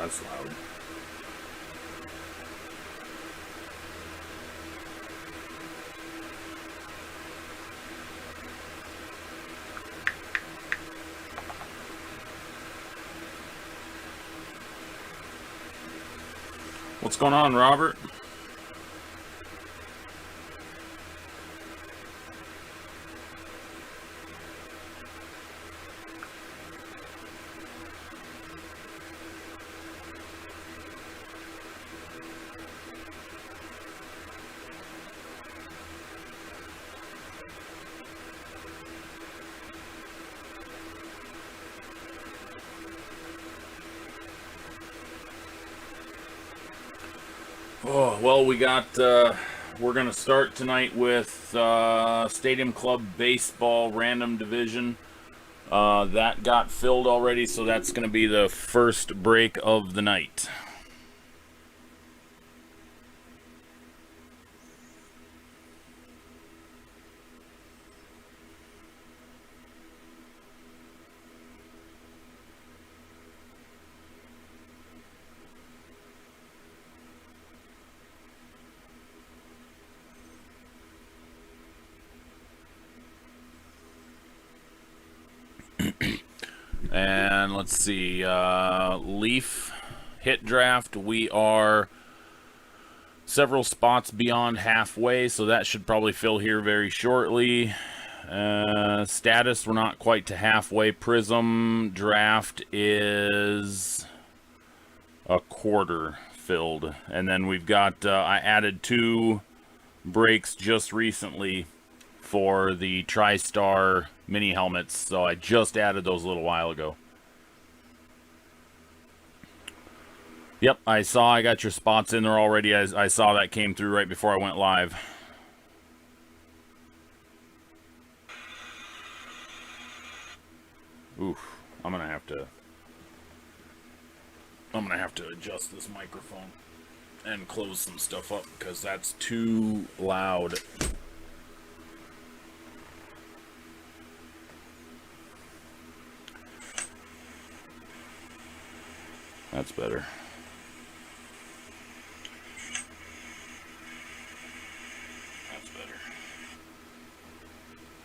that's loud. What's going on, Robert? Oh, well, we're going to start tonight with Stadium Club Baseball Random Division. That got filled already, so that's going to be the first break of the night. And let's see, Leaf hit draft. We are several spots beyond halfway, so that should probably fill here very shortly. Status, we're not quite to halfway. Prism draft is a quarter filled. And then we've got, I added 2 breaks just recently for the TriStar mini helmets, so I just added those a little while ago. Yep, I got your spots in there already. I saw that came through right before I went live. Oof, I'm gonna have to adjust this microphone and close some stuff up because that's too loud. That's better. That's better.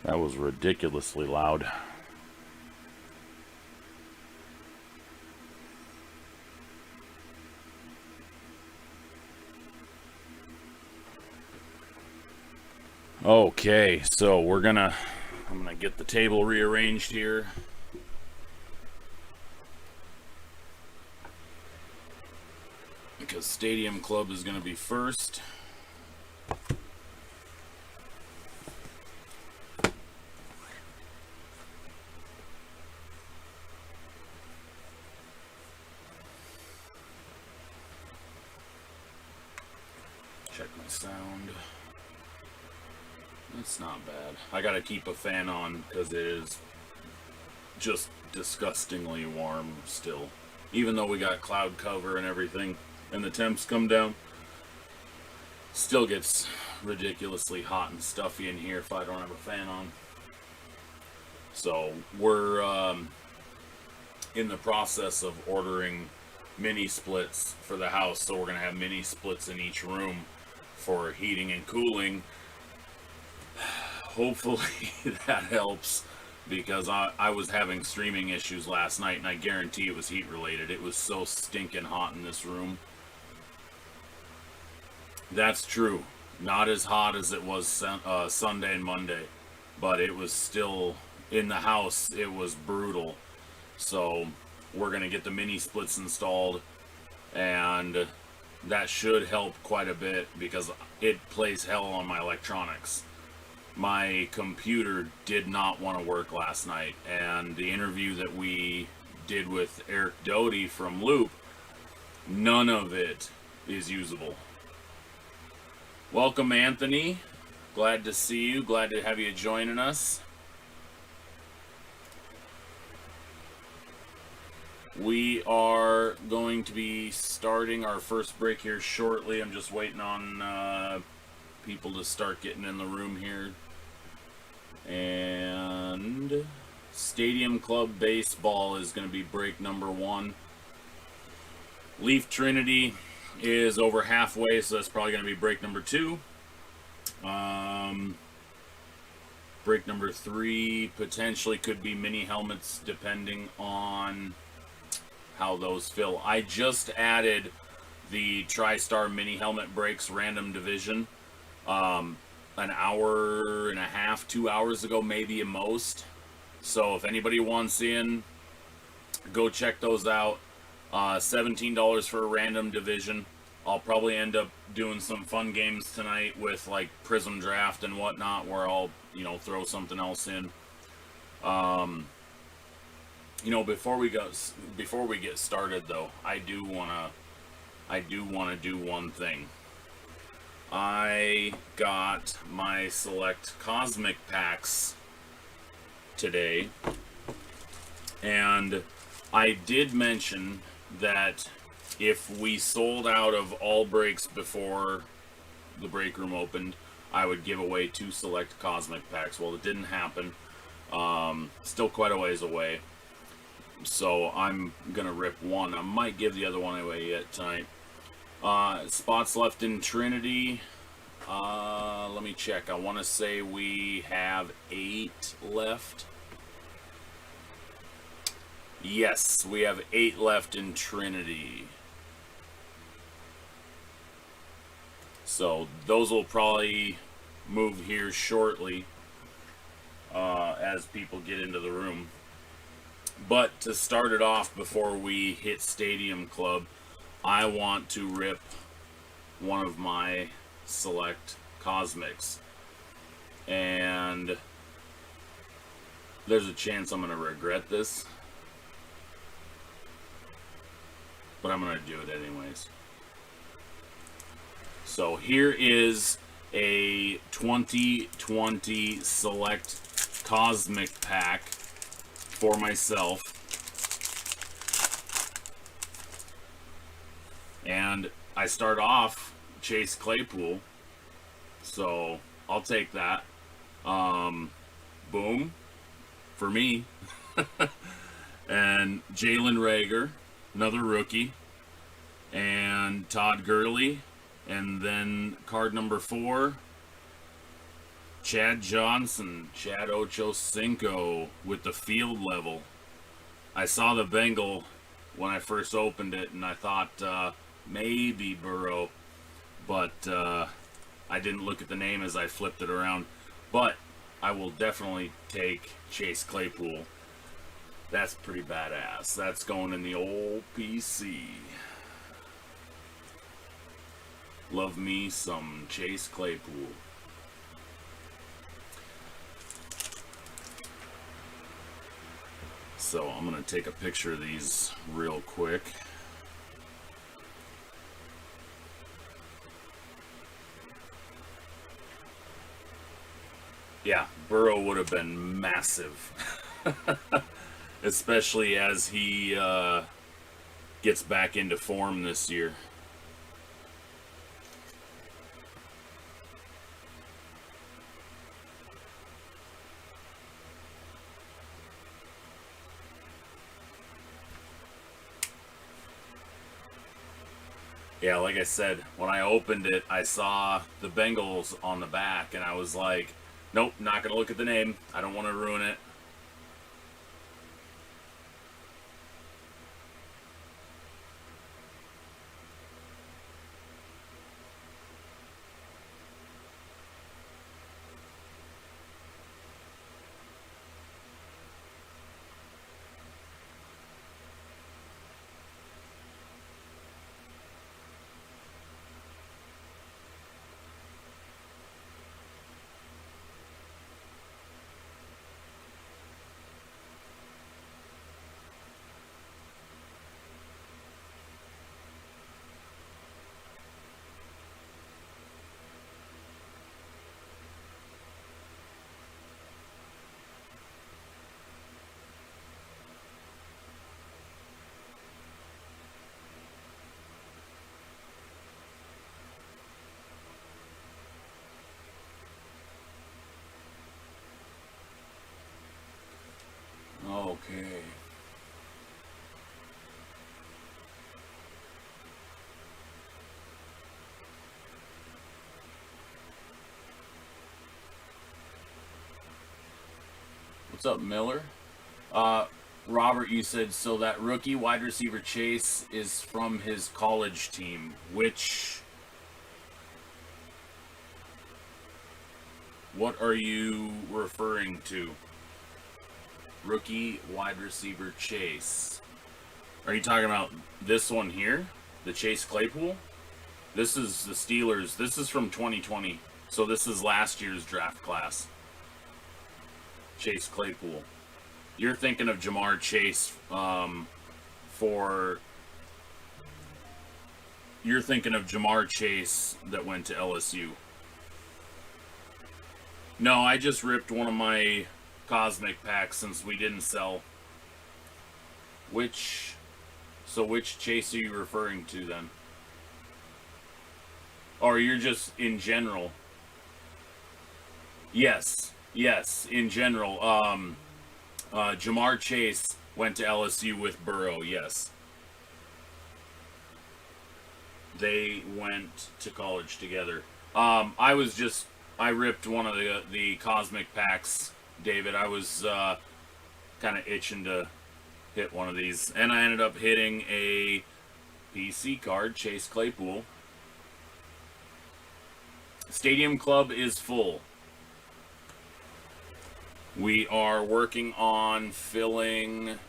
That was ridiculously loud. Okay, so I'm gonna get the table rearranged here. Because Stadium Club is gonna be first. Check my sound. It's not bad. I gotta keep a fan on because it is just disgustingly warm still. Even though we got cloud cover and everything and the temps come down, still gets ridiculously hot and stuffy in here if I don't have a fan on. So we're in the process of ordering mini splits for the house, so we're gonna have mini splits in each room for heating and cooling. Hopefully that helps, because I was having streaming issues last night, and I guarantee it was heat related. It was so stinking hot in this room. That's true. Not as hot as it was Sunday and Monday, but it was still, in the house, it was brutal. So we're going to get the mini splits installed, and that should help quite a bit because it plays hell on my electronics. My computer did not want to work last night, and the interview that we did with Eric Doty from Loop, none of it is usable. Welcome, Anthony. Glad to see you. Glad to have you joining us. We are going to be starting our first break here shortly. I'm just waiting on people to start getting in the room here. And Stadium Club Baseball is going to be break number 1. Leaf Trinity is over halfway, so that's probably going to be break number 2. Break number 3 potentially could be mini helmets, depending on how those fill. I just added the TriStar mini helmet breaks random division an hour and a half, 2 hours ago, maybe at most. So if anybody wants in, go check those out. $17 for a random division. I'll probably end up doing some fun games tonight with like Prism Draft and whatnot, where I'll throw something else in. Before we get started though, I do wanna do one thing. I got my select cosmic packs today, and I did mention that if we sold out of all breaks before the break room opened, I would give away 2 select cosmic packs. Well, it didn't happen. Still quite a ways away, so I'm gonna rip one. I might give the other one away yet tonight. Spots left in Trinity. Let me check. I want to say we have 8 left. Yes, we have 8 left in Trinity. So those will probably move here shortly as people get into the room. But to start it off before we hit Stadium Club, I want to rip one of my select cosmics, and there's a chance I'm gonna regret this, but I'm gonna do it anyways. So here is a 2020 select cosmic pack for myself, and I start off Chase Claypool, so I'll take that. Boom for me. And Jalen Reagor, another rookie, and Todd Gurley, and then card number 4, Chad Johnson, Chad Ochocinco with the field level. I saw the Bengal when I first opened it, and I thought maybe Burrow, but I didn't look at the name as I flipped it around. But I will definitely take Chase Claypool. That's pretty badass. That's going in the old PC. Love me some Chase Claypool. So I'm going to take a picture of these real quick. Yeah, Burrow would have been massive. Especially as he gets back into form this year. Yeah, like I said, when I opened it, I saw the Bengals on the back, and I was like, nope, not going to look at the name. I don't want to ruin it. Okay. What's up, Miller? Uh, Robert, you said so that rookie wide receiver Chase is from his college team. What are you referring to? Rookie wide receiver Chase. Are you talking about this one here? The Chase Claypool? This is the Steelers. This is from 2020. So this is last year's draft class. Chase Claypool. You're thinking of Jamar Chase You're thinking of Jamar Chase that went to LSU. No, I just ripped one of my Cosmic packs since we didn't sell. Which Chase are you referring to then? Or you're just in general? Yes, in general. Jamar Chase went to LSU with Burrow, yes. They went to college together. I ripped one of the Cosmic packs, David. I was kind of itching to hit one of these. And I ended up hitting a PC card, Chase Claypool. Stadium Club is full. We are working on filling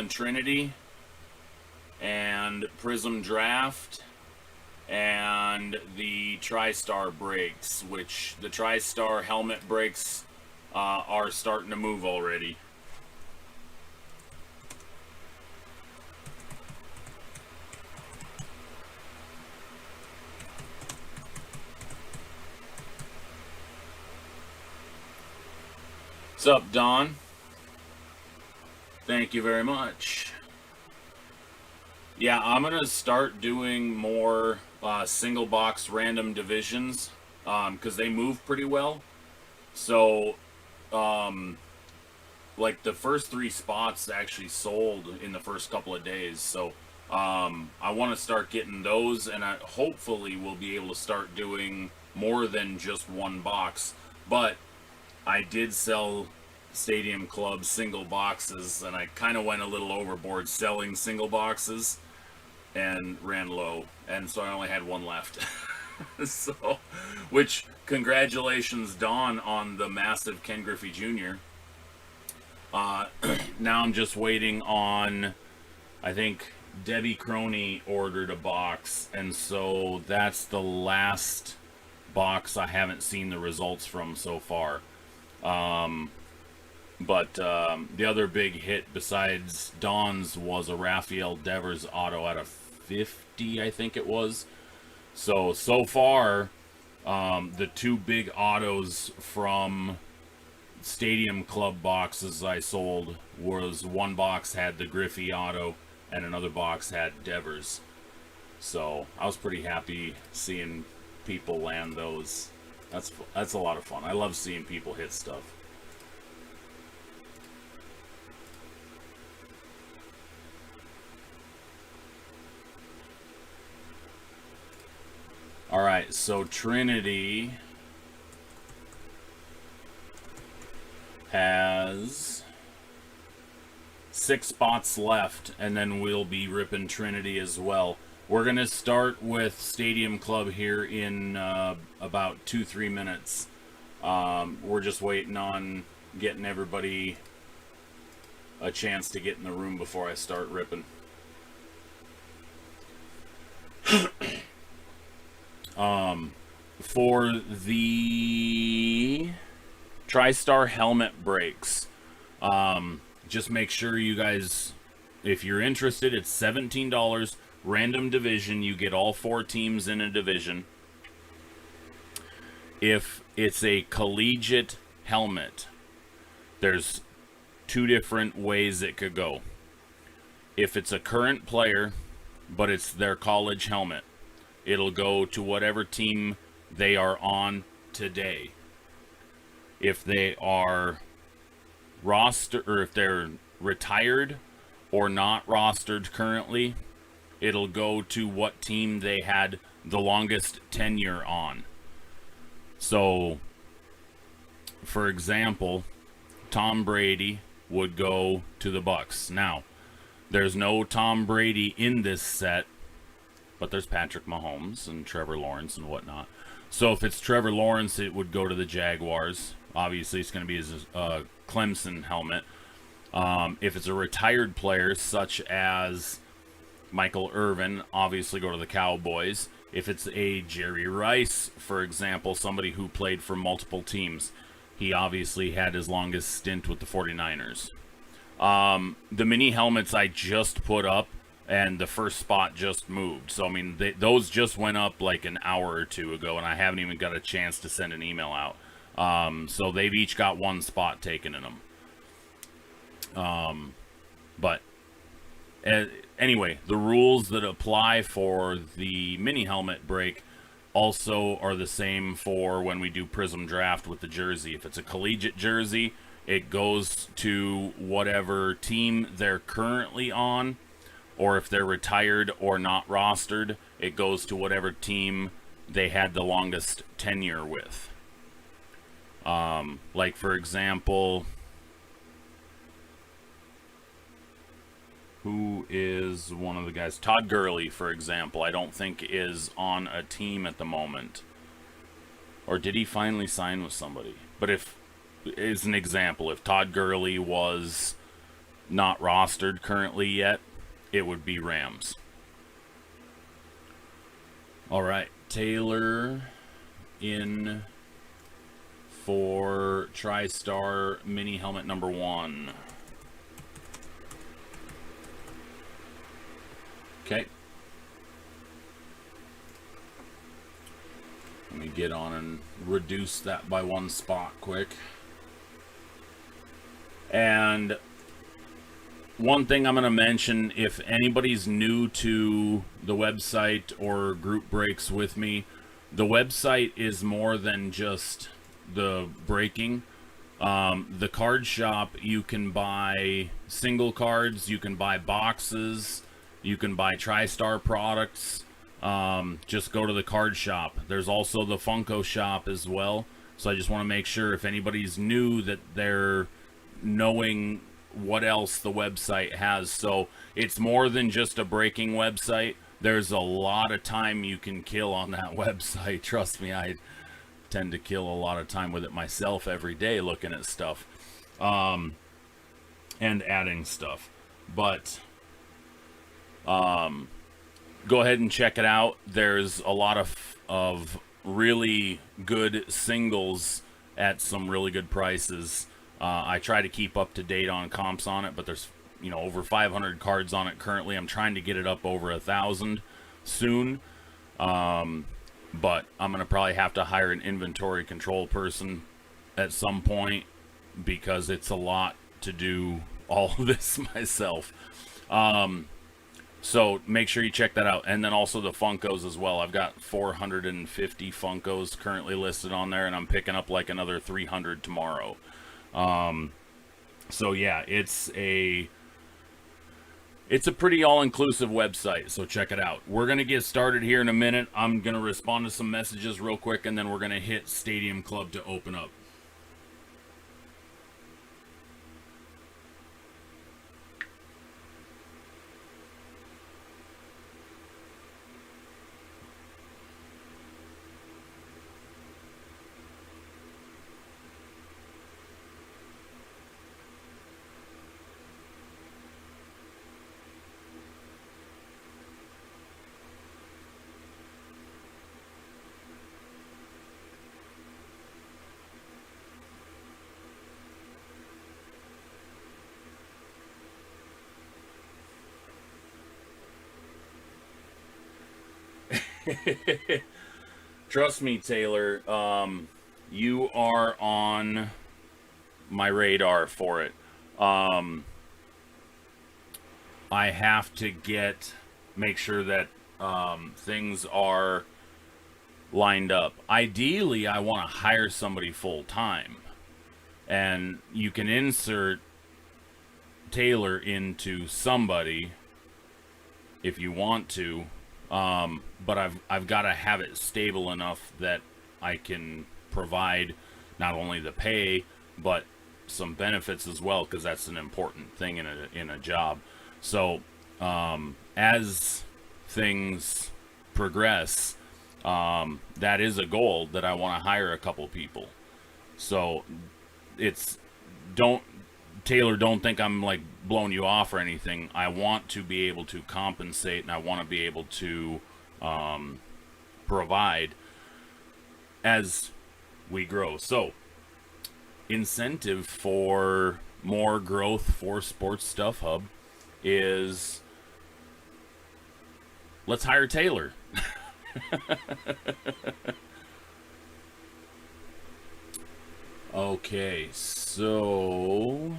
Trinity and Prism Draft and the TriStar breaks, which the TriStar helmet breaks are starting to move already. What's up, Don? Thank you very much. Yeah, I'm going to start doing more single box random divisions because they move pretty well. So, like the first 3 spots actually sold in the first couple of days. So, I want to start getting those, and I hopefully will be able to start doing more than just one box. But I did sell Stadium Club single boxes, and I kind of went a little overboard selling single boxes and ran low, and so I only had one left. So, which, congratulations, Don, on the massive Ken Griffey Jr. Now I'm just waiting on, I think Debbie Croney ordered a box, and so that's the last box I haven't seen the results from so far. But the other big hit besides Don's was a Rafael Devers auto out of 50, I think it was. So far, the 2 big autos from Stadium Club boxes I sold was one box had the Griffey auto and another box had Devers. So I was pretty happy seeing people land those. That's a lot of fun. I love seeing people hit stuff. Alright, so Trinity has 6 spots left, and then we'll be ripping Trinity as well. We're going to start with Stadium Club here in about 2-3 minutes. We're just waiting on getting everybody a chance to get in the room before I start ripping. For the TriStar helmet breaks, just make sure you guys, if you're interested, it's $17. Random division, you get all 4 teams in a division. If it's a collegiate helmet, there's 2 different ways it could go. If it's a current player, but it's their college helmet, it'll go to whatever team they are on today. If they are roster, or if they're retired or not rostered currently, it'll go to what team they had the longest tenure on. So, for example, Tom Brady would go to the Bucks. Now, there's no Tom Brady in this set, but there's Patrick Mahomes and Trevor Lawrence and whatnot. So if it's Trevor Lawrence, it would go to the Jaguars. Obviously, it's going to be his Clemson helmet. If it's a retired player, such as Michael Irvin, obviously go to the Cowboys. If it's a Jerry Rice, for example, somebody who played for multiple teams, he obviously had his longest stint with the 49ers. The mini helmets I just put up, and the first spot just moved. So, I mean, those just went up like an hour or two ago, and I haven't even got a chance to send an email out. So they've each got one spot taken in them. But anyway, the rules that apply for the mini helmet break also are the same for when we do Prism Draft with the jersey. If it's a collegiate jersey, it goes to whatever team they're currently on, or if they're retired or not rostered, it goes to whatever team they had the longest tenure with. Like, for example, who is one of the guys? Todd Gurley, for example, I don't think is on a team at the moment. Or did he finally sign with somebody? But if, as an example, if Todd Gurley was not rostered currently yet, it would be Rams. All right, Taylor in for TriStar mini helmet number 1. Okay. Let me get on and reduce that by 1 spot quick. And one thing I'm going to mention, if anybody's new to the website or group breaks with me, the website is more than just the breaking. The card shop, you can buy single cards, you can buy boxes, you can buy TriStar products. Just go to the card shop. There's also the Funko shop as well. So I just want to make sure if anybody's new that they're knowing what else the website has. So it's more than just a breaking website. There's a lot of time you can kill on that website. Trust me, I tend to kill a lot of time with it myself every day looking at stuff and adding stuff. But go ahead and check it out. There's a lot of really good singles at some really good prices. I try to keep up to date on comps on it, but there's over 500 cards on it currently. I'm trying to get it up over 1,000 soon. But I'm going to probably have to hire an inventory control person at some point because it's a lot to do all of this myself. So make sure you check that out. And then also the Funkos as well. I've got 450 Funkos currently listed on there, and I'm picking up like another 300 tomorrow. So yeah, it's a pretty all-inclusive website, so check it out. We're going to get started here in a minute. I'm going to respond to some messages real quick, and then we're going to hit Stadium Club to open up. Trust me, Taylor, you are on my radar for it. I have to make sure that things are lined up. Ideally, I want to hire somebody full time, and you can insert Taylor into somebody if you want to, but I've got to have it stable enough that I can provide not only the pay but some benefits as well, because that's an important thing in a job. So as things progress, that is a goal that I want to hire a couple people. So it's don't Taylor, don't think I'm like blowing you off or anything. I want to be able to compensate, and I want to be able to provide as we grow. So incentive for more growth for Sports Stuff Hub is let's hire Taylor. Okay, so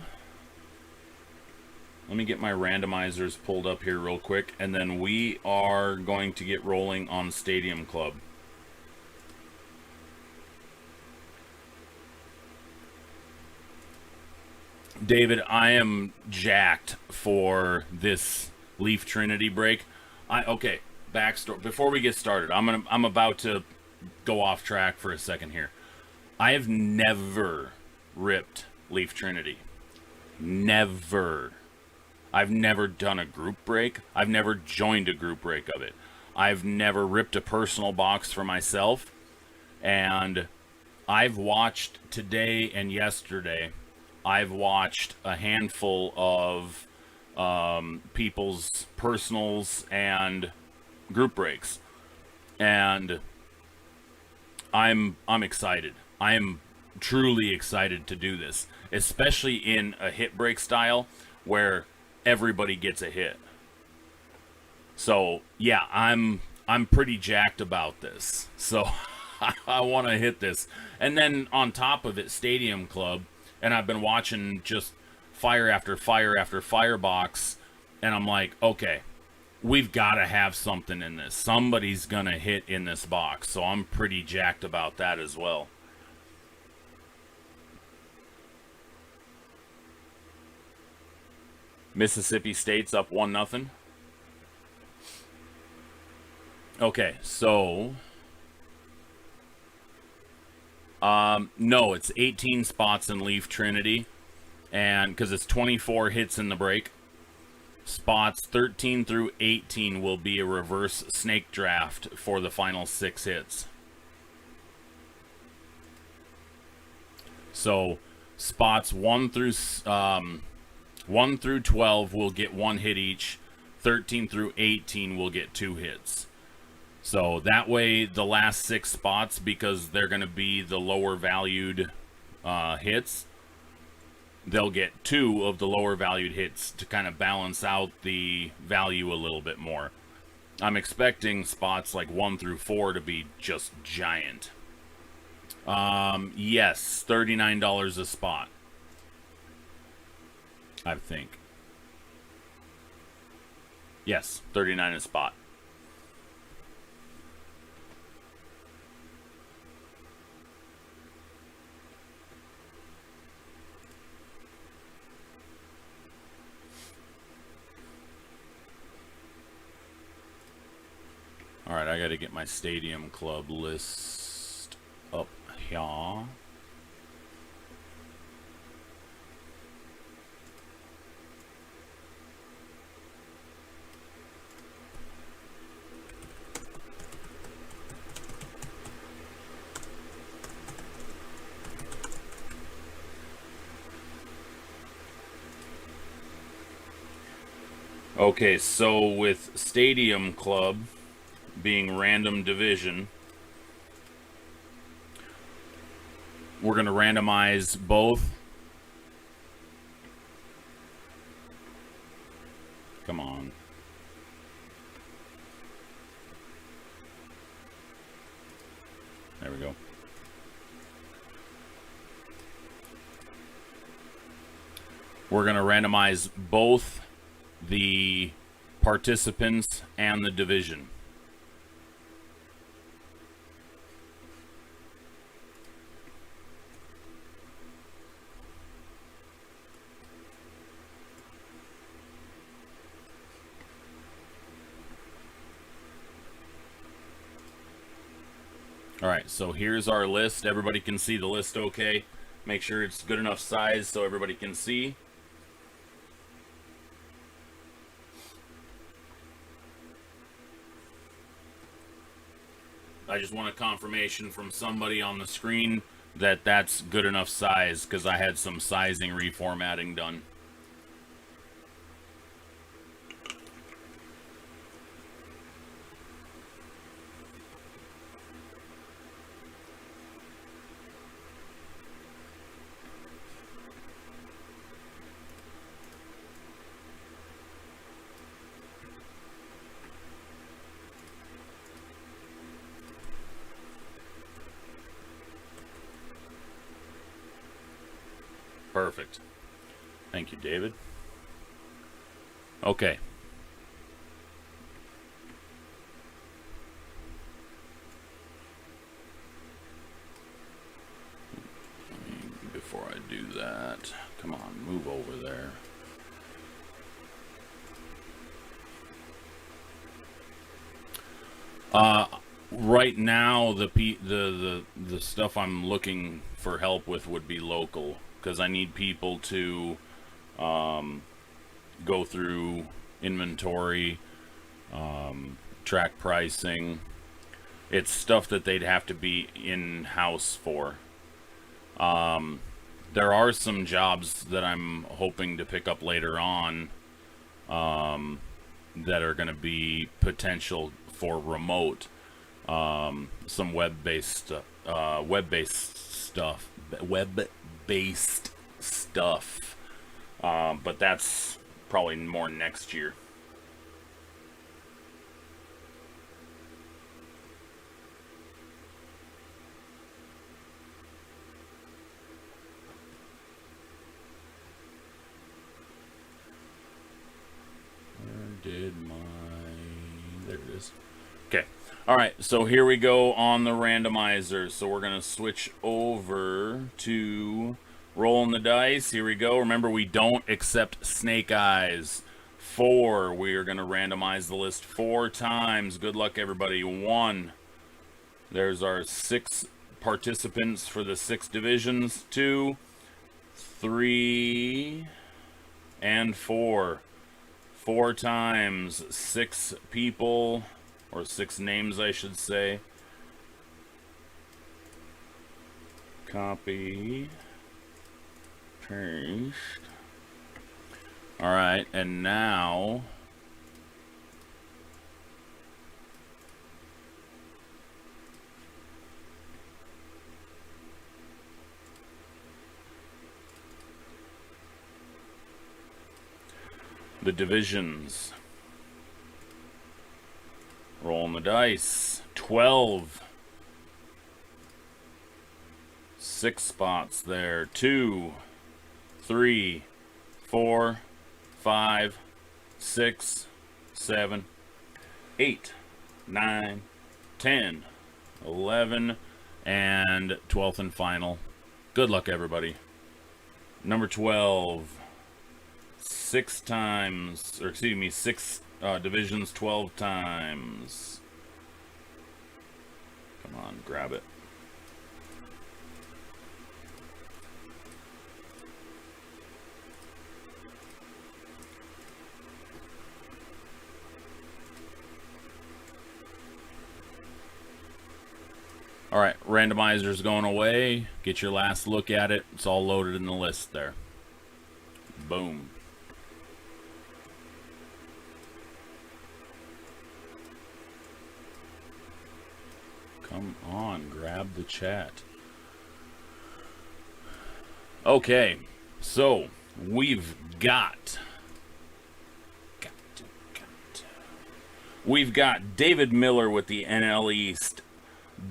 let me get my randomizers pulled up here real quick, and then we are going to get rolling on Stadium Club. David, I am jacked for this Leaf Trinity break. Okay, backstory. Before we get started, I'm about to go off track for a second here. I have never ripped Leaf Trinity. Never. I've never done a group break. I've never joined a group break of it. I've never ripped a personal box for myself. And I've watched today and yesterday, I've watched a handful of people's personals and group breaks. And I'm excited. I am truly excited to do this, especially in a hit break style where everybody gets a hit. So yeah, I'm pretty jacked about this. So I want to hit this, and then on top of it, Stadium Club, and I've been watching just fire after fire after firebox, and I'm like, okay, we've got to have something in this. Somebody's gonna hit in this box, so I'm pretty jacked about that as well. Mississippi State's up 1-0. Okay, so no, it's 18 spots in Leaf Trinity, and because it's 24 hits in the break, spots 13 through 18 will be a reverse snake draft for the final 6 hits. So spots 1 through 12 will get 1 hit each. 13 through 18 will get 2 hits. So that way, the last 6 spots, because they're going to be the lower valued hits, they'll get 2 of the lower valued hits to kind of balance out the value a little bit more. I'm expecting spots like 1 through 4 to be just giant. Yes, $39 a spot, I think. Yes, 39 a spot. All right, I got to get my Stadium Club list up here. Okay, so with Stadium Club being random division, we're going to randomize both. Come on. There we go. We're going to randomize both the participants and the division. All right, so here's our list. Everybody can see the list okay. Make sure it's good enough size so everybody can see. I just want a confirmation from somebody on the screen that that's good enough size, because I had some sizing reformatting done. Perfect. Thank you, David. Okay. Before I do that, come on, move over there. Right now, the stuff I'm looking for help with would be local, because I need people to go through inventory, track pricing. It's stuff that they'd have to be in-house for. There are some jobs that I'm hoping to pick up later on that are going to be potential for remote. Some web-based stuff. Web-based stuff. But that's probably more next year. There it is. Okay. All right, so here we go on the randomizer. So we're going to switch over to rolling the dice. Here we go. Remember, we don't accept snake eyes. 4. We are going to randomize the list 4 times. Good luck, everybody. 1. There's our 6 participants for the 6 divisions. 2, 3, and 4. 4 times, 6 people, or 6 names, I should say. Copy. Paste. Alright, and now the divisions. Rolling the dice. 12. 6 spots there. 2, 3, 4, 5, 6, 7, 8, 9, 10, 11, and 12th and final. Good luck, everybody. Number 12. 6 times, or excuse me, 6 divisions 12 times. Come on, grab it. All right, randomizer's going away. Get your last look at it. It's all loaded in the list there. Boom. Come on, grab the chat. Okay, so we've got David Miller with the NL East,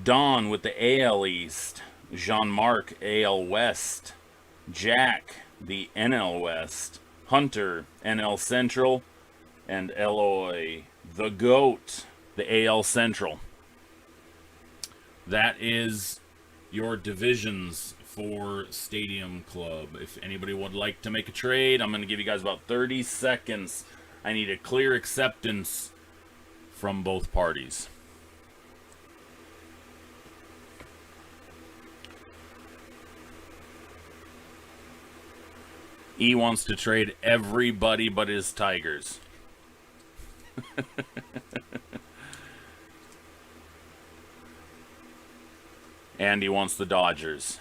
Don with the AL East, Jean-Marc AL West, Jack the NL West, Hunter NL Central, and Eloy the GOAT the AL Central. That is your divisions for Stadium Club. If anybody would like to make a trade, I'm going to give you guys about 30 seconds. I need a clear acceptance from both parties. E wants to trade everybody but his Tigers. And he wants the Dodgers.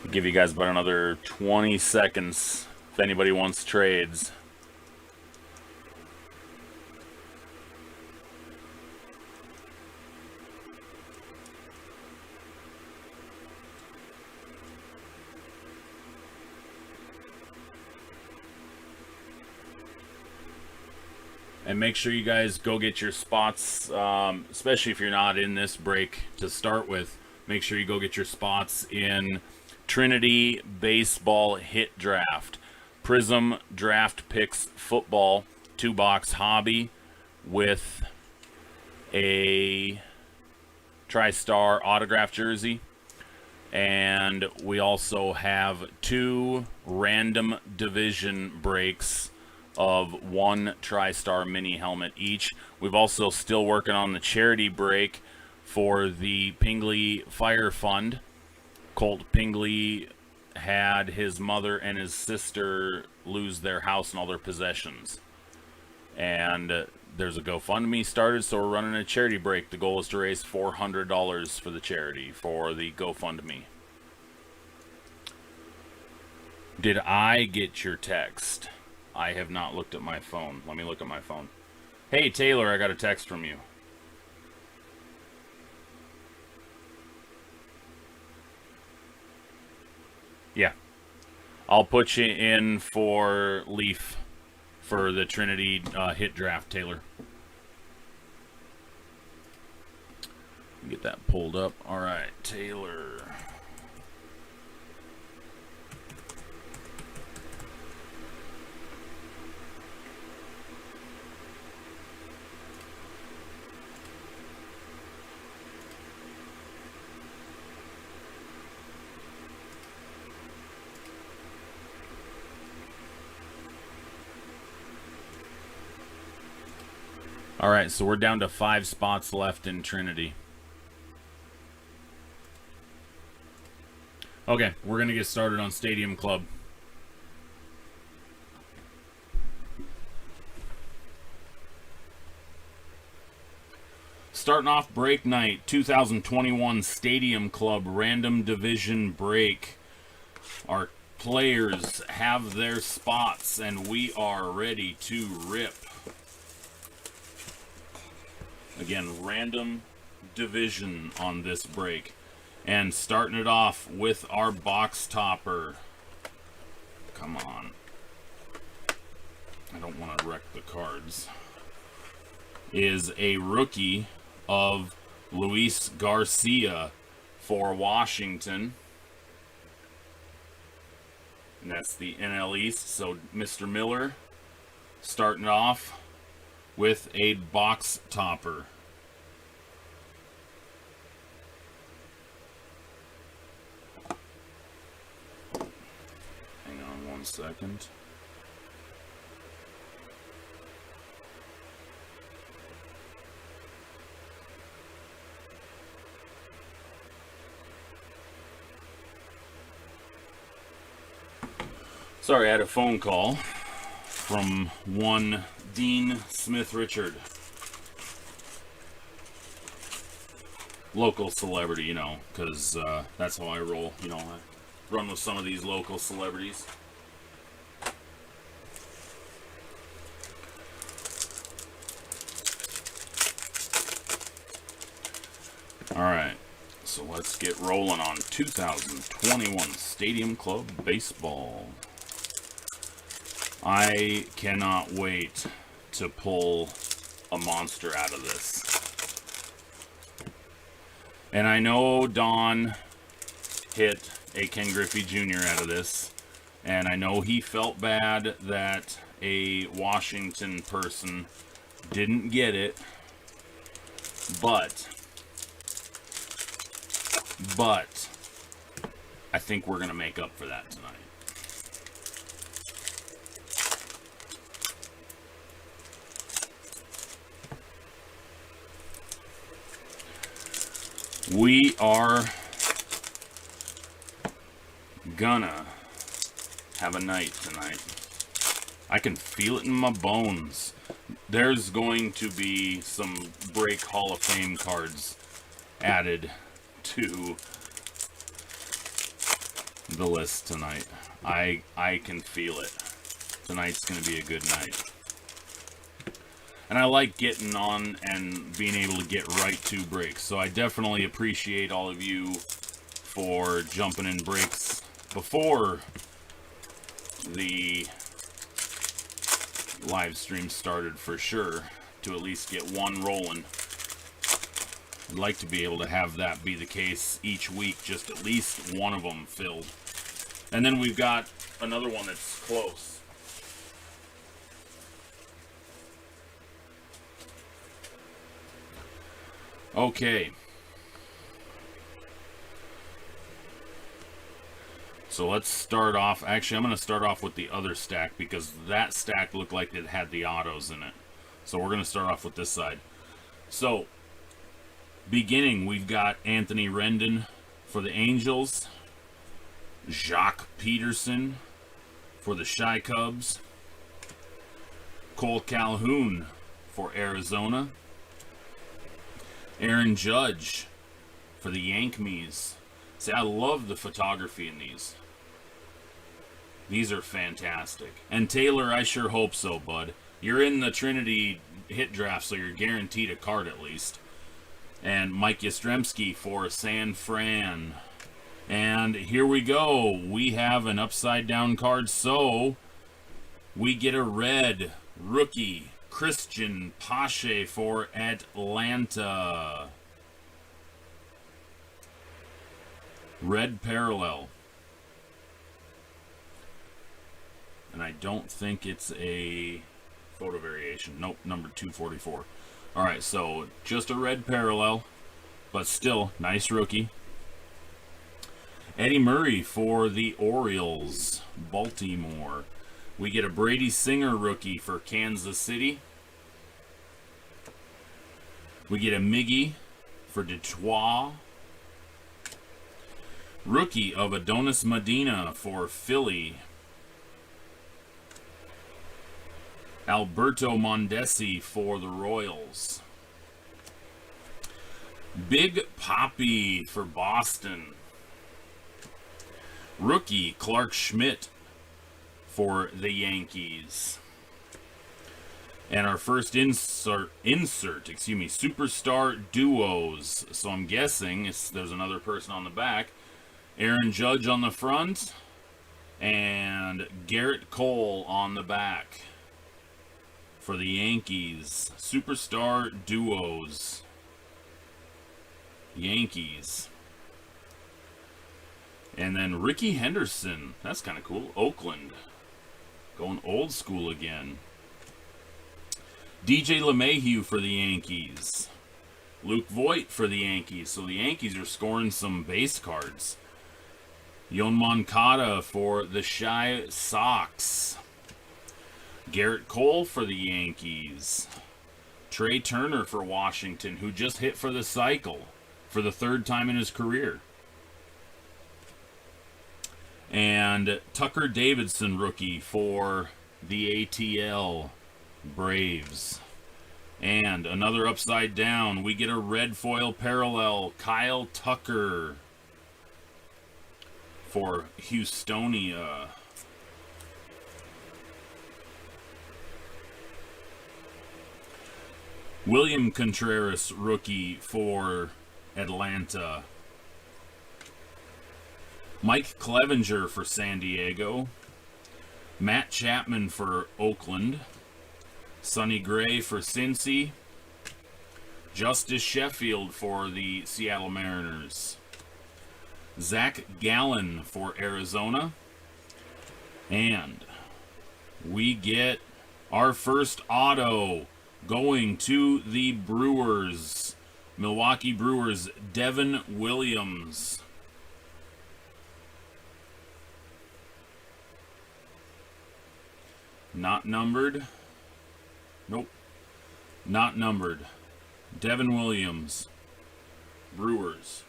I'll give you guys about another 20 seconds if anybody wants trades. And make sure you guys go get your spots, especially if you're not in this break to start with. Make sure you go get your spots in Trinity Baseball Hit Draft. Prism Draft Picks Football 2-box hobby with a TriStar autograph jersey. And we also have 2 random division breaks of 1 TriStar mini helmet each. We've also still working on the charity break for the Pingley Fire Fund. Colt Pingley had his mother and his sister lose their house and all their possessions. And there's a GoFundMe started, so we're running a charity break. The goal is to raise $400 for the charity for the GoFundMe. Did I get your text? I have not looked at my phone. Let me look at my phone. Hey, Taylor, I got a text from you. Yeah. I'll put you in for Leaf for the Trinity hit draft, Taylor. Get that pulled up. All right, Taylor. All right, so we're down to 5 spots left in Trinity. Okay, we're going to get started on Stadium Club. Starting off break night, 2021 Stadium Club Random Division Break. Our players have their spots, and we are ready to rip. Again, random division on this break. And starting it off with our box topper. Come on. I don't want to wreck the cards. Is a rookie of Luis Garcia for Washington. And that's the NL East. So Mr. Miller starting off with a box topper. Hang on 1 second. Sorry, I had a phone call from one Dean Smith Richard. Local celebrity, you know, because that's how I roll. You know, I run with some of these local celebrities. Alright, so let's get rolling on 2021 Stadium Club Baseball. I cannot wait to pull a monster out of this. And I know Don hit a Ken Griffey Jr. out of this. And I know he felt bad that a Washington person didn't get it. But I think we're going to make up for that tonight. We are gonna have a night tonight. I can feel it in my bones. There's going to be some Break Hall of Fame cards added to the list tonight. I can feel it. Tonight's going to be a good night. And I like getting on and being able to get right to breaks. So I definitely appreciate all of you for jumping in breaks before the live stream started, for sure, to at least get one rolling. I'd like to be able to have that be the case each week, just at least one of them filled. And then we've got another one that's close. Okay. So let's start off. Actually, I'm going to start off with the other stack because that stack looked like it had the autos in it. So we're going to start off with this side. So, beginning, we've got Anthony Rendon for the Angels. Jacques Peterson for the Chi Cubs. Cole Calhoun for Arizona. Aaron Judge for the Yankees. See, I love the photography in these. These are fantastic. And Taylor, I sure hope so, bud. You're in the Trinity hit draft, so you're guaranteed a card at least. And Mike Yastrzemski for San Fran. And here we go. We have an upside down card, so we get a red rookie. Christian Pache for Atlanta. Red parallel. And I don't think it's a photo variation. Nope, number 244. Alright, so just a red parallel, but still, nice rookie. Eddie Murray for the Orioles, Baltimore. We get a Brady Singer rookie for Kansas City. We get a Miggy for Detroit. Rookie of Adonis Medina for Philly. Alberto Mondesi for the Royals. Big Papi for Boston. Rookie Clark Schmidt for the Yankees. And our first insert, Superstar Duos. So I'm guessing there's another person on the back. Aaron Judge on the front. And Garrett Cole on the back. For the Yankees. Superstar Duos. Yankees. And then Ricky Henderson. That's kind of cool. Oakland. Going old school again. DJ LeMahieu for the Yankees. Luke Voit for the Yankees. So the Yankees are scoring some base cards. Yon Moncada for the Chi Sox. Garrett Cole for the Yankees. Trey Turner for Washington, who just hit for the cycle for the third time in his career. And Tucker Davidson rookie for the ATL Braves. And another upside down, we get a red foil parallel, Kyle Tucker for Houstonia. William Contreras rookie for Atlanta. Mike Clevenger for San Diego. Matt Chapman for Oakland. Sonny Gray for Cincy. Justice Sheffield for the Seattle Mariners. Zach Gallen for Arizona. And we get our first auto going to the Brewers. Milwaukee Brewers, Devin Williams. Not numbered. Nope. Not numbered. Devin Williams Brewers.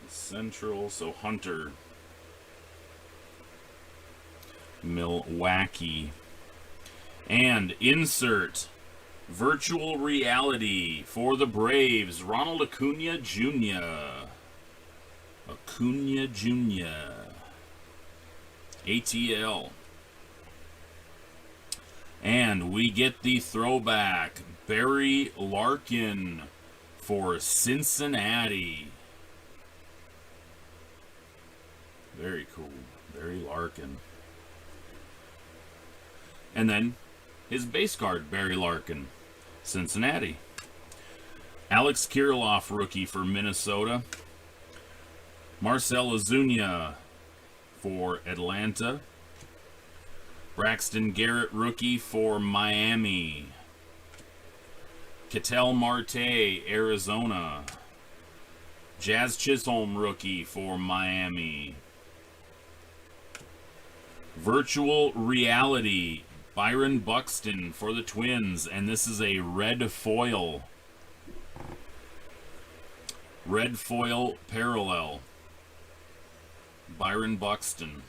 Central, so Hunter. Milwaukee. And insert virtual reality for the Braves, Ronald Acuna Jr. Acuna Jr. ATL. And we get the throwback, Barry Larkin for Cincinnati. Very cool. Barry Larkin. And then his base card, Barry Larkin, Cincinnati. Alex Kirilloff, rookie for Minnesota. Marcell Ozuna for Atlanta. Braxton Garrett, rookie for Miami. Ketel Marte, Arizona. Jazz Chisholm, rookie for Miami. Virtual reality, Byron Buxton for the Twins, and this is a red foil. Red foil parallel. Byron Buxton.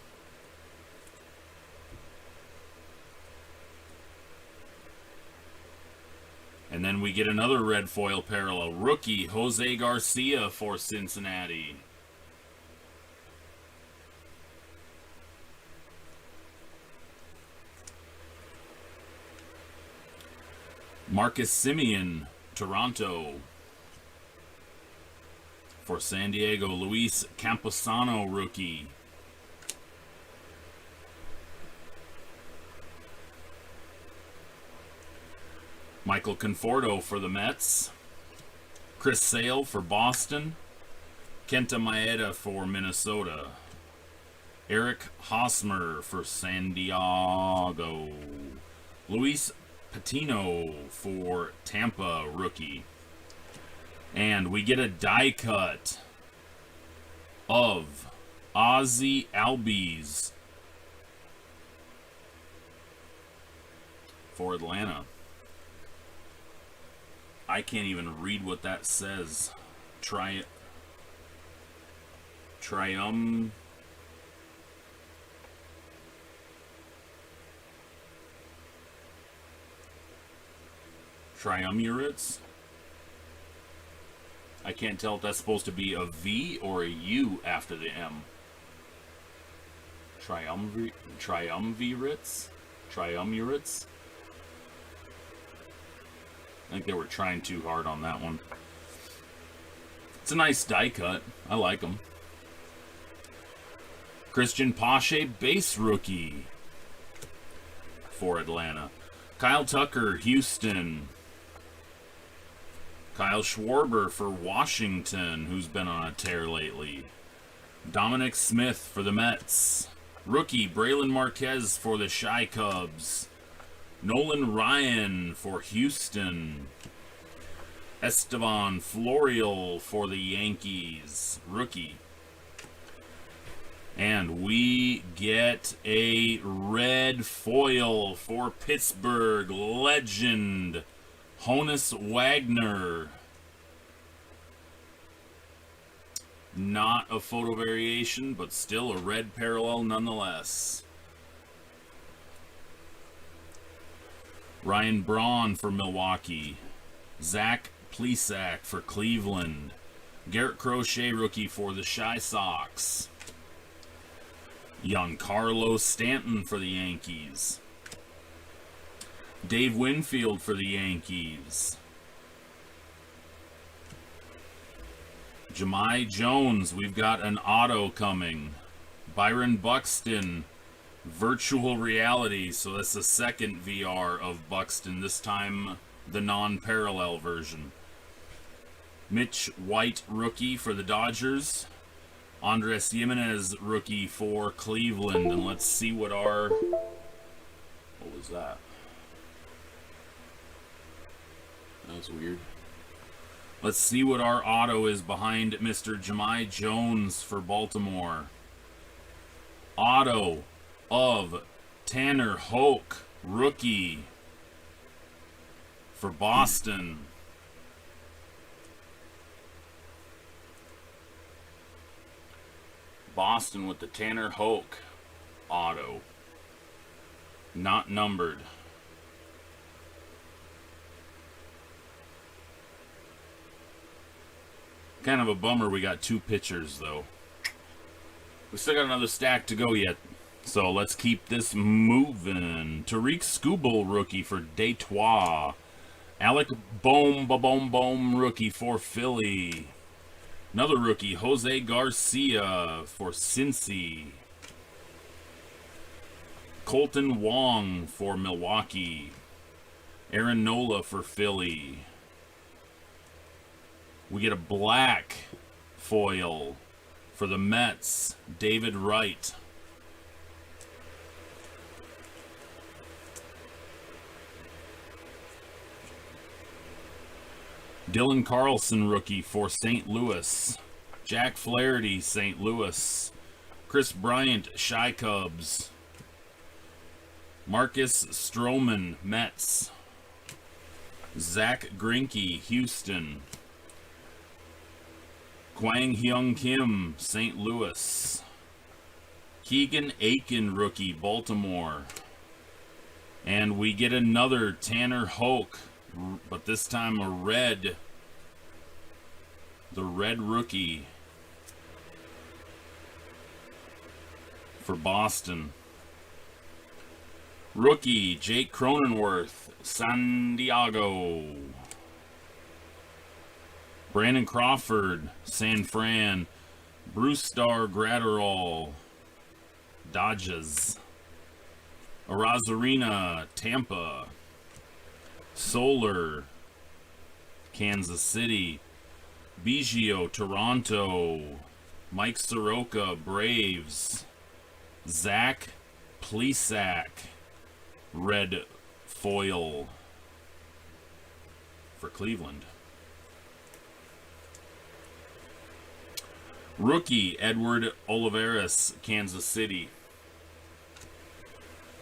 And then we get another red foil parallel. Rookie, Jose Garcia for Cincinnati. Marcus Semien, Toronto. For San Diego, Luis Camposano, rookie. Michael Conforto for the Mets. Chris Sale for Boston. Kenta Maeda for Minnesota. Eric Hosmer for San Diego. Luis Patino for Tampa, rookie. And we get a die cut of Ozzy Albies for Atlanta. I can't even read what that says. Triumvirates? I can't tell if that's supposed to be a V or a U after the M. Triumvirates? Triumvirates? I think they were trying too hard on that one. It's a nice die cut. I like them. Christian Pache, base rookie for Atlanta. Kyle Tucker, Houston. Kyle Schwarber for Washington, who's been on a tear lately. Dominic Smith for the Mets. Rookie, Braylon Marquez for the Chi Cubs. Nolan Ryan for Houston. Estevan Florial for the Yankees. Rookie. And we get a red foil for Pittsburgh. Legend, Honus Wagner. Not a photo variation, but still a red parallel nonetheless. Ryan Braun for Milwaukee. Zach Plesac for Cleveland. Garrett Crochet, rookie for the Chi Sox. Giancarlo Stanton for the Yankees. Dave Winfield for the Yankees. Jahmai Jones, we've got an auto coming. Byron Buxton, virtual reality, so that's the second VR of Buxton, this time the non-parallel version. Mitch White, rookie for the Dodgers. Andres Jimenez, rookie for Cleveland. And let's see what our... What was that? That was weird. Let's see what our auto is behind Mr. Jahmai Jones for Baltimore. Auto of Tanner Hoke, rookie for Boston. Boston with the Tanner Hoke auto. Not numbered. Kind of a bummer we got 2 pitchers, though. We still got another stack to go yet. So let's keep this moving. Tariq Skubal rookie for Detroit. Alec Bohm rookie for Philly. Another rookie, Jose Garcia for Cincy. Colton Wong for Milwaukee. Aaron Nola for Philly. We get a black foil for the Mets, David Wright. Dylan Carlson rookie for St. Louis. Jack Flaherty, St. Louis. Chris Bryant, Chi Cubs. Marcus Stroman, Mets. Zach Greinke, Houston. Kwang Hyun Kim, St. Louis. Keegan Aiken, rookie, Baltimore. And we get another Tanner Hoke, but this time a red. The red rookie for Boston. Rookie, Jake Cronenworth, San Diego. Brandon Crawford, San Fran. Brusdar Graterol, Dodgers. Arozarena, Tampa. Solar, Kansas City. Biggio, Toronto. Mike Soroka, Braves. Zach Plesac, red foil for Cleveland. Rookie, Edward Olivares, Kansas City.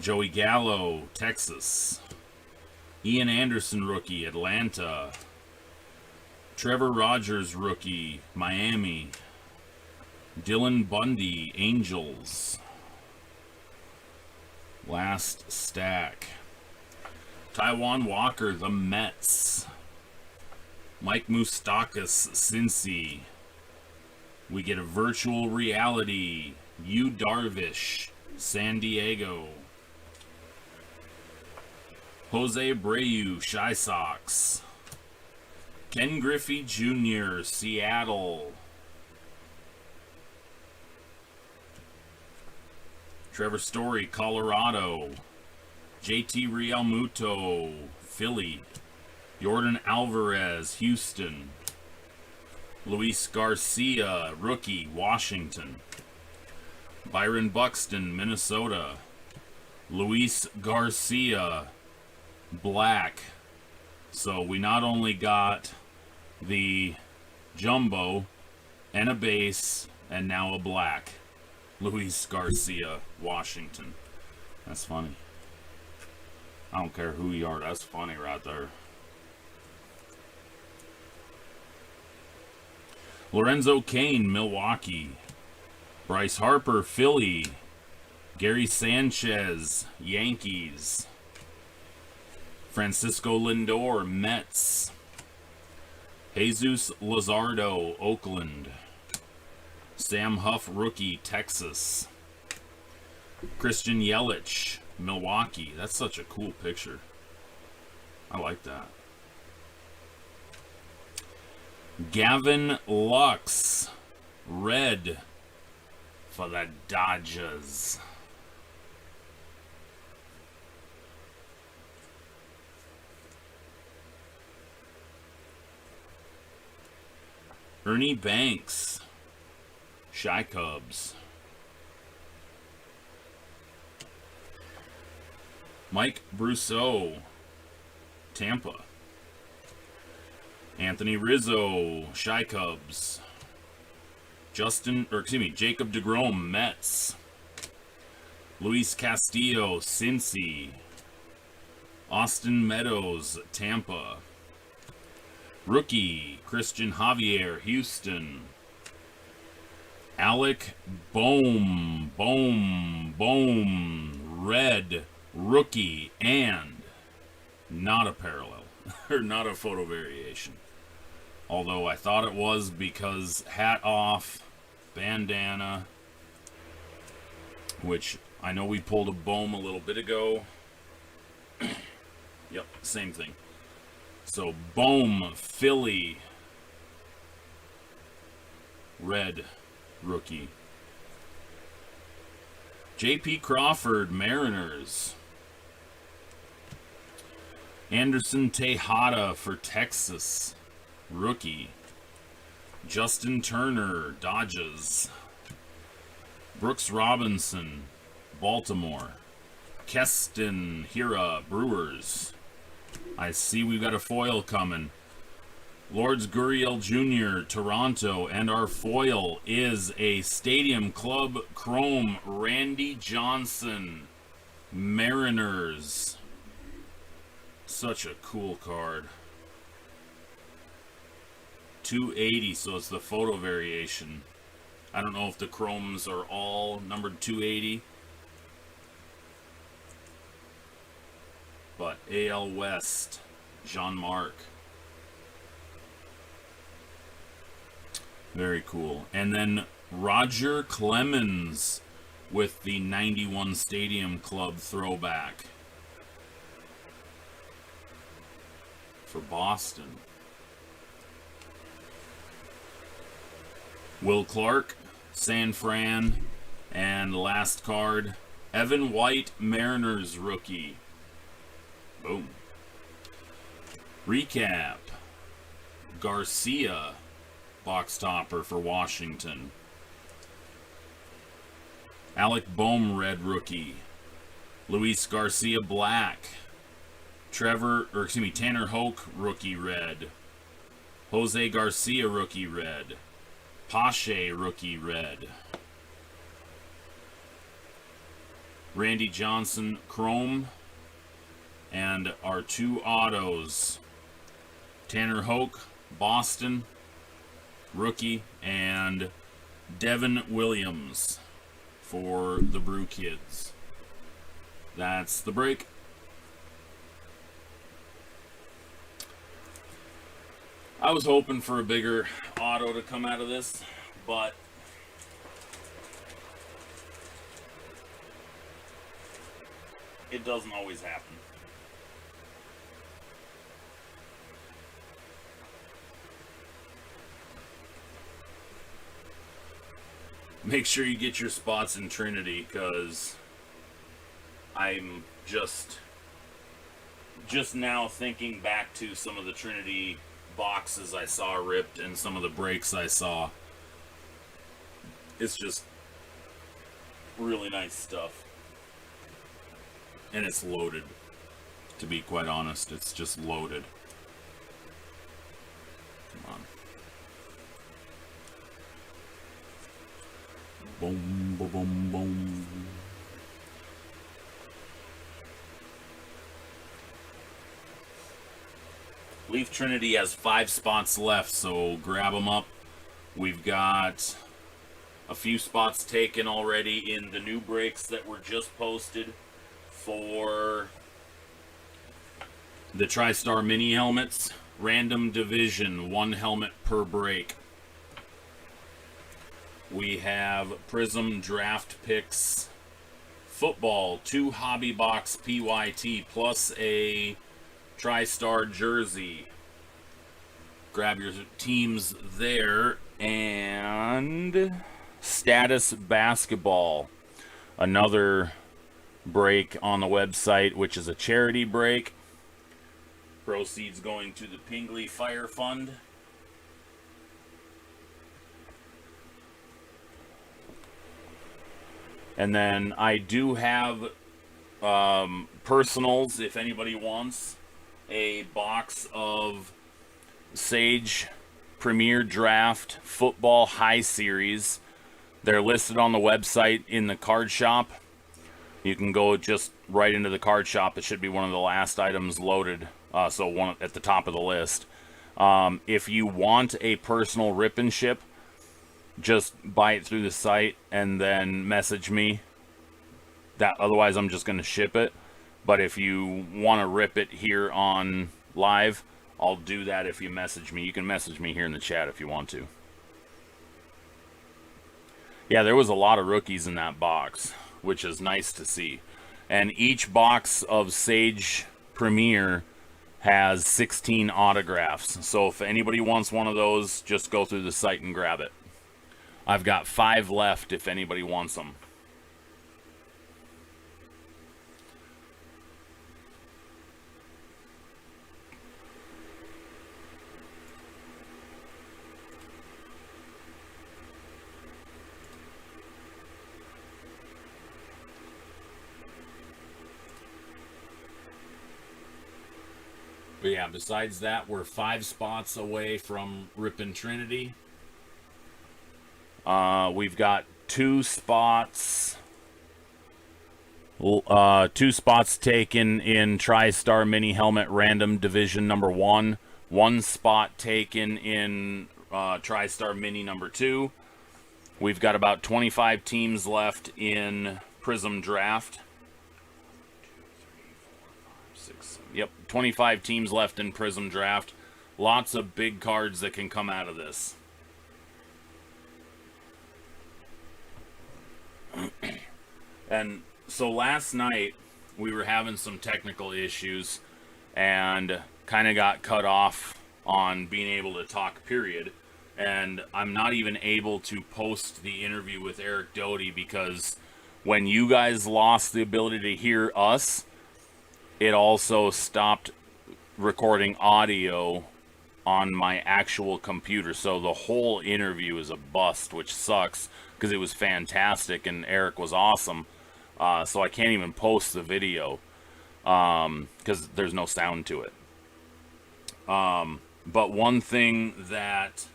Joey Gallo, Texas. Ian Anderson, rookie, Atlanta. Trevor Rogers, rookie, Miami. Dylan Bundy, Angels. Last stack. Taijuan Walker, the Mets. Mike Moustakas, Cincy. We get a virtual reality. Yu Darvish, San Diego. Jose Abreu, Chi Sox. Ken Griffey Jr., Seattle. Trevor Story, Colorado. JT Realmuto, Philly. Jordan Alvarez, Houston. Luis Garcia, rookie, Washington. Byron Buxton, Minnesota. Luis Garcia, black. So we not only got the jumbo and a base and now a black. Luis Garcia, Washington. That's funny. I don't care who you are. That's funny right there. Lorenzo Cain, Milwaukee. Bryce Harper, Philly. Gary Sanchez, Yankees. Francisco Lindor, Mets. Jesus Luzardo, Oakland. Sam Huff, rookie, Texas. Christian Yelich, Milwaukee. That's such a cool picture. I like that. Gavin Lux, red for the Dodgers. Ernie Banks, Chi Cubs. Mike Brousseau, Tampa. Anthony Rizzo, Chi Cubs. Jacob deGrom, Mets. Luis Castillo, Cincy. Austin Meadows, Tampa. Rookie, Christian Javier, Houston. Alec Bohm, red rookie, and not a parallel, or not a photo variation. Although I thought it was because hat off, bandana, which I know we pulled a Bohm a little bit ago. Yep, same thing. So Bohm, Philly, red rookie. J.P. Crawford, Mariners. Anderson Tejada for Texas, rookie. Justin Turner, Dodgers. Brooks Robinson, Baltimore. Keston Hiura, Brewers. I see we've got a foil coming. Lourdes Gurriel Jr., Toronto, and our foil is a Stadium Club Chrome, Randy Johnson, Mariners. Such a cool card. 280, so it's the photo variation. I don't know if the chromes are all numbered 280. But AL West, Jean-Marc. Very cool. And then Roger Clemens with the 91 Stadium Club throwback for Boston. Will Clark, San Fran, and last card, Evan White, Mariners rookie. Boom. Recap. Garcia, box topper for Washington. Alec Bohm, red rookie. Luis Garcia, black. Tanner Hoke, rookie red. Jose Garcia, rookie red. Pache, rookie red. Randy Johnson, chrome. And our two autos. Tanner Hoke, Boston, rookie, and Devin Williams for the Brew Kids. That's the break. I was hoping for a bigger auto to come out of this, but it doesn't always happen. Make sure you get your spots in Trinity, because I'm just now thinking back to some of the Trinity boxes I saw ripped and some of the breaks I saw. It's just really nice stuff. And it's loaded. To be quite honest, it's just loaded. Come on. Boom, boom, boom, boom. Leaf Trinity has 5 spots left, so grab them up. We've got a few spots taken already in the new breaks that were just posted for the TriStar mini helmets. Random division, 1 helmet per break. We have Prism Draft Picks Football, 2 Hobby Box PYT plus a TriStar jersey. Grab your teams there. And Status Basketball, another break on the website, which is a charity break. Proceeds going to the Pingley Fire Fund. And then I do have personals, if anybody wants, a box of Sage Premier Draft Football High Series. They're listed on the website in the card shop. You can go just right into the card shop. It should be one of the last items loaded, so one at the top of the list. If you want a personal rip and ship, just buy it through the site and then message me. That otherwise I'm just going to ship it. But if you want to rip it here on live, I'll do that if you message me. You can message me here in the chat if you want to. Yeah, there was a lot of rookies in that box, which is nice to see. And each box of Sage Premier has 16 autographs. So if anybody wants one of those, just go through the site and grab it. I've got 5 left if anybody wants them. But yeah, besides that, we're 5 spots away from Ripon Trinity. We've got 2 spots. 2 spots taken in TriStar Mini Helmet Random Division number 1. 1 spot taken in TriStar Mini number 2. We've got about 25 teams left in Prism Draft. 25 teams left in Prism Draft. Lots of big cards that can come out of this. And so last night we were having some technical issues and kind of got cut off on being able to talk, period. And I'm not even able to post the interview with Eric Doty because when you guys lost the ability to hear us, it also stopped recording audio on my actual computer. So the whole interview is a bust, which sucks because it was fantastic and Eric was awesome. So I can't even post the video because there's no sound to it. But one thing that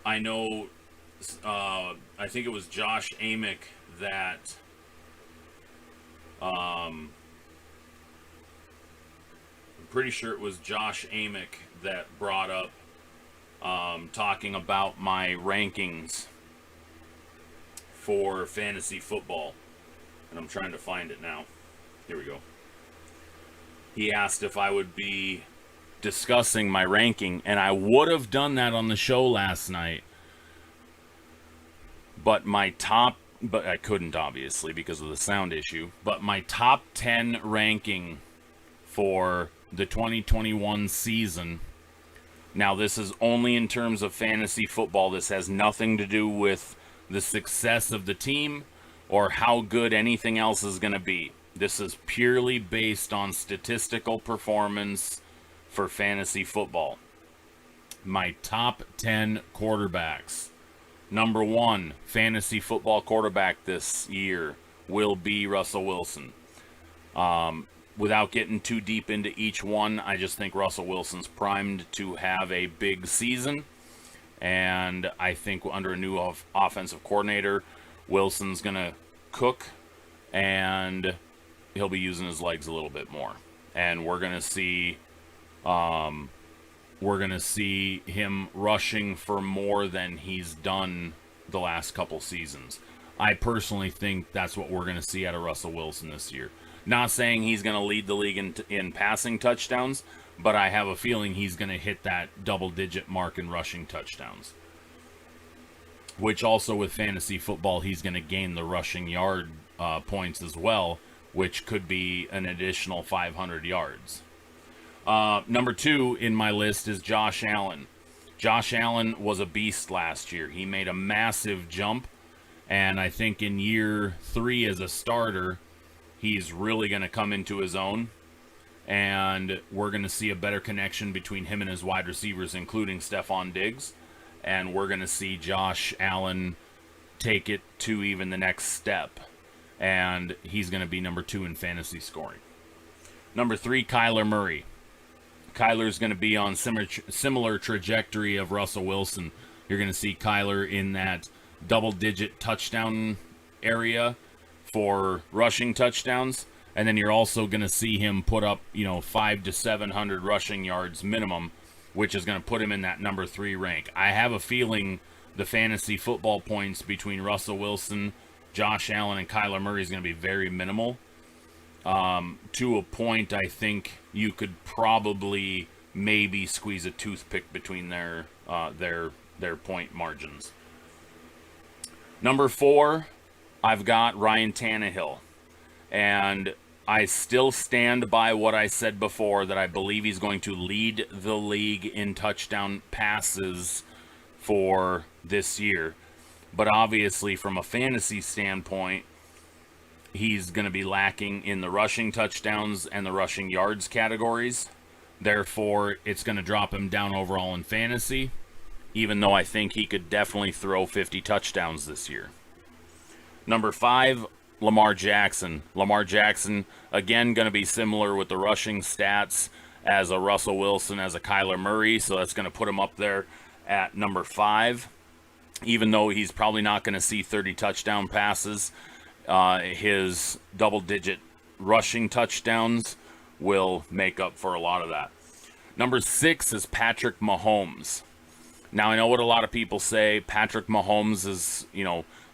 I know, I think it was Josh Amick that I'm pretty sure it was Josh Amick that brought up talking about my rankings for fantasy football. And I'm trying to find it now. Here we go. He asked if I would be discussing my ranking, and I would have done that on the show last night. But I couldn't, obviously, because of the sound issue. But my top 10 ranking for the 2021 season. Now, this is only in terms of fantasy football. This has nothing to do with the success of the team or how good anything else is going to be. This is purely based on statistical performance for fantasy football. My top 10 quarterbacks. Number 1 fantasy football quarterback this year will be Russell Wilson. Without getting too deep into each one, I just think Russell Wilson's primed to have a big season. And I think under a new offensive coordinator, Wilson's going to cook and he'll be using his legs a little bit more. And we're going to see him rushing for more than he's done the last couple seasons. I personally think that's what we're going to see out of Russell Wilson this year. Not saying he's going to lead the league in passing touchdowns, but I have a feeling he's going to hit that double-digit mark in rushing touchdowns. Which also with fantasy football, he's going to gain the rushing yard points as well, which could be an additional 500 yards. Number 2 in my list is Josh Allen. Josh Allen was a beast last year. He made a massive jump, and I think in year 3 as a starter, he's really going to come into his own, and we're going to see a better connection between him and his wide receivers, including Stephon Diggs, and we're going to see Josh Allen take it to even the next step, and he's going to be number 2 in fantasy scoring. Number 3, Kyler Murray. Kyler's going to be on similar trajectory of Russell Wilson. You're going to see Kyler in that double-digit touchdown area for rushing touchdowns, and then you're also going to see him put up, 500 to 700 rushing yards minimum, which is going to put him in that number 3 rank. I have a feeling the fantasy football points between Russell Wilson, Josh Allen, and Kyler Murray is going to be very minimal. To a point, I think you could probably maybe squeeze a toothpick between their point margins. Number 4, I've got Ryan Tannehill. And I still stand by what I said before, that I believe he's going to lead the league in touchdown passes for this year. But obviously, from a fantasy standpoint, he's going to be lacking in the rushing touchdowns and the rushing yards categories. Therefore, it's going to drop him down overall in fantasy, even though I think he could definitely throw 50 touchdowns this year. Number 5, Lamar Jackson. Lamar Jackson, again, going to be similar with the rushing stats as a Russell Wilson, as a Kyler Murray, so that's going to put him up there at number 5. Even though he's probably not going to see 30 touchdown passes, his double-digit rushing touchdowns will make up for a lot of that. Number 6 is Patrick Mahomes. Now, I know what a lot of people say. Patrick Mahomes is,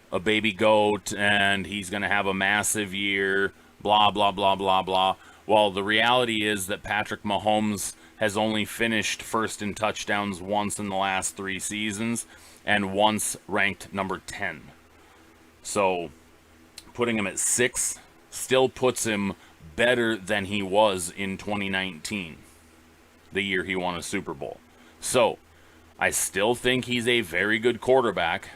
a baby goat, and he's going to have a massive year, blah, blah, blah, blah, blah. Well, the reality is that Patrick Mahomes has only finished first in touchdowns once in the last 3 seasons, and once ranked number 10. So, putting him at 6 still puts him better than he was in 2019, the year he won a Super Bowl. So, I still think he's a very good quarterback.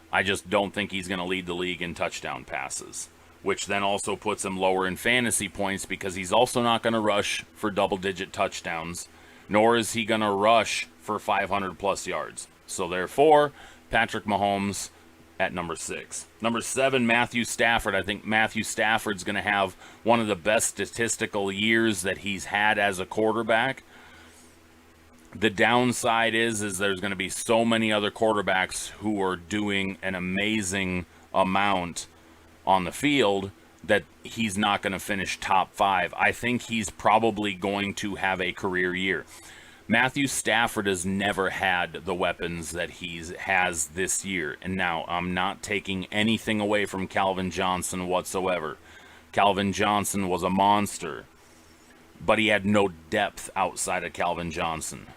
I just don't think he's going to lead the league in touchdown passes, which then also puts him lower in fantasy points because he's also not going to rush for double-digit touchdowns, nor is he going to rush for 500-plus yards. So therefore, Patrick Mahomes at number 6. Number 7, Matthew Stafford. I think Matthew Stafford's going to have one of the best statistical years that he's had as a quarterback. The downside is there's going to be so many other quarterbacks who are doing an amazing amount on the field that he's not going to finish top 5. I think he's probably going to have a career year. Matthew Stafford has never had the weapons that he has this year. And now, I'm not taking anything away from Calvin Johnson whatsoever. Calvin Johnson was a monster, but he had no depth outside of Calvin Johnson.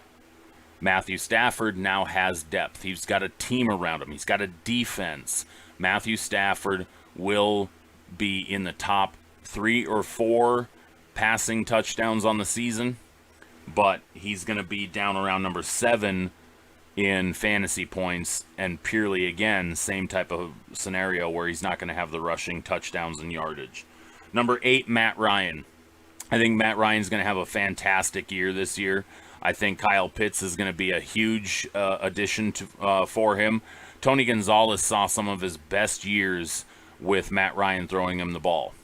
Matthew Stafford now has depth. He's got a team around him. He's got a defense. Matthew Stafford will be in the top 3 or 4 passing touchdowns on the season, but he's going to be down around number 7 in fantasy points, and purely, again, same type of scenario where he's not going to have the rushing touchdowns and yardage. Number 8, Matt Ryan. I think Matt Ryan's going to have a fantastic year this year. I think Kyle Pitts is going to be a huge addition for him. Tony Gonzalez saw some of his best years with Matt Ryan throwing him the ball.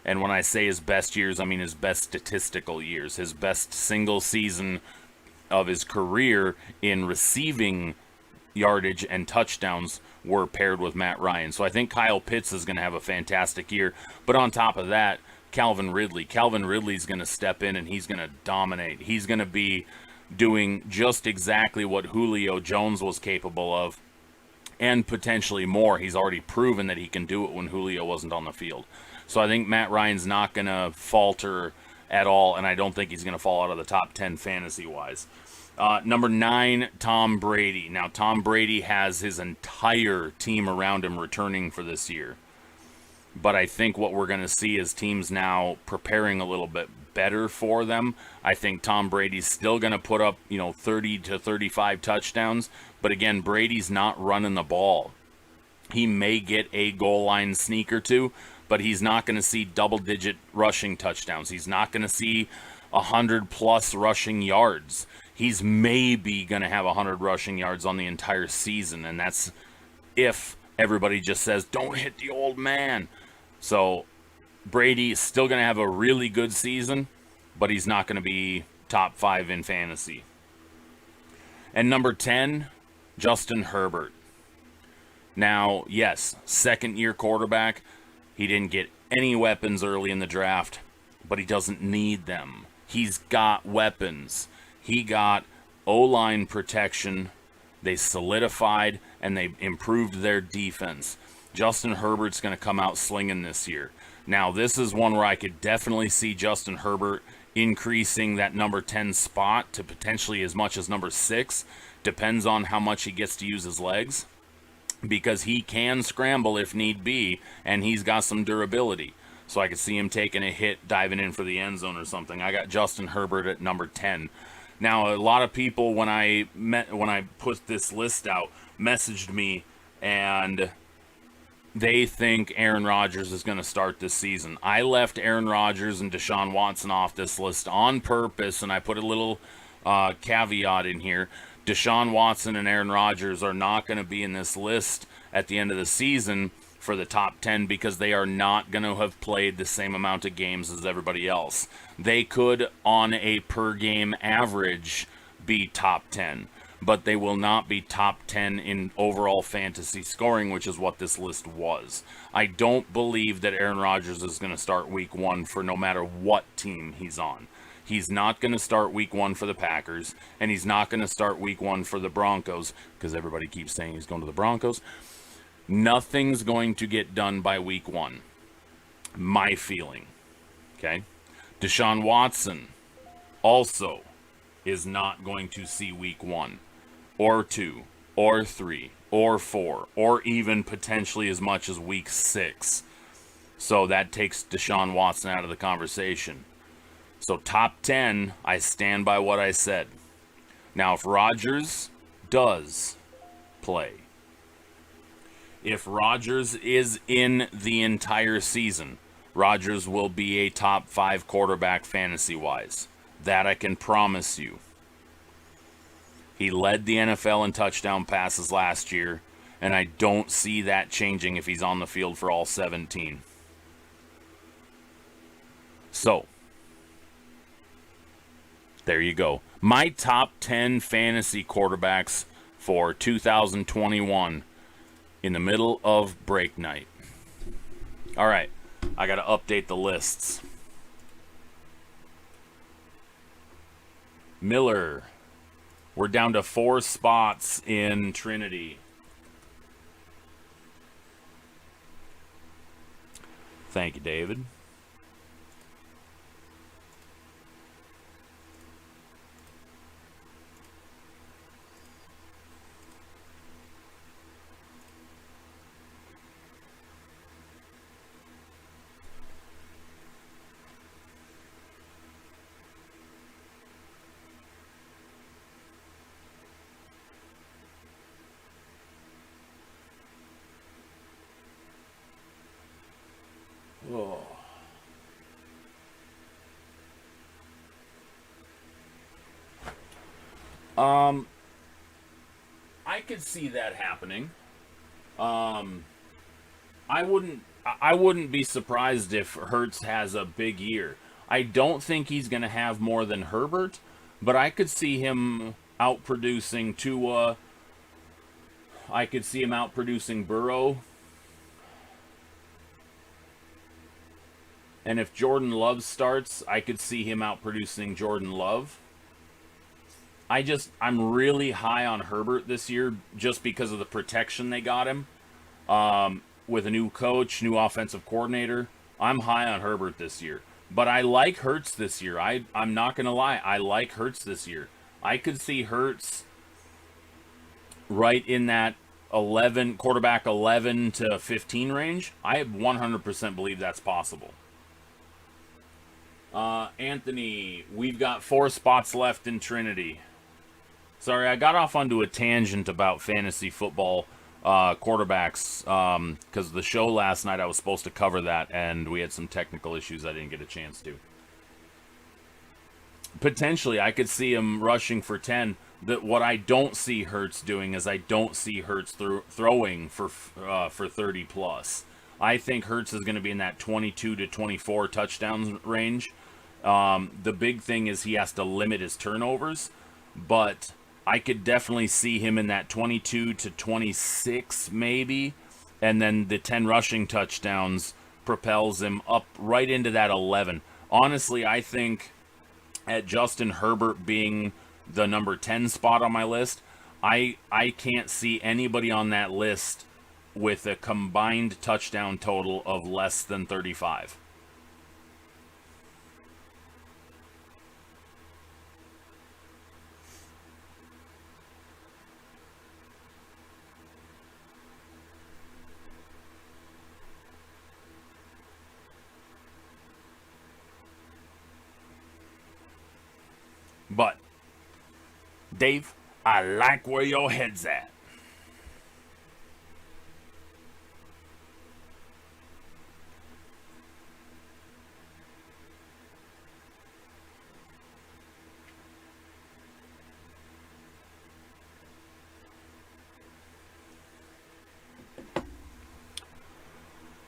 And when I say his best years, I mean his best statistical years. His best single season of his career in receiving yardage and touchdowns were paired with Matt Ryan. So I think Kyle Pitts is going to have a fantastic year. But on top of that, Calvin Ridley. Calvin Ridley's going to step in and he's going to dominate. He's going to be doing just exactly what Julio Jones was capable of, and potentially more. He's already proven that he can do it when Julio wasn't on the field. So I think Matt Ryan's not going to falter at all, and I don't think he's going to fall out of the top 10 fantasy-wise. Number 9, Tom Brady. Now, Tom Brady has his entire team around him returning for this year. But I think what we're going to see is teams now preparing a little bit better for them. I think Tom Brady's still going to put up, 30 to 35 touchdowns. But again, Brady's not running the ball. He may get a goal line sneak or two, but he's not going to see double-digit rushing touchdowns. He's not going to see 100-plus rushing yards. He's maybe going to have 100 rushing yards on the entire season, and that's if everybody just says, don't hit the old man. So Brady is still going to have a really good season, but he's not going to be top 5 in fantasy. And number 10, Justin Herbert. Now, yes, second-year quarterback. He didn't get any weapons early in the draft, but he doesn't need them. He's got weapons. He got O-line protection. They solidified and they improved their defense. Justin Herbert's going to come out slinging this year. Now, this is one where I could definitely see Justin Herbert increasing that number 10 spot to potentially as much as number 6. Depends on how much he gets to use his legs, because he can scramble if need be, and he's got some durability. So I could see him taking a hit, diving in for the end zone or something. I got Justin Herbert at number 10. Now, a lot of people, when I put this list out, messaged me, and they think Aaron Rodgers is going to start this season. I left Aaron Rodgers and Deshaun Watson off this list on purpose, and I put a little caveat in here. Deshaun Watson and Aaron Rodgers are not going to be in this list at the end of the season for the top 10 because they are not going to have played the same amount of games as everybody else. They could, on a per-game average, be top 10, but they will not be top 10 in overall fantasy scoring, which is what this list was. I don't believe that Aaron Rodgers is going to start week 1 for no matter what team he's on. He's not going to start week 1 for the Packers, and he's not going to start week 1 for the Broncos, because everybody keeps saying he's going to the Broncos. Nothing's going to get done by week 1. My feeling. Okay? Deshaun Watson also is not going to see week 1, or 2, or 3, or 4, or even potentially as much as week 6. So that takes Deshaun Watson out of the conversation. So top 10, I stand by what I said. Now, if Rodgers does play, if Rodgers is in the entire season, Rodgers will be a top 5 quarterback fantasy-wise. That I can promise you. He led the NFL in touchdown passes last year, and I don't see that changing if he's on the field for all 17. So, there you go. My top 10 fantasy quarterbacks for 2021 in the middle of break night. All right, I got to update the lists. Miller, we're down to 4 spots in Trinity. Thank you, David. Oh. I could see that happening. I wouldn't be surprised if Hurts has a big year. I don't think he's going to have more than Herbert, but I could see him outproducing Tua. I could see him outproducing Burrow. And if Jordan Love starts, I could see him outproducing Jordan Love. I'm really high on Herbert this year just because of the protection they got him. With a new coach, new offensive coordinator, I'm high on Herbert this year. But I like Hurts this year. I'm not going to lie. I like Hurts this year. I could see Hurts right in that quarterback 11 to 15 range. I 100% believe that's possible. Anthony, we've got 4 spots left in Trinity. Sorry, I got off onto a tangent about fantasy football quarterbacks because the show last night I was supposed to cover that and we had some technical issues I didn't get a chance to. Potentially, I could see him rushing for 10. What I don't see Hurts doing is I don't see Hurts throwing for 30 plus. I think Hurts is going to be in that 22 to 24 touchdowns range. The big thing is he has to limit his turnovers, but I could definitely see him in that 22 to 26 maybe, and then the 10 rushing touchdowns propels him up right into that 11. Honestly, I think at Justin Herbert being the number 10 spot on my list, I can't see anybody on that list with a combined touchdown total of less than 35. But, Dave, I like where your head's at.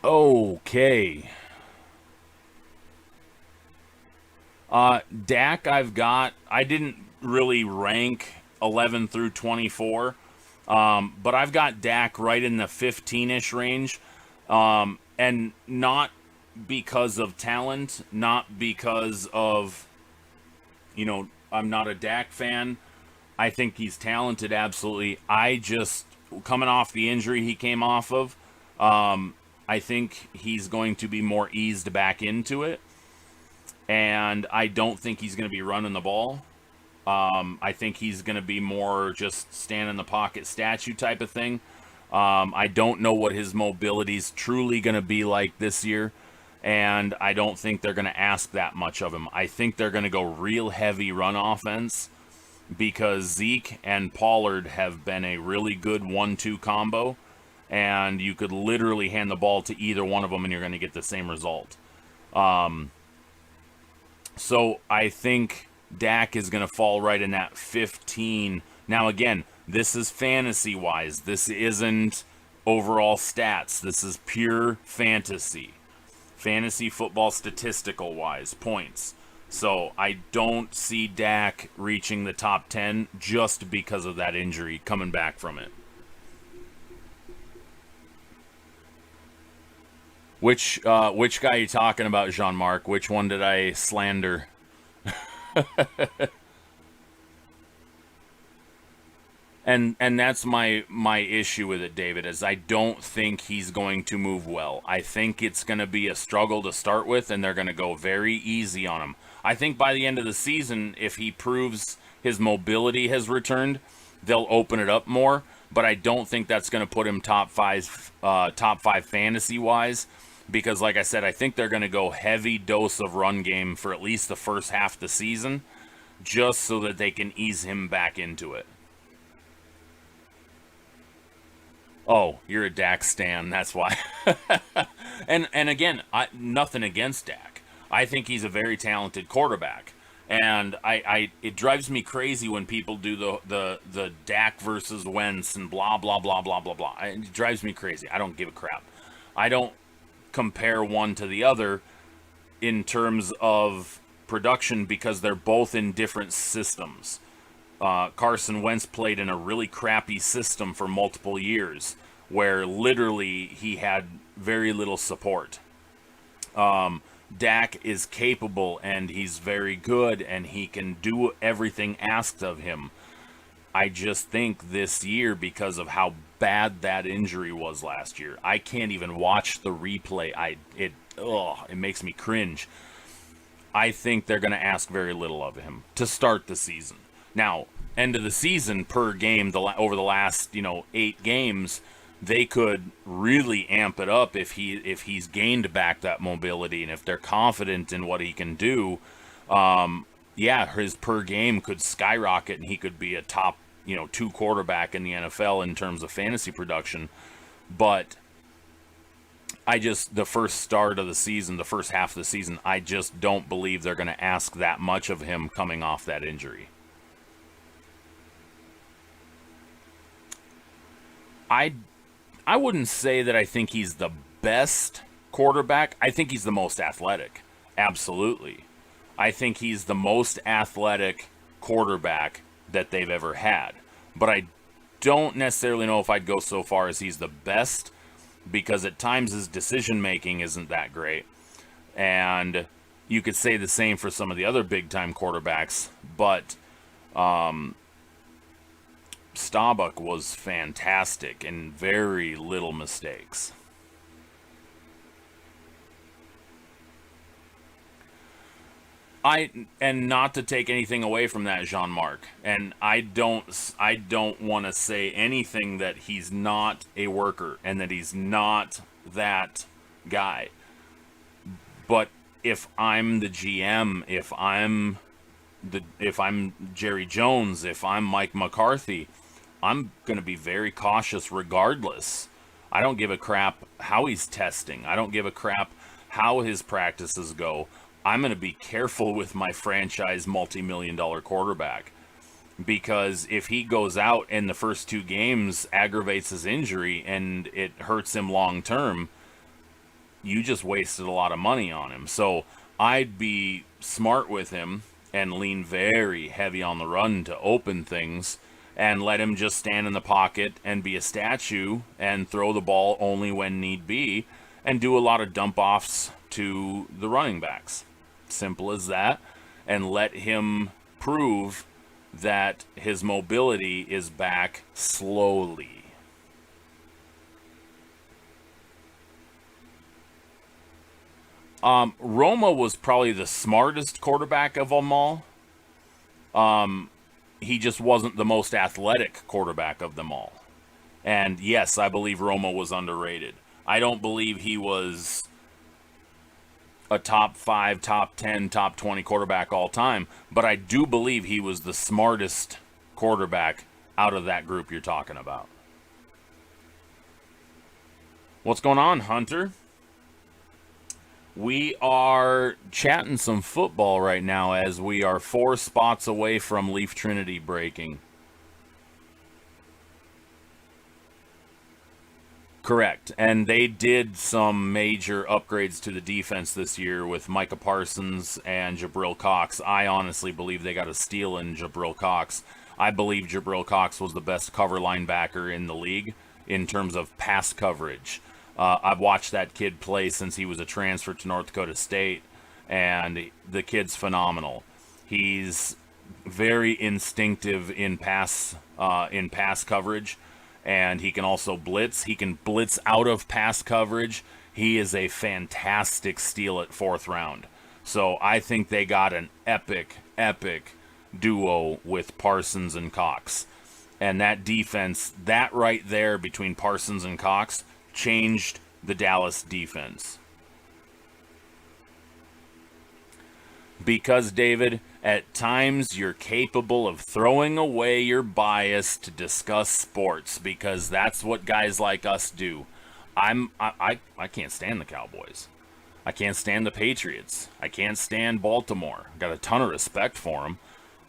Okay. Dak, I didn't really rank 11 through 24, but I've got Dak right in the 15-ish range, and not because of talent, not because of, I'm not a Dak fan. I think he's talented, absolutely. I just, coming off the injury he came off of, I think he's going to be more eased back into it, and I don't think he's going to be running the ball. I think he's going to be more just stand in the pocket statue type of thing. I don't know what his mobility's truly going to be like this year, and I don't think they're going to ask that much of him. I think they're going to go real heavy run offense because Zeke and Pollard have been a really good 1-2 combo, and you could literally hand the ball to either one of them and you're going to get the same result. So I think Dak is going to fall right in that 15. Now, again, this is fantasy-wise. This isn't overall stats. This is pure fantasy. Fantasy football statistical-wise, points. So I don't see Dak reaching the top 10 just because of that injury coming back from it. Which guy are you talking about, Jean-Marc? Which one did I slander? And that's my issue with it, David, is I don't think he's going to move well. I think it's going to be a struggle to start with, and they're going to go very easy on him. I think by the end of the season, if he proves his mobility has returned, they'll open it up more. But I don't think that's going to put him top five fantasy wise, because like I said, I think they're going to go heavy dose of run game for at least the first half of the season, just so that they can ease him back into it. Oh, you're a Dak stan. That's why. And again, nothing against Dak. I think he's a very talented quarterback, and I it drives me crazy when people do the Dak versus Wentz and blah blah blah blah blah blah. It drives me crazy. I don't give a crap. I don't compare one to the other in terms of production because they're both in different systems. Carson Wentz played in a really crappy system for multiple years where literally he had very little support. Dak is capable and he's very good and he can do everything asked of him. I just think this year, because of how bad that injury was last year, I can't even watch the replay. It makes me cringe. I think they're going to ask very little of him to start the season. Now, end of the season per game, over the last 8 games, they could really amp it up if he's gained back that mobility and if they're confident in what he can do. His per game could skyrocket and he could be a top 2 quarterback in the NFL in terms of fantasy production. But the first start of the season, the first half of the season, I just don't believe they're going to ask that much of him coming off that injury. I wouldn't say that I think he's the best quarterback. I think he's the most athletic. Absolutely. I think he's the most athletic quarterback that they've ever had. But I don't necessarily know if I'd go so far as he's the best, because at times his decision making isn't that great. And you could say the same for some of the other big time quarterbacks, but Staubach was fantastic and very little mistakes. And not to take anything away from that, Jean-Marc, and I don't want to say anything that he's not a worker and that he's not that guy. But if I'm the GM, if I'm Jerry Jones, if I'm Mike McCarthy, I'm going to be very cautious regardless. I don't give a crap how he's testing. I don't give a crap how his practices go. I'm going to be careful with my franchise multi-million dollar quarterback, because if he goes out in the first two games, aggravates his injury, and it hurts him long term, you just wasted a lot of money on him. So I'd be smart with him and lean very heavy on the run to open things, and let him just stand in the pocket and be a statue and throw the ball only when need be, and do a lot of dump offs to the running backs. Simple as that. And let him prove that his mobility is back slowly. Roma was probably the smartest quarterback of them all. He just wasn't the most athletic quarterback of them all. And yes, I believe Roma was underrated. I don't believe he was a top 5, top 10, top 20 quarterback all time, but I do believe he was the smartest quarterback out of that group you're talking about. What's going on, Hunter? We are chatting some football right now as we are 4 spots away from Leaf Trinity breaking. Correct. And they did some major upgrades to the defense this year with Micah Parsons and Jabril Cox. I honestly believe they got a steal in Jabril Cox. I believe Jabril Cox was the best cover linebacker in the league in terms of pass coverage. I've watched that kid play since he was a transfer to North Dakota State, and the kid's phenomenal. He's very instinctive in pass coverage, and he can also blitz. He can blitz out of pass coverage. He is a fantastic steal at 4th round. So I think they got an epic duo with Parsons and Cox. And that defense, that right there between Parsons and Cox, changed the Dallas defense. Because, David, at times you're capable of throwing away your bias to discuss sports, because that's what guys like us do. I can't stand the Cowboys. I can't stand the Patriots. I can't stand Baltimore. Got a ton of respect for them.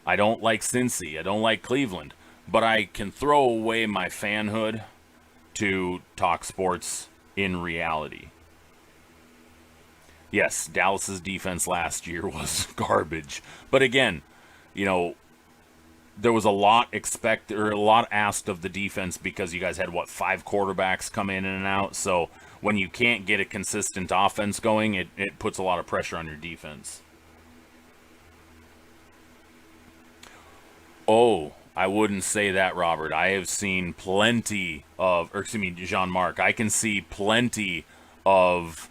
I don't like Cincy. I don't like Cleveland. But I can throw away my fanhood to talk sports in reality. Yes, Dallas's defense last year was garbage. But again, there was a lot asked of the defense, because you guys had 5 quarterbacks come in and out. So when you can't get a consistent offense going, it puts a lot of pressure on your defense. Oh, I wouldn't say that, Robert. I have seen Jean-Marc. I can see plenty of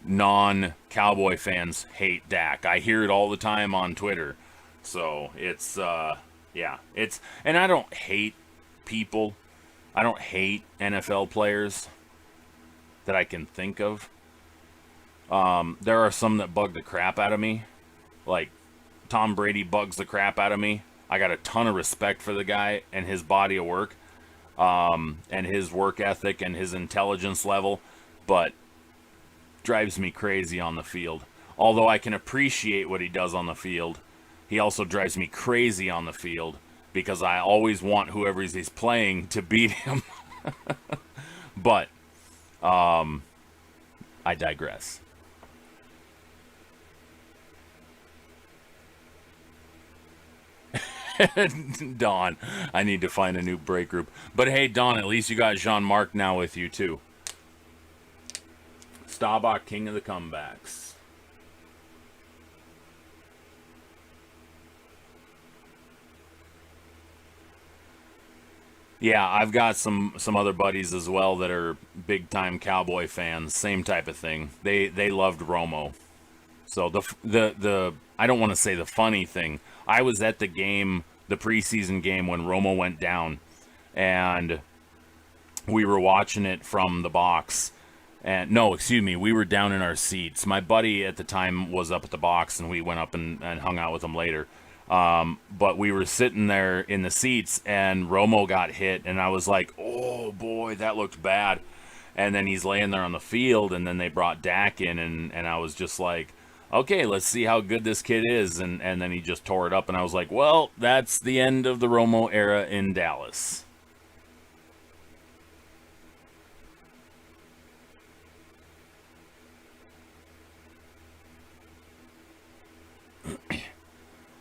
non-Cowboy fans hate Dak. I hear it all the time on Twitter. So it's, and I don't hate people. I don't hate NFL players that I can think of. There are some that bug the crap out of me. Like, Tom Brady bugs the crap out of me. I got a ton of respect for the guy and his body of work, and his work ethic and his intelligence level, but drives me crazy on the field. Although I can appreciate what he does on the field, he also drives me crazy on the field, because I always want whoever he's playing to beat him. But I digress. Don, I need to find a new break group. But hey, Don, at least you got Jean-Marc now with you too. Staubach, king of the comebacks. Yeah, I've got some other buddies as well that are big time Cowboy fans. Same type of thing. They loved Romo. So the I don't want to say the funny thing. I was at the game, the preseason game when Romo went down, and we were watching it from the box. And no, excuse me, we were down in our seats. My buddy at the time was up at the box, and we went up and hung out with him later. But we were sitting there in the seats, and Romo got hit, and I was like, "Oh boy, that looked bad." And then he's laying there on the field, and then they brought Dak in, and I was just like, "Okay, let's see how good this kid is." And then he just tore it up, and I was like, "Well, that's the end of the Romo era in Dallas."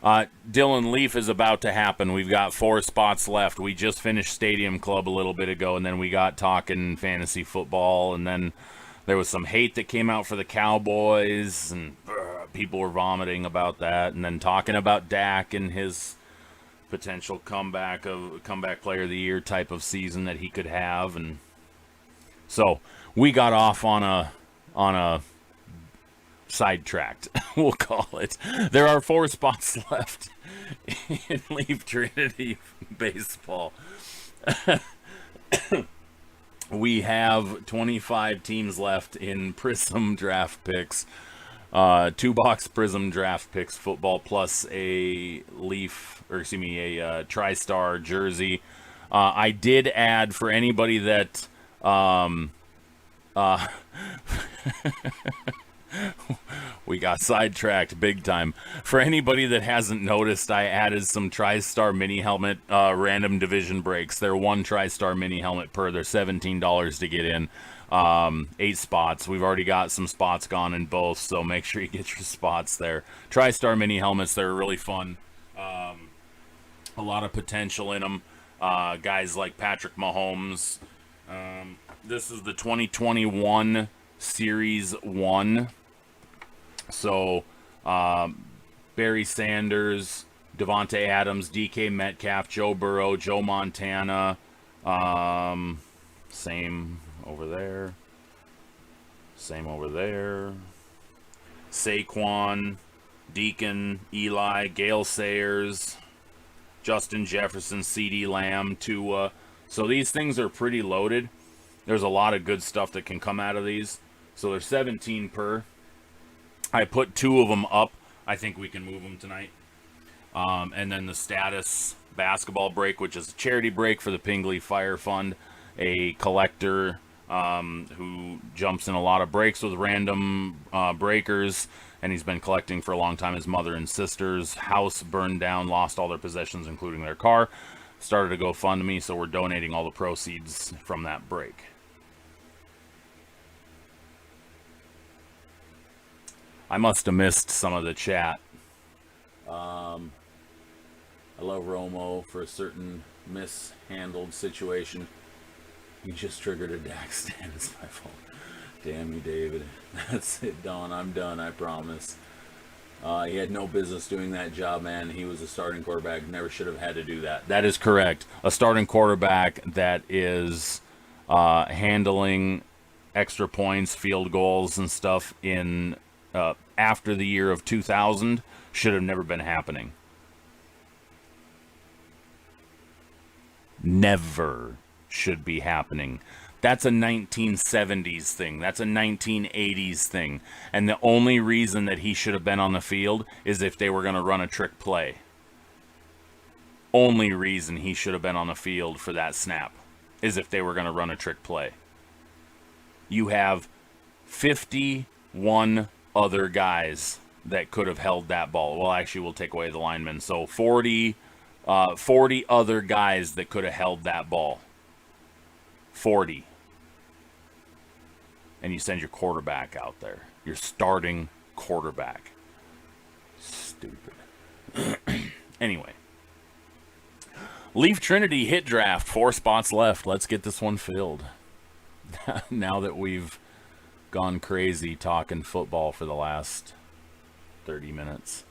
Dylan, Leaf is about to happen. We've got 4 spots left. We just finished Stadium Club a little bit ago, and then we got talking fantasy football, and then there was some hate that came out for the Cowboys, and people were vomiting about that, and then talking about Dak and his potential comeback player of the year type of season that he could have, and so we got off on a sidetracked, we'll call it. There are 4 spots left in Leaf Trinity baseball. We have 25 teams left in Prism draft picks. 2 box Prism draft picks football plus a Leaf, or excuse me, a TriStar jersey. I did add for anybody that uh, we got sidetracked big time. For anybody that hasn't noticed, I added some TriStar mini helmet random division breaks. They're 1 TriStar mini helmet per. They're $17 to get in. 8 spots. We've already got some spots gone in both, so make sure you get your spots there. TriStar mini helmets, they're really fun. A lot of potential in them. Guys like Patrick Mahomes. This is the 2021 Series 1. So, Barry Sanders, Devontae Adams, DK Metcalf, Joe Burrow, Joe Montana, same over there, same over there, Saquon, Deacon, Eli, Gale Sayers, Justin Jefferson, CeeDee Lamb, Tua. So these things are pretty loaded. There's a lot of good stuff that can come out of these. So they're 17 per. I put 2 of them up. I think we can move them tonight. And then the status basketball break, which is a charity break for the Pingley Fire Fund, a collector who jumps in a lot of breaks with random breakers, and he's been collecting for a long time. His mother and sister's house burned down, lost all their possessions, including their car. Started a GoFundMe, so we're donating all the proceeds from that break. I must have missed some of the chat. I love Romo for a certain mishandled situation. You just triggered a Dak stand. It's my fault. Damn you, David. That's it, Don. I'm done, I promise. He had no business doing that job, man. He was a starting quarterback. Never should have had to do that. That is correct. A starting quarterback that is handling extra points, field goals, and stuff in after the year of 2000 should have never been happening. Never should be happening. That's a 1970s thing. That's a 1980s thing. And the only reason that he should have been on the field is if they were going to run a trick play. Only reason he should have been on the field for that snap is if they were going to run a trick play. You have 51 other guys that could have held that ball. Well, actually, we'll take away the linemen. So 40 other guys that could have held that ball. 40. And you send your quarterback out there. Your starting quarterback. Stupid. Anyway. Leaf Trinity hit draft. 4 spots left. Let's get this one filled. Now that we've gone crazy talking football for the last 30 minutes.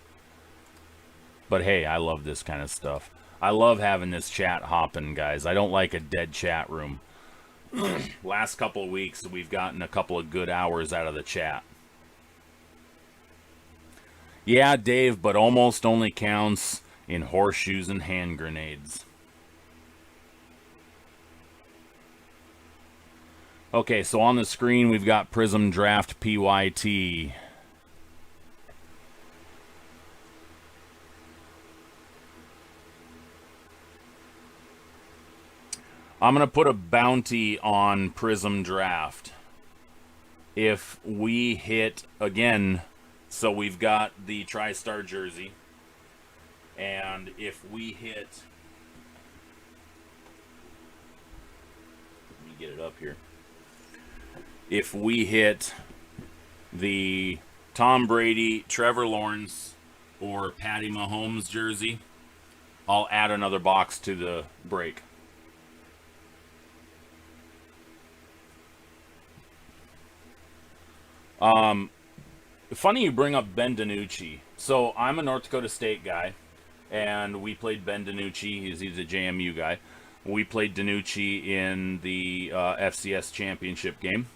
But hey, I love this kind of stuff. I love having this chat hopping, guys. I don't like a dead chat room. Last couple of weeks, we've gotten a couple of good hours out of the chat. Yeah, Dave, but almost only counts in horseshoes and hand grenades. Okay, so on the screen, we've got Prism Draft PYT. I'm going to put a bounty on Prism Draft. If we hit, again, so we've got the TriStar jersey, and if we hit, let me get it up here. If we hit the Tom Brady, Trevor Lawrence, or Patty Mahomes jersey, I'll add another box to the break. Funny you bring up Ben DiNucci. So I'm a North Dakota State guy, and we played Ben DiNucci. He's a JMU guy. We played DiNucci in the FCS championship game,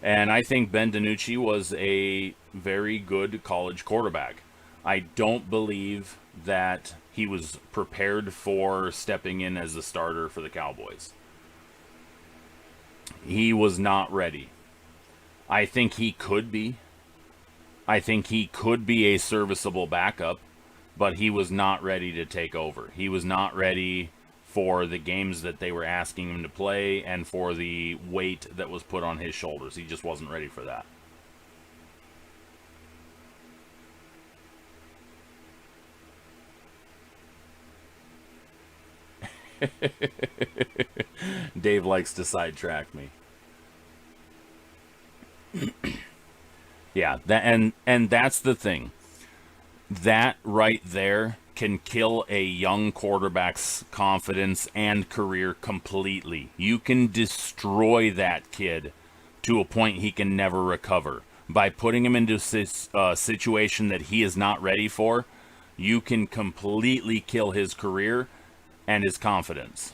and I think Ben DiNucci was a very good college quarterback. I don't believe that he was prepared for stepping in as the starter for the Cowboys. He was not ready. I think he could be. I think he could be a serviceable backup, but he was not ready to take over. He was not ready for the games that they were asking him to play and for the weight that was put on his shoulders. He just wasn't ready for that. Dave likes to sidetrack me. Yeah, and that's the thing. That right there can kill a young quarterback's confidence and career completely. You can destroy that kid to a point he can never recover. By putting him into a situation that he is not ready for, you can completely kill his career and his confidence.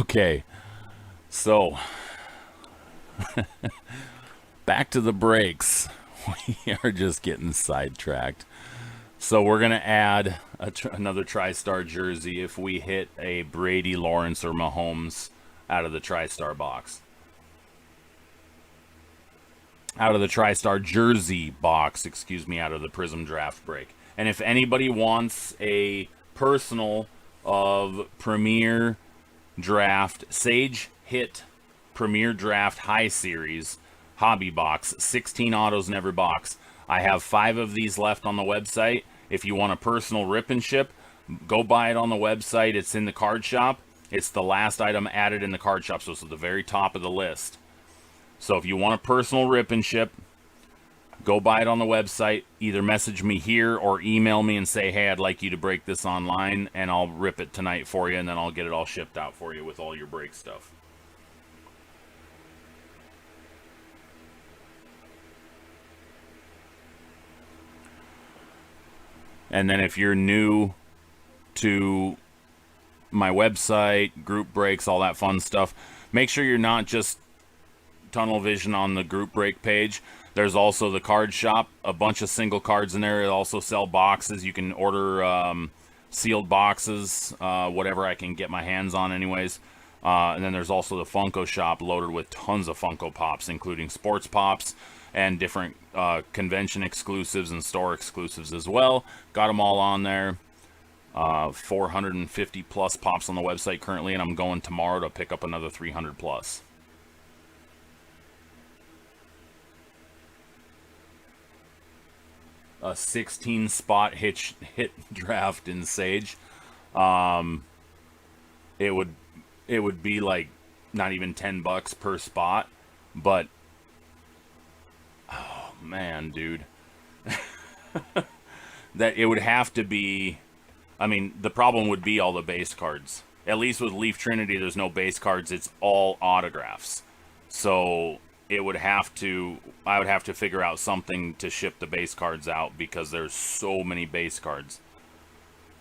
Okay, so back to the breaks. We are just getting sidetracked. So we're going to add another TriStar jersey if we hit a Brady, Lawrence, or Mahomes out of the TriStar box. Out of the TriStar jersey box, excuse me, out of the Prism Draft break. And if anybody wants a personal of Premier Draft, Sage Hit Premier Draft High Series hobby box, 16 autos in every box. I have 5 of these left on the website. If you want a personal rip and ship, go buy it on the website. It's in the card shop. It's the last item added in the card shop, so it's at the very top of the list. So if you want a personal rip and ship, go buy it on the website. Either message me here or email me and say, hey, I'd like you to break this online, and I'll rip it tonight for you, and then I'll get it all shipped out for you with all your break stuff. And then if you're new to my website, group breaks, all that fun stuff, make sure you're not just tunnel vision on the group break page. There's also the card shop, a bunch of single cards in there. They also sell boxes. You can order sealed boxes, whatever I can get my hands on anyways. And then there's also the Funko shop loaded with tons of Funko Pops, including sports pops and different convention exclusives and store exclusives as well. Got them all on there. 450 plus pops on the website currently, and I'm going tomorrow to pick up another 300 plus. A 16 spot hit draft in Sage. It would be like not even $10 per spot, but oh man, dude, that it would have to be. I mean, the problem would be all the base cards. At least with Leaf Trinity, there's no base cards. It's all autographs. So it would have to. I would have to figure out something to ship the base cards out because there's so many base cards.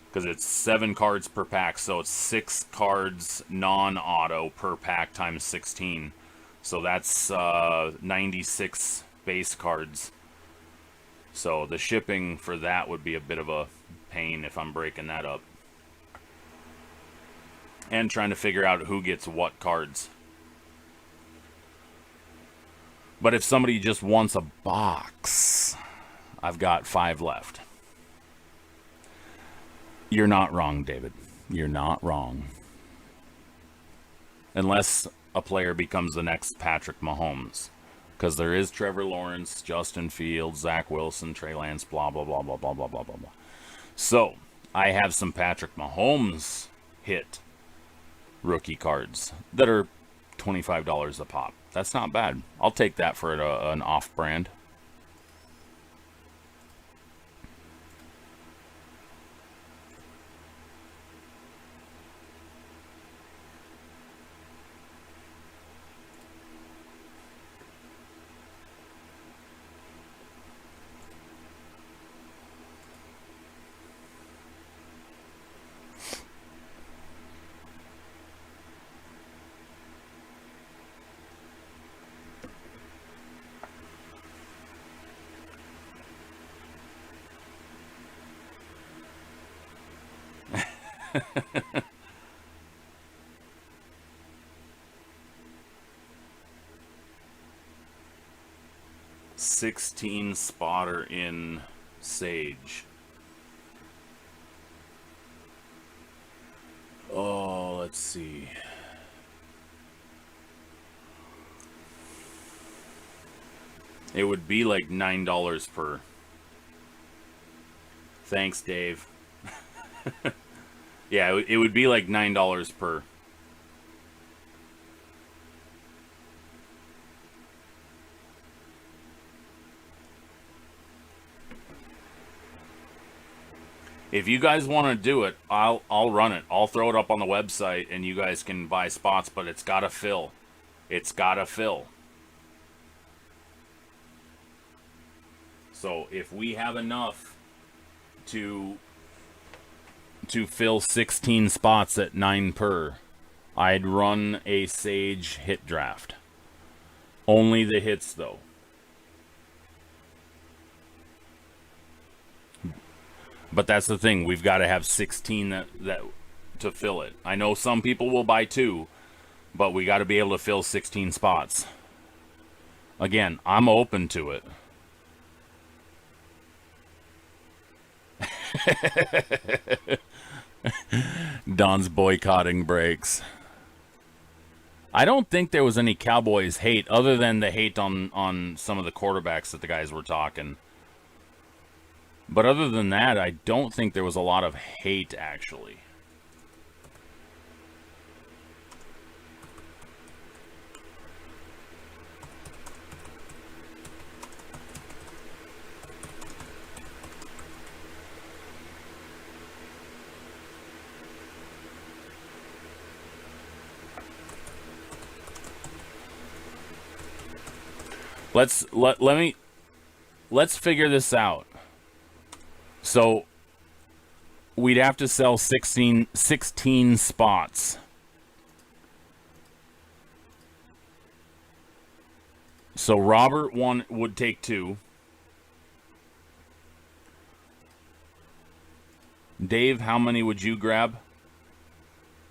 Because it's 7 cards per pack, so it's 6 cards non-auto per pack times 16. So that's 96 base cards. So the shipping for that would be a bit of a pain if I'm breaking that up. And trying to figure out who gets what cards. But if somebody just wants a box, I've got 5 left. You're not wrong, David. You're not wrong. Unless a player becomes the next Patrick Mahomes. Because there is Trevor Lawrence, Justin Fields, Zach Wilson, Trey Lance, blah, blah, blah, blah, blah, blah, blah, blah, blah. So, I have some Patrick Mahomes hit rookie cards that are $25 a pop. That's not bad. I'll take that for an off-brand. $16 spotter in Sage. Oh, let's see. It would be like $9 per. Thanks, Dave. Yeah, it would be like $9 per. If you guys want to do it, I'll run it. I'll throw it up on the website and you guys can buy spots, but it's got to fill. It's got to fill. So if we have enough to fill 16 spots at 9 per, I'd run a Sage hit draft. Only the hits though. But that's the thing, we've got to have 16 that to fill it. I know some people will buy 2, but we got to be able to fill 16 spots. Again, I'm open to it. Don's boycotting breaks. I don't think there was any Cowboys hate other than the hate on some of the quarterbacks that the guys were talking. But other than that, I don't think there was a lot of hate, actually. Let's figure this out. So we'd have to sell 16 spots. So Robert would take 2. Dave, how many would you grab?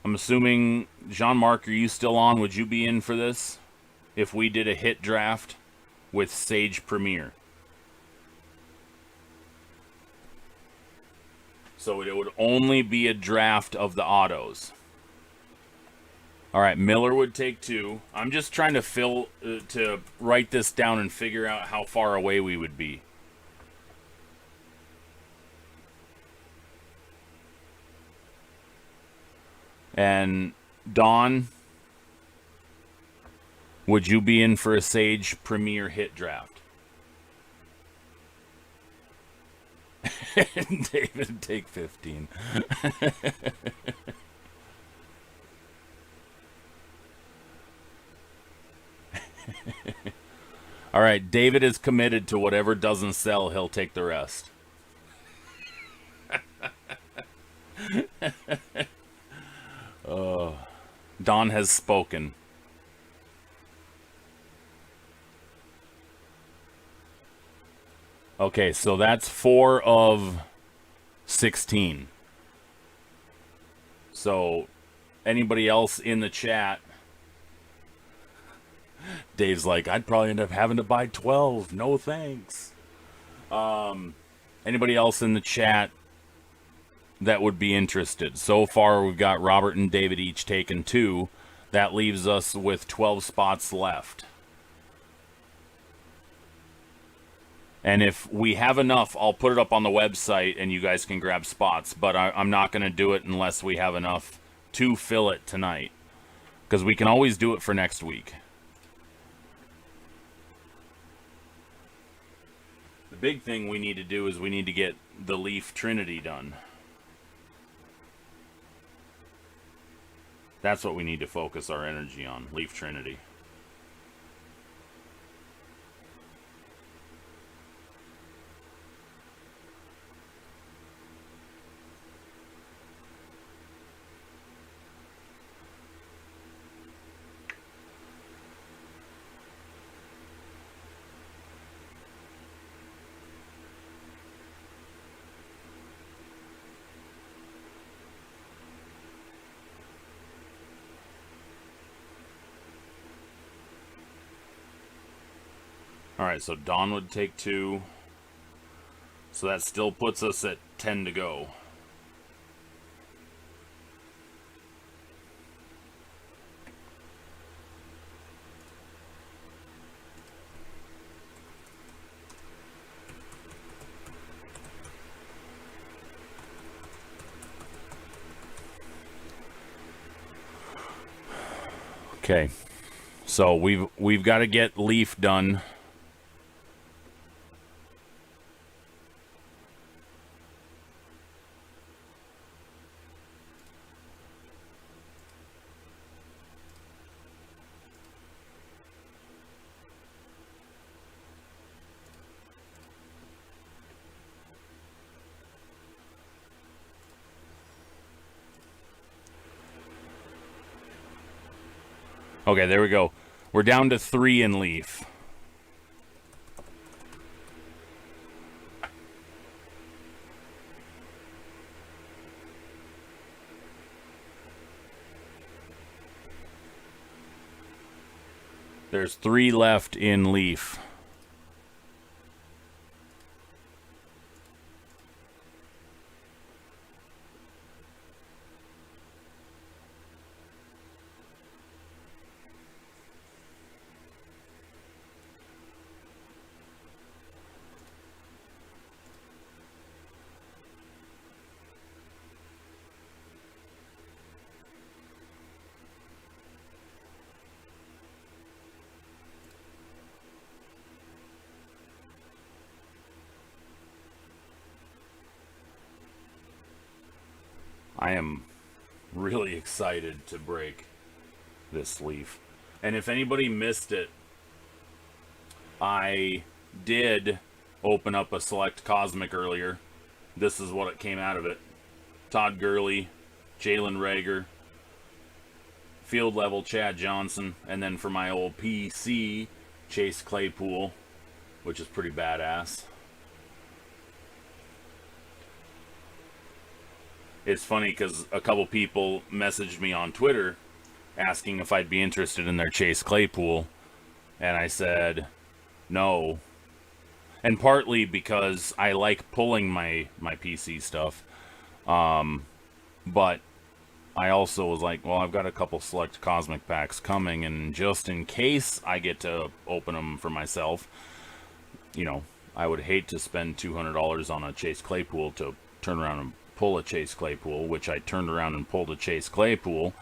I'm assuming, Jean-Marc, are you still on? Would you be in for this? If we did a hit draft with Sage Premier. So it would only be a draft of the autos. All right, Miller would take 2. I'm just trying to to write this down and figure out how far away we would be. And Don, would you be in for a Sage Premier hit draft? David, take 15. All right, David is committed to whatever doesn't sell, he'll take the rest. Don has spoken. Okay, so that's 4 of 16. So, anybody else in the chat? Dave's like, I'd probably end up having to buy 12. No thanks. Anybody else in the chat that would be interested? So far, we've got Robert and David each taken 2. That leaves us with 12 spots left. And if we have enough, I'll put it up on the website and you guys can grab spots. But I'm not going to do it unless we have enough to fill it tonight. Because we can always do it for next week. The big thing we need to do is we need to get the Leaf Trinity done. That's what we need to focus our energy on, Leaf Trinity. Alright, so Dawn would take 2. So that still puts us at 10 to go. Okay. So we've got to get Leaf done. Okay, there we go. We're down to 3 in Leaf. There's 3 left in Leaf. I am really excited to break this Leaf. And if anybody missed it, I did open up a Select Cosmic earlier. This is what it came out of it. Todd Gurley, Jalen Reagor, field level Chad Johnson, and then for my old PC, Chase Claypool, which is pretty badass. It's funny because a couple people messaged me on Twitter asking if I'd be interested in their Chase Claypool, and I said no. And partly because I like pulling my PC stuff, but I also was like, well, I've got a couple Select Cosmic packs coming, and just in case I get to open them for myself, you know, I would hate to spend $200 on a Chase Claypool to turn around and pull a Chase Claypool, which I turned around and pulled a Chase Claypool.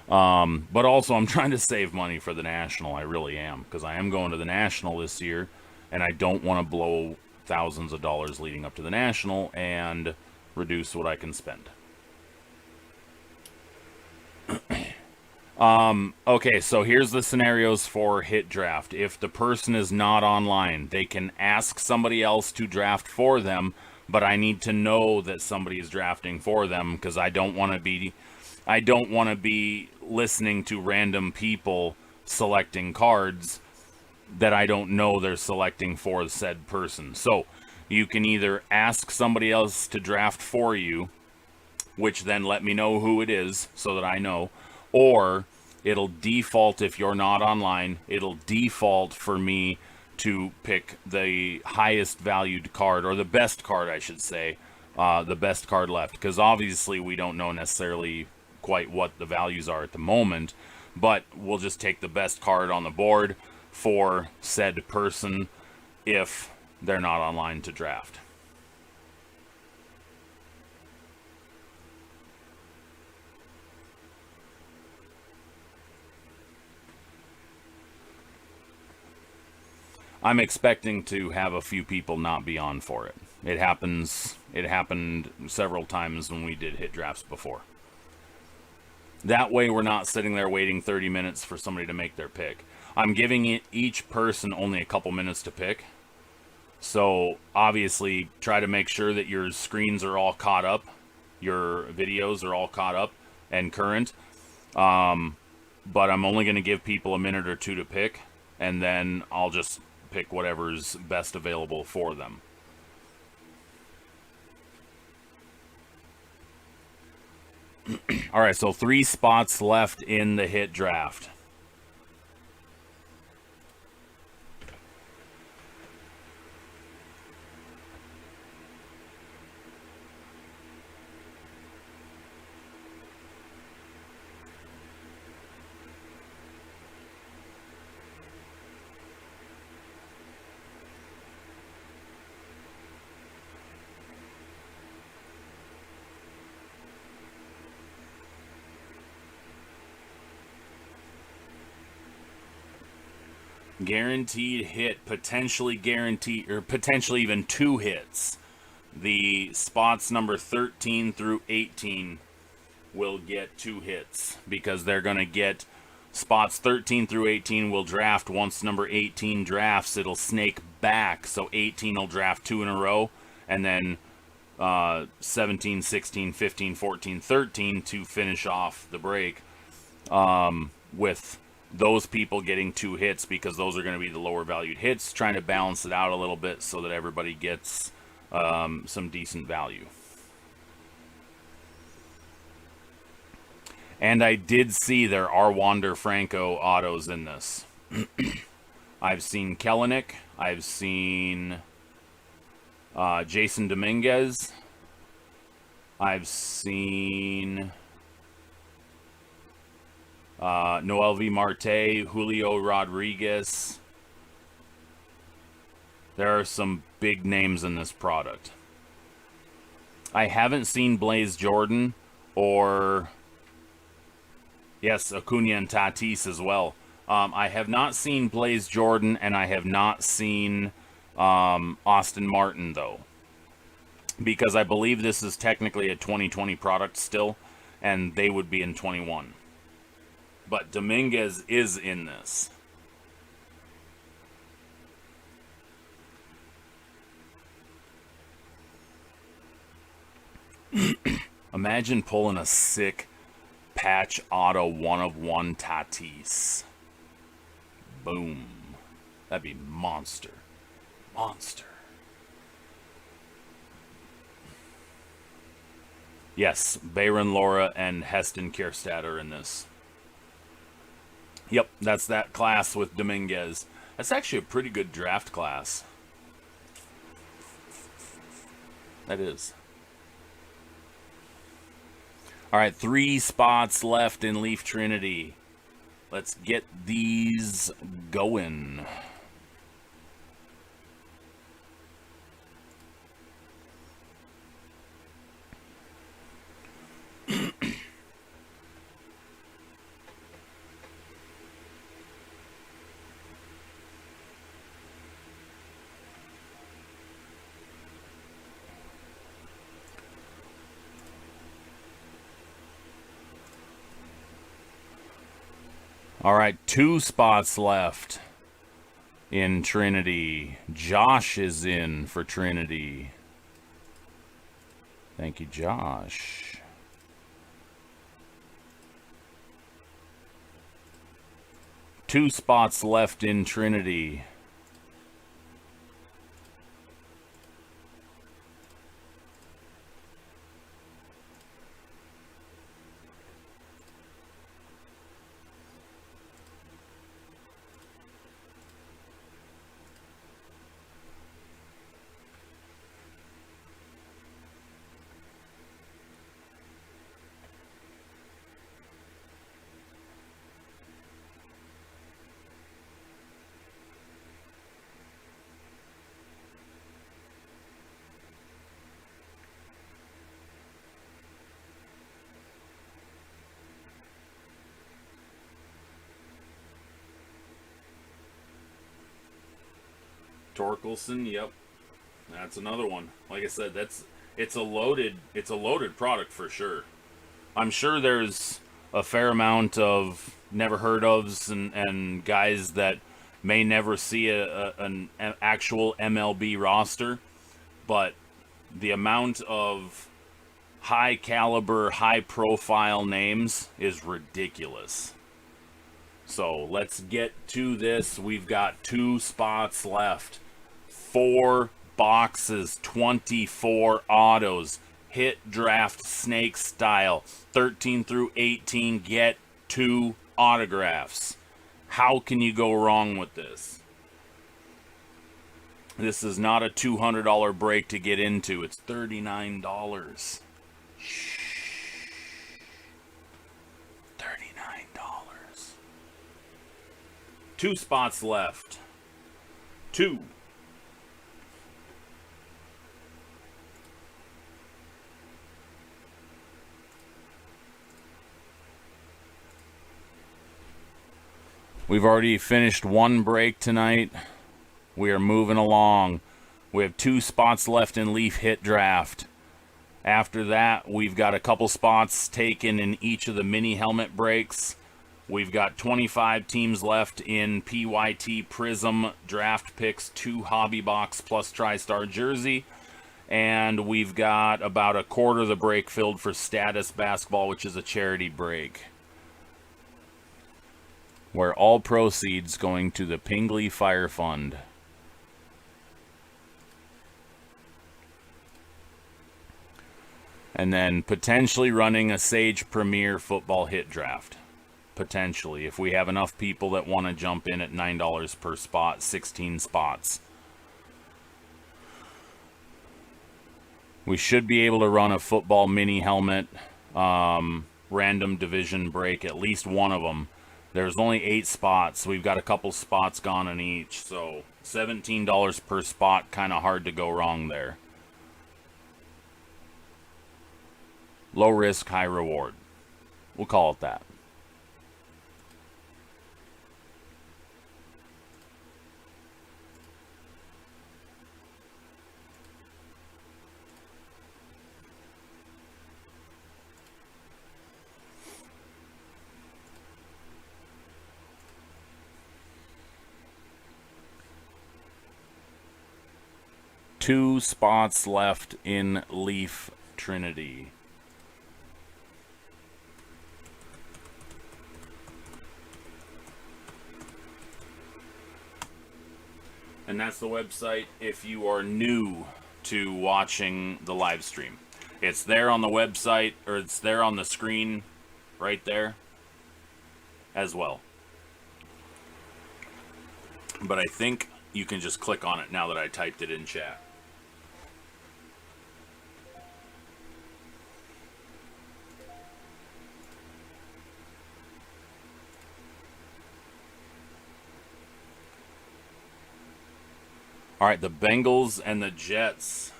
But also I'm trying to save money for the National. I really am, because I am going to the National this year, and I don't want to blow thousands of dollars leading up to the National and reduce what I can spend. Okay, so here's the scenarios for hit draft. If the person is not online, they can ask somebody else to draft for them, but I need to know that somebody is drafting for them because I don't want to be listening to random people selecting cards that I don't know they're selecting for said person. So you can either ask somebody else to draft for you, which then let me know who it is so that I know, or it'll default, if you're not online, it'll default for me to pick the highest valued card, or the best card, I should say, the best card left, because obviously we don't know necessarily quite what the values are at the moment, but we'll just take the best card on the board for said person if they're not online to draft. I'm expecting to have a few people not be on for it. It happened several times when we did hit drafts before. That way we're not sitting there waiting 30 minutes for somebody to make their pick. I'm giving each person only a couple minutes to pick. So obviously try to make sure that your screens are all caught up, your videos are all caught up and current. But I'm only going to give people a minute or two to pick, and then I'll just pick whatever's best available for them. All right, so 3 spots left in the hit draft. Guaranteed hit, potentially guaranteed, or potentially even 2 hits. The spots number 13 through 18 will get 2 hits because they're going to get spots 13 through 18 will draft. Once number 18 drafts, it'll snake back, so 18 will draft 2 in a row, and then 17, 16, 15, 14, 13 to finish off the break, with those people getting 2 hits because those are going to be the lower valued hits, trying to balance it out a little bit so that everybody gets some decent value. And I did see there are Wander Franco autos in this. I've seen Kellenic, I've seen Jason Dominguez, I've seen Noelvi Marte, Julio Rodriguez. There are some big names in this product. I haven't seen Blaze Jordan or, yes, Acuna and Tatis as well. I have not seen Blaze Jordan, and I have not seen Austin Martin, though, because I believe this is technically a 2020 product still, and they would be in 21. But Dominguez is in this. Imagine pulling a sick patch auto 1/1 Tatis. Boom. That'd be monster. Monster. Yes, Bayron Lora and Heston Kjerstad are in this. Yep, that's that class with Dominguez. That's actually a pretty good draft class. That is. All right, 3 spots left in Leaf Trinity. Let's get these going. All right, 2 spots left in Trinity. Josh is in for Trinity. Thank you, Josh. Two spots left in Trinity. Torkelson, yep. That's another one. Like I said, it's a loaded product for sure. I'm sure there's a fair amount of never heard ofs and guys that may never see an actual MLB roster, but the amount of high caliber, high profile names is ridiculous. So let's get to this. We've got 2 spots left. 4 boxes, 24 autos, hit draft snake style, 13 through 18, get 2 autographs. How can you go wrong with this? This is not a $200 break to get into. It's $39. $39. 2 spots left. 2. We've already finished 1 break tonight. We are moving along. We have 2 spots left in Leaf Hit Draft. After that, we've got a couple spots taken in each of the mini helmet breaks. We've got 25 teams left in PYT Prism Draft Picks 2 Hobby Box plus TriStar Jersey. And we've got about a quarter of the break filled for Status Basketball, which is a charity break, where all proceeds going to the Pingley Fire Fund. And then potentially running a Sage Premier football hit draft. Potentially, if we have enough people that want to jump in at $9 per spot, 16 spots. We should be able to run a football mini helmet random division break, at least one of them. There's only 8 spots. We've got a couple spots gone in each, so $17 per spot, kind of hard to go wrong there. Low risk, high reward. We'll call it that. Two spots left in Leaf Trinity. And that's the website if you are new to watching the live stream. It's there on the website, or it's there on the screen right there as well. But I think you can just click on it now that I typed it in chat. All right, the Bengals and the Jets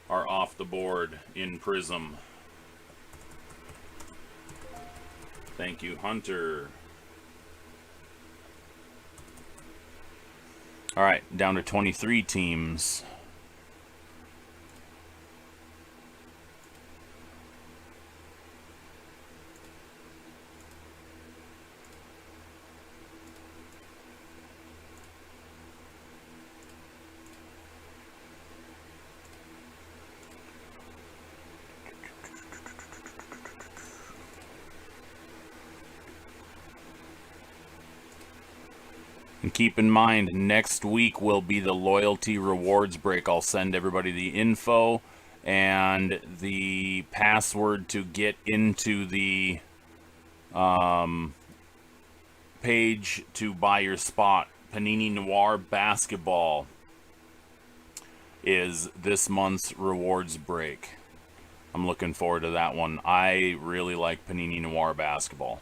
are off the board in Prism. Thank you, Hunter. All right, down to 23 teams. And keep in mind, next week will be the loyalty rewards break. I'll send everybody the info and the password to get into the page to buy your spot. Panini Noir Basketball is this month's rewards break. I'm looking forward to that one. I really like Panini Noir Basketball.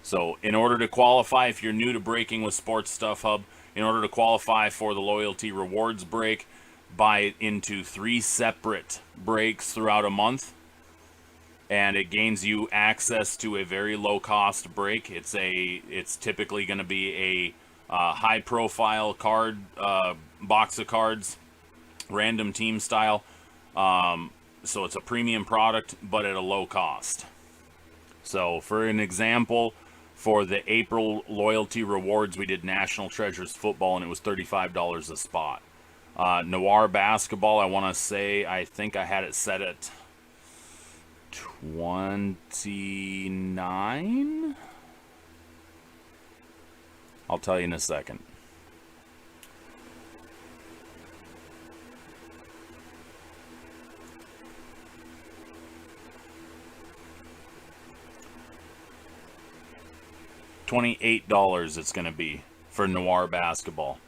So in order to qualify, if you're new to breaking with Sports Stuff Hub, in order to qualify for the loyalty rewards break, buy it into 3 separate breaks throughout a month, and it gains you access to a very low cost break. It's typically going to be a high profile card, box of cards, random team style. So it's a premium product, but at a low cost. So for an example, for the April loyalty rewards, we did National Treasures football, and it was $35 a spot. Noir Basketball, I think I had it set at $29. I'll tell you in a second. $28 it's going to be for Noir Basketball.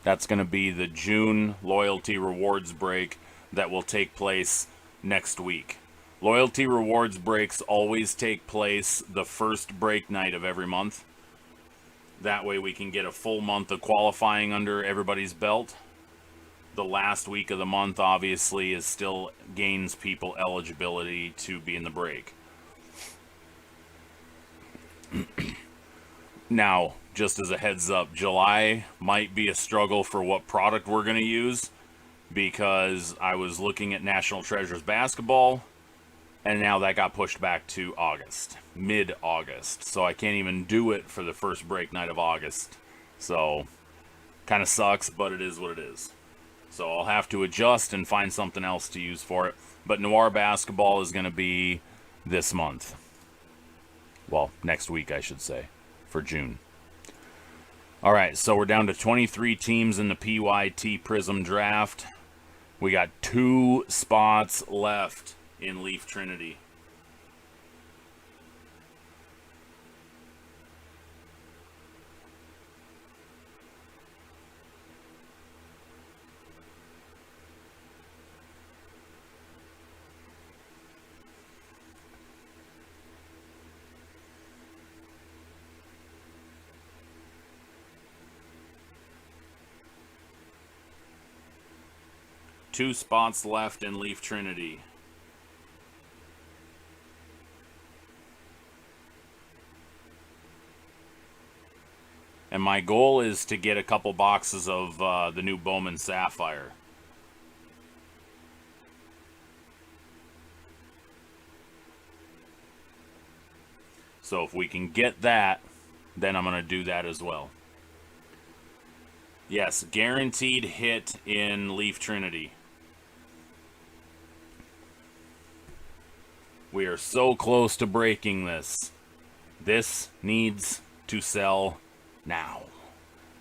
That's going to be the June loyalty rewards break that will take place next week. Loyalty rewards breaks always take place the first break night of every month. That way we can get a full month of qualifying under everybody's belt. The last week of the month, obviously, is still gains people eligibility to be in the break. Now, just as a heads up, July might be a struggle for what product we're going to use, because I was looking at National Treasures basketball, and now that got pushed back to August, mid-August. So I can't even do it for the first break night of August. So, kind of sucks, but it is what it is. So I'll have to adjust and find something else to use for it. But Noir Basketball is going to be this month. Well, next week, I should say, for June. All right, so we're down to 23 teams in the PYT Prism Draft. We got 2 spots left in Leaf Trinity. Two spots left in Leaf Trinity. And my goal is to get a couple boxes of the new Bowman Sapphire. So if we can get that, then I'm going to do that as well. Yes, guaranteed hit in Leaf Trinity. We are so close to breaking this. This needs to sell now.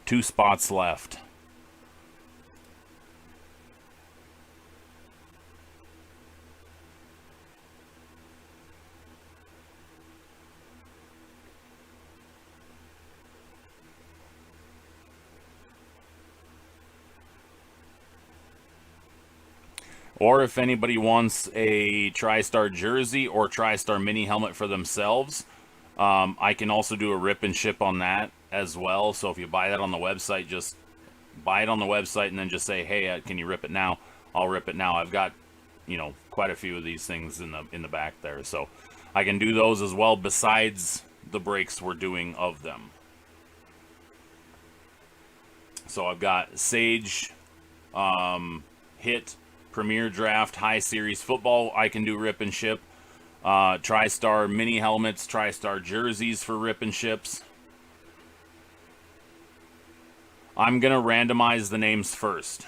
2 spots left. Or if anybody wants a TriStar jersey or TriStar mini helmet for themselves, I can also do a rip and ship on that as well. So if you buy that on the website, just buy it on the website and then just say, hey, can you rip it now? I'll rip it now. I've got, quite a few of these things in the back there. So I can do those as well besides the breaks we're doing of them. So I've got Sage, Hit, Premier Draft, High Series Football, I can do rip and ship. TriStar mini helmets, TriStar jerseys for rip and ships. I'm going to randomize the names first,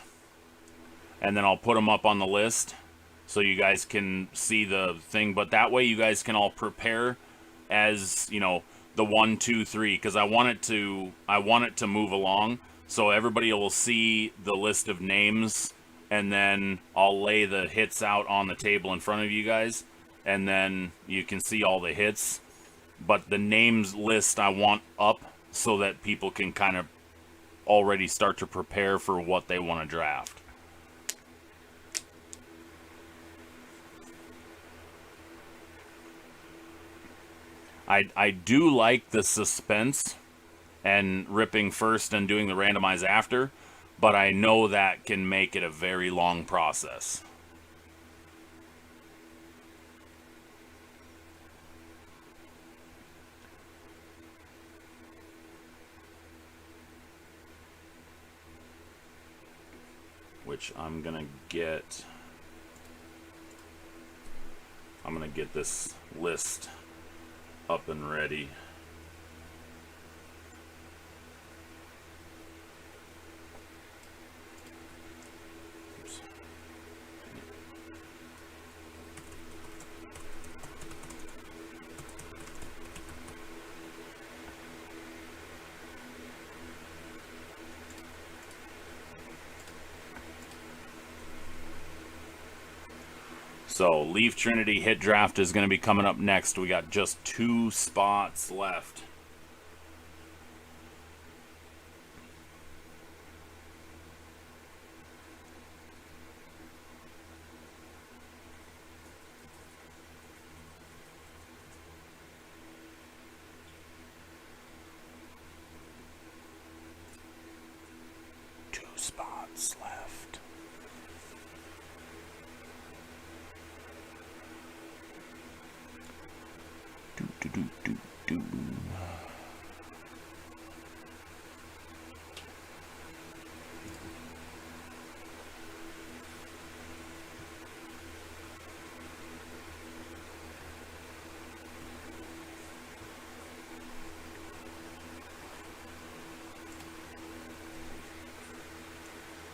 and then I'll put them up on the list, so you guys can see the thing. But that way you guys can all prepare as, you know, the 1, 2, 3, because I want it to move along, so everybody will see the list of names, and then I'll lay the hits out on the table in front of you guys, and then you can see all the hits. But the names list I want up so that people can kind of already start to prepare for what they want to draft. I do like the suspense and ripping first and doing the randomize after, but I know that can make it a very long process. Which I'm gonna get this list up and ready. Oops. So, Leaf Trinity Hit Draft is going to be coming up next. We got just 2 spots left. Two spots left. Do.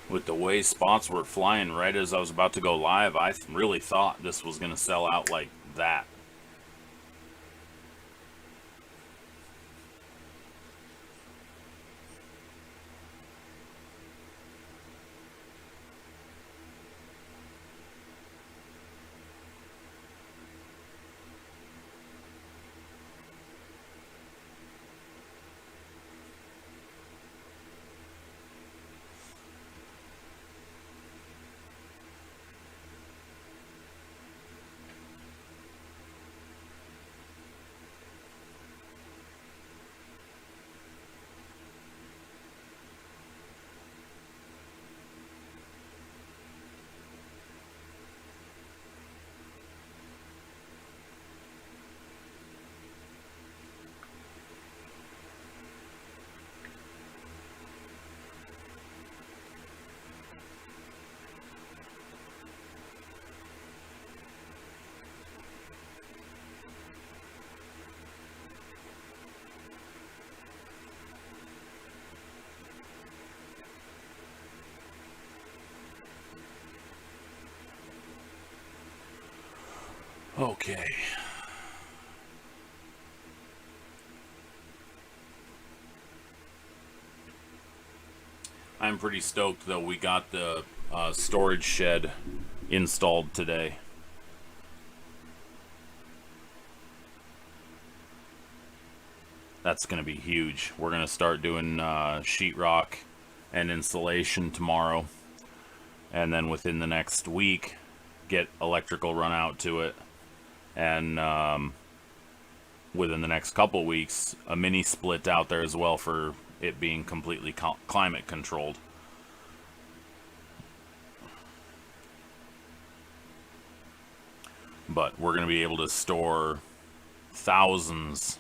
With the way spots were flying right as I was about to go live, I really thought this was going to sell out like that. Okay. I'm pretty stoked though. We got the storage shed installed today. That's going to be huge. We're going to start doing sheetrock and insulation tomorrow. And then within the next week, get electrical run out to it. And within the next couple weeks, a mini split out there as well for it being completely climate controlled. But we're going to be able to store thousands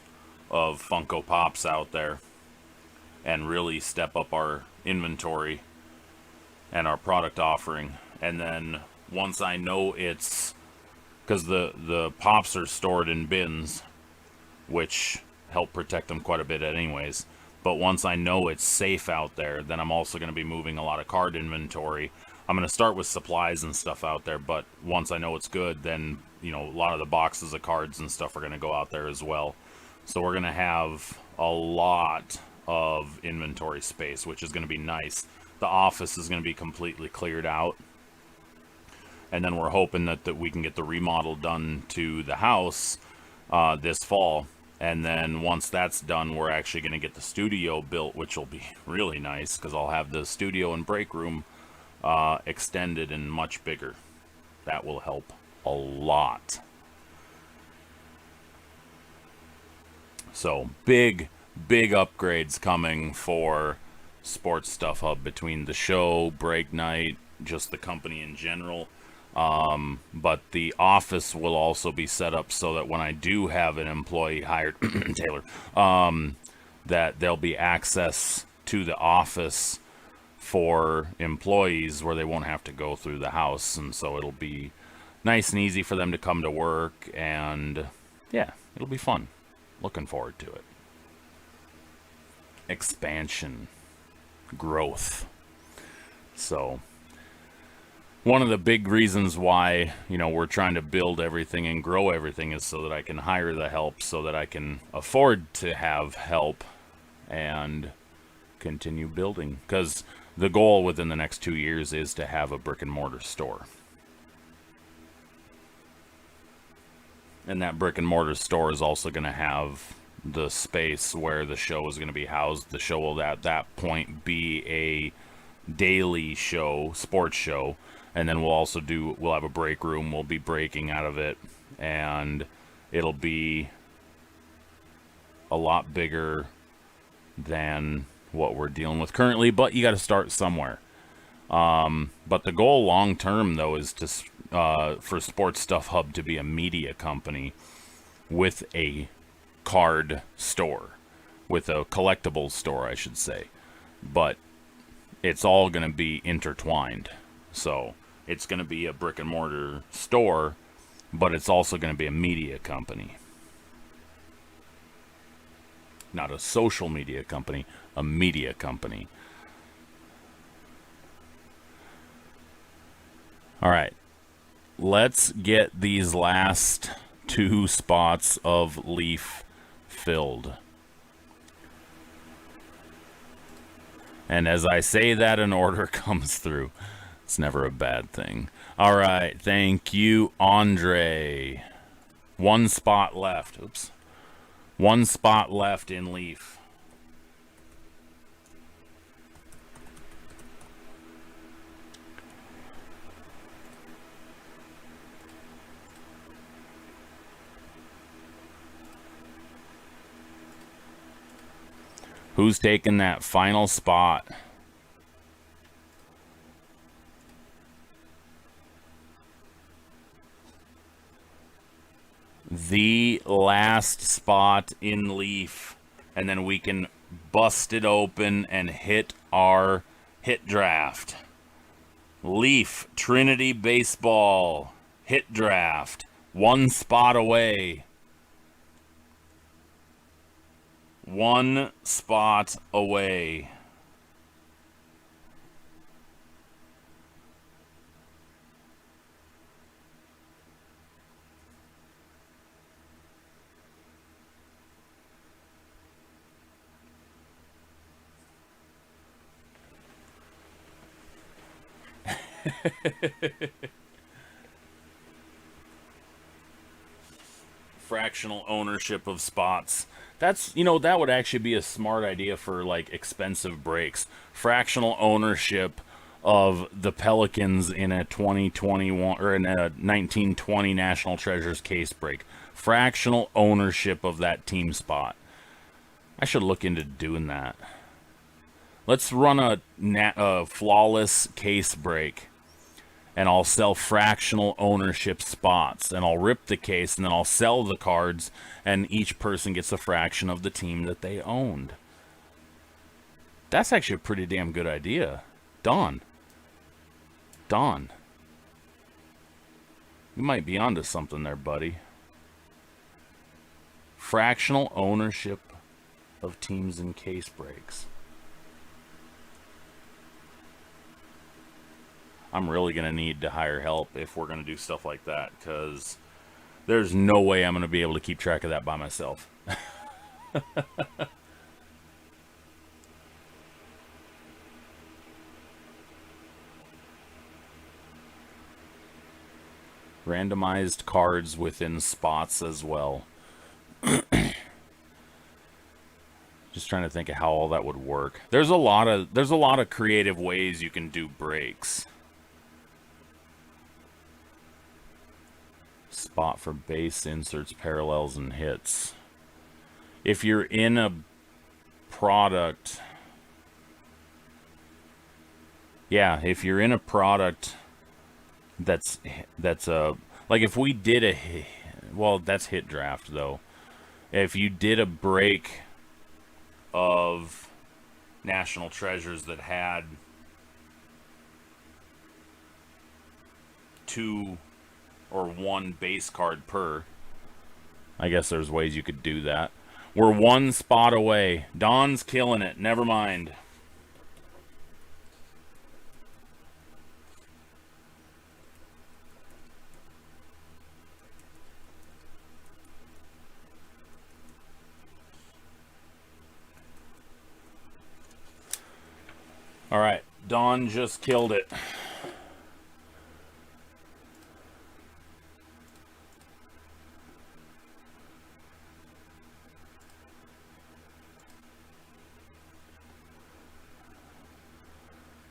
of Funko Pops out there and really step up our inventory and our product offering. And then once I know it's, because the Pops are stored in bins, which help protect them quite a bit anyways, but once I know it's safe out there, then I'm also going to be moving a lot of card inventory I'm going to start with supplies and stuff out there, but once I know it's good, then, you know, a lot of the boxes of cards and stuff are going to go out there as well. So we're going to have a lot of inventory space, which is going to be nice. The office is going to be completely cleared out. And then we're hoping that we can get the remodel done to the house this fall. And then once that's done, we're actually going to get the studio built, which will be really nice because I'll have the studio and break room extended and much bigger. That will help a lot. So big upgrades coming for Sports Stuff Hub between the show, break night, just the company in general. But the office will also be set up so that when I do have an employee hired, Taylor, that there'll be access to the office for employees where they won't have to go through the house. And so it'll be nice and easy for them to come to work. And yeah, it'll be fun. Looking forward to it. Expansion. Growth. So one of the big reasons why, you know, we're trying to build everything and grow everything is so that I can hire the help, so that I can afford to have help and continue building. Because the goal within the next 2 years is to have a brick and mortar store. And that brick and mortar store is also going to have the space where the show is going to be housed. The show will at that point be a daily show, sports show. And then we'll have a break room. We'll be breaking out of it. And it'll be a lot bigger than what we're dealing with currently. But you got to start somewhere. But the goal long term, though, is to for Sports Stuff Hub to be a media company with a card store. With a collectibles store, I should say. But it's all going to be intertwined. So it's going to be a brick and mortar store, but it's also going to be a media company. Not a social media company, a media company. All right. Let's get these last 2 spots of Leaf filled. And as I say that, an order comes through. It's never a bad thing. All right. Thank you, Andre. 1 spot left. Oops. 1 spot left in Leaf. Who's taking that final spot? The last spot in Leaf. And then we can bust it open and hit our hit draft. Leaf Trinity Baseball hit draft. 1 spot away. 1 spot away. Fractional ownership of spots. That's, you know, that would actually be a smart idea for like expensive breaks. Fractional ownership of the Pelicans in a 2021 or in a 1920 National Treasures case break. Fractional ownership of that team spot. I should look into doing that. Let's run a flawless case break. And I'll sell fractional ownership spots. And I'll rip the case, and then I'll sell the cards, and each person gets a fraction of the team that they owned. That's actually a pretty damn good idea. Don. You might be onto something there, buddy. Fractional ownership of teams in case breaks. I'm really going to need to hire help if we're going to do stuff like that, because there's no way I'm going to be able to keep track of that by myself. Randomized cards within spots as well. Just trying to think of how all that would work. There's a lot of creative ways you can do breaks. Spot for base, inserts, parallels, and hits. If you're in a product, yeah, if you're in a product that's a, like if we did a, well, that's hit draft though. If you did a break of National Treasures that had 2 or 1 base card per, I guess there's ways you could do that. We're 1 spot away. Don's killing it. Never mind. All right, Don just killed it.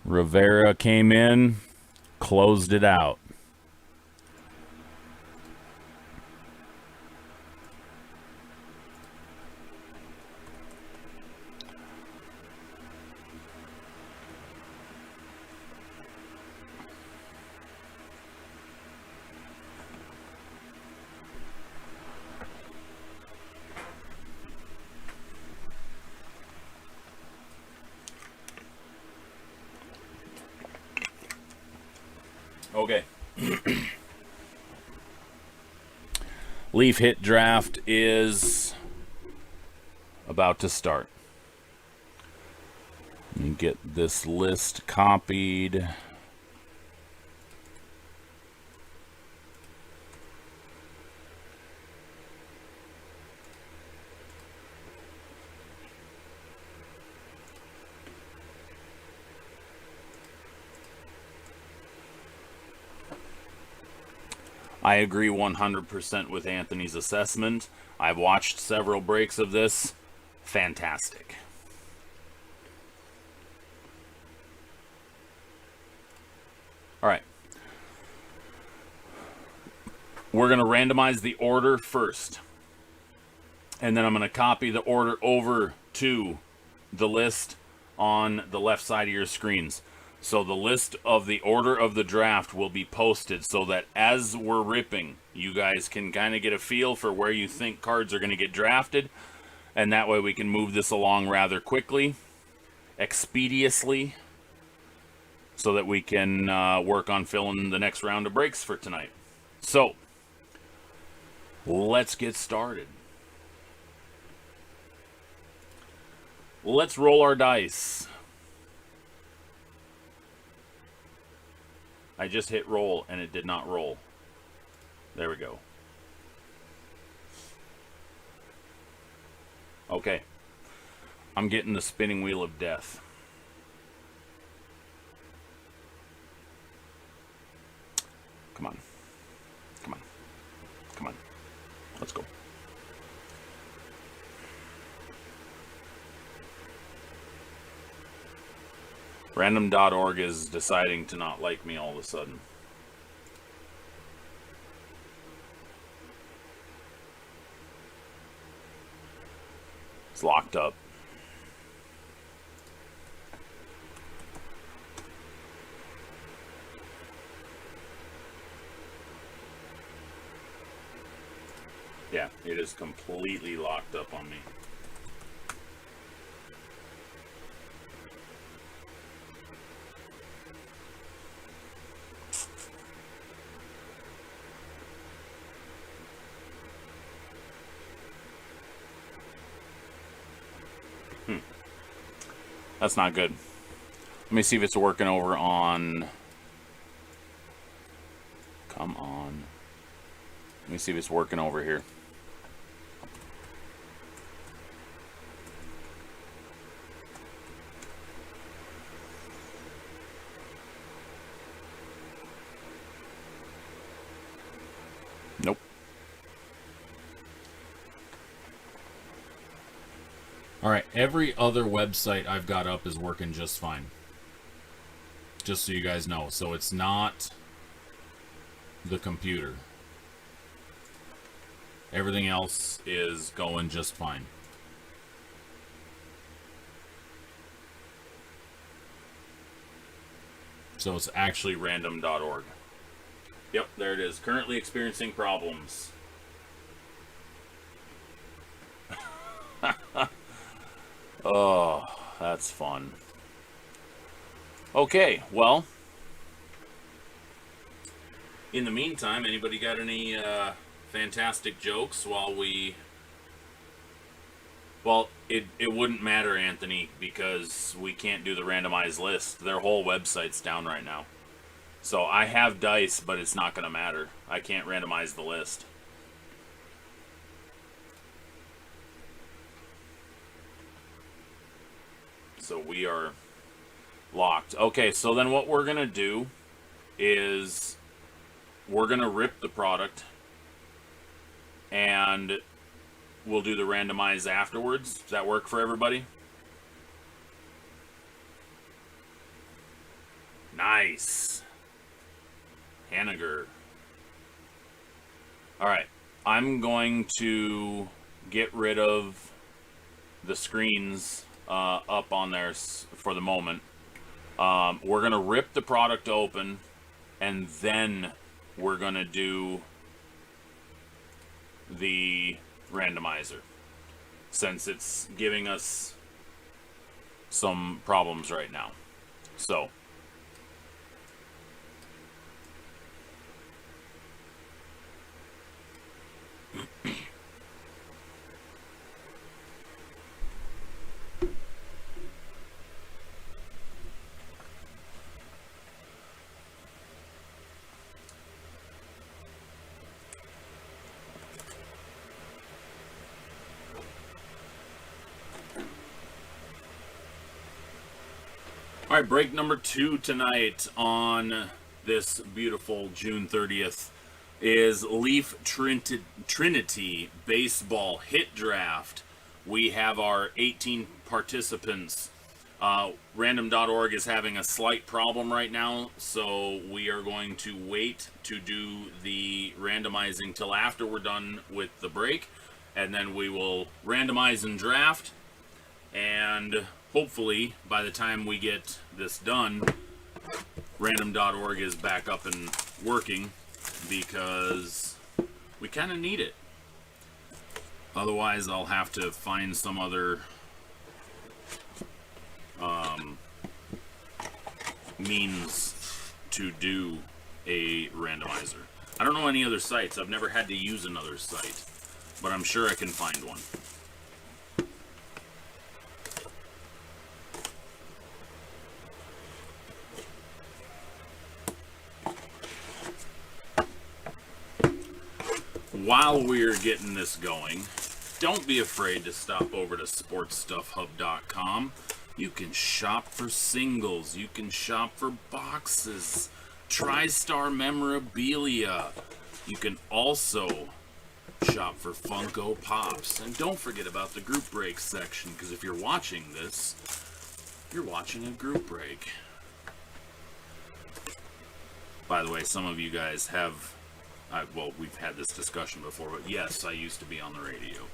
Rivera came in, closed it out. Okay. Leaf hit draft is about to start. Let me get this list copied. I agree 100% with Anthony's assessment. I've watched several breaks of this. Fantastic. All right. We're going to randomize the order first. And then I'm going to copy the order over to the list on the left side of your screens. So the list of the order of the draft will be posted so that as we're ripping, you guys can kind of get a feel for where you think cards are going to get drafted. And that way we can move this along rather quickly, expeditiously, so that we can work on filling the next round of breaks for tonight. So, let's get started. Let's roll our dice. I just hit roll and it did not roll. There we go. Okay. I'm getting the spinning wheel of death. Come on. Come on. Come on. Let's go. Random.org is deciding to not like me all of a sudden. It's locked up. Yeah, it is completely locked up on me. That's not good. Let me see if it's working over on Come on. Let me see if it's working over here. Nope. Alright, every other website I've got up is working just fine. Just so you guys know. So it's not the computer. Everything else is going just fine. So it's actually random.org. Yep, there it is. Currently experiencing problems. Oh, that's fun. Okay, well, in the meantime, anybody got any fantastic jokes while we... Well, it wouldn't matter, Anthony, because we can't do the randomized list. Their whole website's down right now. So I have dice, but it's not going to matter. I can't randomize the list. So we are locked. Okay, so then what we're going to do is we're going to rip the product and we'll do the randomize afterwards. Does that work for everybody? Nice. Hanniger. Alright, I'm going to get rid of the screens up on there for the moment. We're going to rip the product open, and then we're going to do the randomizer, since it's giving us some problems right now. So all right, break number 2 tonight on this beautiful June 30th is Leaf Trinity Baseball Hit Draft. We have our 18 participants. Random.org is having a slight problem right now, so we are going to wait to do the randomizing till after we're done with the break, and then we will randomize and draft, and hopefully, by the time we get this done, random.org is back up and working, because we kind of need it. Otherwise, I'll have to find some other means to do a randomizer. I don't know any other sites. I've never had to use another site, but I'm sure I can find one. While we're getting this going, don't be afraid to stop over to sportsstuffhub.com. You can shop for singles, you can shop for boxes, TriStar memorabilia. You can also shop for Funko Pops. And don't forget about the group break section, because if you're watching this, you're watching a group break. By the way, some of you guys have... well, we've had this discussion before, but yes, I used to be on the radio.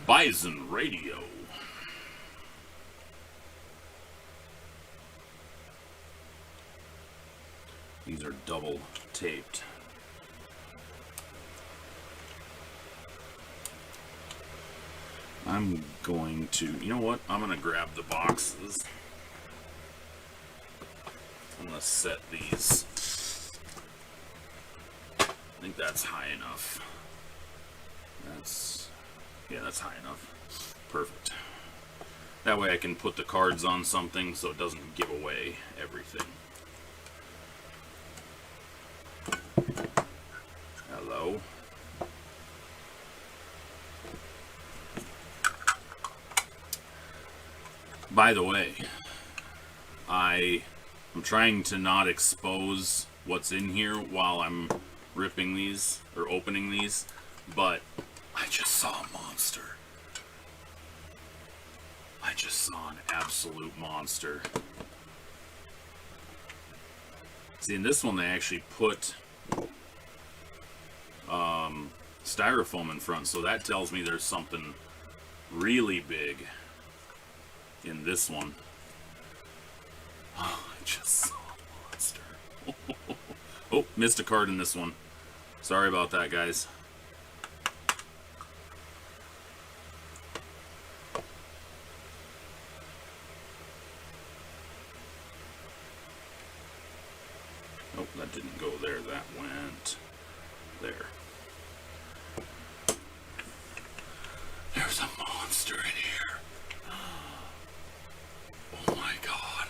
Bison Radio. These are double taped. I'm going to, you know what? I'm going to grab the boxes. I'm going to set these. I think that's high enough. That's Yeah, that's high enough. Perfect. That way I can put the cards on something so it doesn't give away everything. Hello. By the way, I'm trying to not expose what's in here while I'm ripping these or opening these, but I just saw a monster. I just saw an absolute monster. See, in this one they actually put styrofoam in front, so that tells me there's something really big in this one. Oh, I just saw a monster. Oh, missed a card in this one. Sorry about that, guys. Oh, that didn't go there. That went there. There's a monster in here. Oh my god.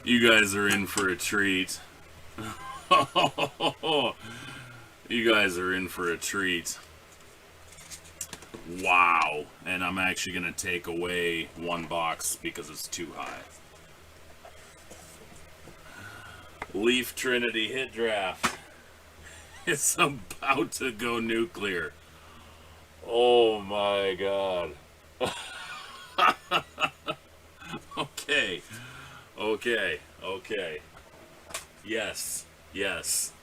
You guys are in for a treat. You guys are in for a treat. Wow. And I'm actually going to take away one box because it's too high. Leaf Trinity hit draft. It's about to go nuclear. Oh my god. Okay. Okay. Okay. Yes. Yes.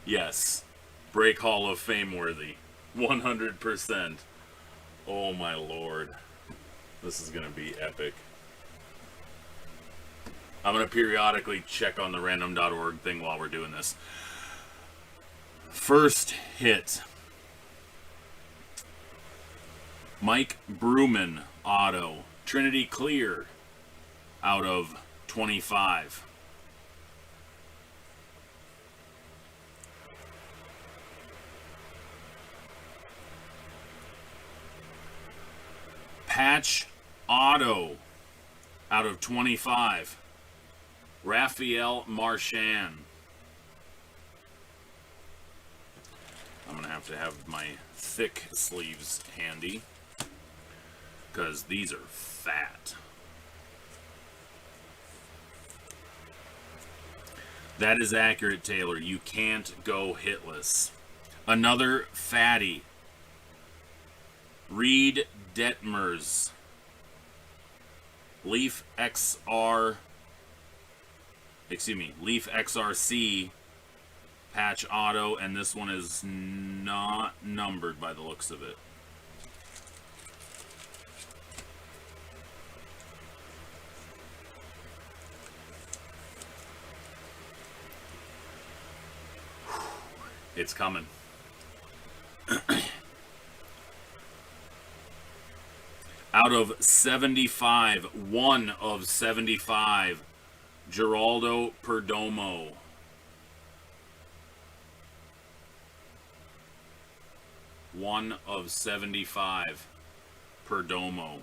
Yes. Break Hall of Fame worthy. 100%. Oh my lord. This is going to be epic. I'm going to periodically check on the random.org thing while we're doing this. First hit. Mike Bruman auto. Trinity Clear out of 25. Patch auto out of 25. Raphael Marchand. I'm going to have my thick sleeves handy because these are fat. That is accurate, Taylor. You can't go hitless. Another fatty. Reed Detmers. Leaf XRC patch auto, and this one is not numbered by the looks of it. It's coming. Out of 75, 1 of 75, Geraldo Perdomo. One of 75, Perdomo.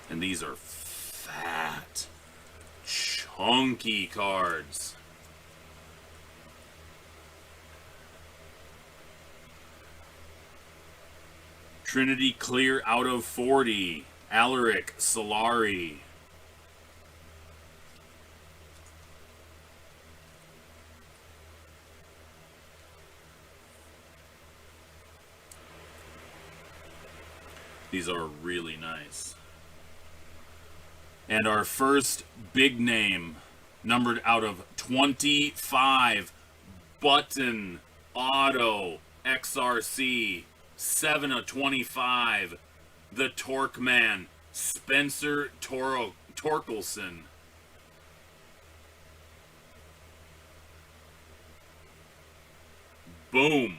And these are fat, chunky cards. Trinity Clear out of 40, Alaric Solari. These are really nice. And our first big name, numbered out of 25, Button Auto XRC, 7 of 25, the Torque Man, Spencer Torkelson. Boom.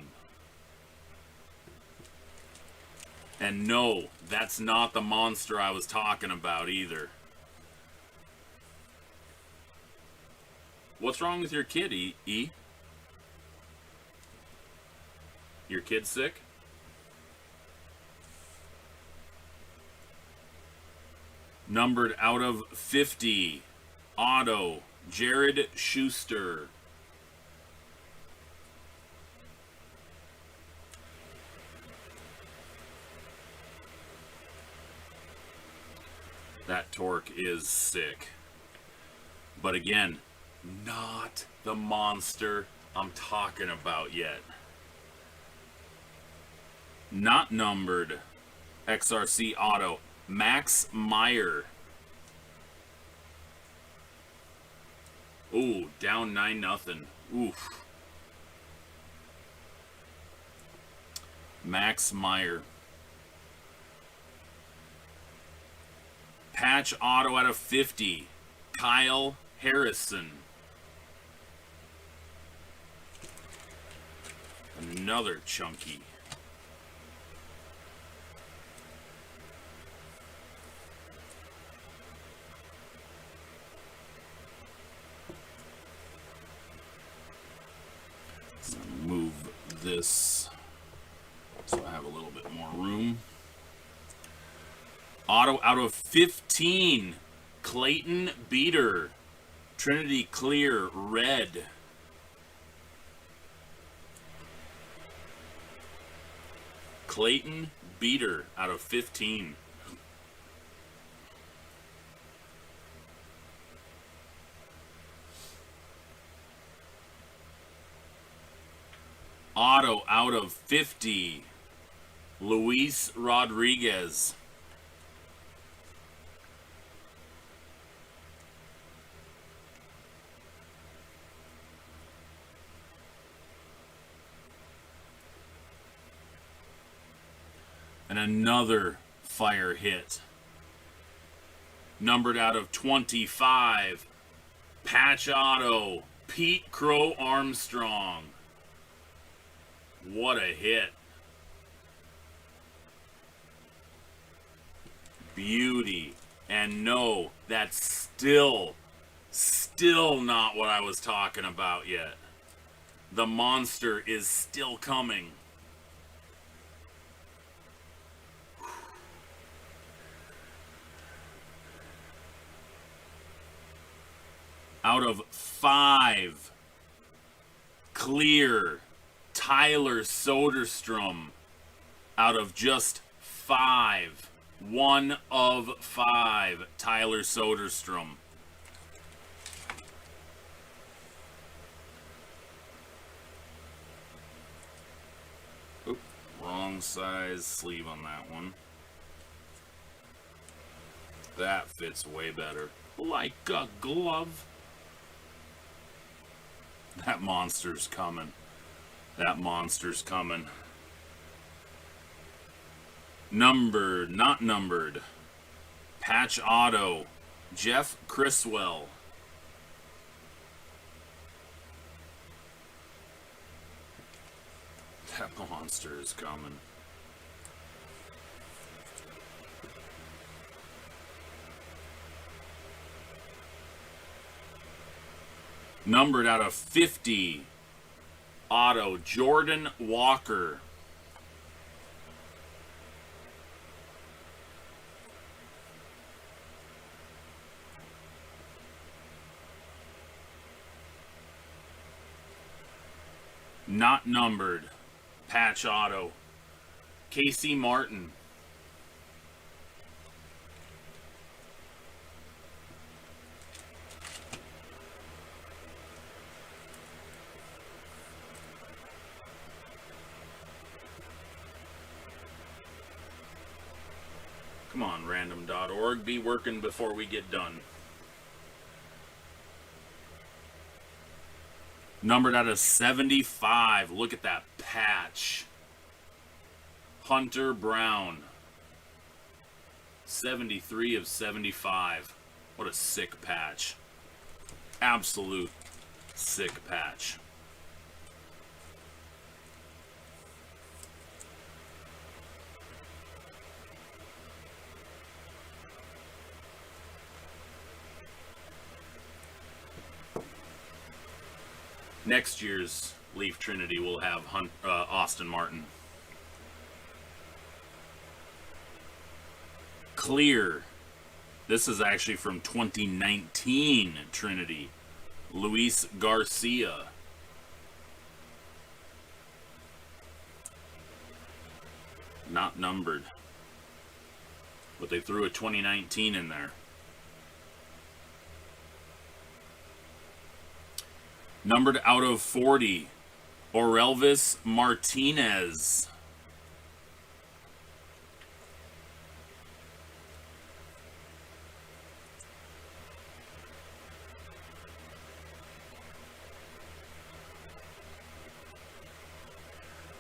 And no, that's not the monster I was talking about either. What's wrong with your kid, E? Your kid sick? Numbered out of 50. Auto, Jared Schuster. That torque is sick. But again, not the monster I'm talking about yet. Not numbered. XRC Auto, Max Meyer. Ooh, down 9-0. Oof. Max Meyer. Patch Auto out of 50. Kyle Harrison. Another chunky. Let's move this so I have a little bit more room. Auto out of 15. Clayton Beater. Trinity Clear Red. Clayton Beater out of 15. Auto out of 50. Luis Rodriguez. And another fire hit. Numbered out of 25. Patch Auto, Pete Crow Armstrong. What a hit. Beauty. And no, that's still not what I was talking about yet. The monster is still coming. Out of 5. Clear. Tyler Soderstrom. Out of just 5. 1 of 5. Tyler Soderstrom. Oop, wrong size sleeve on that one. That fits way better. Like a glove. That monster's coming. That monster's coming. Numbered, not numbered. Patch Auto, Jeff Criswell. That monster is coming. Numbered out of 50. Auto, Jordan Walker. Not numbered. Patch Auto, Casey Martin. Come on, random.org, be working before we get done. Numbered out of 75. Look at that patch. Hunter Brown. 73 of 75. What a sick patch. Absolute sick patch. Next year's Leaf Trinity will have Austin Martin. Clear. This is actually from 2019 Trinity. Luis Garcia. Not numbered. But they threw a 2019 in there. Numbered out of 40. Orelvis Martinez.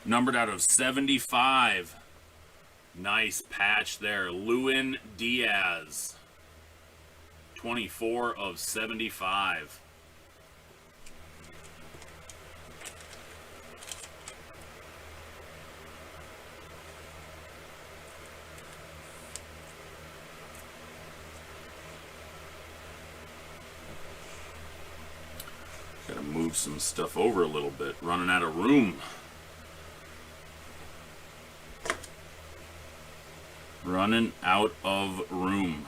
Numbered out of 75. Nice patch there. Lewin Diaz. 24 of 75. Gotta move some stuff over a little bit. Running out of room. Running out of room.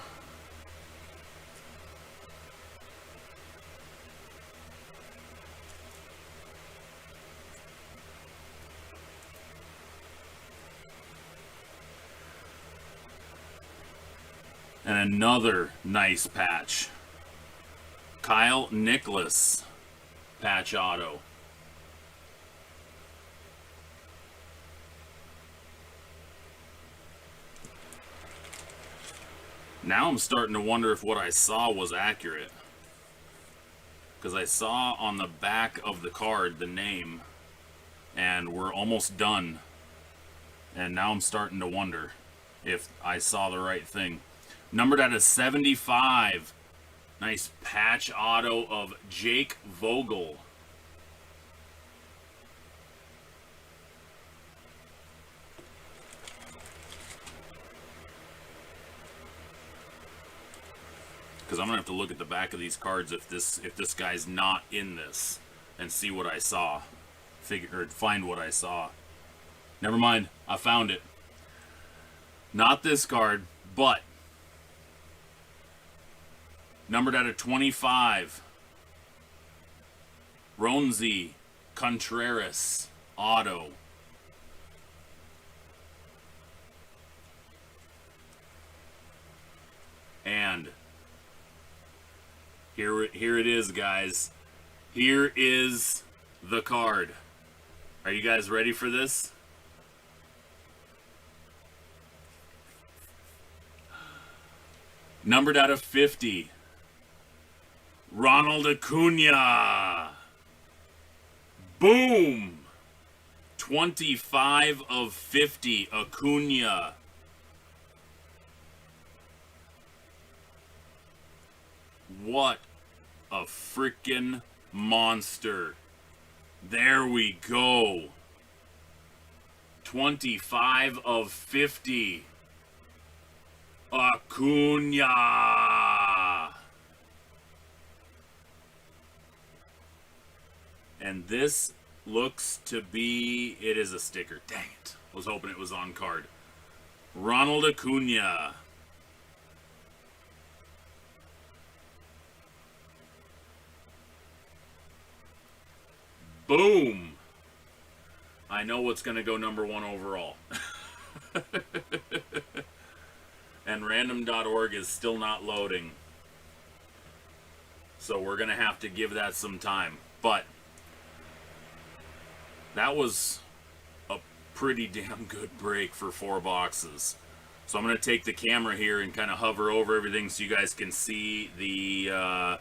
And another nice patch. Kyle Nicholas patch auto. Now I'm starting to wonder if what I saw was accurate. Because I saw on the back of the card the name, and we're almost done. And now I'm starting to wonder if I saw the right thing. Numbered out of 75. Nice patch auto of Jake Vogel. Because I'm gonna have to look at the back of these cards if this guy's not in this, and see what I saw, find what I saw. Never mind, I found it. Not this card, but numbered out of 25. Ronzi Contreras auto. And here it is, guys. Here is the card. Are you guys ready for this? Numbered out of 50. Ronald Acuna. Boom. 25 of 50. Acuna. What a freaking monster. There we go. 25 of 50. Acuna. And this looks to be... It is a sticker. Dang it. I was hoping it was on card. Ronald Acuna. Boom. I know what's going to go number one overall. And random.org is still not loading. So we're going to have to give that some time. But that was a pretty damn good break for 4 boxes. So I'm going to take the camera here and kind of hover over everything so you guys can see the...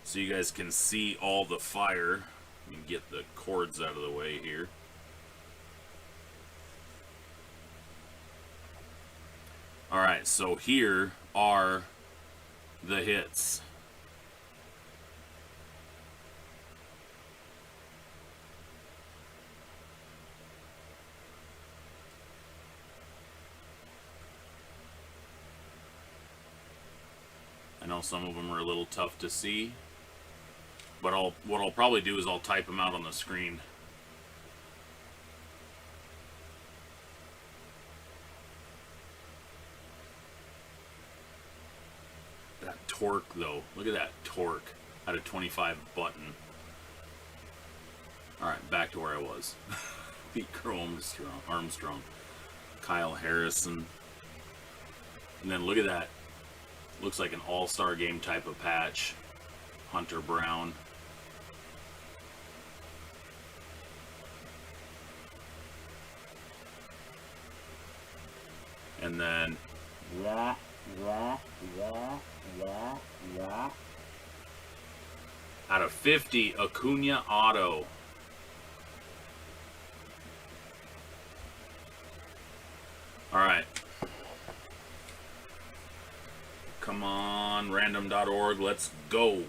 so you guys can see all the fire. Let me get the cords out of the way here. Alright, so here are the hits. I know some of them are a little tough to see. But what I'll probably do is I'll type them out on the screen. That torque, though. Look at that torque at a 25 button. Alright, back to where I was. Pete Crow Armstrong. Kyle Harrison. And then look at that. Looks like an all-star game type of patch. Hunter Brown. And then out of 50, Acuna Auto. Alright. Come on, random.org, let's go.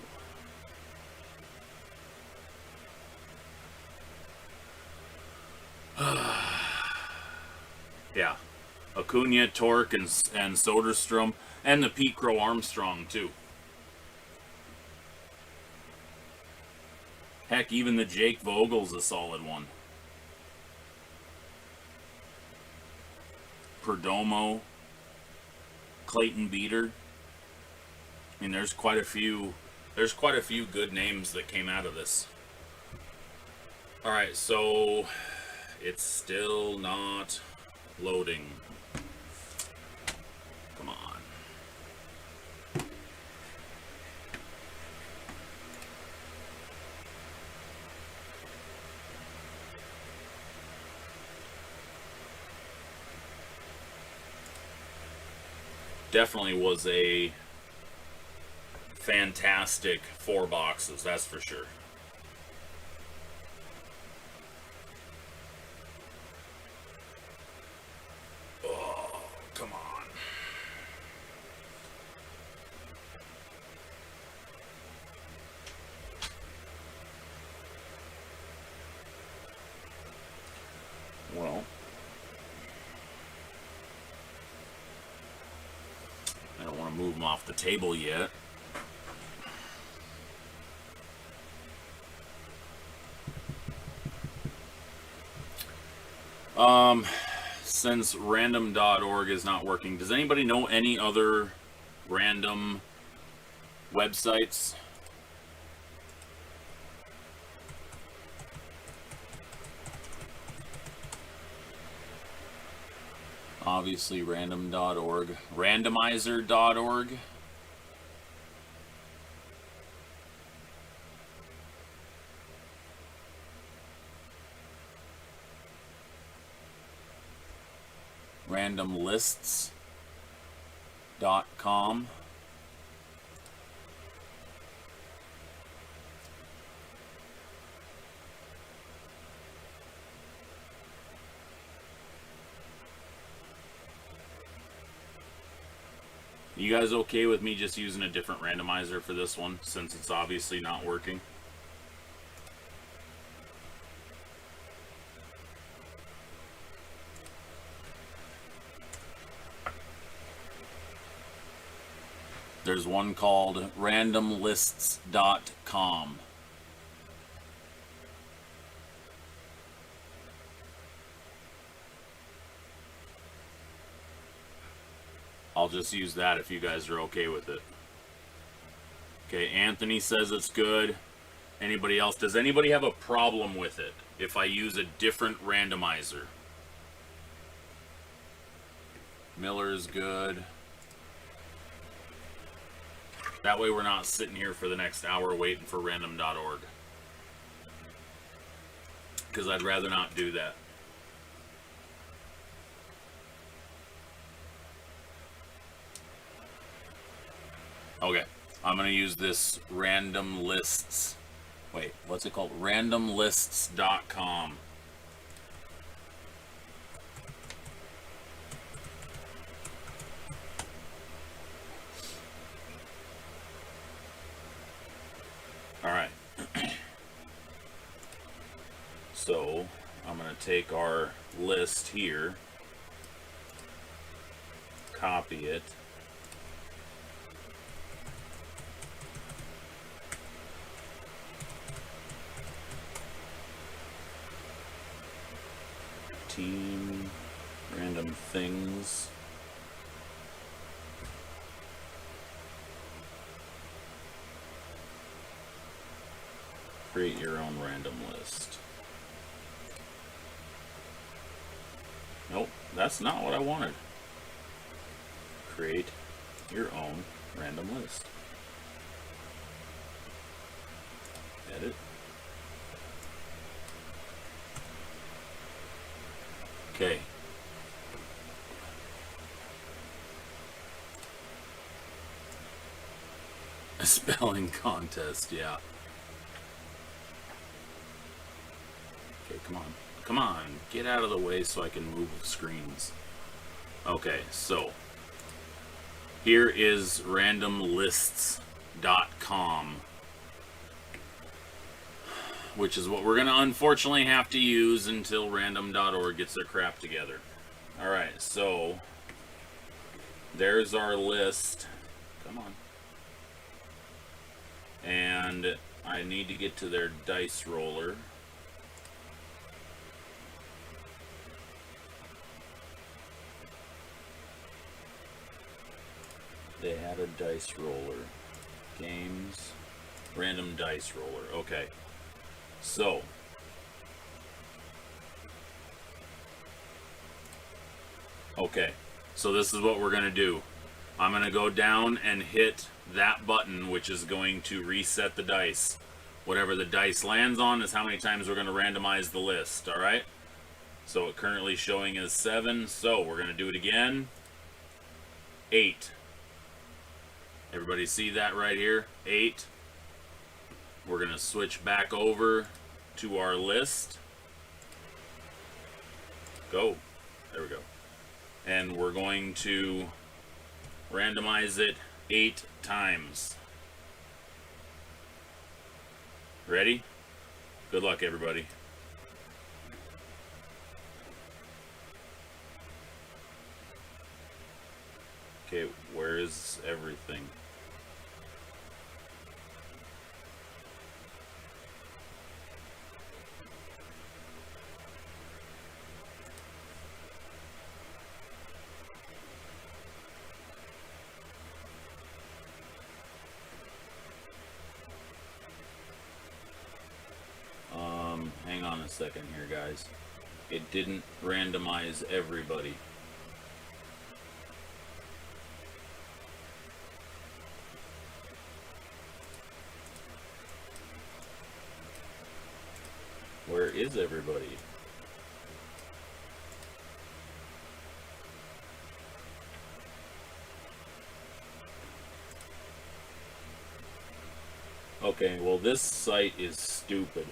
Yeah. Acuna, Torque, and Soderstrom, and the Pete Crow Armstrong, too. Heck, even the Jake Vogel's a solid one. Perdomo, Clayton Beater. I mean, there's quite a few good names that came out of this. All right, so it's still not loading. Come on. Definitely was a fantastic 4 boxes, that's for sure. Oh, come on. Well, I don't want to move them off the table yet. Since random.org is not working, does anybody know any other random websites? Obviously random.org, randomizer.org. randomlists.com. You guys okay with me just using a different randomizer for this one, since it's obviously not working? There's one called randomlists.com. I'll just use that if you guys are okay with it. Okay, Anthony says it's good. Anybody else? Does anybody have a problem with it if I use a different randomizer? Miller's good. That way we're not sitting here for the next hour waiting for random.org. Because I'd rather not do that. Okay, I'm going to use this random lists. Wait, what's it called? Randomlists.com. Alright. So, I'm going to take our list here, copy it, team, random things. Create your own random list. Nope, that's not what I wanted. Create your own random list. Edit. Okay. A spelling contest, yeah. Okay, come on. Come on, get out of the way so I can move screens. Okay, so here is randomlists.com, which is what we're going to unfortunately have to use until random.org gets their crap together. Alright, so there's our list. Come on. And I need to get to their dice roller. They had a dice roller. Games. Random dice roller. Okay. So. Okay. So this is what we're going to do. I'm going to go down and hit that button, which is going to reset the dice. Whatever the dice lands on is how many times we're going to randomize the list. Alright? So it currently showing as 7. So we're going to do it again. 8. Everybody see that right here? 8. We're going to switch back over to our list. Go. There we go. And we're going to randomize it 8 times. Ready? Good luck, everybody. Okay, where is everything? Hang on a second here, guys. It didn't randomize everybody. Where is everybody? Okay, well this site is stupid.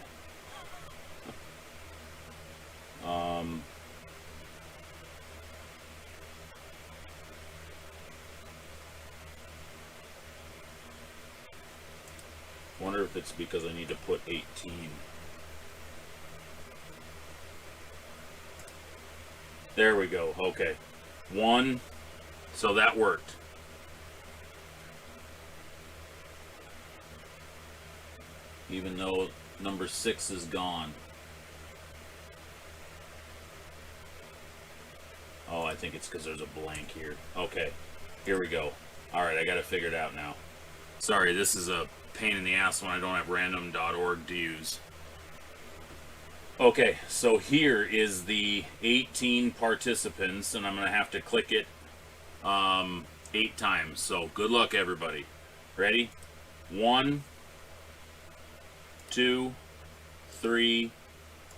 Wonder if it's because I need to put 18. There we go. Okay. 1. So that worked. Even though number 6 is gone. Oh, I think it's because there's a blank here. Okay. Here we go. Alright, I got it figured out now. Sorry, this is a pain in the ass when I don't have random.org to use. Okay, so here is the 18 participants, and I'm going to have to click it 8 times. So good luck, everybody. Ready? 1, 2, 3,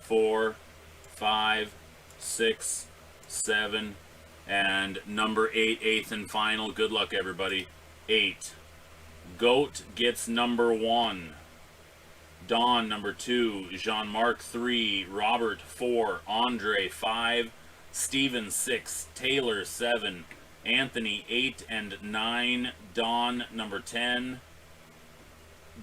4, 5, 6, 7, and number 8, 8th and final. Good luck, everybody. 8. Goat gets number 1. Don number 2. Jean-Marc 3. Robert 4. Andre 5. Steven 6. Taylor 7. Anthony 8 and 9. Don number 10.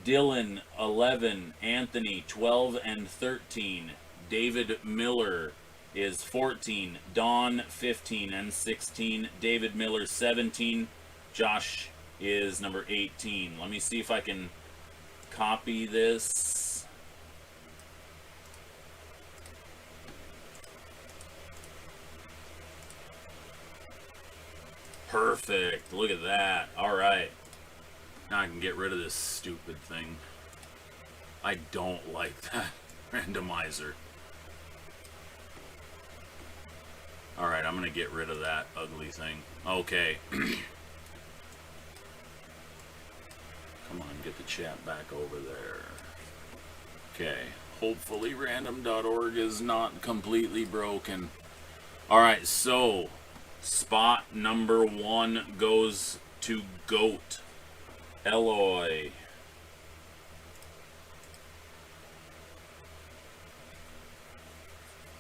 Dylan 11. Anthony 12 and 13. David Miller is 14. Don 15 and 16. David Miller 17. Josh is number 18. Let me see if I can copy this. Perfect. Look at that. All right. Now I can get rid of this stupid thing. I don't like that randomizer. Alright, I'm going to get rid of that ugly thing. Okay. Come on, get the chat back over there. Okay. Hopefully random.org is not completely broken. Alright, so spot number 1 goes to Goat. Eloy.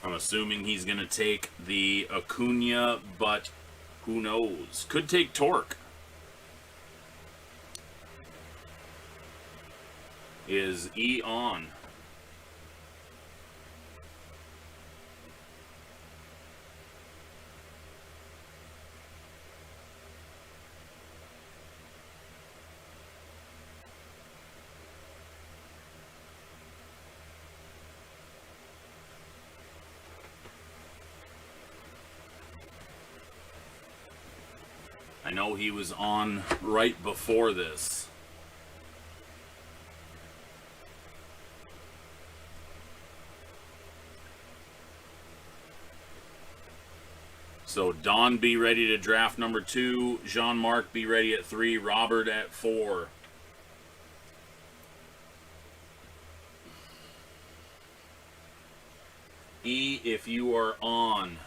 I'm assuming he's going to take the Acuna, but who knows? Could take Torque. Is E on? I know he was on right before this. So Don be ready to draft number 2. Jean-Marc be ready at 3. Robert at 4. E, if you are on.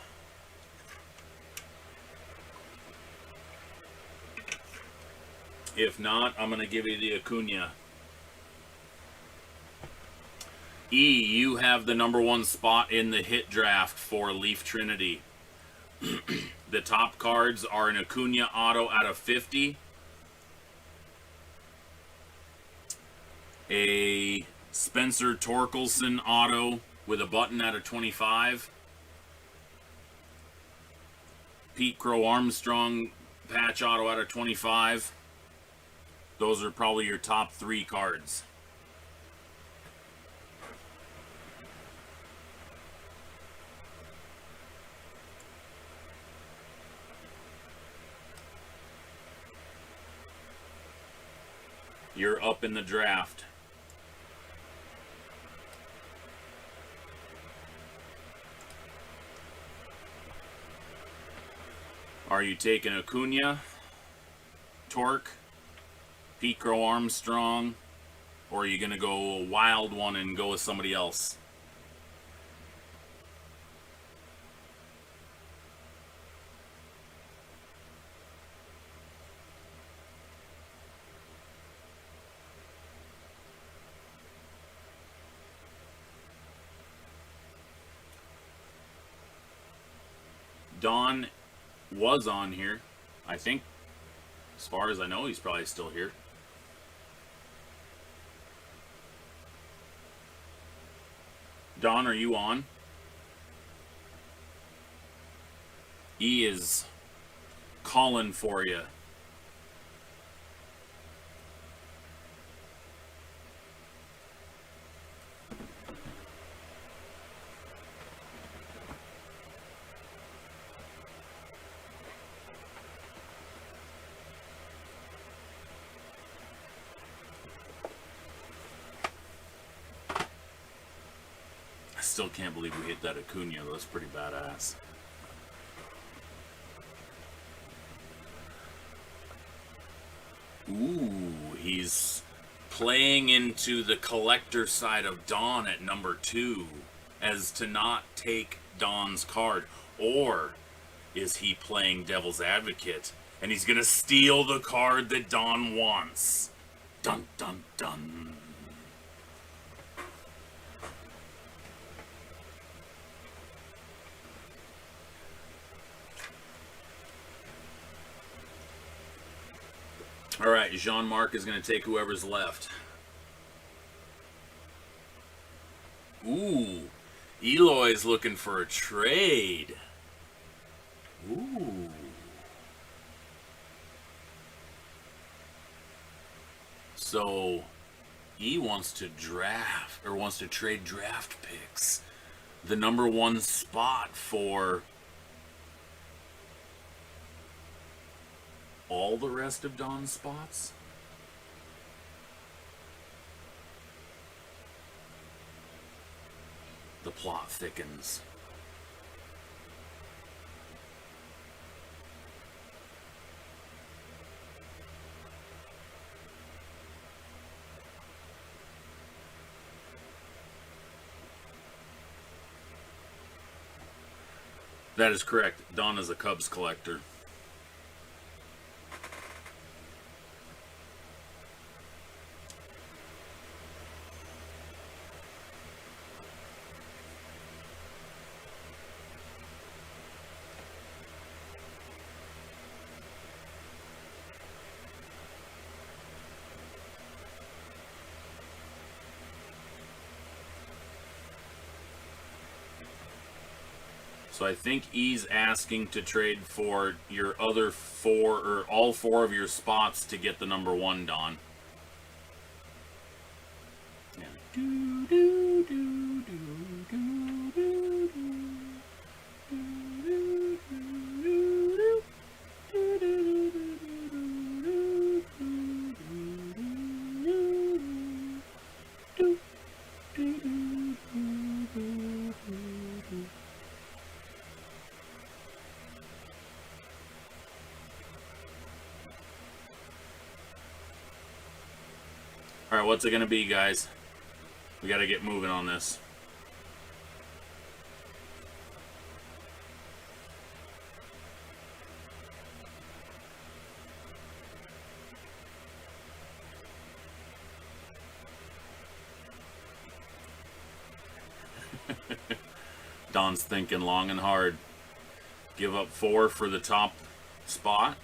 If not, I'm going to give you the Acuna. E, you have the number 1 spot in the hit draft for Leaf Trinity. The top cards are an Acuna auto out of 50. A Spencer Torkelson auto with a button out of 25. Pete Crow Armstrong patch auto out of 25. Those are probably your top 3 cards. You're up in the draft. Are you taking Acuna, Torque, Pete Crow Armstrong, or are you going to go a wild one and go with somebody else? Don was on here. I think, as far as I know, he's probably still here. Don, are you on? E is calling for you. Still can't believe we hit that Acuna. That's pretty badass. Ooh, he's playing into the collector side of Don at number 2 as to not take Don's card. Or is he playing devil's advocate and he's gonna steal the card that Don wants? Dun dun dun. All right, Jean-Marc is going to take whoever's left. Ooh, Eloy's looking for a trade. Ooh. So, he wants to draft, or wants to trade draft picks. The number 1 spot for all the rest of Don's spots. The plot thickens. That is correct. Don is a Cubs collector. So I think E's asking to trade for your other 4 or all 4 of your spots to get the number 1, Don. Yeah. Alright, what's it going to be, guys? We got to get moving on this. Don's thinking long and hard. Give up 4 for the top spot.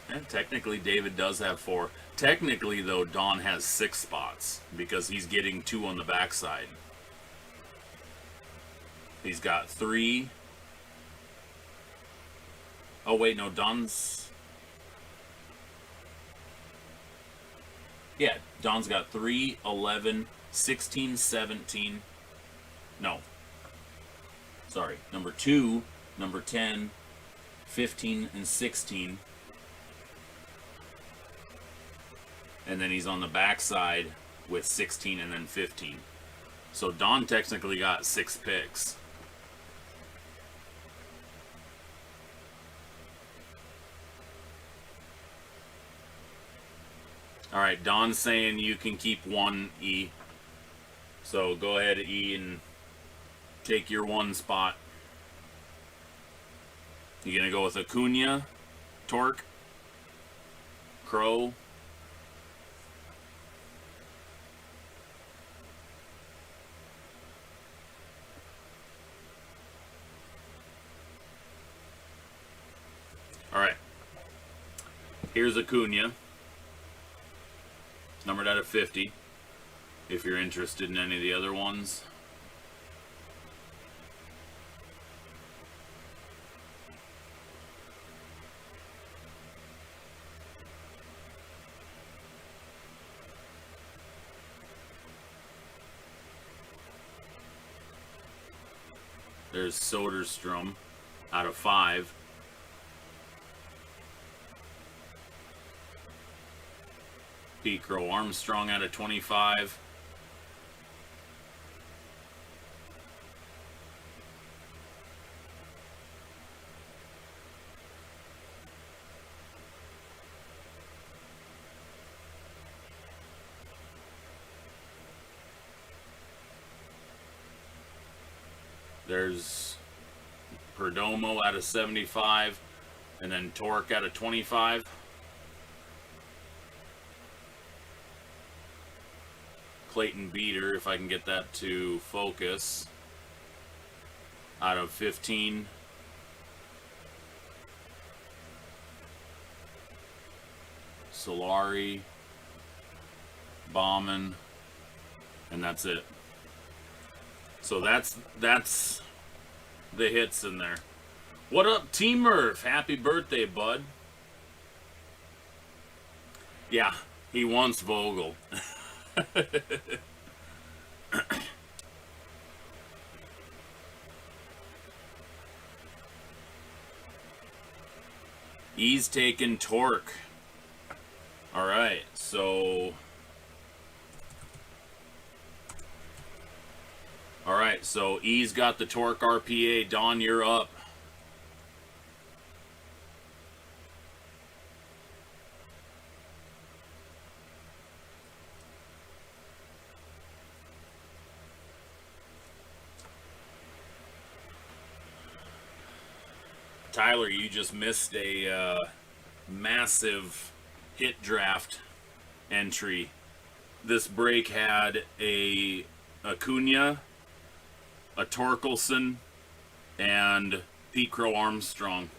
And technically, David does have 4. Technically, though, Don has 6 spots because he's getting 2 on the backside. He's got 3. Oh, wait, no, Don's... Yeah, Don's got 3, 11, 16, 17. No. Sorry. Number 2, number 10, 15, and 16. And then he's on the backside with 16 and then 15. So Don technically got 6 picks. Alright, Don's saying you can keep 1, E. So go ahead, E, and take your 1 spot. You gonna go with Acuna, Torque, Crow? Alright. Here's Acuna. Numbered out of 50. If you're interested in any of the other ones. There's Soderstrom out of 5. Pete Crow Armstrong out of 25. There's Perdomo out of 75, and then Torque out of 25. Clayton Beater, if I can get that to focus, out of 15. Solari, Bauman, and that's it. So that's the hits in there. What up, Team Murph? Happy birthday, bud. Yeah, he wants Vogel. He's taking Torque. All right, so... All right, so E's got the Torque RPA. Don, you're up. Tyler, you just missed a massive hit draft entry. This break had a Acuna, a Torkelson, and Pete Crow Armstrong.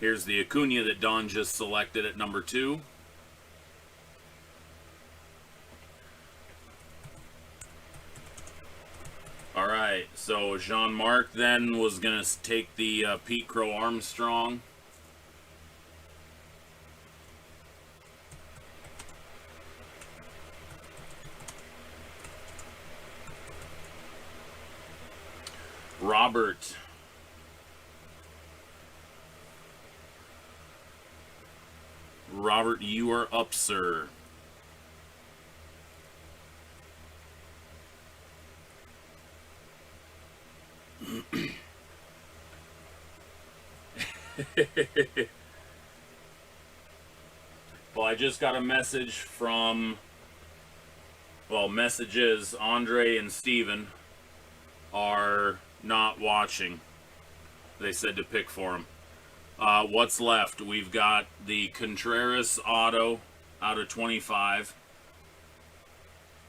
Here's the Acuna that Don just selected at number 2. All right, so Jean-Marc then was going to take the Pete Crow Armstrong. Robert, you are up, sir. Well, I just got a message from, messages. Andre and Steven are not watching. They said to pick for them. What's left? We've got the Contreras auto out of 25.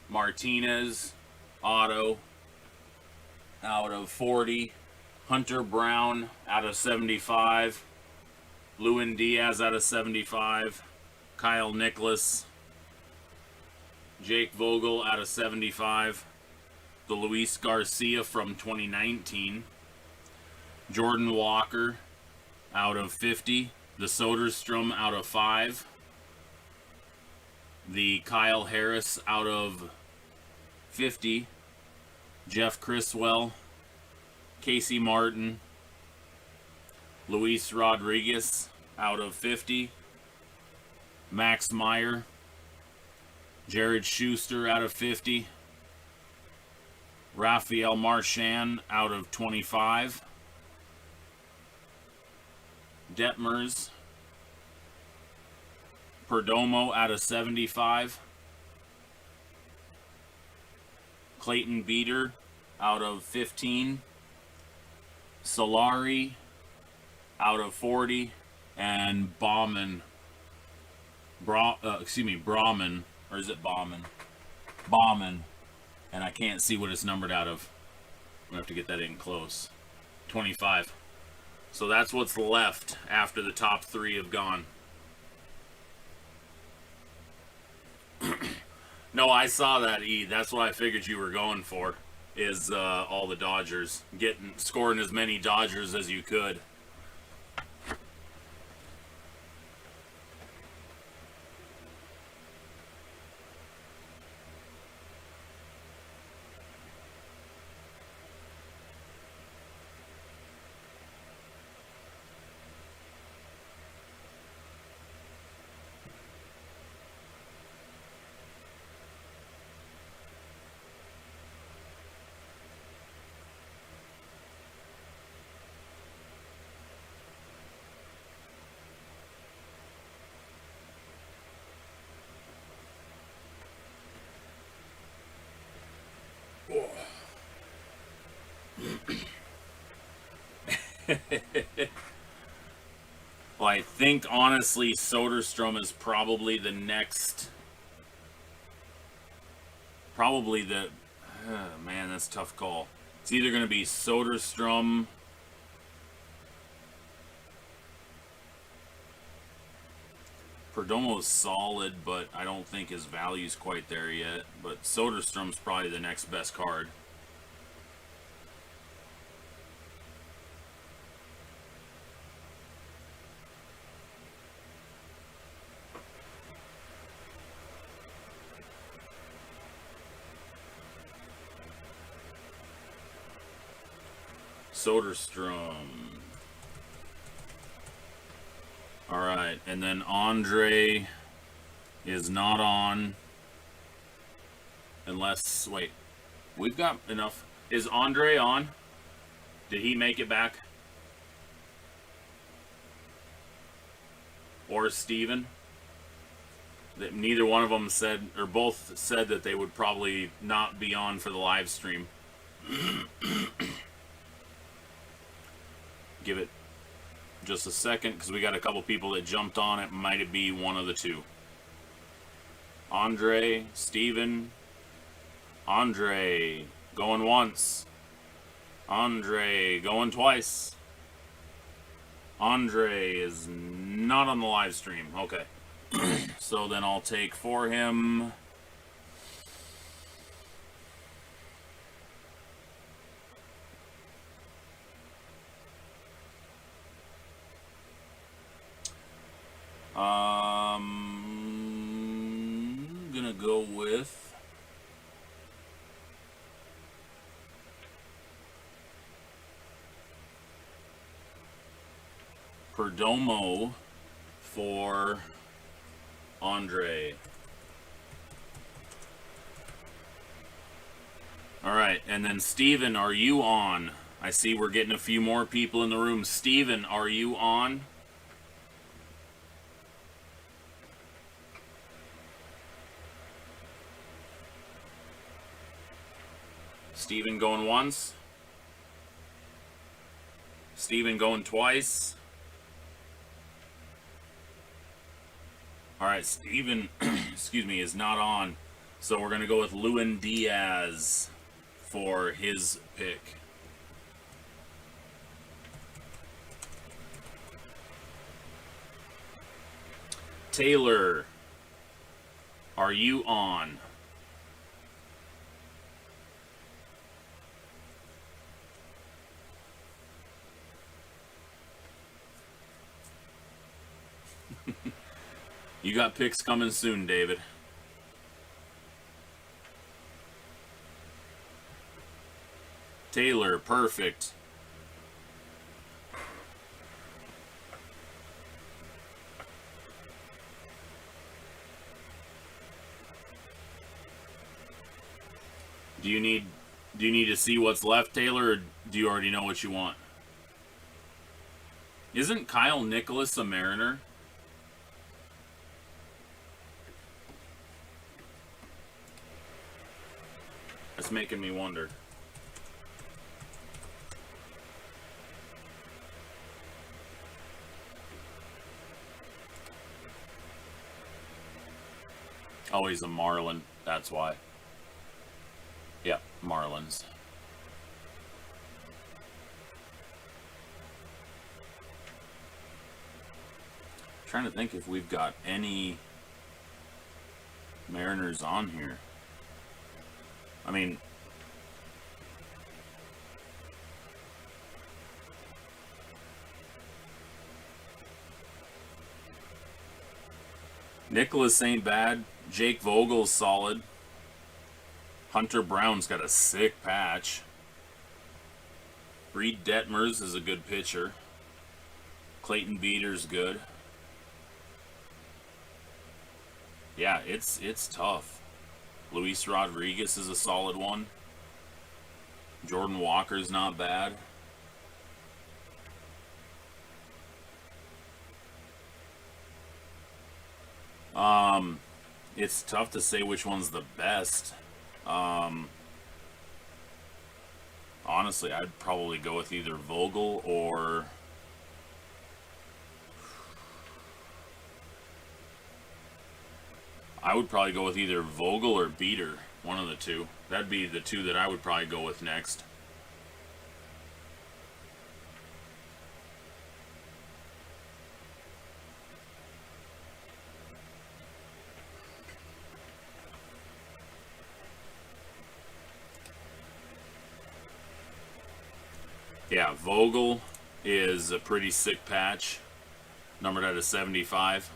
Martinez auto out of 40. Hunter Brown out of 75. Lewin Diaz out of 75. Kyle Nicholas. Jake Vogel out of 75. The Luis Garcia from 2019. Jordan Walker out of 50. The Soderstrom out of 5. The Kyle Harris out of 50. Jeff Criswell. Casey Martin. Luis Rodriguez out of 50. Max Meyer. Jared Schuster out of 50. Rafael Marchand out of 25. Detmers. Perdomo out of 75. Clayton Beater out of 15. Solari out of 40. And Bauman. Brahman. Or is it Bauman? Bauman. And I can't see what it's numbered out of. I'm going to have to get that in close. 25. So that's what's left after the top 3 have gone. No, I saw that, E. That's what I figured you were going for. Is all the Dodgers. Scoring as many Dodgers as you could. Well, I think honestly Soderstrom is probably the next. Probably the. Man, that's a tough call. It's either going to be Soderstrom. Perdomo's solid, but I don't think his value's quite there yet. But Soderstrom's probably the next best card. Soderstrom. Alright, and then Andre is not on. Unless, wait, we've got enough. Is Andre on? Did he make it back? Or Steven? That neither one of them said, or both said that they would probably not be on for the live stream. Give it just a second, because we got a couple people that jumped on it. Might it be one of the two? Andre, Steven. Andre, going once. Andre, going twice. Andre is not on the live stream. Okay. So then I'll take for him. Gonna go with Perdomo for Andre. Alright, and then Steven, are you on? I see we're getting a few more people in the room. Steven, are you on? Steven going once. Steven going twice. Alright, Steven, excuse me, is not on. So we're going to go with Lewin Diaz for his pick. Taylor, are you on? You got picks coming soon, David. Taylor, perfect. Do you need to see what's left, Taylor, or do you already know what you want? Isn't Kyle Nicholas a Mariner? That's making me wonder. Oh, he's a Marlin. That's why. Yep, Marlins. Trying to think if we've got any Mariners on here. I mean, Nicholas ain't bad. Jake Vogel's solid. Hunter Brown's got a sick patch. Reed Detmers is a good pitcher. Clayton Beater's good. Yeah, it's tough. Luis Rodriguez is a solid one. Jordan Walker's not bad. It's tough to say which one's the best. Honestly, I'd probably go with either Vogel or... I would probably go with either Vogel or Beater, one of the two. That'd be the two that I would probably go with next. Yeah, Vogel is a pretty sick patch, numbered out of 75.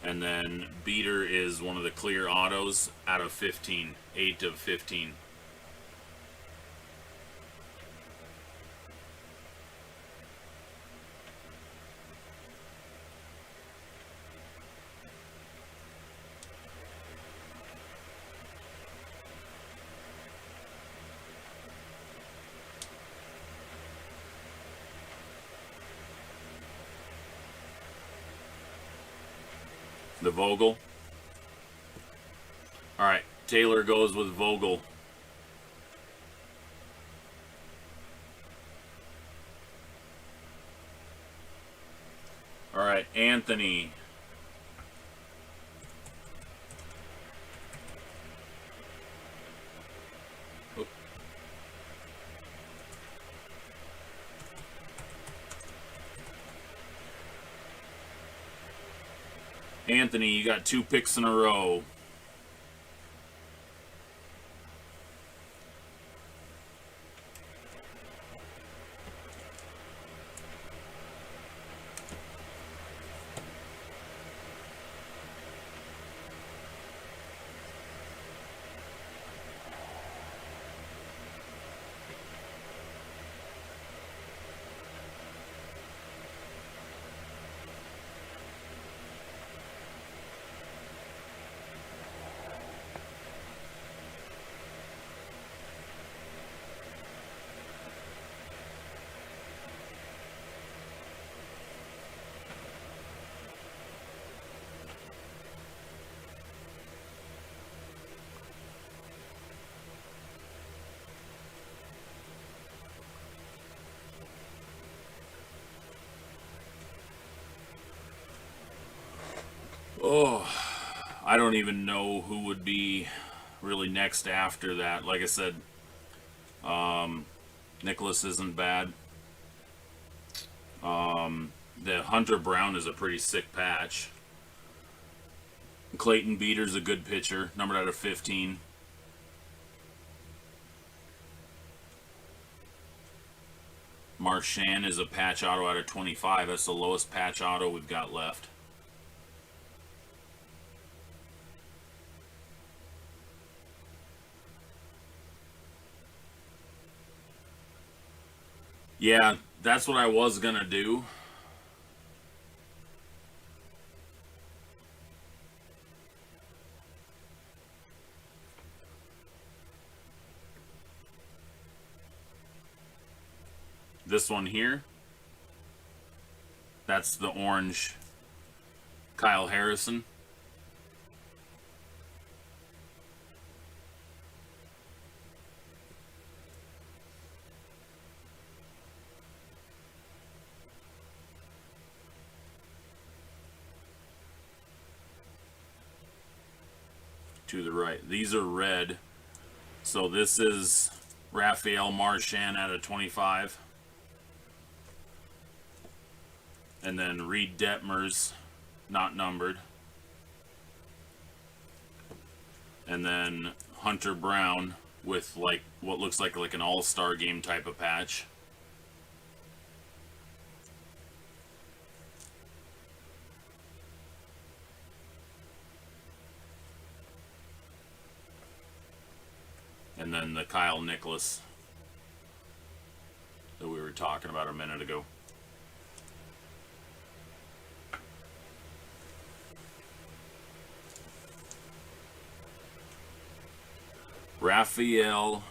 And then Beater is one of the clear autos out of 15, 8 of 15. The Vogel. All right, Taylor goes with Vogel. All right, Anthony. Oop. Anthony, you got 2 picks in a row. Oh, I don't even know who would be really next after that. Like I said, Nicholas isn't bad. The Hunter Brown is a pretty sick patch. Clayton Beater's a good pitcher, numbered out of 15. Marchand is a patch auto out of 25. That's the lowest patch auto we've got left. Yeah, that's what I was going to do. This one here. That's the orange Kyle Harrison. To the right. These are red. So this is Rafael Marchand out of 25. And then Reed Detmers, not numbered. And then Hunter Brown with like what looks like an all-star game type of patch. And then the Kyle Nicholas that we were talking about a minute ago. Raphael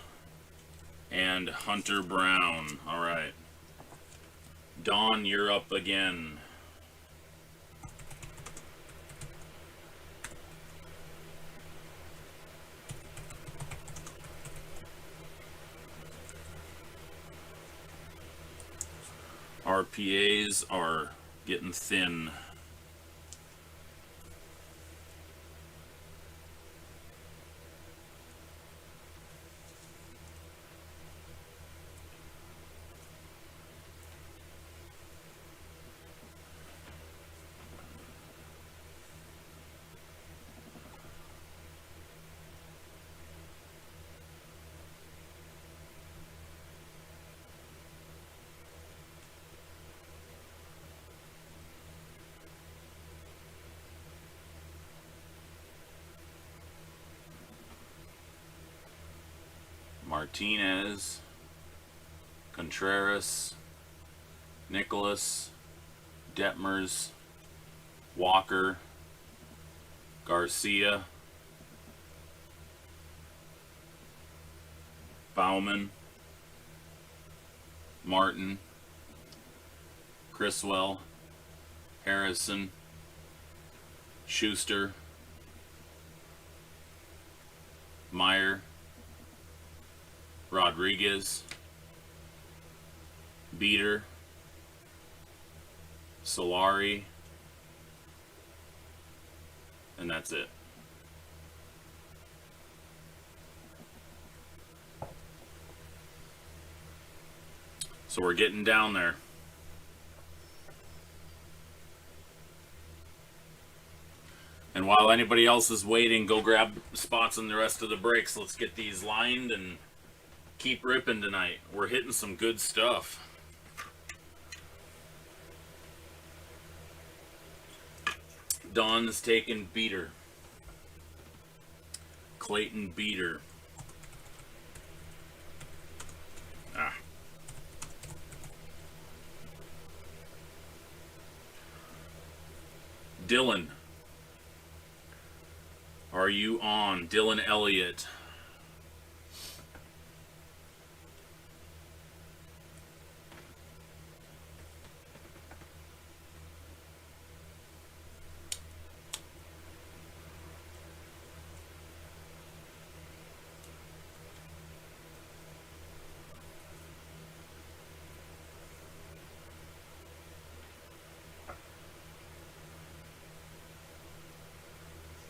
and Hunter Brown. All right. Don, you're up again. RPAs are getting thin. Martinez, Contreras, Nicholas, Detmers, Walker, Garcia, Bauman, Martin, Criswell, Harrison, Schuster, Meyer, Rodriguez, Beater, Solari, and that's it. So we're getting down there. And while anybody else is waiting, go grab spots in the rest of the breaks. Let's get these lined and keep ripping tonight. We're hitting some good stuff. Don's taking Beater. Clayton Beater. Dylan. Are you on? Dylan Elliott.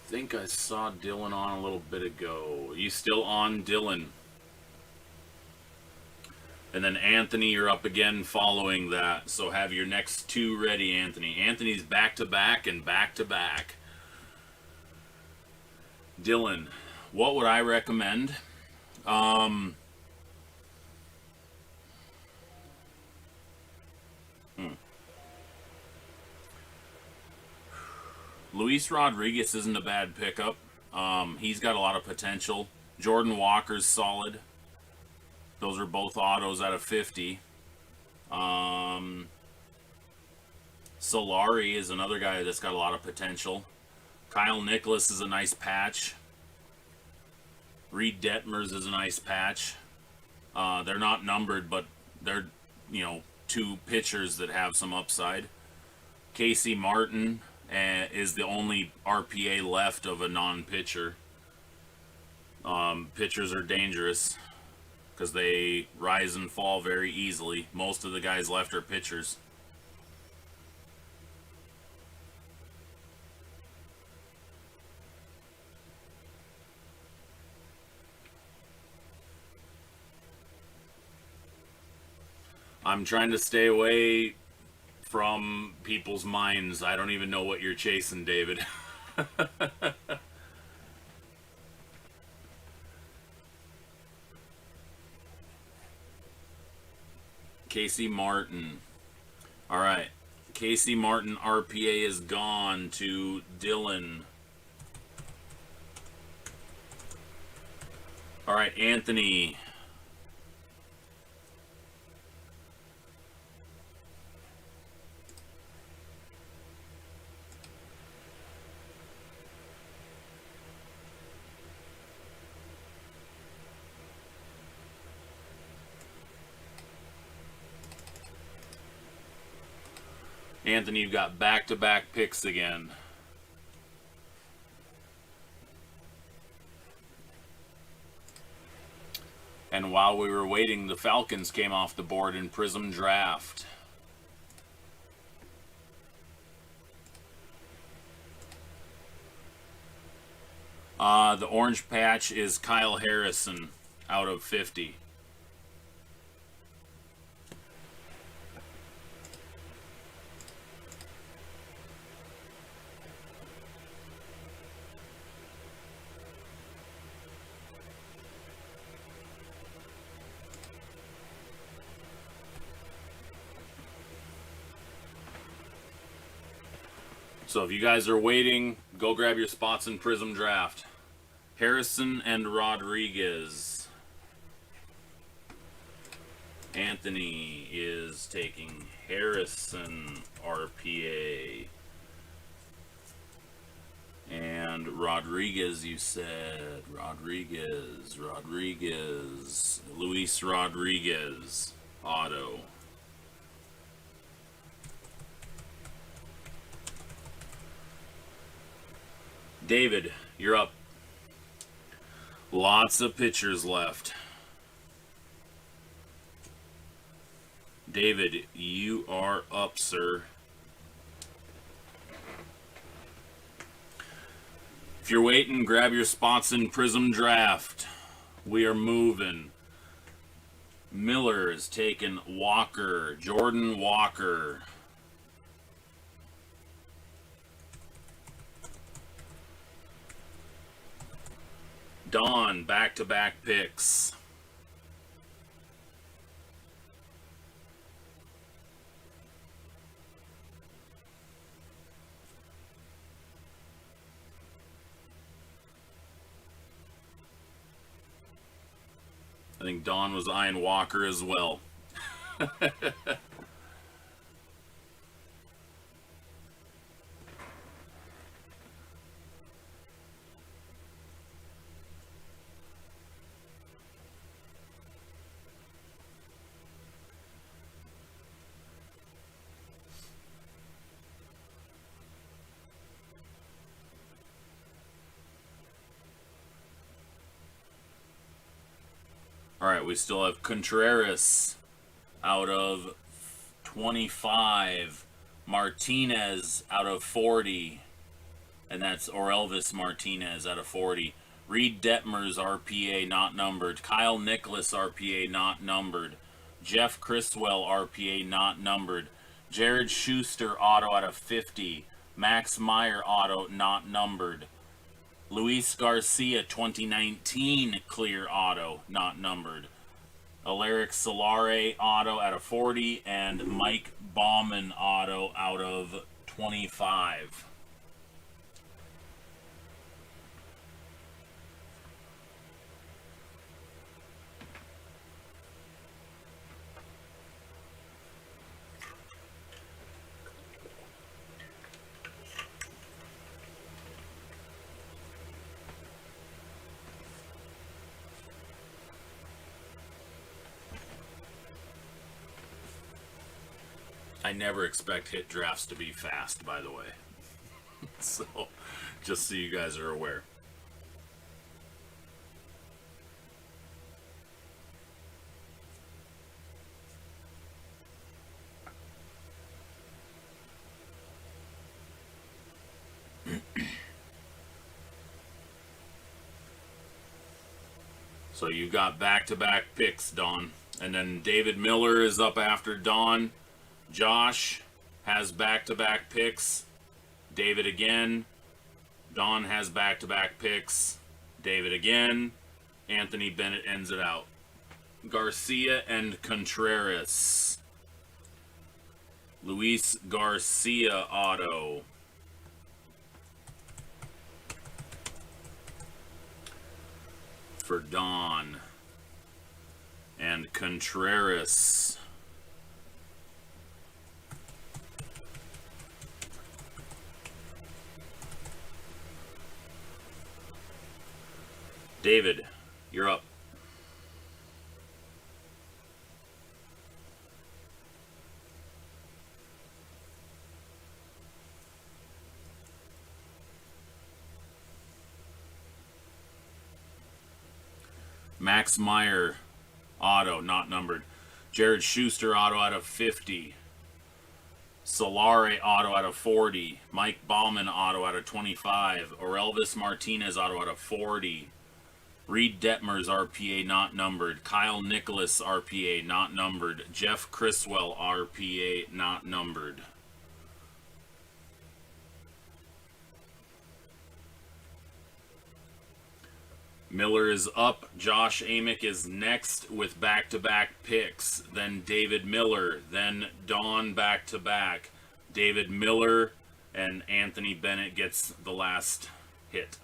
I think I saw Dylan on a little bit ago. Are you still on, Dylan? And then Anthony, you're up again following that. So have your next two ready, Anthony. Anthony's back-to-back and back-to-back. Dylan, what would I recommend? Luis Rodriguez isn't a bad pickup. He's got a lot of potential. Jordan Walker's solid. Those are both autos out of 50. Solari is another guy that's got a lot of potential. Kyle Nicholas is a nice patch. Reed Detmers is a nice patch. They're not numbered, but they're, two pitchers that have some upside. Casey Martin is the only RPA left of a non-pitcher. Pitchers are dangerous because they rise and fall very easily. Most of the guys left are pitchers. I'm trying to stay away from people's minds. I don't even know what you're chasing, David. Casey Martin. All right. Casey Martin RPA is gone to Dylan. All right, Anthony. Anthony, you've got back-to-back picks again. And while we were waiting, the Falcons came off the board in Prism Draft. The orange patch is Kyle Harrison out of 50. So if you guys are waiting, go grab your spots in Prism Draft. Harrison and Rodriguez. Anthony is taking Harrison RPA. And Rodriguez, you said. Rodriguez. Luis Rodriguez. Auto. David, you're up. Lots of pitchers left. David, you are up, sir. If you're waiting, grab your spots in Prism Draft. We are moving. Miller is taking Walker. Jordan Walker. Don, back-to-back picks. I think Don was eyeing Walker as well. All right, we still have Contreras out of 25, Martinez out of 40, and that's Orelvis Martinez out of 40. Reed Detmers RPA not numbered. Kyle Nicholas RPA not numbered. Jeff Criswell RPA not numbered. Jared Schuster auto out of 50. Max Meyer auto not numbered. Luis Garcia 2019 clear auto not numbered. Aleric Solare auto out of 40 and Mike Baumann auto out of 25. I never expect hit drafts to be fast, by the way. So, just so you guys are aware. So you got back-to-back picks, Don. And then David Miller is up after Don. Josh has back-to-back picks. David again. Don has back-to-back picks. David again. Anthony Bennett ends it out. Garcia and Contreras. Luis Garcia auto. For Don. And Contreras. David, you're up. Max Meyer, auto, not numbered. Jared Schuster, auto out of 50. Solare, auto out of 40. Mike Baumann, auto out of 25. Orelvis Martinez, auto out of 40. Reed Detmers, RPA, not numbered. Kyle Nicholas, RPA, not numbered. Jeff Criswell, RPA, not numbered. Miller is up. Josh Amick is next with back-to-back picks. Then David Miller. Then Don back-to-back. David Miller and Anthony Bennett gets the last hit.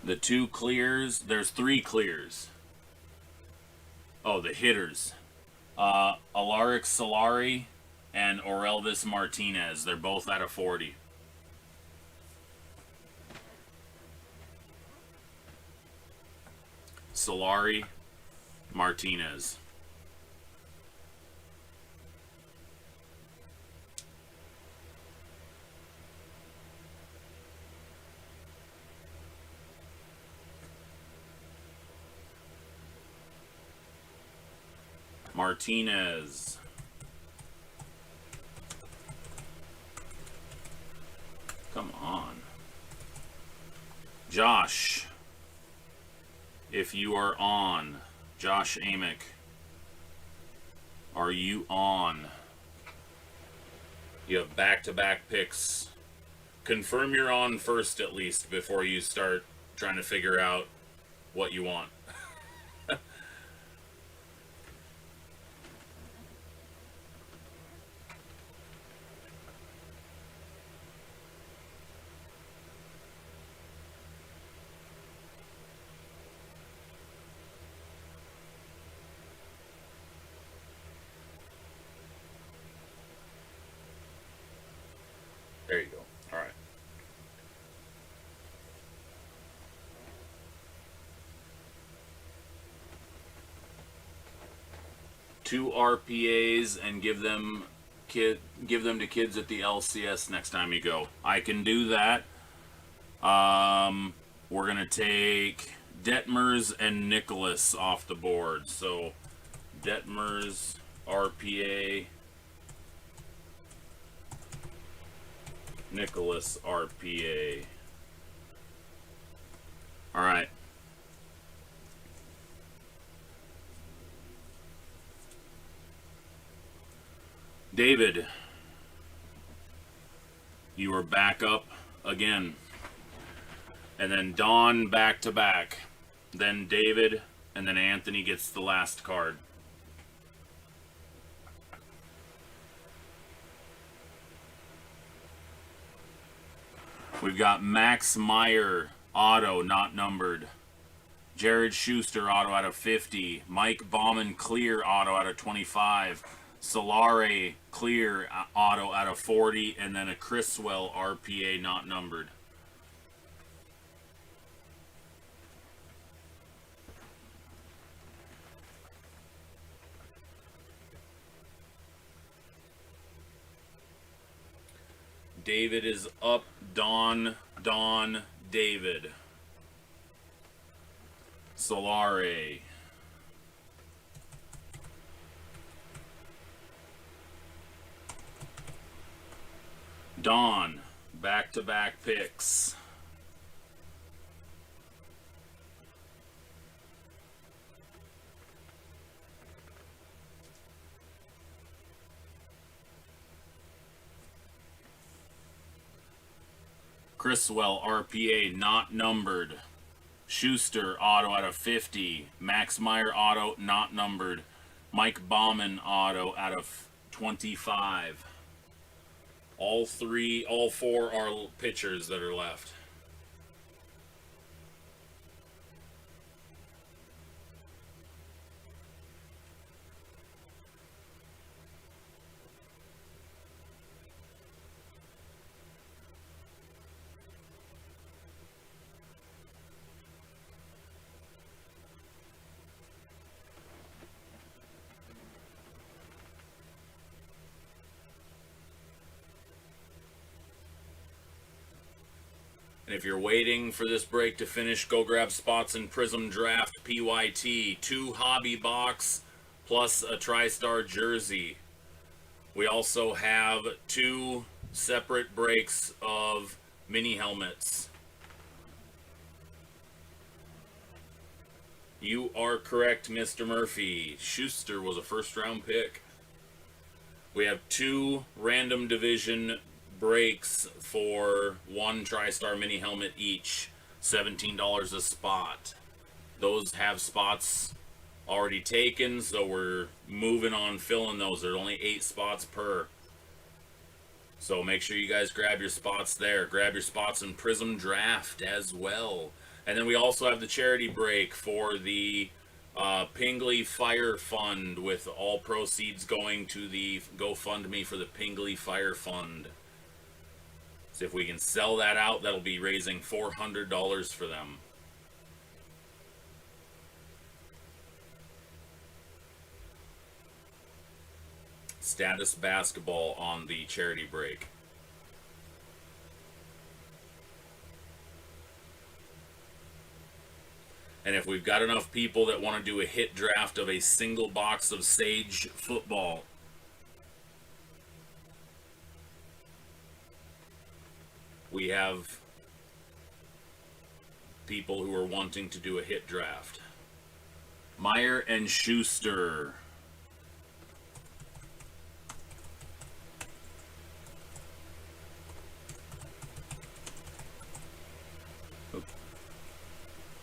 The 2 clears, there's 3 clears. Oh, the hitters. Alaric Solari and Orelvis Martinez. They're both out of 40. Solari, Martinez. Martinez. Come on. Josh. If you are on. Josh Amick. Are you on? You have back-to-back picks. Confirm you're on first at least before you start trying to figure out what you want. There you go. All right. Two RPAs and give them to kids at the LCS next time you go. I can do that. We're gonna take Detmers and Nicholas off the board. So Detmers RPA. Nicholas RPA. All right. David, you are back up again. And then Don back to back. Then David, and then Anthony gets the last card. We've got Max Meyer, auto, not numbered. Jared Schuster, auto out of 50. Mike Bauman, clear, auto out of 25. Solari, clear, auto out of 40. And then a Criswell, RPA, not numbered. David is up. Don, David. Solari. Don, back-to-back picks. Criswell, RPA, not numbered. Schuster, auto out of 50. Max Meyer, auto, not numbered. Mike Bauman, auto out of 25. All four are pitchers that are left. And if you're waiting for this break to finish, go grab spots in Prism Draft PYT. 2 hobby box plus a TriStar jersey. We also have 2 separate breaks of mini helmets. You are correct, Mr. Murphy. Schuster was a first-round pick. We have 2 random division breaks for 1 TriStar mini helmet each. $17 a spot. Those have spots already taken, so we're moving on filling those. There's only 8 spots per. So make sure you guys grab your spots there. Grab your spots in Prism Draft as well. And then we also have the charity break for the Pingley Fire Fund, with all proceeds going to the GoFundMe for the Pingley Fire Fund. So if we can sell that out, that'll be raising $400 for them. Status basketball on the charity break. And if we've got enough people that want to do a hit draft of a single box of Sage football, we have people who are wanting to do a hit draft. Meyer and Schuster.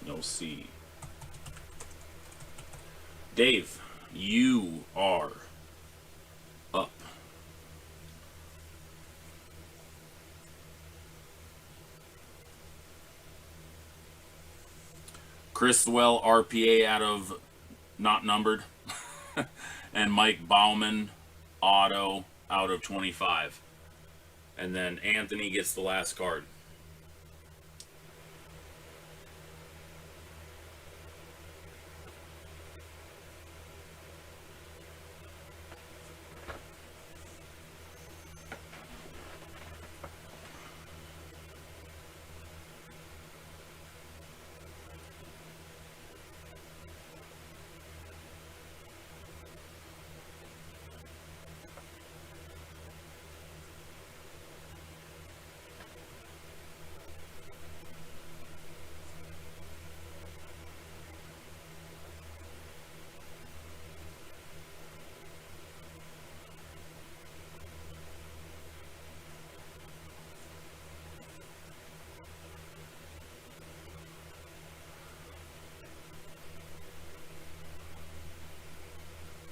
No C. Dave, you are up. Chriswell RPA out of not numbered. And Mike Bauman auto out of 25. And then Anthony gets the last card.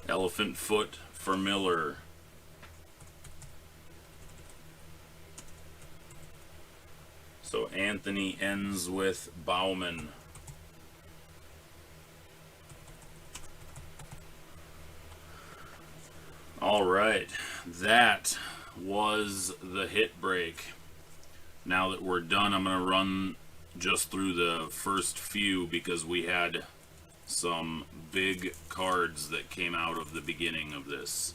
Elephant foot for Miller. So Anthony ends with Bauman. All right, that was the hit break. Now that we're done, I'm going to run just through the first few because we had some big cards that came out of the beginning of this.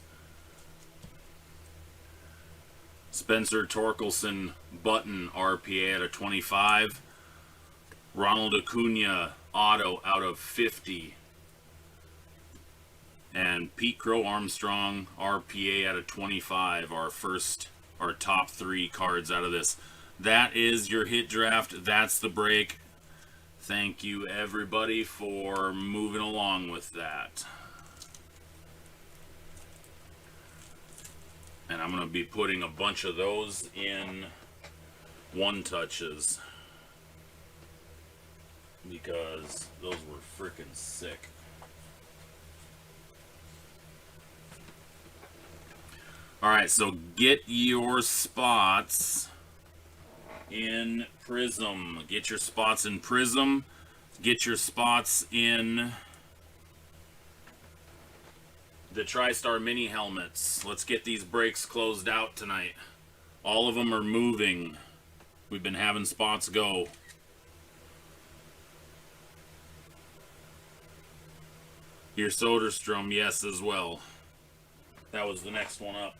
Spencer Torkelson Button RPA out of 25. Ronald Acuna auto out of 50. And Pete Crow Armstrong RPA out of 25. Our top 3 cards out of this. That is your hit draft. That's the break. Thank you everybody for moving along with that. And I'm going to be putting a bunch of those in one touches because those were freaking sick. Alright, so get your spots in Prism. Get your spots in Prism. Get your spots in the TriStar mini helmets. Let's get these breaks closed out tonight. All of them are moving. We've been having spots go. Your Soderstrom, yes, as well. That was the next one up.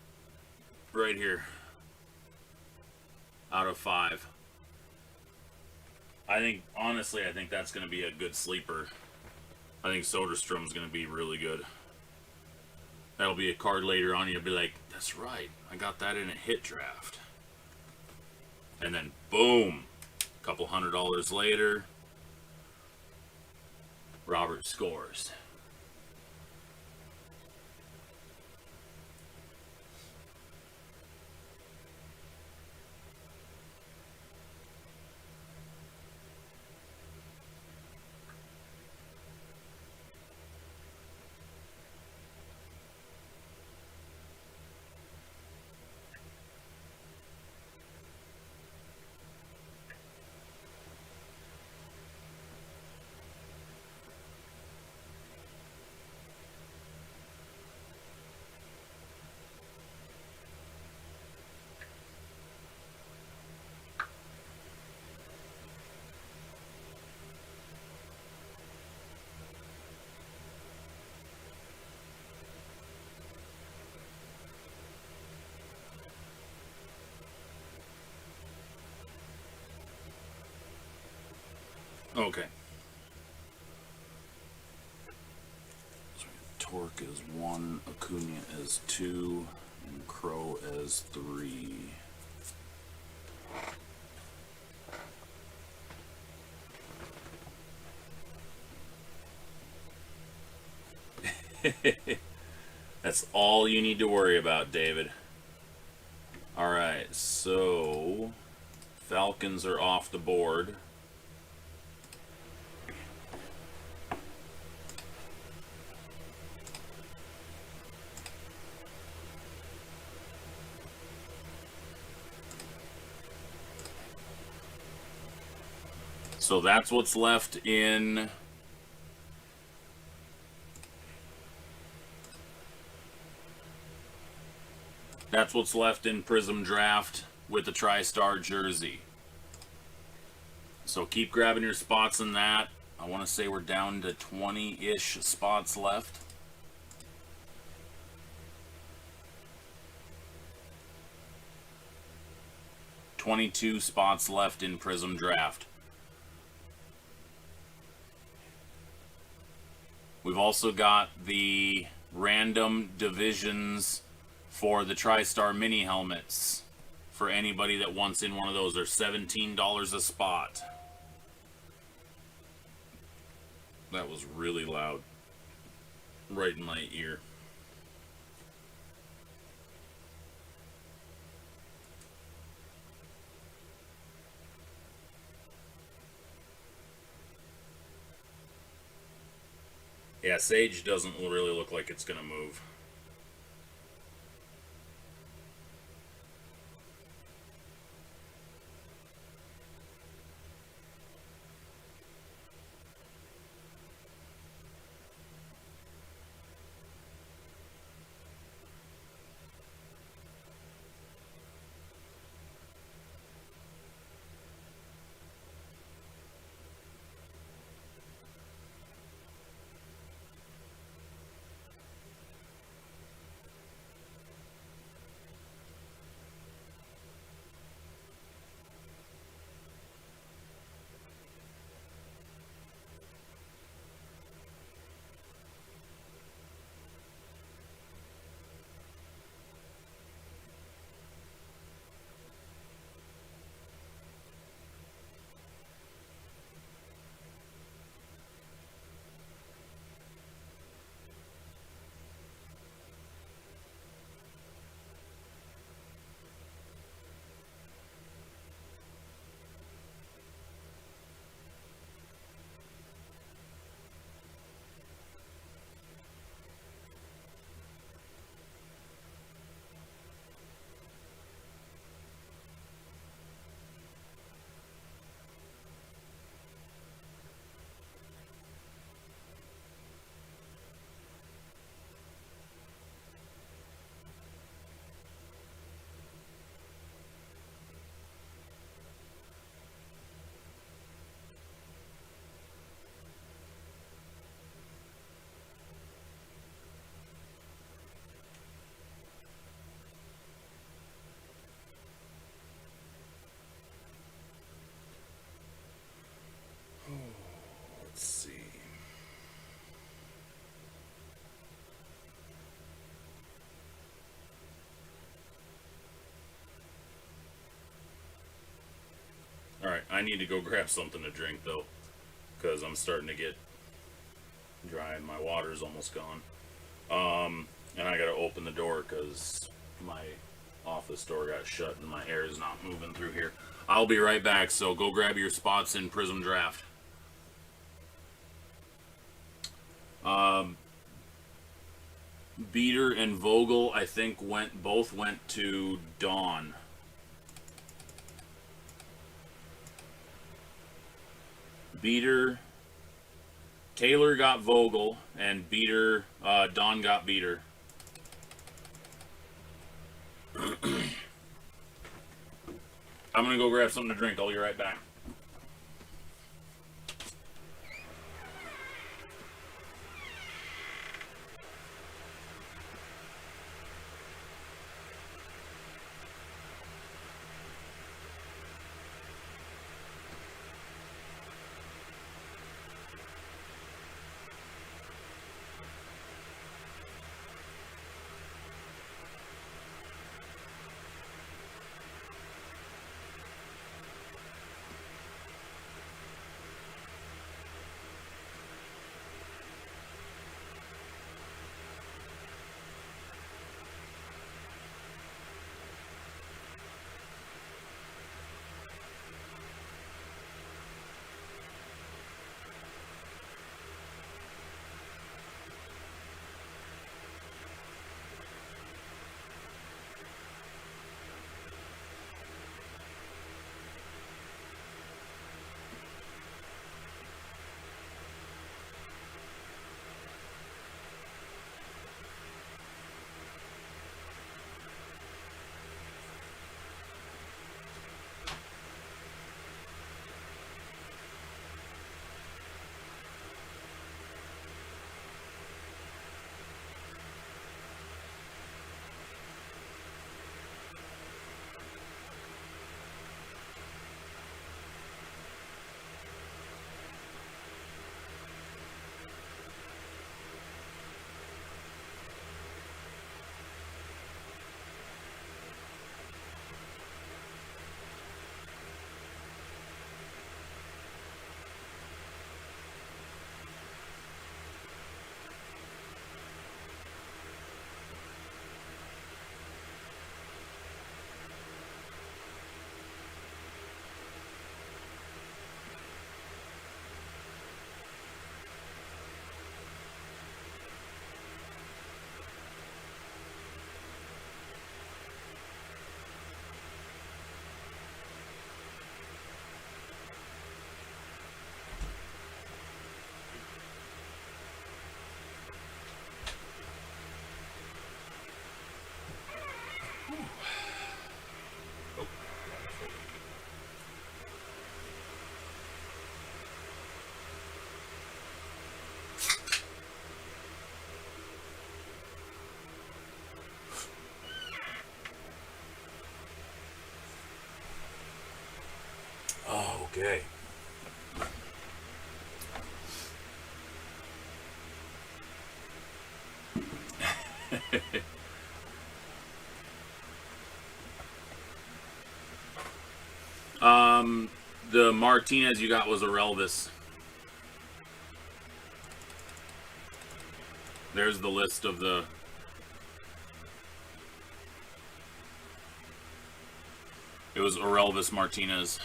Right here. Out of 5. Honestly, I think that's going to be a good sleeper. I think Soderstrom's going to be really good. That'll be a card later on. You'll be like, that's right. I got that in a hit draft. And then, boom. A couple $100 later. Robert scores. Okay. So Torque is 1, Acuna is 2, and Crow is 3. That's all you need to worry about, David. Alright, so Falcons are off the board. So that's what's left in Prism Draft with the TriStar jersey. So keep grabbing your spots in that. I want to say we're down to 20-ish spots left. $22 spots left in Prism Draft. We've also got the random divisions for the TriStar mini helmets. For anybody that wants in one of those, they're $17 a spot. That was really loud. Right in my ear. Yeah, Sage doesn't really look like it's gonna move. Let's see. Alright, I need to go grab something to drink though, because I'm starting to get dry and my water's almost gone. And I gotta open the door because my office door got shut and my air is not moving through here. I'll be right back, so go grab your spots in Prism Draft. Beater and Vogel, I think, both went to Dawn. Beater, Taylor got Vogel, and Beater, Dawn got Beater. I'm gonna go grab something to drink. I'll be right back. Okay. The Martinez you got was a Relvis. There's the list of the... It was Orelvis Martinez.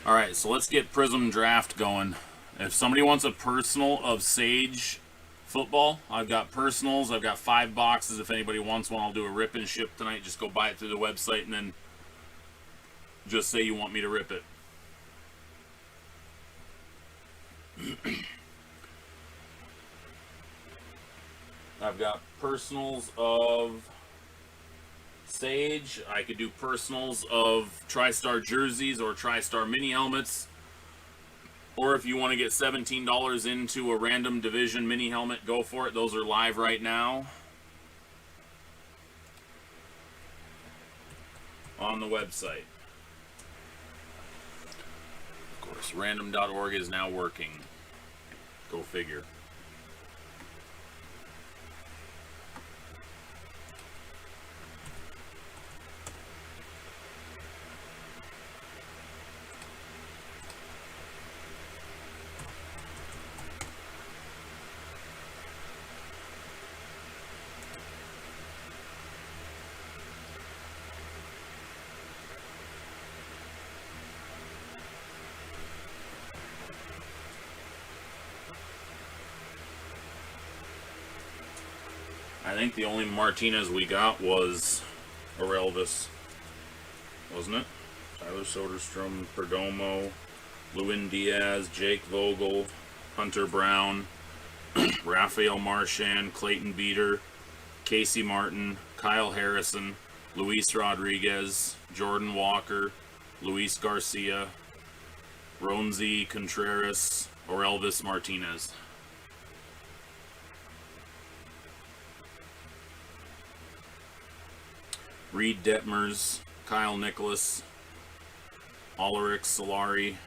Alright, so let's get Prism Draft going. If somebody wants a personal of Sage football, I've got personals. I've got 5 boxes. If anybody wants one, I'll do a rip and ship tonight. Just go buy it through the website and then just say you want me to rip it. I've got personals of Sage. I could do personals of TriStar jerseys or TriStar mini helmets. Or if you want to get $17 into a random division mini helmet, go for it. Those are live right now on the website. Of course, random.org is now working. Go figure. I think the only Martinez we got was Orelvis, wasn't it? Tyler Soderstrom, Perdomo, Lewin Diaz, Jake Vogel, Hunter Brown, Rafael Marchand, Clayton Beater, Casey Martin, Kyle Harrison, Luis Rodriguez, Jordan Walker, Luis Garcia, Ronzi Contreras, Orelvis Martinez. Reed Detmers, Kyle Nicholas, Ulrich Solari,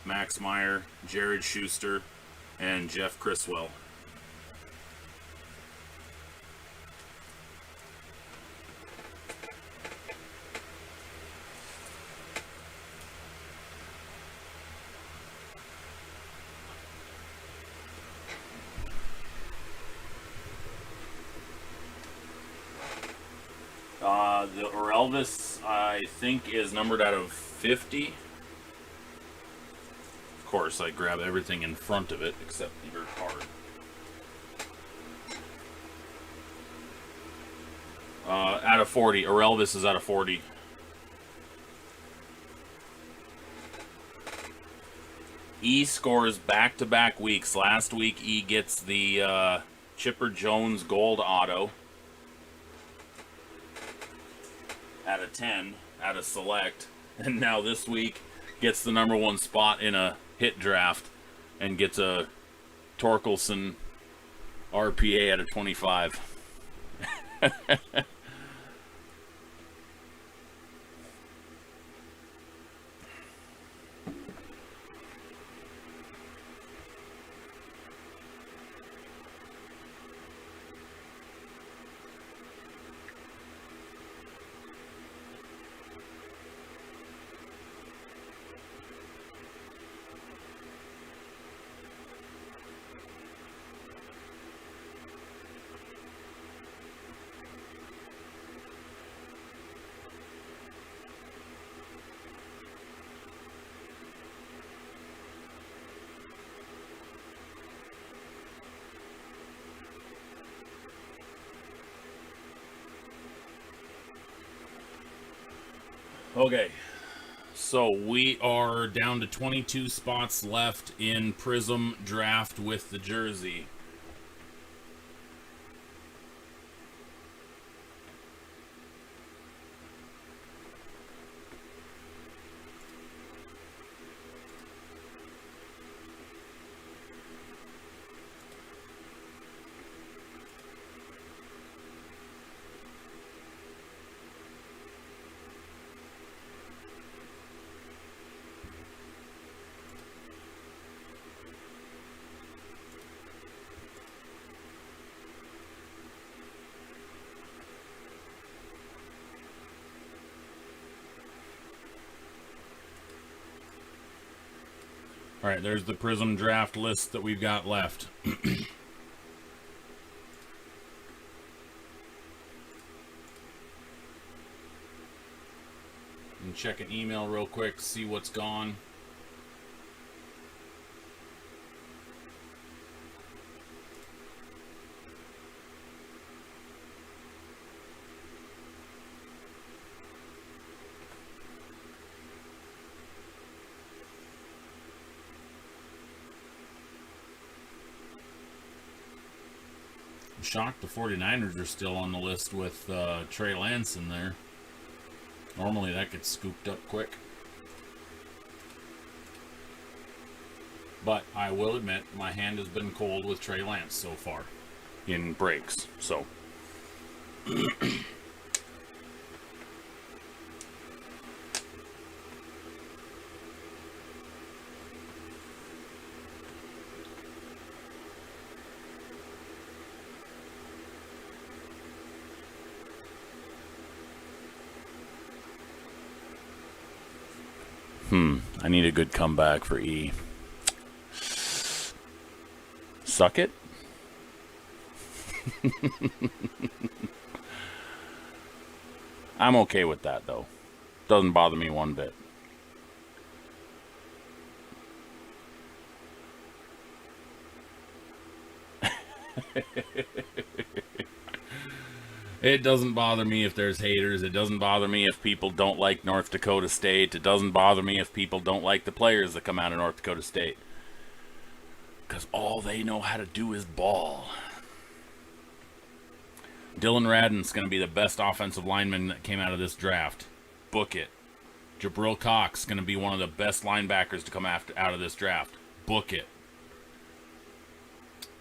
Max Meyer, Jared Schuster, and Jeff Criswell. The Orelvis, I think, is numbered out of 50. Of course, I grab everything in front of it except your card. Out of 40. Orelvis is out of 40. E scores back-to-back weeks. Last week, E gets the Chipper Jones Gold Auto out of 10, out of Select. And now this week, gets the #1 spot in a hit draft and gets a Torkelson RPA out of 25. Okay, So we are down to 22 spots left in Prism Draft with the jersey. All right, there's the Prism Draft list that we've got left. And check an email real quick, see what's gone. I'm shocked the 49ers are still on the list with Trey Lance in there. Normally that gets scooped up quick. But I will admit, my hand has been cold with Trey Lance so far in breaks. So I need a good comeback for E. Suck it? I'm okay with that, though. Doesn't bother me one bit. It doesn't bother me if there's haters. It doesn't bother me if people don't like North Dakota State. It doesn't bother me if people don't like the players that come out of North Dakota State. Because all they know how to do is ball. Dylan Radden's going to be the best offensive lineman that came out of this draft. Book it. Jabril Cox is going to be one of the best linebackers to come out of this draft. Book it.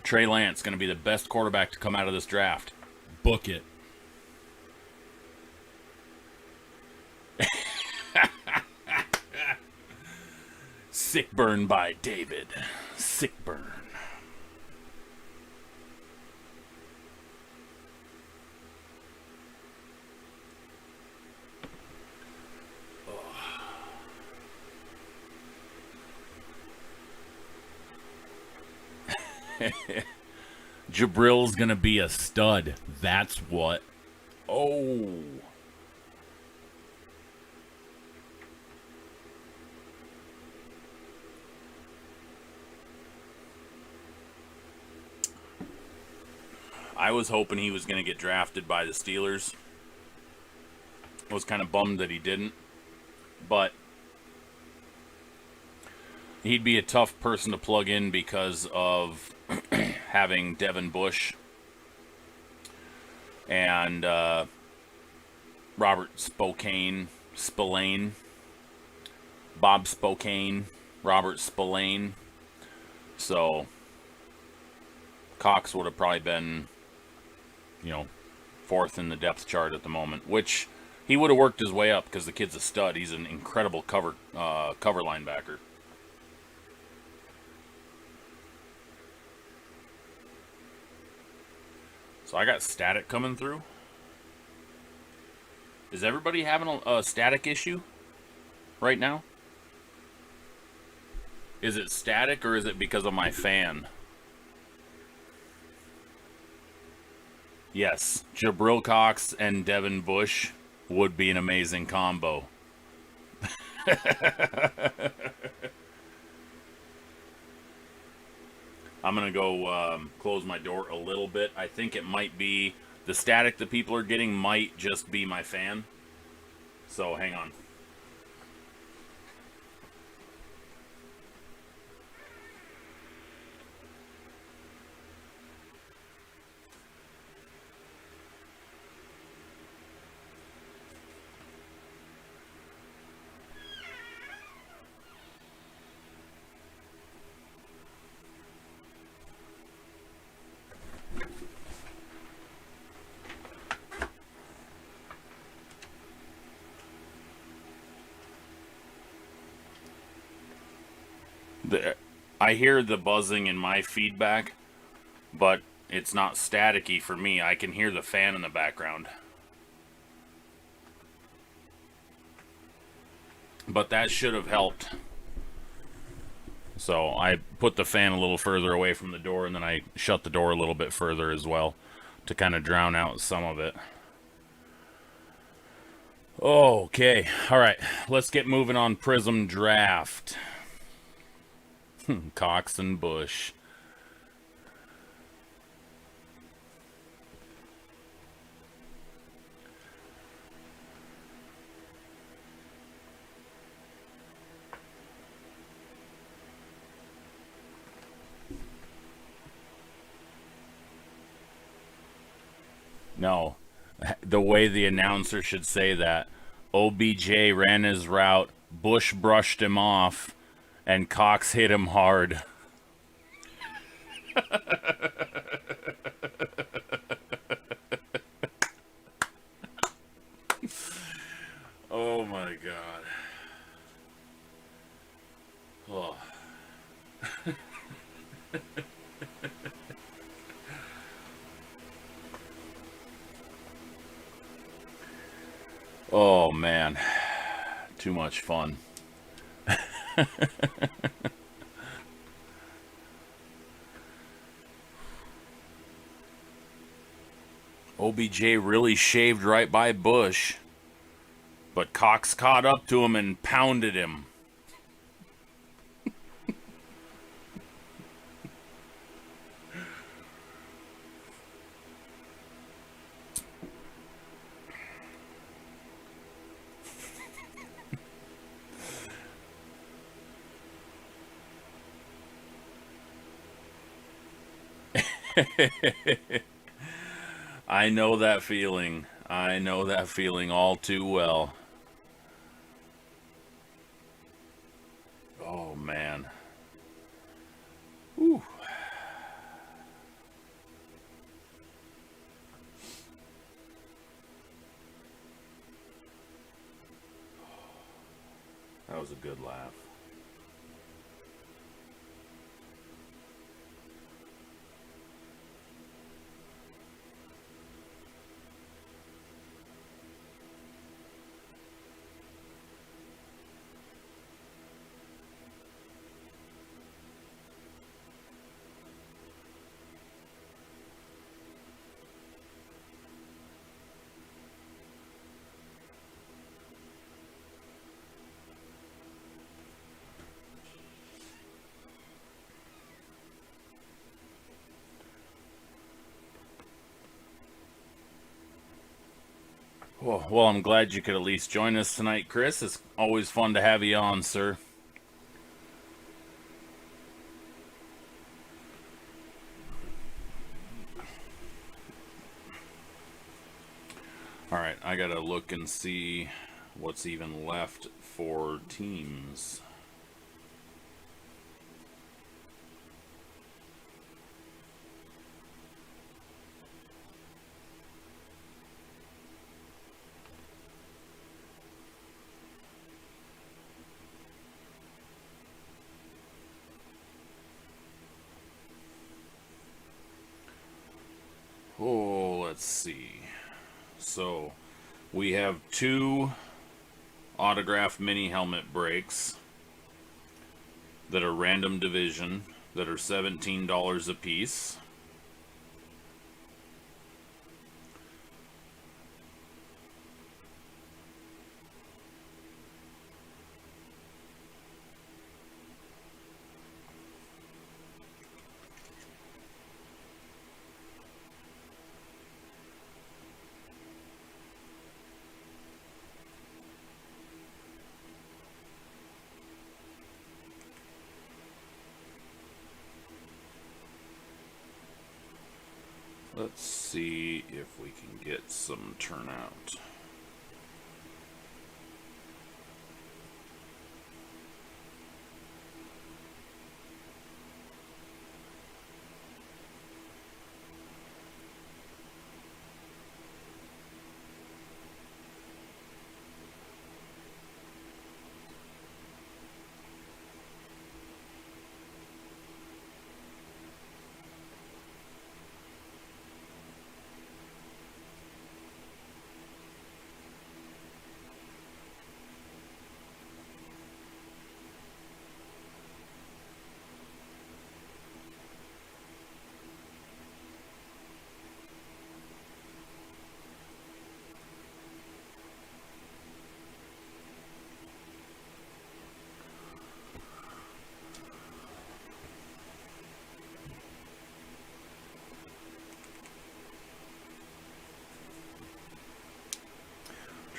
Trey Lance is going to be the best quarterback to come out of this draft. Book it. Sick burn by David. Sick burn. Jabril's gonna be a stud. That's what. Oh. I was hoping he was going to get drafted by the Steelers. I was kind of bummed that he didn't. But he'd be a tough person to plug in because of having Devin Bush and Robert Spillane, Bob Spillane, Robert Spillane. So Cox would have probably been, fourth in the depth chart at the moment, which he would have worked his way up because the kid's a stud. He's an incredible cover linebacker. So I got static coming through. Is everybody having a static issue right now? Is it static or is it because of my fan? Yes, Jabril Cox and Devin Bush would be an amazing combo. I'm going to go close my door a little bit. I think it might be the static that people are getting might just be my fan. So hang on. I hear the buzzing in my feedback, but it's not staticky for me. I can hear the fan in the background. But that should have helped. So I put the fan a little further away from the door, and then I shut the door a little bit further as well to kind of drown out some of it. Okay, all right, let's get moving on Prism Draft. Cox and Bush. No, the way the announcer should say that. OBJ ran his route, Bush brushed him off, and Cox hit him hard. Oh my god. Oh. Oh man. Too much fun. OBJ really shaved right by Bush, but Cox caught up to him and pounded him. I know that feeling. I know that feeling all too well. Oh man. Whew. That was a good laugh. Well, I'm glad you could at least join us tonight, Chris. It's always fun to have you on, sir. All right, I gotta look and see what's even left for teams. Oh, let's see. So, we have 2 autograph mini helmet breaks that are random division that are $17 a piece. Let's see if we can get some turnout.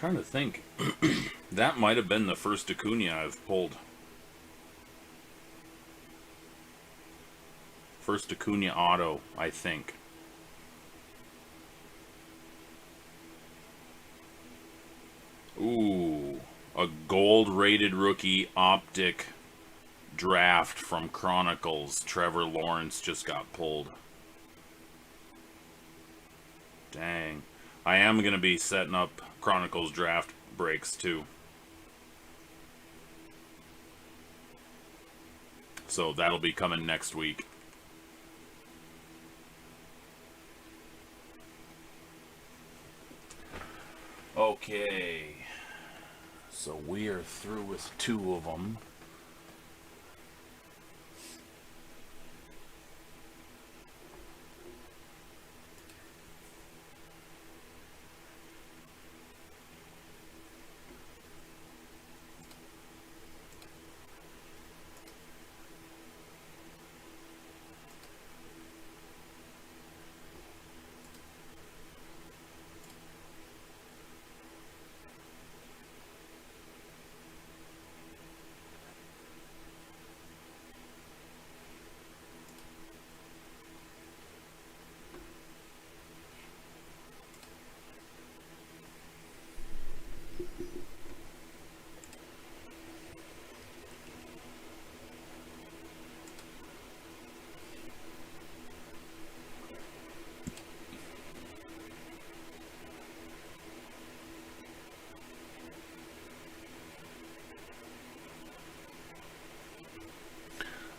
trying to think. That might have been the first Acuna I've pulled. First Acuna auto, I think. Ooh, a gold-rated rookie optic draft from Chronicles. Trevor Lawrence just got pulled. Dang. I am going to be setting up Chronicles draft breaks too. So that'll be coming next week. Okay. So we are through with 2 of them.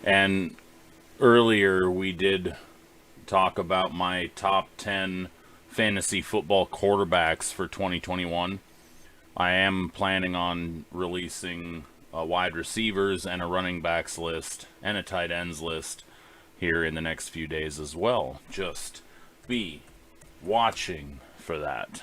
And earlier we did talk about my top 10 fantasy football quarterbacks for 2021. I am planning on releasing a wide receivers and a running backs list and a tight ends list here in the next few days as well. Just be watching for that.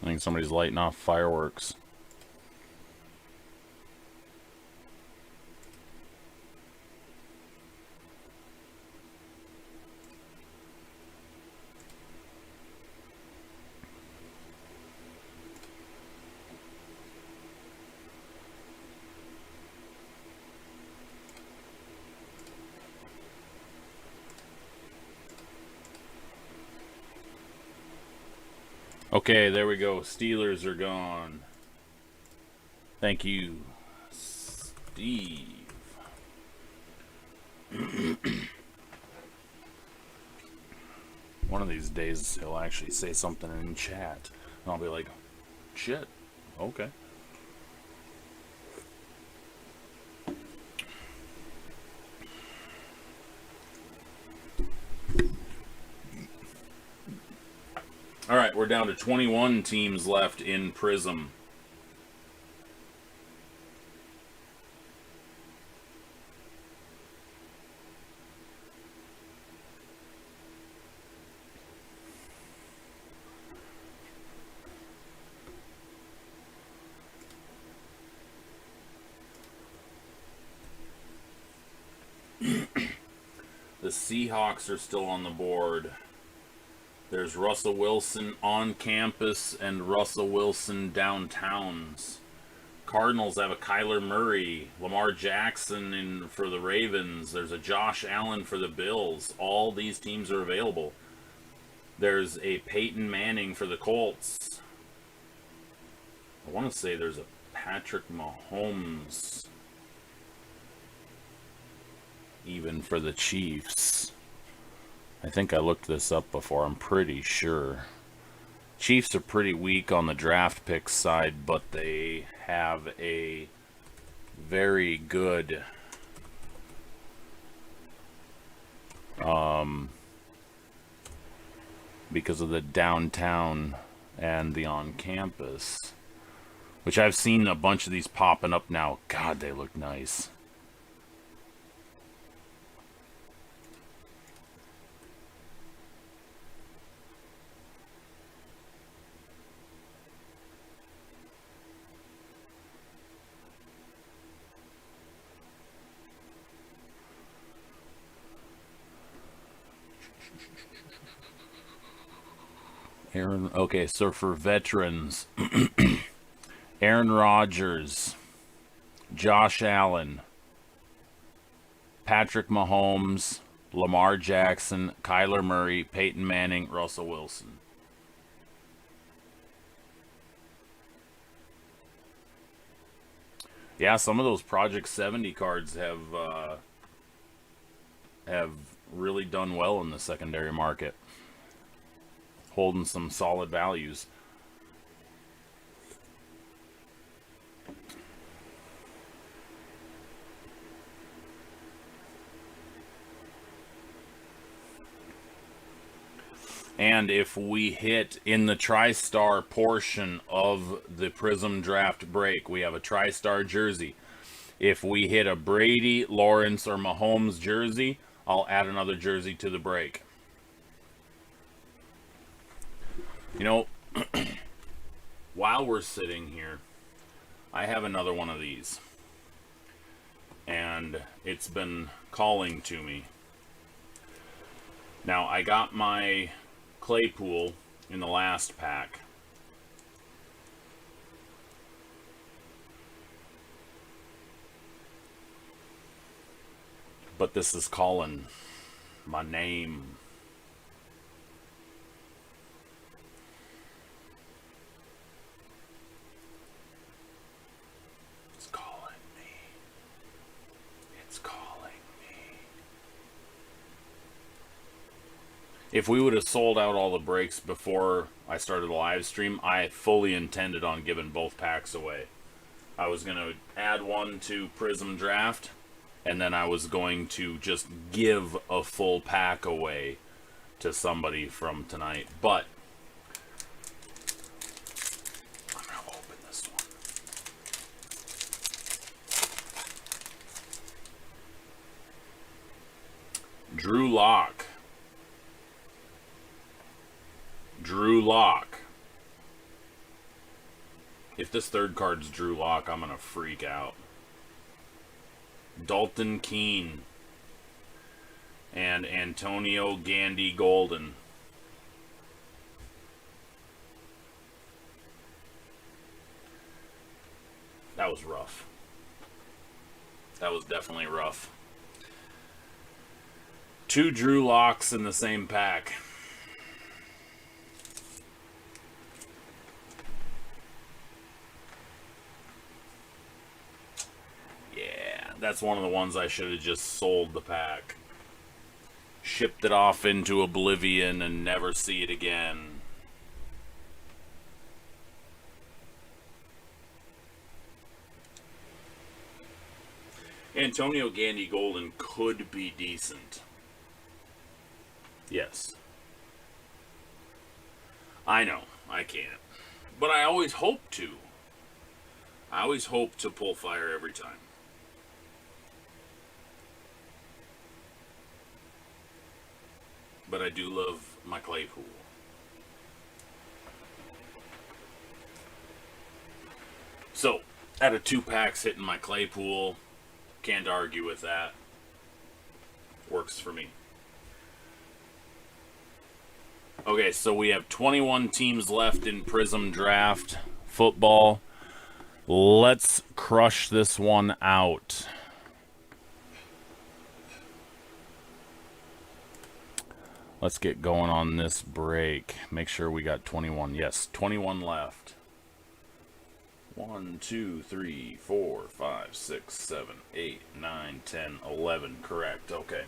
I think somebody's lighting off fireworks. Okay, there we go. Steelers are gone. Thank you, Steve. One of these days, he'll actually say something in chat, and I'll be like, shit, okay. All right, we're down to 21 teams left in Prism. The Seahawks are still on the board. There's Russell Wilson on campus and Russell Wilson downtowns. Cardinals have a Kyler Murray, Lamar Jackson for the Ravens. There's a Josh Allen for the Bills. All these teams are available. There's a Peyton Manning for the Colts. I want to say there's a Patrick Mahomes even for the Chiefs. I think I looked this up before. I'm pretty sure. Chiefs are pretty weak on the draft pick side, but they have a very good because of the downtown and the on campus, which I've seen a bunch of these popping up now. God, they look nice. Aaron, okay, so for veterans, Aaron Rodgers, Josh Allen, Patrick Mahomes, Lamar Jackson, Kyler Murray, Peyton Manning, Russell Wilson. Yeah, some of those Project 70 cards have really done well in the secondary market, holding some solid values. And if we hit in the TriStar portion of the Prism Draft break, we have a TriStar jersey. If we hit a Brady, Lawrence, or Mahomes jersey, I'll add another jersey to the break. You know, while we're sitting here, I have another one of these. And it's been calling to me. Now, I got my Claypool in the last pack. But this is calling my name. It's calling me. It's calling me. If we would have sold out all the breaks before I started the live stream, I fully intended on giving both packs away. I was going to add one to Prism Draft, and then I was going to just give a full pack away to somebody from tonight. But I'm going to open this one. Drew Lock. Drew Lock. If this third card's Drew Lock, I'm going to freak out. Dalton Keene and Antonio Gandy Golden. That was rough. That was definitely rough. 2 Drew Locks in the same pack. That's one of the ones I should have just sold the pack. Shipped it off into oblivion and never see it again. Antonio Gandy Golden could be decent. Yes. I know, I can't. But I always hope to. I always hope to pull fire every time. But I do love my Claypool. So, out of 2 packs hitting my Claypool, can't argue with that. Works for me. Okay, so we have 21 teams left in Prism Draft football. Let's crush this one out. Let's get going on this break. Make sure we got 21. Yes, 21 left. 1, 2, 3, 4, 5, 6, 7, 8, 9, 10, 11. Correct. Okay.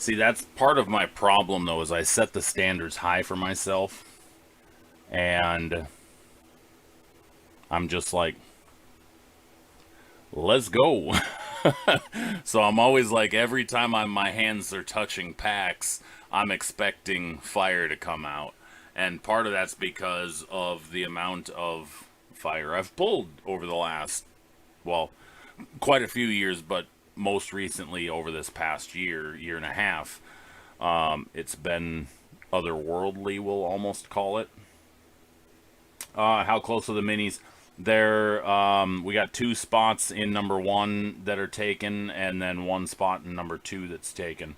See, that's part of my problem, though, is I set the standards high for myself, and I'm just like, let's go. So I'm always like, every time my hands are touching packs, I'm expecting fire to come out. And part of that's because of the amount of fire I've pulled over the last, well, quite a few years, but most recently over this past year and a half. It's been otherworldly, we'll almost call it. How close are the minis? There, we got 2 spots in number 1 that are taken, and then 1 spot in number 2 that's taken.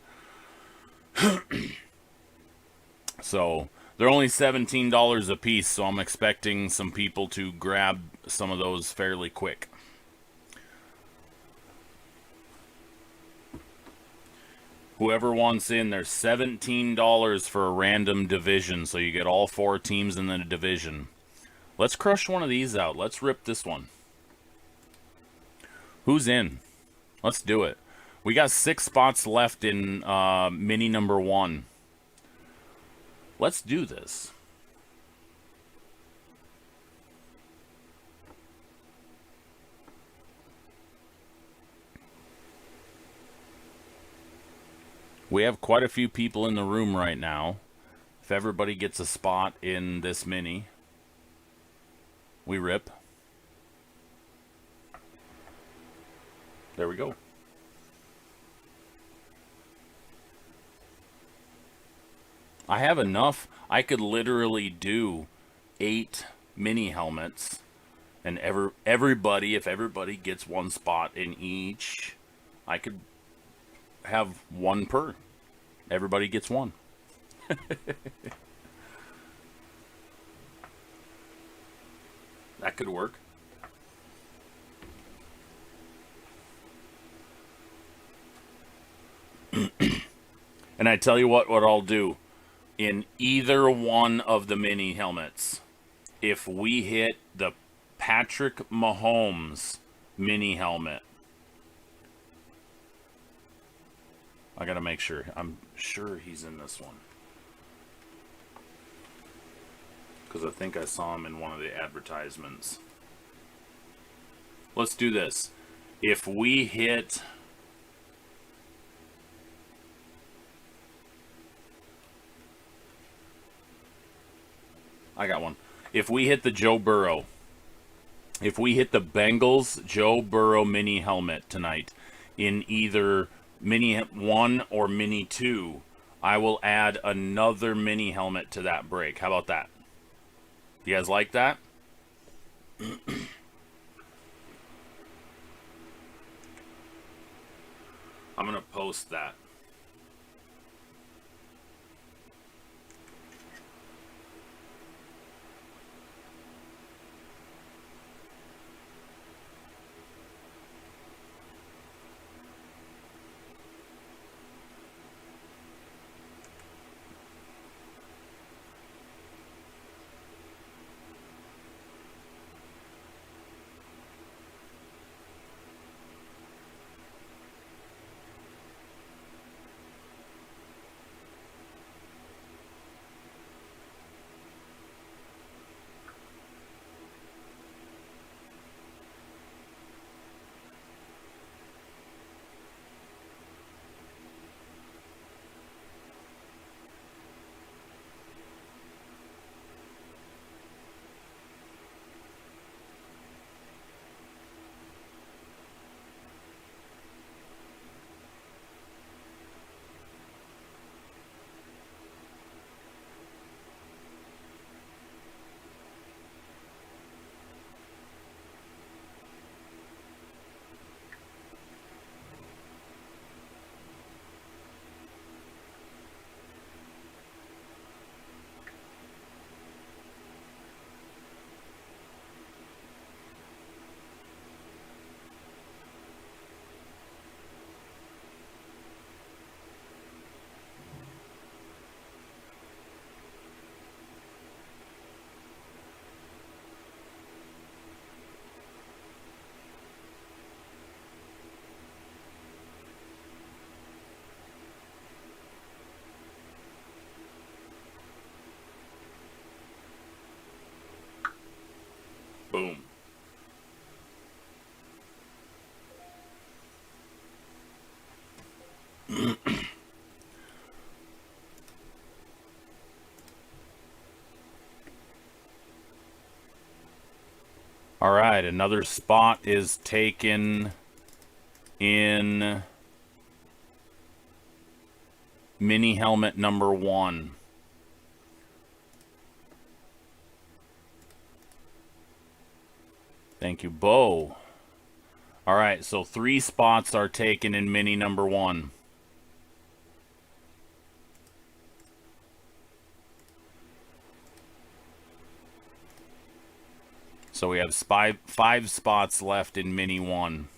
So they're only $17 a piece, so I'm expecting some people to grab some of those fairly quick. Whoever wants in, there's $17 for a random division, so you get all 4 teams in the division. Let's crush one of these out. Let's rip this one. Who's in? Let's do it. We got 6 spots left in mini number 1. Let's do this. We have quite a few people in the room right now. If everybody gets a spot in this mini, we rip. There we go. I have enough. I could literally do 8 mini helmets, and everybody, if everybody gets 1 spot in each, I could have 1 per. Everybody gets 1. That could work. And I tell you what I'll do. In either one of the mini helmets, if we hit the Patrick Mahomes mini helmet, I gotta make sure. I'm sure he's in this one, because I think I saw him in one of the advertisements. Let's do this. If we hit... I got one. If we hit the Joe Burrow, if we hit the Bengals Joe Burrow mini helmet tonight in either mini 1 or mini 2, I will add another mini helmet to that break. How about that? You guys like that? I'm going to post that. All right, another spot is taken in mini helmet number 1. Thank you, Bo. All right, so 3 spots are taken in mini number 1. So we have 5 spots left in mini 1.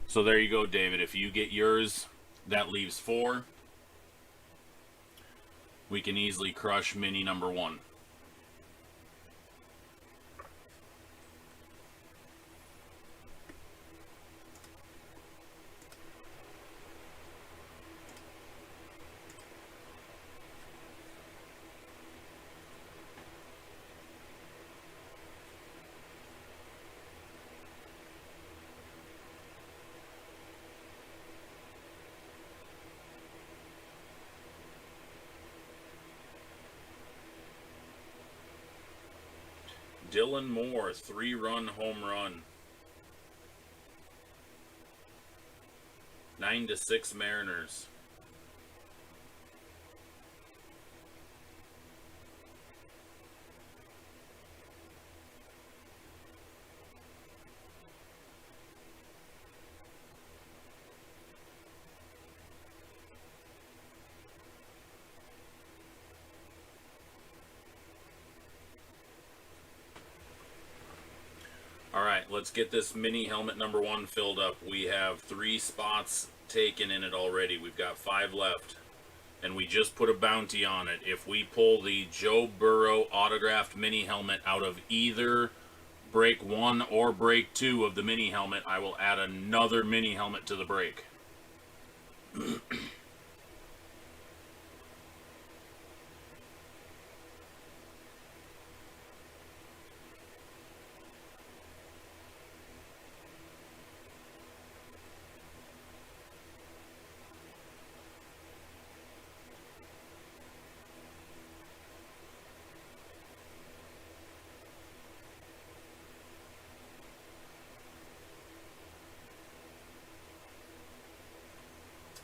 So there you go, David. If you get yours, that leaves 4. We can easily crush mini number 1. Dylan Moore, 3-run home run. 9-6 Mariners. Alright, let's get this mini helmet number 1 filled up. We have 3 spots taken in it already. We've got 5 left. And we just put a bounty on it. If we pull the Joe Burrow autographed mini helmet out of either break 1 or break 2 of the mini helmet, I will add another mini helmet to the break.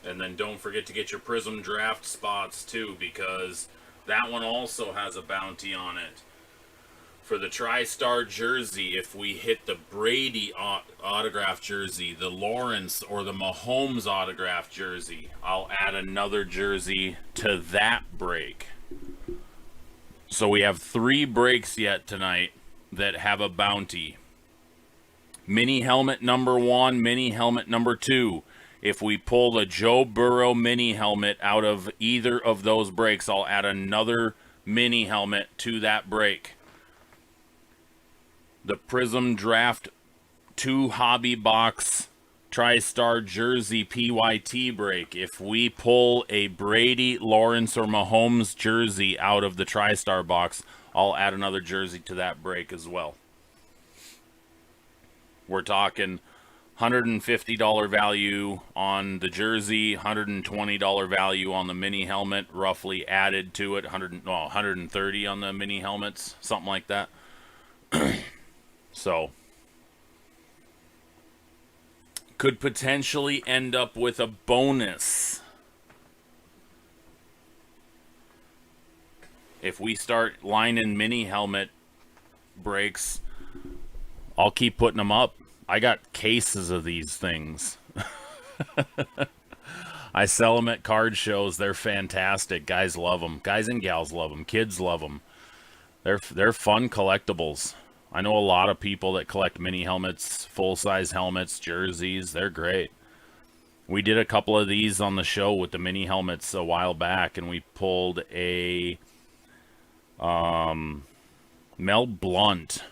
And then don't forget to get your Prism draft spots too, because that one also has a bounty on it. For the TriStar jersey, if we hit the Brady autograph jersey, the Lawrence or the Mahomes autograph jersey, I'll add another jersey to that break. So we have 3 breaks yet tonight that have a bounty. Mini helmet number 1, mini helmet number 2. If we pull the Joe Burrow mini helmet out of either of those breaks, I'll add another mini helmet to that break. The Prism Draft 2 Hobby Box TriStar Jersey PYT break. If we pull a Brady, Lawrence, or Mahomes jersey out of the TriStar box, I'll add another jersey to that break as well. We're talking $150 value on the jersey, $120 value on the mini helmet, roughly added to it, $130 on the mini helmets, something like that. So, could potentially end up with a bonus if we start lining mini helmet breaks. I'll keep putting them up. I got cases of these things. I sell them at card shows. They're fantastic. Guys love them. Guys and gals love them. Kids love them. They're fun collectibles. I know a lot of people that collect mini helmets, full-size helmets, jerseys. They're great. We did a couple of these on the show with the mini helmets a while back, and we pulled a Mel Blount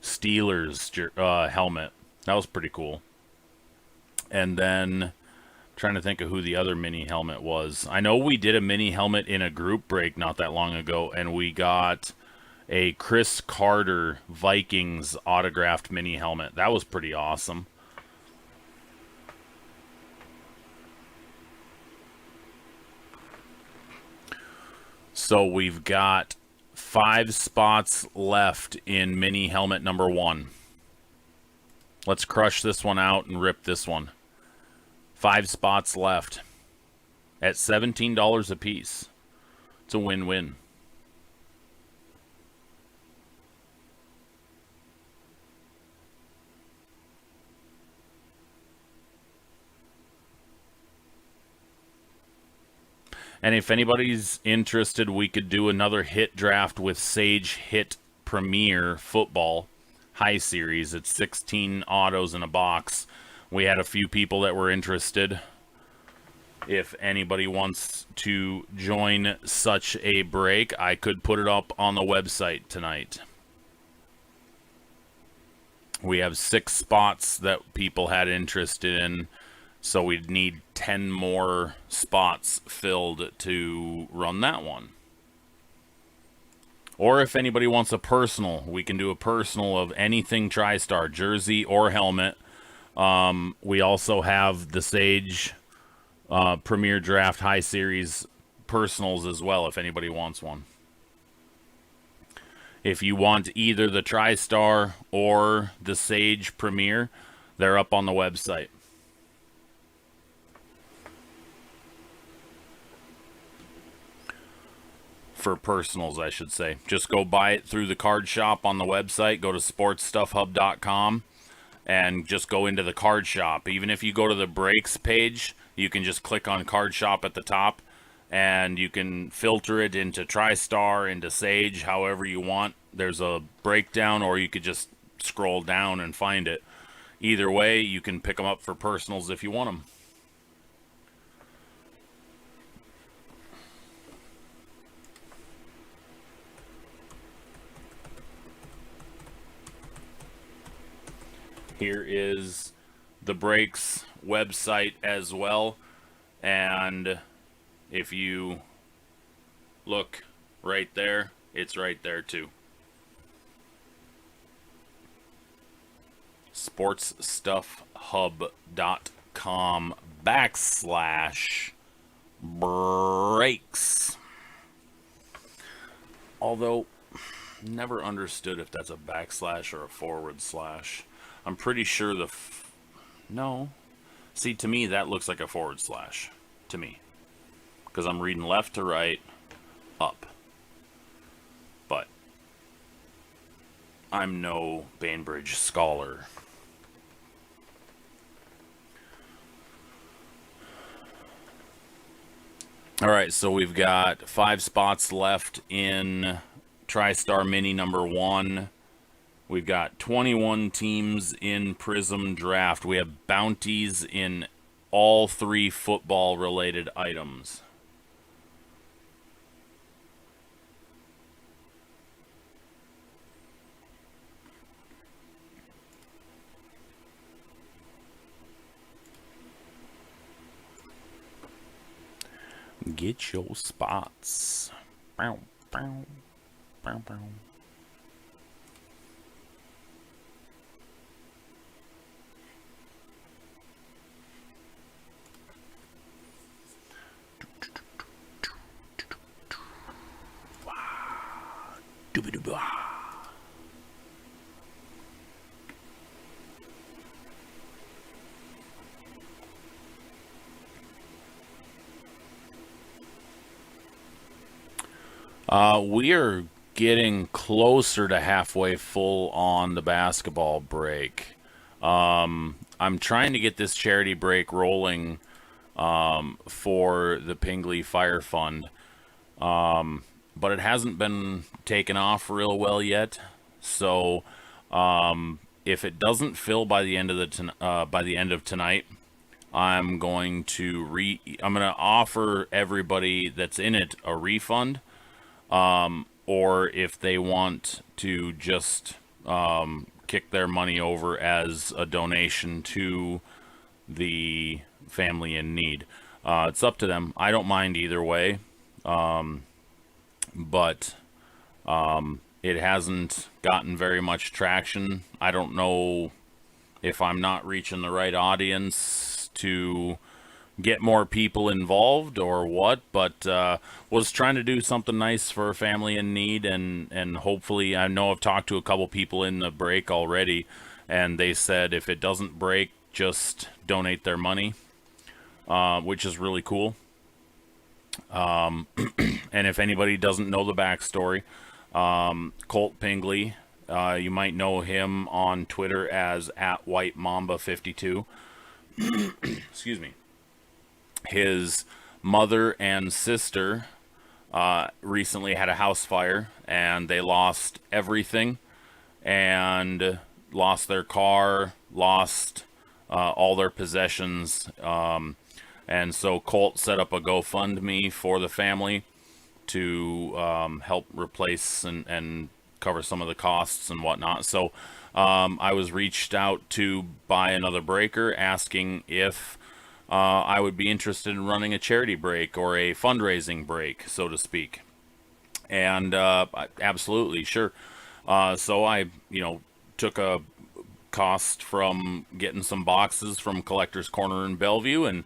Steelers helmet. That was pretty cool. And then trying to think of who the other mini helmet was. I know we did a mini helmet in a group break not that long ago, and we got a Chris Carter Vikings autographed mini helmet. That was pretty awesome. So we've got 5 spots left in mini helmet number 1. Let's crush this one out and rip this one. 5 spots left at $17 a piece. It's a win-win. And if anybody's interested, we could do another hit draft with Sage Hit Premier Football High Series. It's 16 autos in a box. We had a few people that were interested. If anybody wants to join such a break, I could put it up on the website tonight. We have 6 spots that people had interest in. So we'd need 10 more spots filled to run that one. Or if anybody wants a personal, we can do a personal of anything TriStar, jersey or helmet. We also have the Sage Premier Draft High Series personals as well, if anybody wants one. If you want either the TriStar or the Sage Premier, they're up on the website. For personals, I should say. Just go buy it through the card shop on the website. Go to sportsstuffhub.com and just go into the card shop. Even if you go to the breaks page, you can just click on card shop at the top and you can filter it into TriStar, into Sage, however you want. There's a breakdown, or you could just scroll down and find it. Either way, you can pick them up for personals if you want them. Here is the breaks website as well, and if you look right there, it's right there too. sportsstuffhub.com/breaks. Although, never understood if that's a backslash or a forward slash. I'm pretty sure no. See, to me, that looks like a forward slash. To me. Because I'm reading left to right, up. But I'm no Bainbridge scholar. Alright, so we've got 5 spots left in TriStar Mini number 1. We've got 21 teams in Prism Draft. We have bounties in all 3 football-related items. Get your spots. Bow, bow, bow, bow. We are getting closer to halfway full on the basketball break. I'm trying to get this charity break rolling for the Pingley Fire Fund, but it hasn't been taken off real well yet. So if it doesn't fill by the end of tonight, I'm going to offer everybody that's in it a refund. Or if they want to just kick their money over as a donation to the family in need. It's up to them. I don't mind either way. But it hasn't gotten very much traction. I don't know if I'm not reaching the right audience to get more people involved or what, but was trying to do something nice for a family in need, and hopefully, I know I've talked to a couple people in the break already, and they said if it doesn't break, just donate their money, which is really cool. And if anybody doesn't know the backstory, Colt Pingley, you might know him on Twitter as @WhiteMamba52. Excuse me. His mother and sister recently had a house fire, and they lost everything, and lost their car, lost all their possessions. And so Colt set up a GoFundMe for the family to help replace and cover some of the costs and whatnot. So I was reached out to by another breaker asking if I would be interested in running a charity break or a fundraising break, so to speak. And absolutely, sure. So I, took a cost from getting some boxes from Collector's Corner in Bellevue, and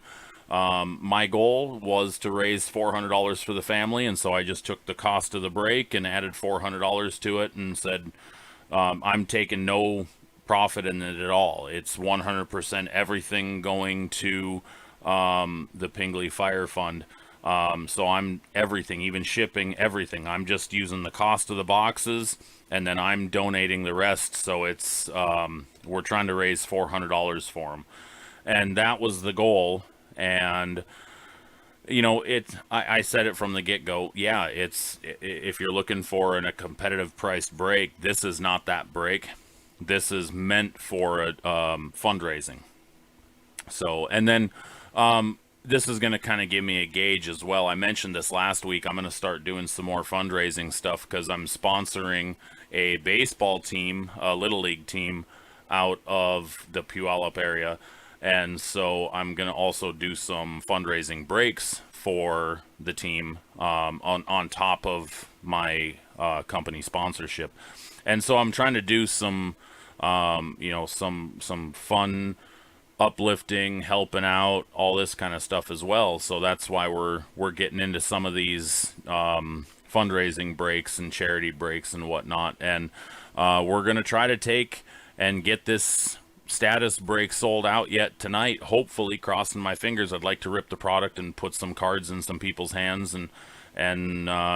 my goal was to raise $400 for the family, and so I just took the cost of the break and added $400 to it and said, I'm taking no profit in it at all. It's 100% everything going to the Pingley Fire Fund. So I'm everything, even shipping, everything. I'm just using the cost of the boxes, and then I'm donating the rest. So it's we're trying to raise $400 for them, and that was the goal. And I said it from the get-go. Yeah, if you're looking for a competitive priced break, this is not that break. This is meant for a fundraising. So, and then this is going to kind of give me a gauge as well. I mentioned this last week. I'm going to start doing some more fundraising stuff because I'm sponsoring a baseball team, a Little League team out of the Puyallup area. And so I'm going to also do some fundraising breaks for the team on top of my company sponsorship. And so I'm trying to do some, some fun, uplifting, helping out, all this kind of stuff as well. So that's why we're getting into some of these fundraising breaks and charity breaks and whatnot. And we're going to try to take and get this status break sold out yet tonight. Hopefully, crossing my fingers. I'd like to rip the product and put some cards in some people's hands and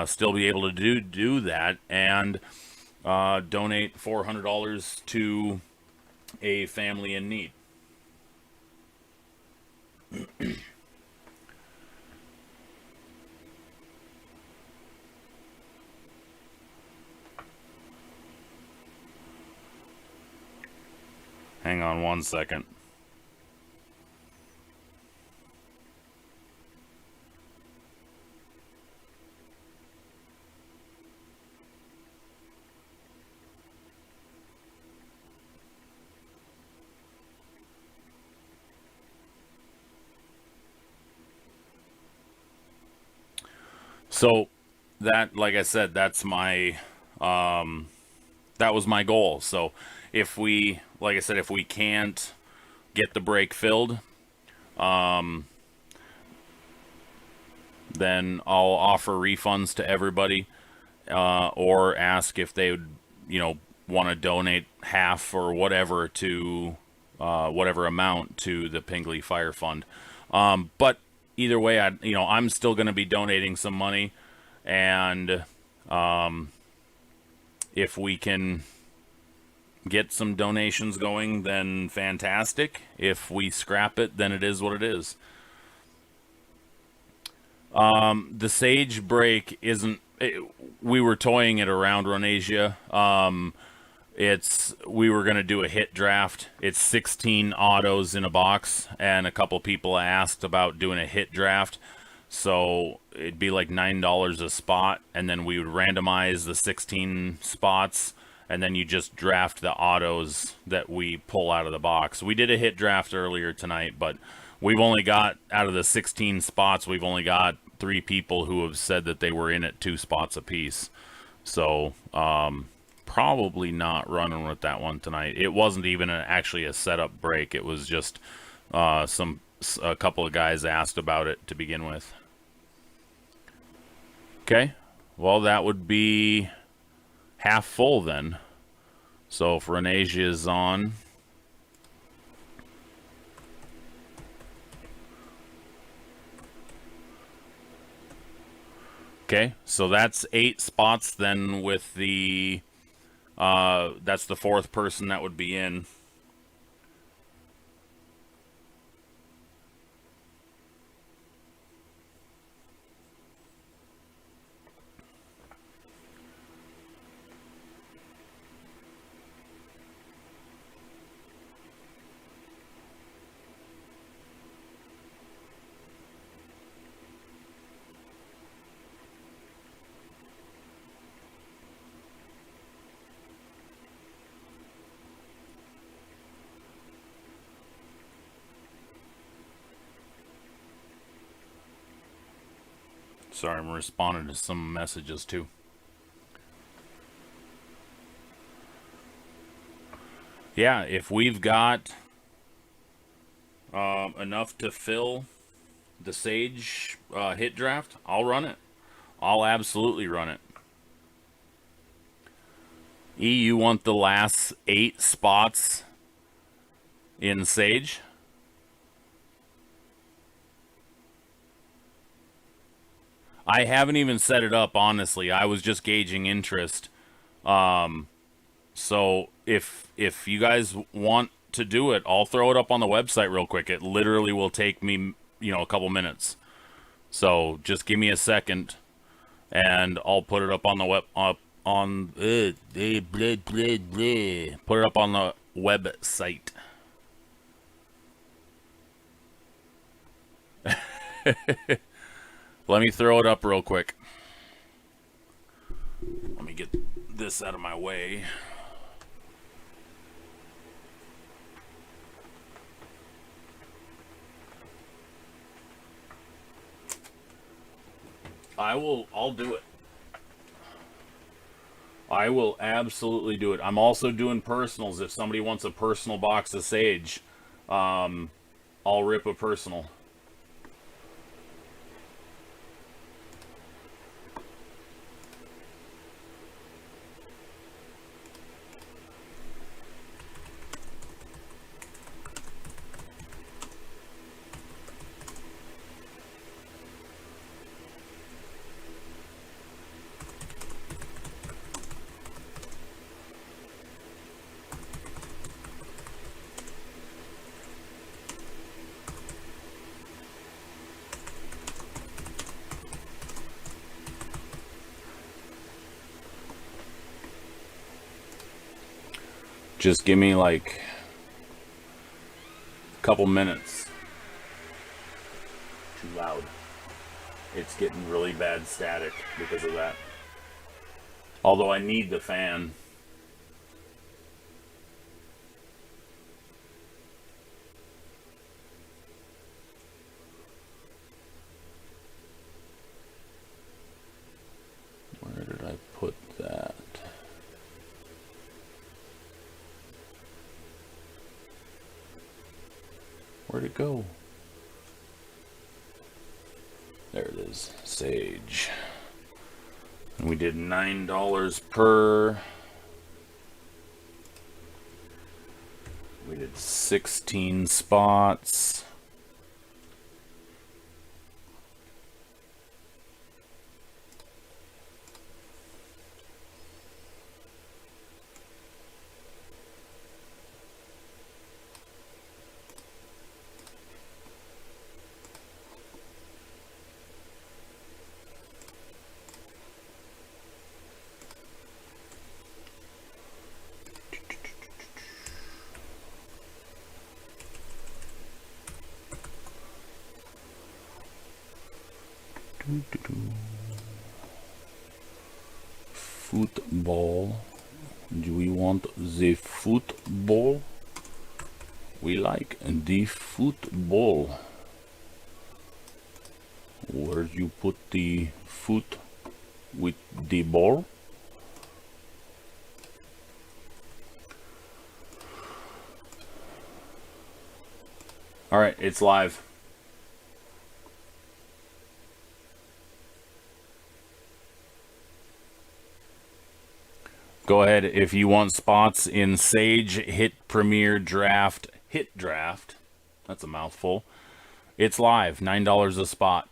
still be able to do that and donate $400 to a family in need. Hang on one second. So that, like I said, that's my that was my goal. So if we, like I said, if we can't get the break filled, then I'll offer refunds to everybody, or ask if they would, want to donate half or whatever to whatever amount to the Pingley Fire Fund. But either way, I'm still going to be donating some money, and if we can get some donations going, then fantastic. If we scrap it, then it is what it is. The Sage break isn't. We were toying it around Ronasia. We were gonna do a hit draft. It's 16 autos in a box, and a couple people asked about doing a hit draft. So it'd be like $9 a spot, and then we would randomize the 16 spots, and then you just draft the autos that we pull out of the box. We did a hit draft earlier tonight, but we've only got, out of the 16 spots, we've only got 3 people who have said that they were in at 2 spots apiece. So probably not running with that one tonight. It wasn't even actually a setup break. It was just a couple of guys asked about it to begin with. Okay, well, that would be half full then. So if Renasia is on, okay, so that's 8 spots then with the that's the 4th person that would be in. Sorry, I'm responding to some messages too. Yeah, if we've got enough to fill the Sage hit draft, I'll run it. I'll absolutely run it. E, you want the last 8 spots in Sage? I haven't even set it up, honestly. I was just gauging interest. So if you guys want to do it, I'll throw it up on the website real quick. It literally will take me, a couple minutes. So just give me a second, and I'll put it up on the put it up on the website. Let me throw it up real quick. Let me get this out of my way. I'll do it. I will absolutely do it. I'm also doing personals. If somebody wants a personal box of Sage, I'll rip a personal. Just give me like a couple minutes. Too loud. It's getting really bad static because of that. Although I need the fan. Where did I put that? Where'd it go? There it is. Sage. And we did $9 per. We did 16 spots. Football. Do we want the football? We like the football. Where you put the foot with the ball? All right, it's live. Go ahead if you want spots in Sage, Hit Premier Draft, Hit Draft. That's a mouthful. It's live, $9 a spot.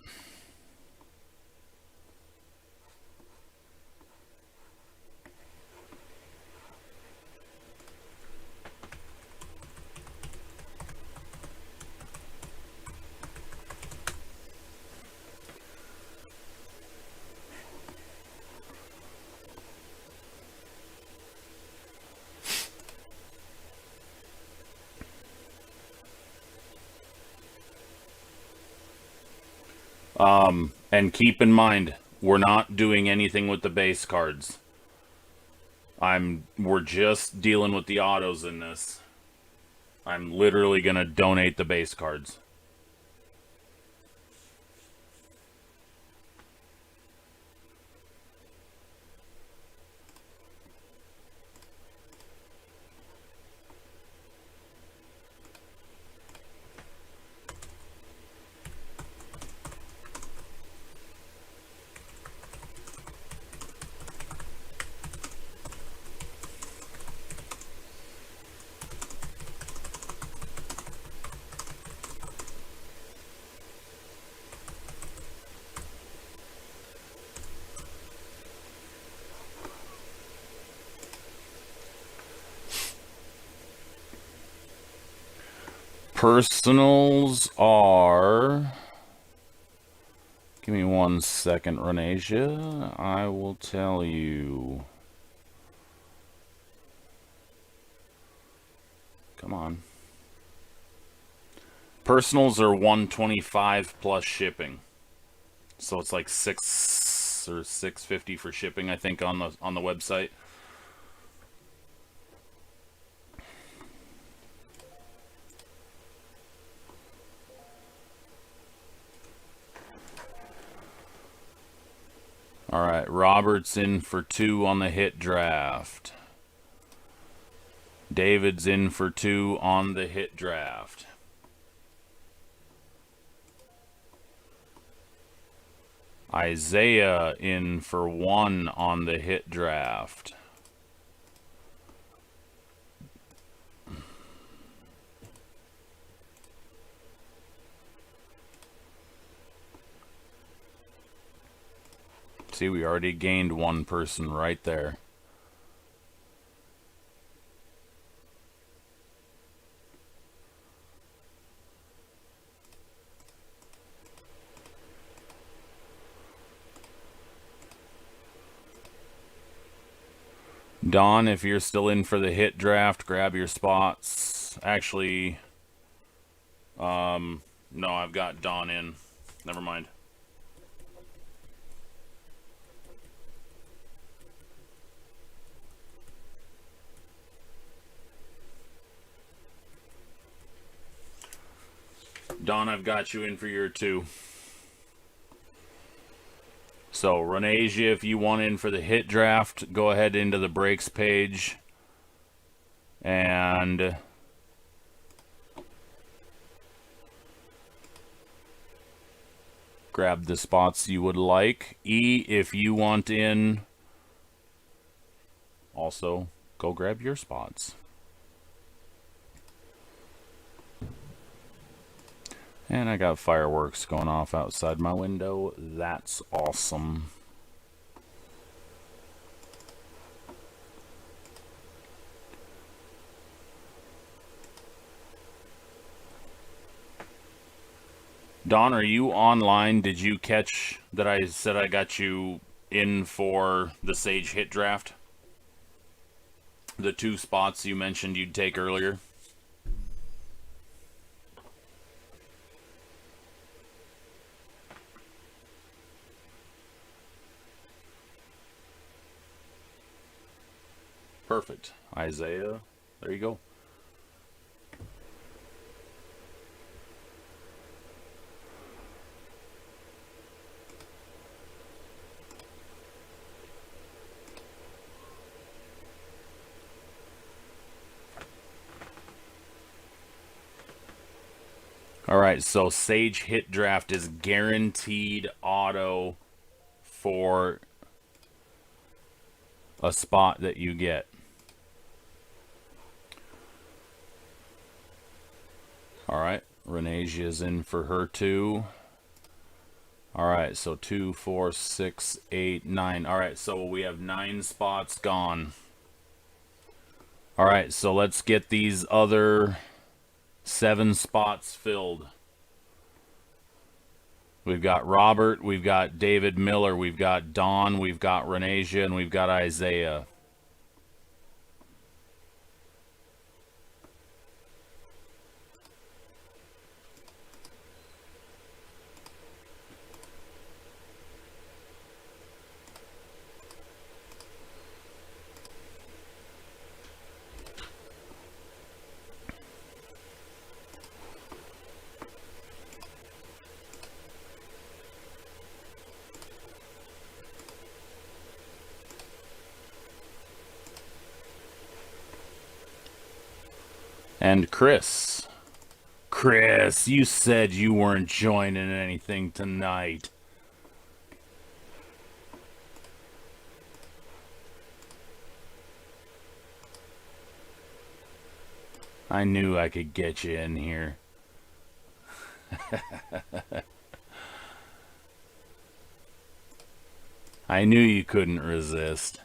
And keep in mind, we're not doing anything with the base cards. We're just dealing with the autos in this. I'm literally gonna donate the base cards. Personals are... Give me 1 second, Renasia. I will tell you. Come on. Personals are $125 plus shipping. So it's like $6 or $6.50 for shipping, I think, on the website. All right, Robert's in for 2 on the hit draft. David's in for 2 on the hit draft. Isaiah in for 1 on the hit draft. See, we already gained 1 person right there. Don, if you're still in for the hit draft, grab your spots. Actually, no, I've got Don in. Never mind. Don, I've got you in for your 2. So, Renasia, if you want in for the hit draft, go ahead into the breaks page and grab the spots you would like. E, if you want in, also go grab your spots. And I got fireworks going off outside my window. That's awesome. Don, are you online? Did you catch that I said I got you in for the Sage hit draft? The 2 spots you mentioned you'd take earlier? Perfect. Isaiah, there you go. All right, so Sage Hit Draft is guaranteed auto for a spot that you get. All right, Renasia's in for her 2. All right, so 2, 4, 6, 8, 9. All right, so we have 9 spots gone. All right, so let's get these other 7 spots filled. We've got Robert, we've got David Miller, we've got Dawn, we've got Renasia, and we've got Isaiah. And Chris. Chris, you said you weren't joining anything tonight. I knew I could get you in here. I knew you couldn't resist.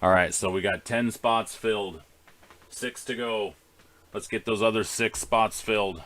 All right, so we got 10 spots filled. 6 to go. Let's get those other 6 spots filled.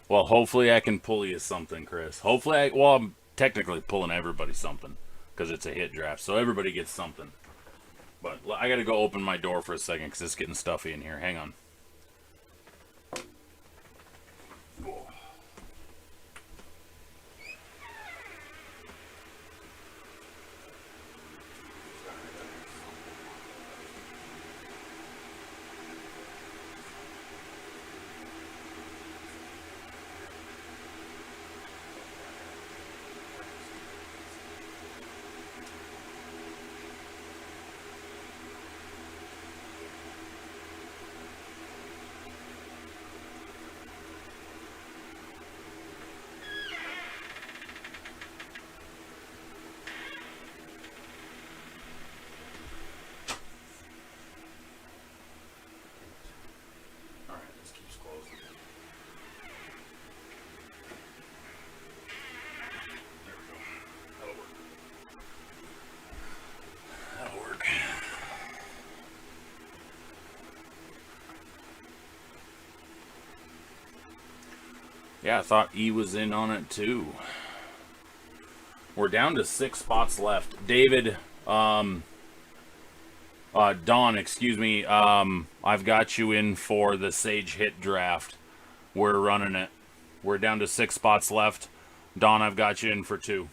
Well, hopefully I can pull you something, Chris. Hopefully well, I'm technically pulling everybody something because it's a hit draft, so everybody gets something. But I gotta go open my door for a second because it's getting stuffy in here. Hang on. Yeah, I thought E was in on it too. We're down to 6 spots left. David, Dawn, excuse me, I've got you in for the Sage Hit Draft. We're running it. We're down to 6 spots left. Dawn, I've got you in for 2.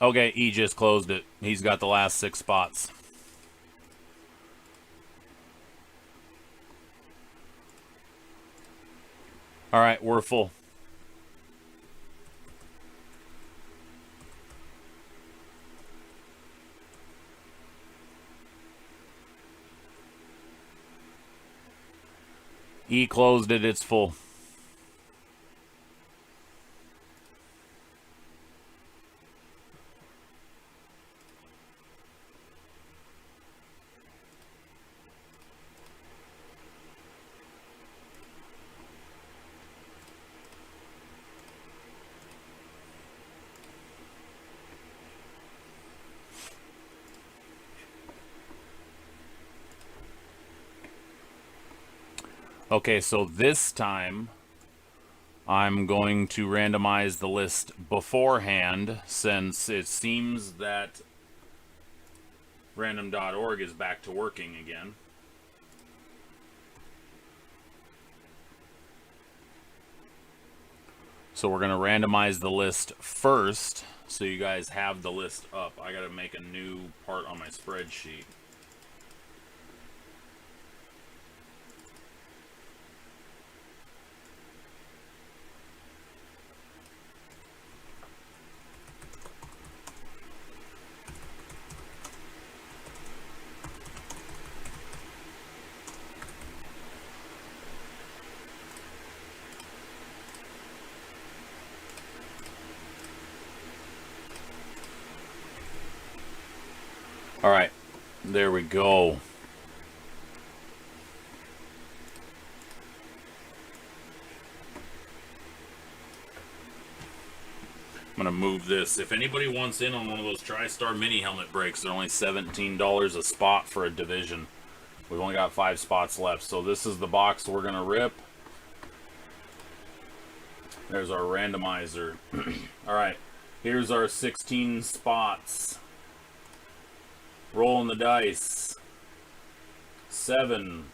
Okay, E just closed it. He's got the last 6 spots. All right, we're full. E closed it, it's full. Okay, so this time I'm going to randomize the list beforehand, since it seems that random.org is back to working again. So we're going to randomize the list first, so you guys have the list up. I got to make a new part on my spreadsheet. All right, there we go. I'm going to move this. If anybody wants in on one of those TriStar mini helmet breaks, they're only $17 a spot for a division. We've only got 5 spots left. So this is the box we're going to rip. There's our randomizer. All right, here's our 16 spots. Rolling the dice. 7.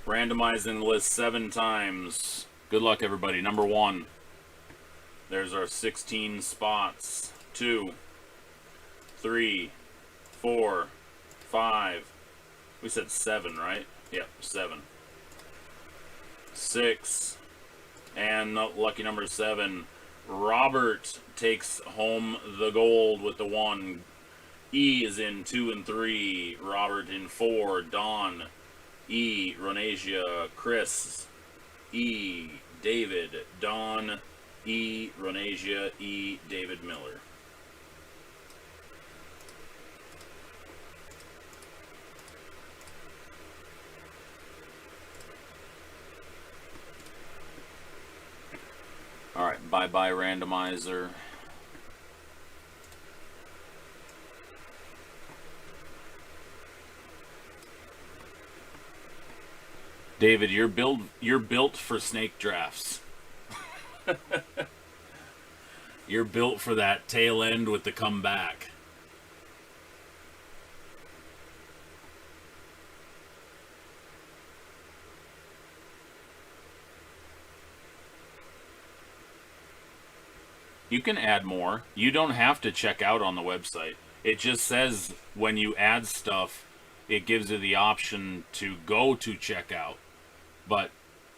Randomizing the list 7 times. Good luck, everybody. Number 1. There's our 16 spots. 2, 3, 4, 5. We said 7, right? Yep, 7. 6. And lucky number 7. Robert takes home the gold with the 1. E is in 2 and 3. Robert in 4. Don. E. Ronasia. Chris. E. David. Don. E. Ronasia. E. David Miller. Alright, bye-bye randomizer. David, you're built for snake drafts. You're built for that tail end with the comeback. You can add more. You don't have to check out on the website. It just says when you add stuff, it gives you the option to go to checkout. But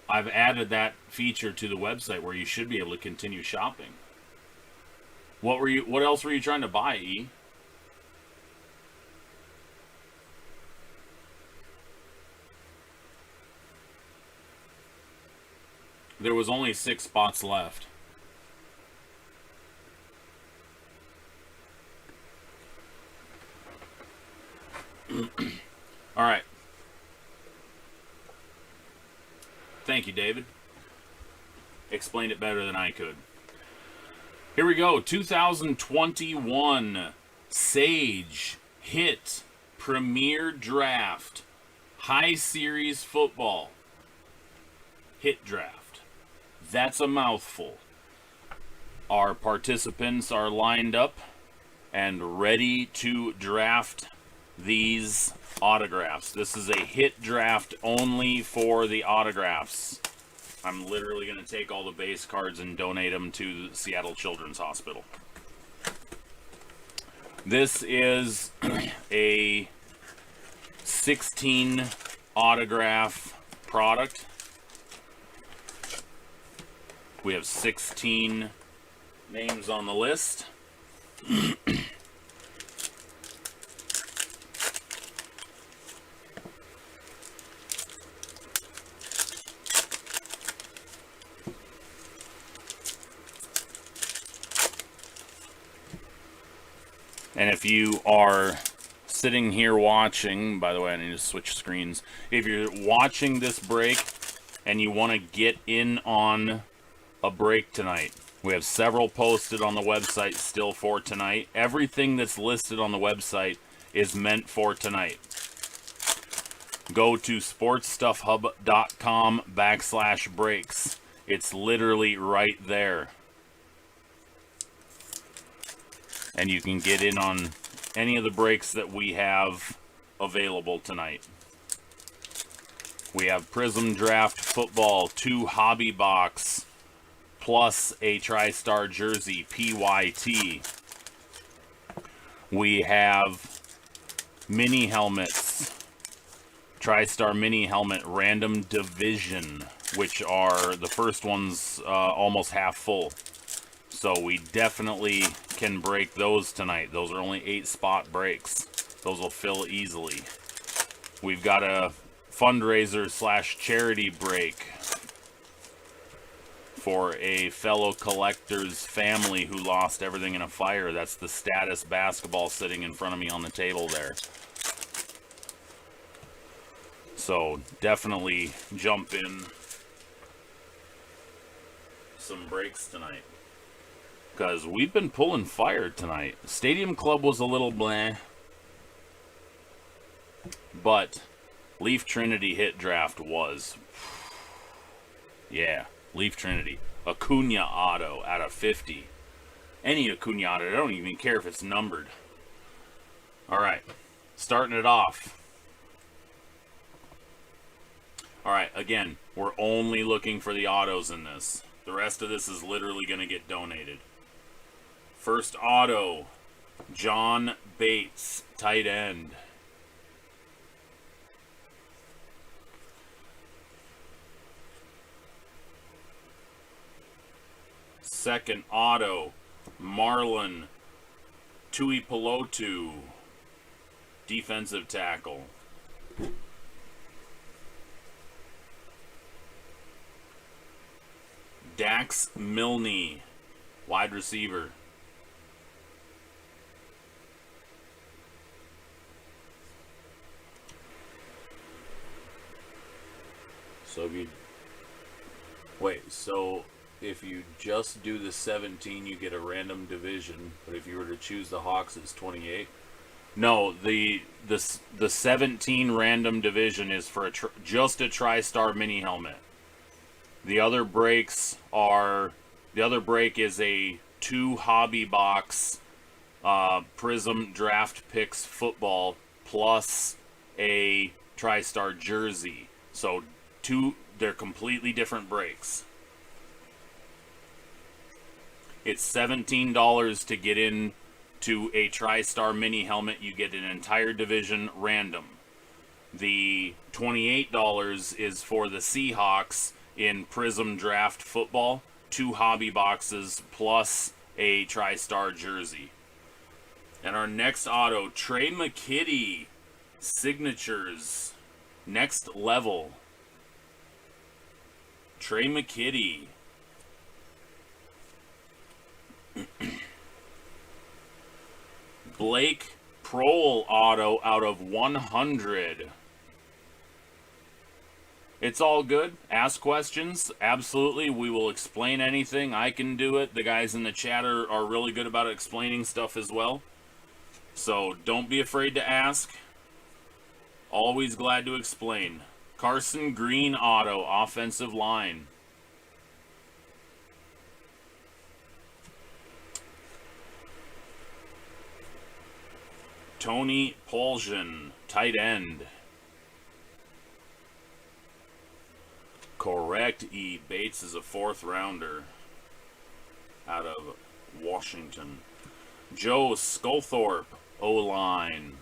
I've added that feature to the website where you should be able to continue shopping. What else were you trying to buy, E? There was only 6 spots left. All right. Thank you, David. Explained it better than I could. Here we go. 2021 Sage Hit Premier Draft High Series Football Hit Draft. That's a mouthful. Our participants are lined up and ready to draft these autographs. This is a hit draft only for the autographs. I'm literally going to take all the base cards and donate them to the Seattle Children's Hospital. This is a 16 autograph product. We have 16 names on the list. And if you are sitting here watching, by the way, I need to switch screens. If you're watching this break and you want to get in on a break tonight, we have several posted on the website still for tonight. Everything that's listed on the website is meant for tonight. Go to sportsstuffhub.com/breaks. It's literally right there. And you can get in on any of the breaks that we have available tonight. We have Prism Draft Football, 2 hobby box, plus a TriStar jersey, PYT. We have mini helmets, TriStar mini helmet, random division, which are the first ones almost half full. So we definitely can break those tonight. Those are only 8-spot breaks. Those will fill easily. We've got a fundraiser/charity break for a fellow collector's family who lost everything in a fire. That's the Status basketball sitting in front of me on the table there. So definitely jump in some breaks tonight, because we've been pulling fire tonight. Stadium Club was a little blah, but Leaf Trinity hit draft was, yeah, Leaf Trinity. Acuna auto out of 50. Any Acuna auto, I don't even care if it's numbered. Alright, starting it off. Alright, again, we're only looking for the autos in this. The rest of this is literally going to get donated. First auto, John Bates, tight end. Second auto, Marlon Tuipulotu, defensive tackle. Dax Milne, wide receiver. So if you just do the 17, you get a random division. But if you were to choose the Hawks, it's 28. No, the 17 random division is for just a TriStar mini helmet. The other breaks are, the other break is a 2 hobby box Prism Draft Picks football plus a TriStar jersey. So they're completely different breaks. It's $17 to get in to a TriStar mini helmet. You get an entire division random. The $28 is for the Seahawks in Prism Draft Football, 2 hobby boxes plus a TriStar jersey. And our next auto, Trey McKitty, signatures, next level. Trey McKitty. Blake Prohl auto out of 100. It's all good. Ask questions. Absolutely. We will explain anything. I can do it. The guys in the chat are really good about explaining stuff as well. So don't be afraid to ask. Always glad to explain. Carson Green auto, offensive line. Tony Poljan, tight end. Correct. E. Bates is a 4th rounder out of Washington. Joe Sculthorpe, O-line.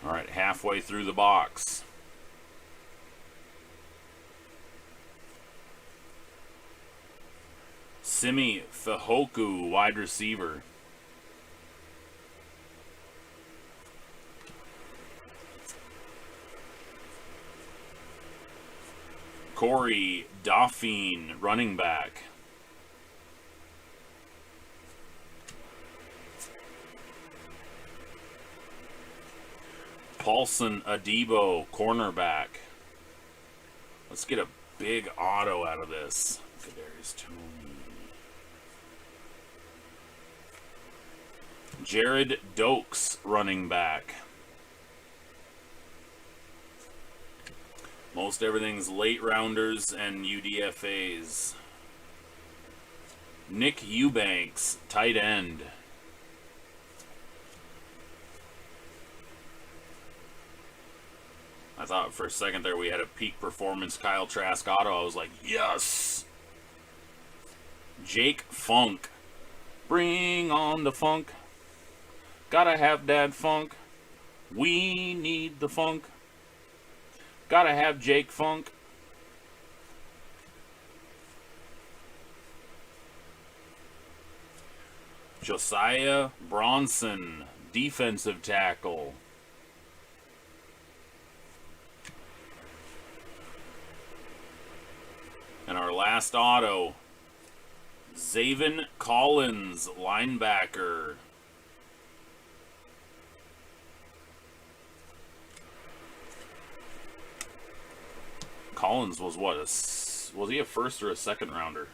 All right, halfway through the box. Simi Fehoko, wide receiver. Corey Dauphine, running back. Paulson Adebo, cornerback. Let's get a big auto out of this. Kadarius Toney. Jared Dokes, running back. Most everything's late rounders and UDFAs. Nick Eubanks, tight end. I thought for a second there we had a peak performance Kyle Trask auto. I was like, yes! Jake Funk. Bring on the funk. Gotta have Dad Funk. We need the funk. Gotta have Jake Funk. Josiah Bronson, defensive tackle. And our last auto, Zaven Collins, linebacker. Collins was what? Was he a first or a second rounder?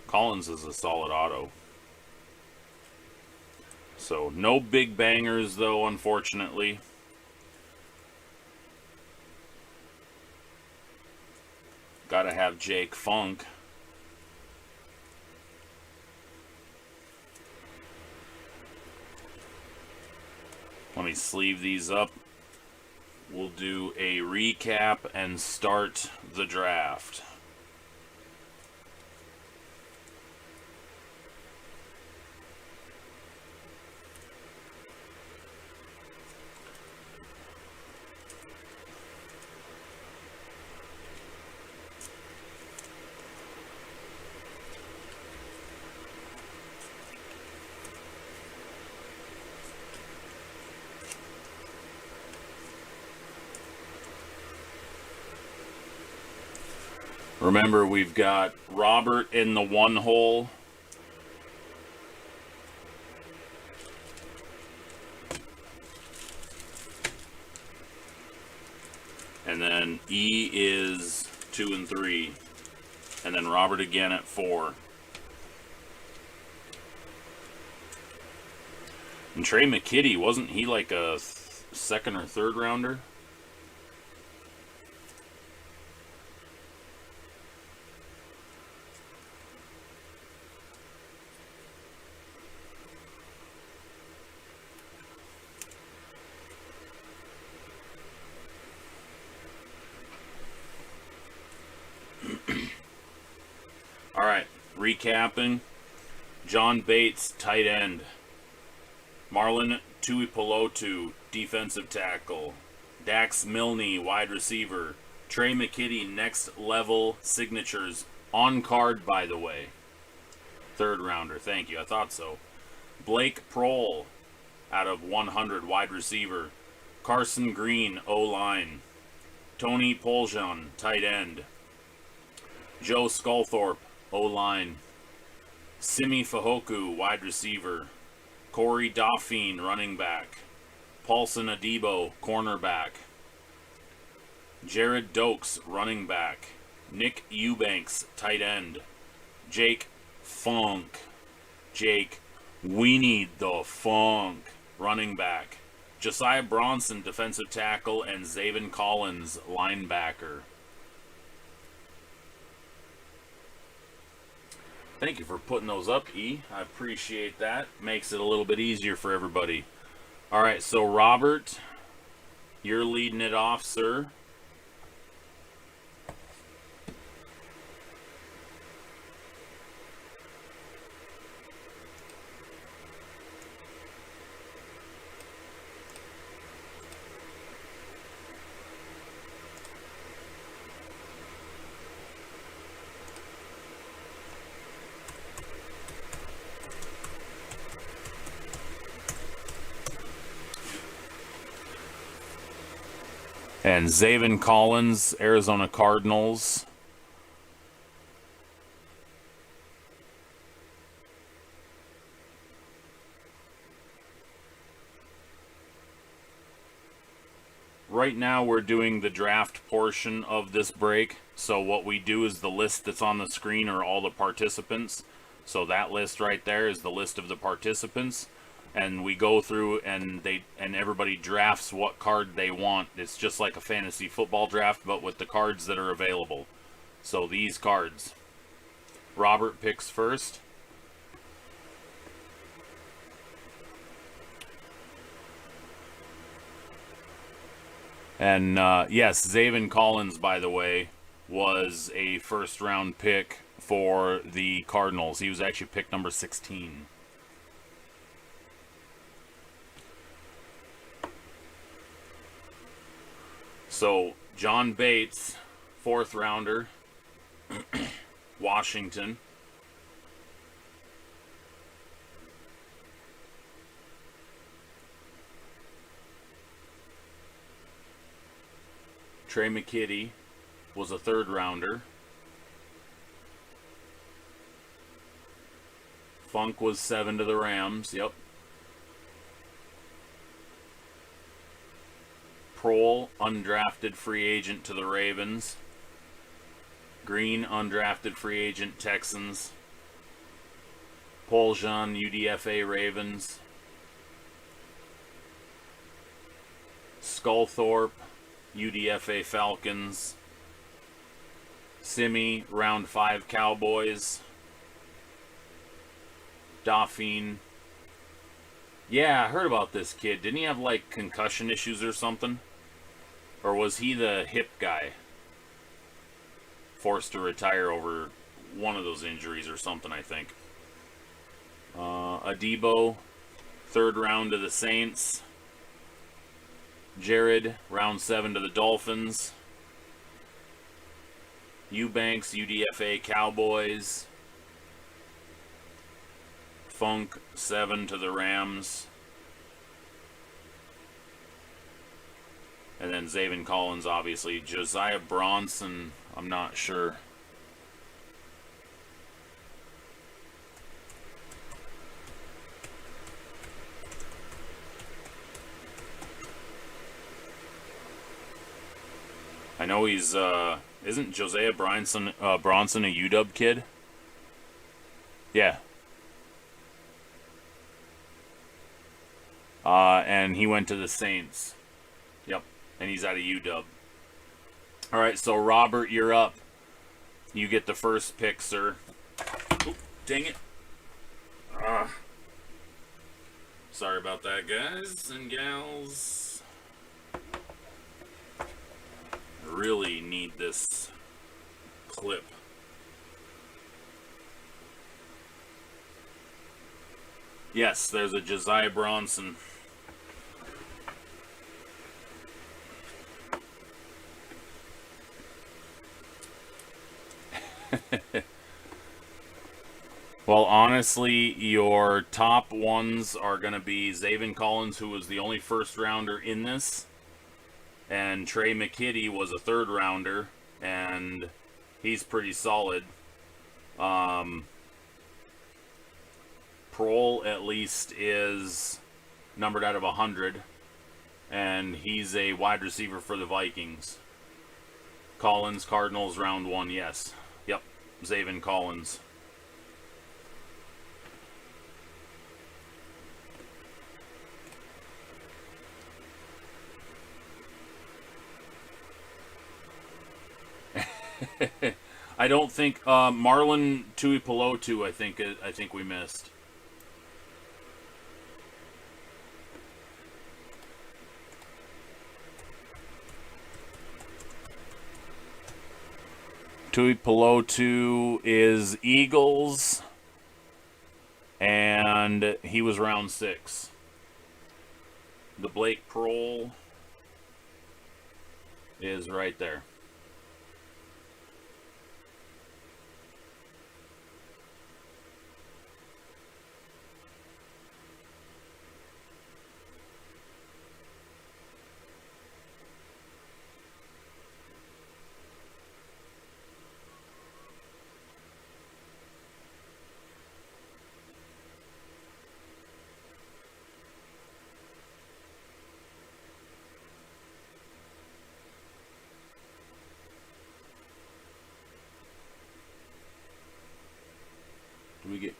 Collins is a solid auto. So no big bangers though, unfortunately. Gotta have Jake Funk. Let me sleeve these up. We'll do a recap and start the draft. Remember, we've got Robert in the one hole. And then E is 2 and 3. And then Robert again at 4. And Trey McKitty, wasn't he like a second or third rounder? All right, recapping. John Bates, tight end. Marlon Tuipulotu, defensive tackle. Dax Milne, wide receiver. Trey McKitty, next level signatures. On card, by the way. Third rounder, thank you, I thought so. Blake Prohl, out of 100, wide receiver. Carson Green, O-line. Tony Poljan, tight end. Joe Sculthorpe, O-line. Simi Fehoko, wide receiver. Corey Dauphine, running back. Paulson Adebo, cornerback. Jared Dokes, running back. Nick Eubanks, tight end. Jake Funk. Jake, we need the funk, running back. Josiah Bronson, defensive tackle, and Zaven Collins, linebacker. Thank you for putting those up, E. I appreciate that. Makes it a little bit easier for everybody. All right, so Robert, you're leading it off, sir. And Zaven Collins, Arizona Cardinals. Right now we're doing the draft portion of this break. So what we do is the list that's on the screen are all the participants. So that list right there is the list of the participants. And we go through and everybody drafts what card they want. It's just like a fantasy football draft, but with the cards that are available. So these cards. Robert picks first. And yes, Zaven Collins, by the way, was a first-round pick for the Cardinals. He was actually pick number 16. So, John Bates, fourth rounder, Washington. Trey McKitty was a third rounder. Funk was 7 to the Rams, yep. Prohl, undrafted free agent to the Ravens. Green, undrafted free agent, Texans. Poljan, UDFA, Ravens. Skullthorpe, UDFA, Falcons. Simi, round 5, Cowboys. Dauphine. Yeah, I heard about this kid. Didn't he have, like, concussion issues or something? Or was he the hip guy? Forced to retire over one of those injuries or something, I think. Adebo, third round to the Saints. Jared, round 7 to the Dolphins. Eubanks, UDFA, Cowboys. Funk, 7 to the Rams. And then Zaven Collins, obviously. Josiah Bronson, I'm not sure. I know he's, isn't Josiah Bronson a UW kid? Yeah. And he went to the Saints. Yep. And he's out of UW. Alright, so Robert, you're up. You get the first pick, sir. Oh, dang it. Sorry about that, guys and gals. Really need this clip. Yes, there's a Josiah Bronson. Well, honestly, your top ones are going to be Zaven Collins, who was the only first rounder in this. And Trey McKitty was a third rounder, and he's pretty solid. Prohl, at least, is numbered out of 100, and he's a wide receiver for the Vikings. Collins, Cardinals, round 1, yes. Yep, Zaven Collins. I don't think Marlon Tuipulotu. I think we missed. Tuipulotu is Eagles, and he was round 6. The Blake Prohl is right there.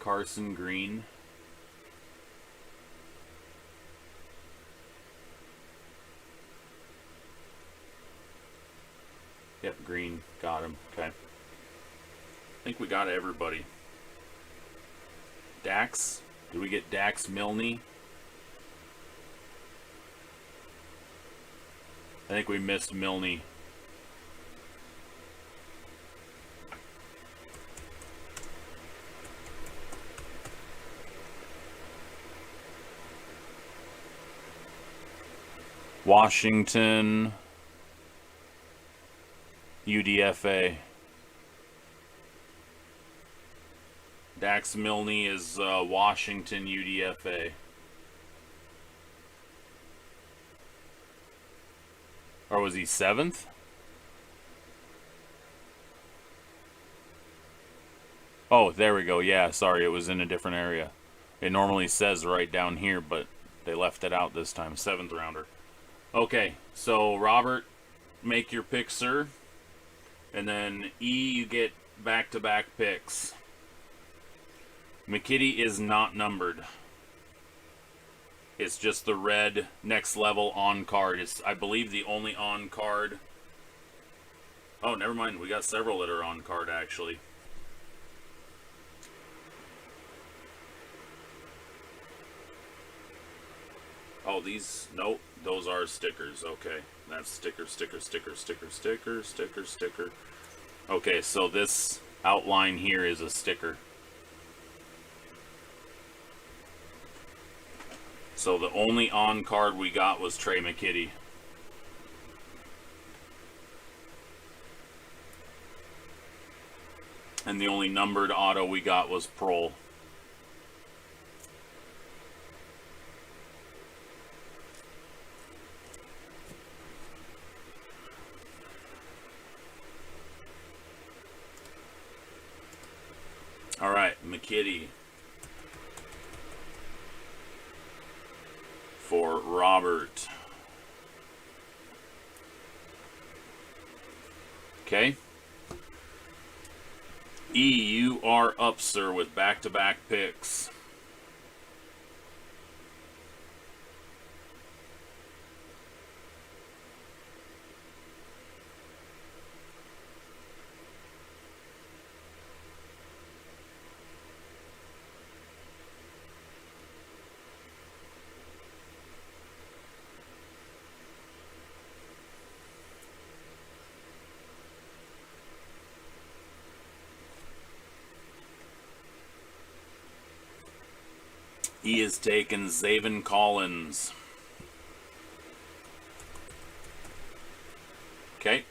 Carson Green. Yep, Green. Got him. Okay. I think we got everybody. Dax. Did we get Dax Milne? I think we missed Milne. Washington, UDFA. Dax Milne is Washington, UDFA. Or was he 7th? Oh, there we go. Yeah, sorry, it was in a different area. It normally says right down here, but they left it out this time. 7th rounder. Okay, so Robert, make your pick, sir. And then E, you get back-to-back picks. McKitty is not numbered. It's just the red next level on card. It's, I believe, the only on card. Oh, never mind. We got several that are on card, actually. Oh, these, nope, those are stickers. Okay, that's sticker, sticker, sticker, sticker, sticker, sticker, sticker. Okay, so this outline here is a sticker. So the only on card we got was Trey McKitty. And the only numbered auto we got was Prohl. All right, McKitty for Robert. Okay. E, you are up, sir, with back-to-back picks. He has taken Zaven Collins. Okay.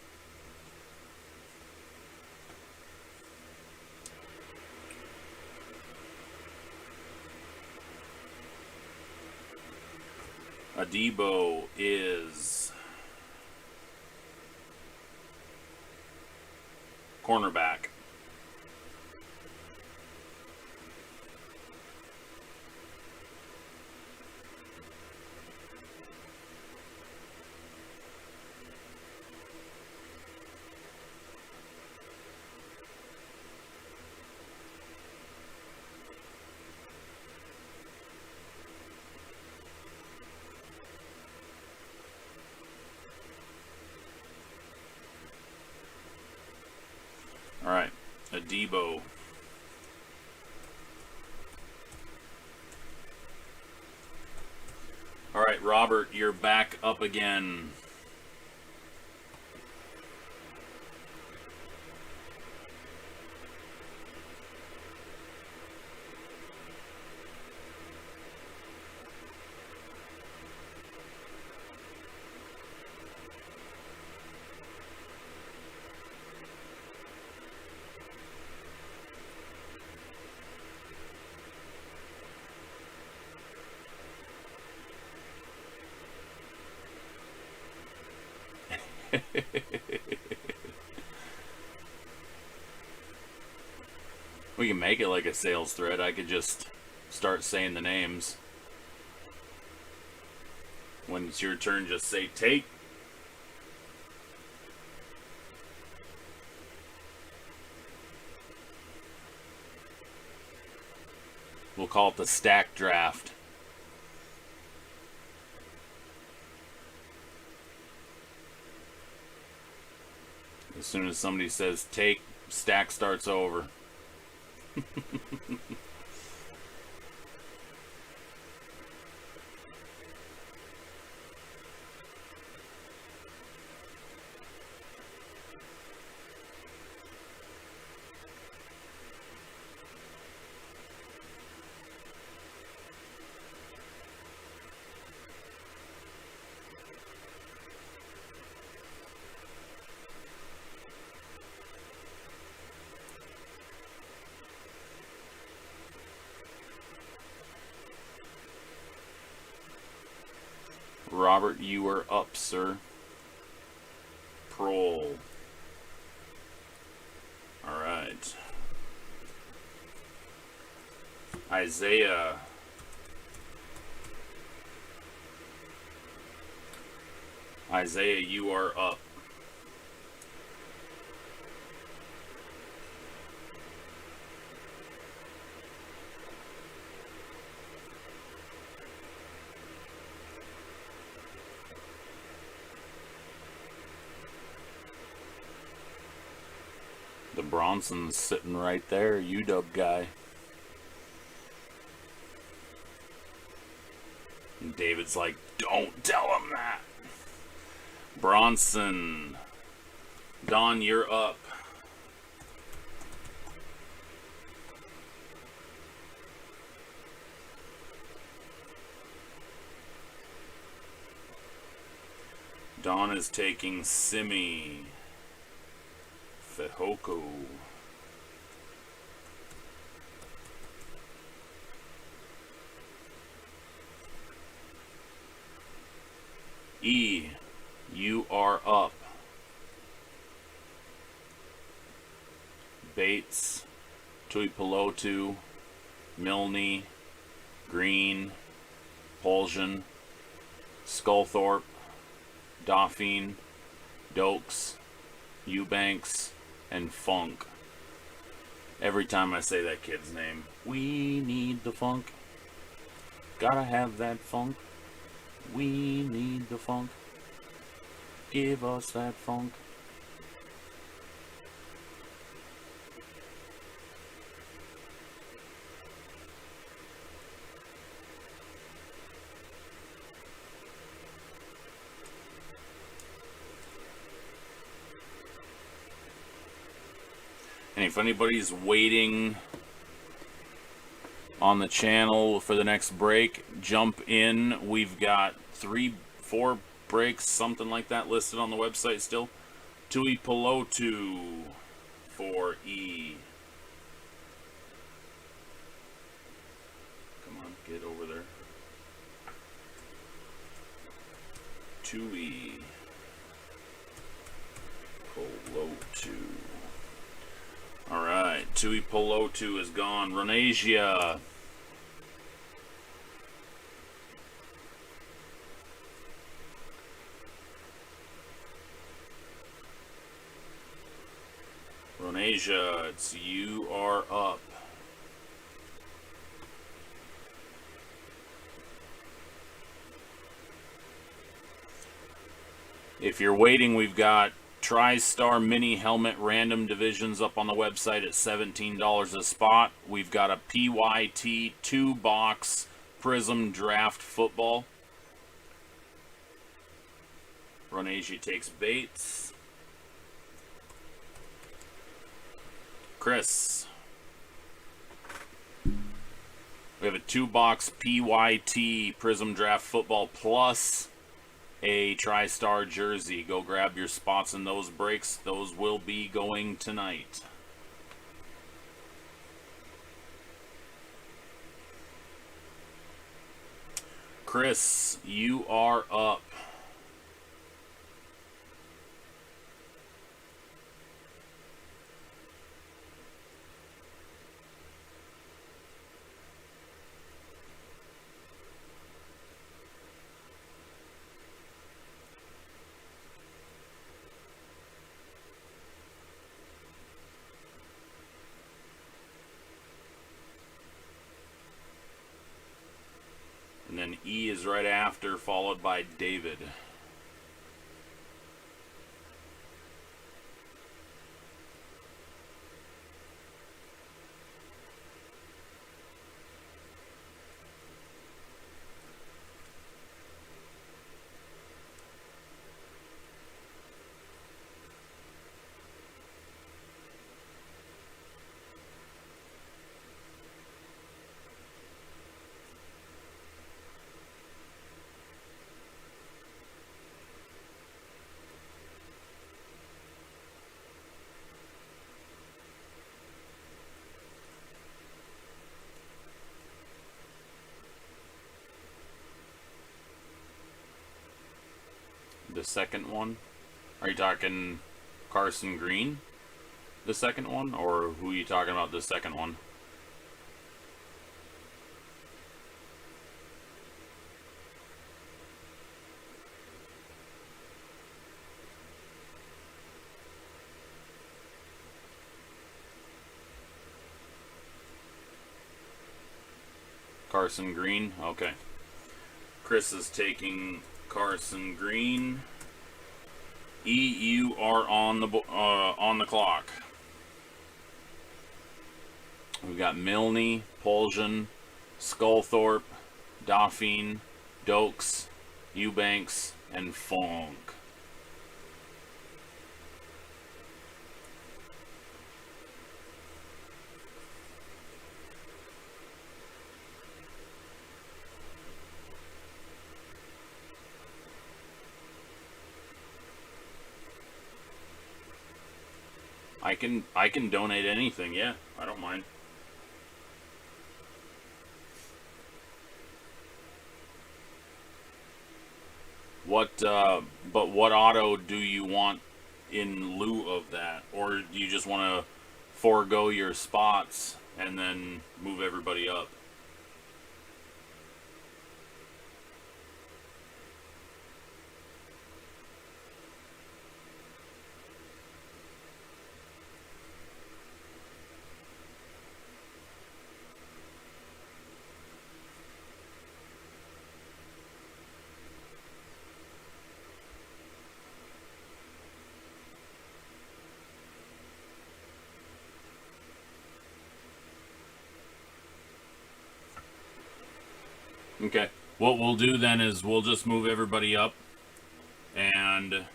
Adebo is cornerback. All right, Adebo. All right, Robert, you're back up again. We can make it like a sales thread. I could just start saying the names. When it's your turn, just say take. We'll call it the stack draft. As soon as somebody says take, stack starts over. Robert, you are up, sir. Prol. Alright. Isaiah. Isaiah, you are up. The Bronson's sitting right there, UW guy. And David's like, don't tell him that. Bronson. Don, you're up. Don is taking Simi. Fehoko. E, you are up. Bates, Tuipulotu, Milne, Green, Poljan, Skullthorpe, Dauphine, Dokes, Eubanks, and Funk. Every time I say that kid's name, we need the funk. Gotta have that funk. We need the funk. Give us that funk. And if anybody's waiting on the channel for the next break, jump in. We've got 3-4 breaks, something like that, listed on the website still. Tuipulotu for E. Come on, get over there. Tuipulotu. Alright, Tuipulotu is gone. Ronasia. Ronasia, it's you are up. If you're waiting, we've got TriStar Mini Helmet Random Divisions up on the website at $17 a spot. We've got a PYT 2-box Prism Draft Football. Ronasia takes Bates. Chris. We have a 2-box PYT Prism Draft Football plus a TriStar jersey. Go grab your spots in those breaks. Those will be going tonight. Chris, you are up. then E is right after, followed by David. The second one? Are you talking Carson Green? The second one? Or who are you talking about the second one? Carson Green? Okay. Chris is taking Carson Green. E, you are on the clock. We've got Milne, Poljan, Skullthorpe, Dauphine, Dokes, Eubanks, and Funk. I can donate anything, yeah. I don't mind. But what auto do you want in lieu of that? Or do you just want to forego your spots and then move everybody up? Okay. What we'll do then is we'll just move everybody up, and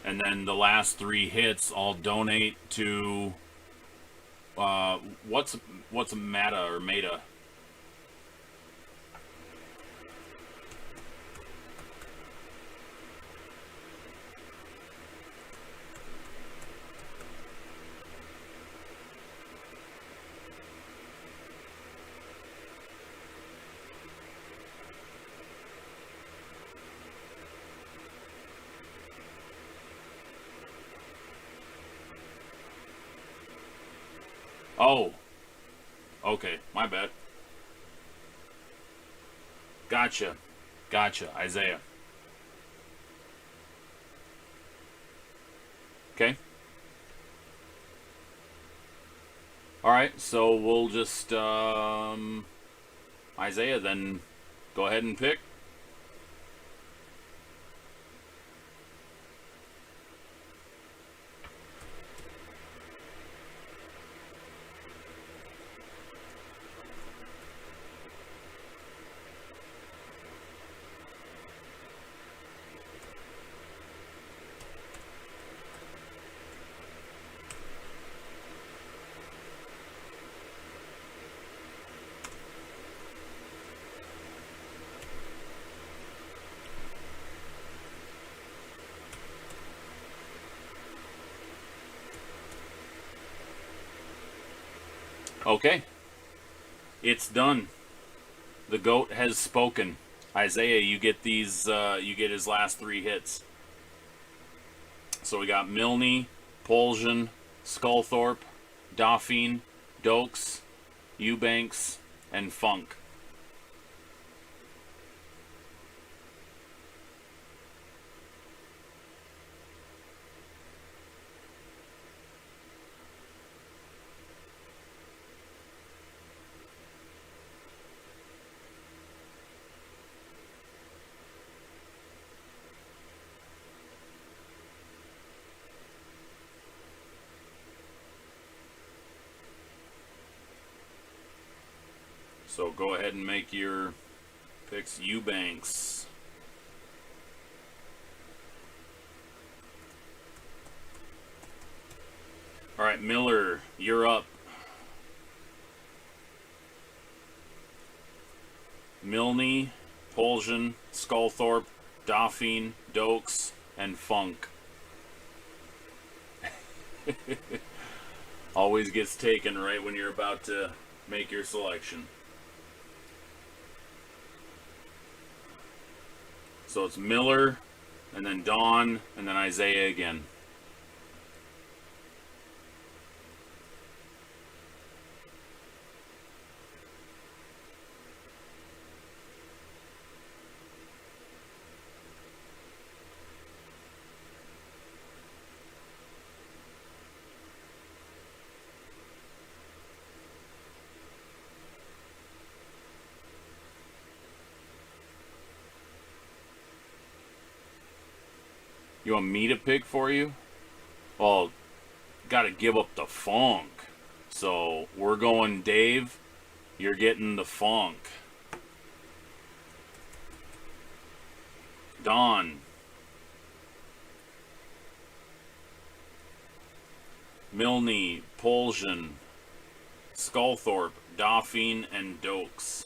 then the last 3 hits I'll donate to what's Meta or Meta? Oh, okay, my bad. Gotcha, Isaiah. Okay. All right, so we'll just Isaiah, then go ahead and pick. Okay. It's done. The goat has spoken. Isaiah, you get these. You get his last 3 hits. So we got Milne, Poljan, Skullthorpe, Dauphine, Dokes, Eubanks, and Funk. So go ahead and make your picks. Eubanks. All right, Miller, you're up. Milne, Poljan, Skullthorpe, Dauphine, Dokes, and Funk. Always gets taken right when you're about to make your selection. So it's Miller, and then Don, and then Isaiah again. You want me to pick for you? Well, gotta give up the Funk. So we're going Dave. You're getting the Funk. Don. Milne, Poljan, Skullthorpe, Dauphine, and Dokes.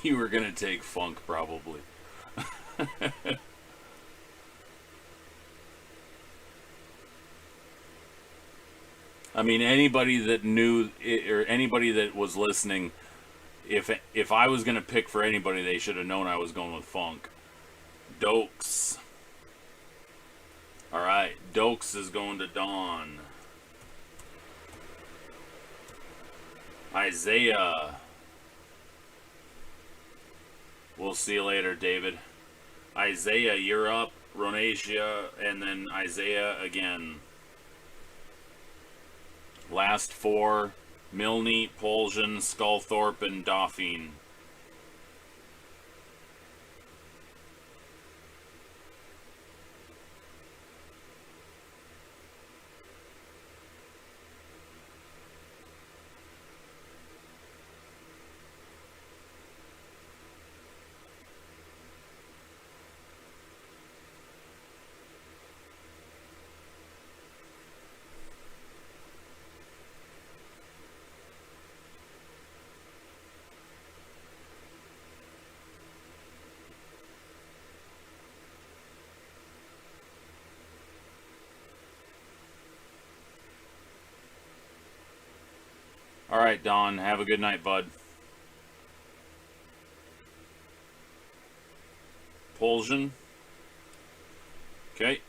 You were gonna take Funk, probably. I mean, anybody that knew it, or anybody that was listening, if I was gonna pick for anybody, they should have known I was going with Funk. Dokes. All right, Dokes is going to Dawn. Isaiah. We'll see you later, David. Isaiah, you're up. Ronasia, and then Isaiah again. Last four: Milne, Poljan, Skullthorpe, and Dauphine. All right, Don. Have a good night, bud. Poljan. Okay.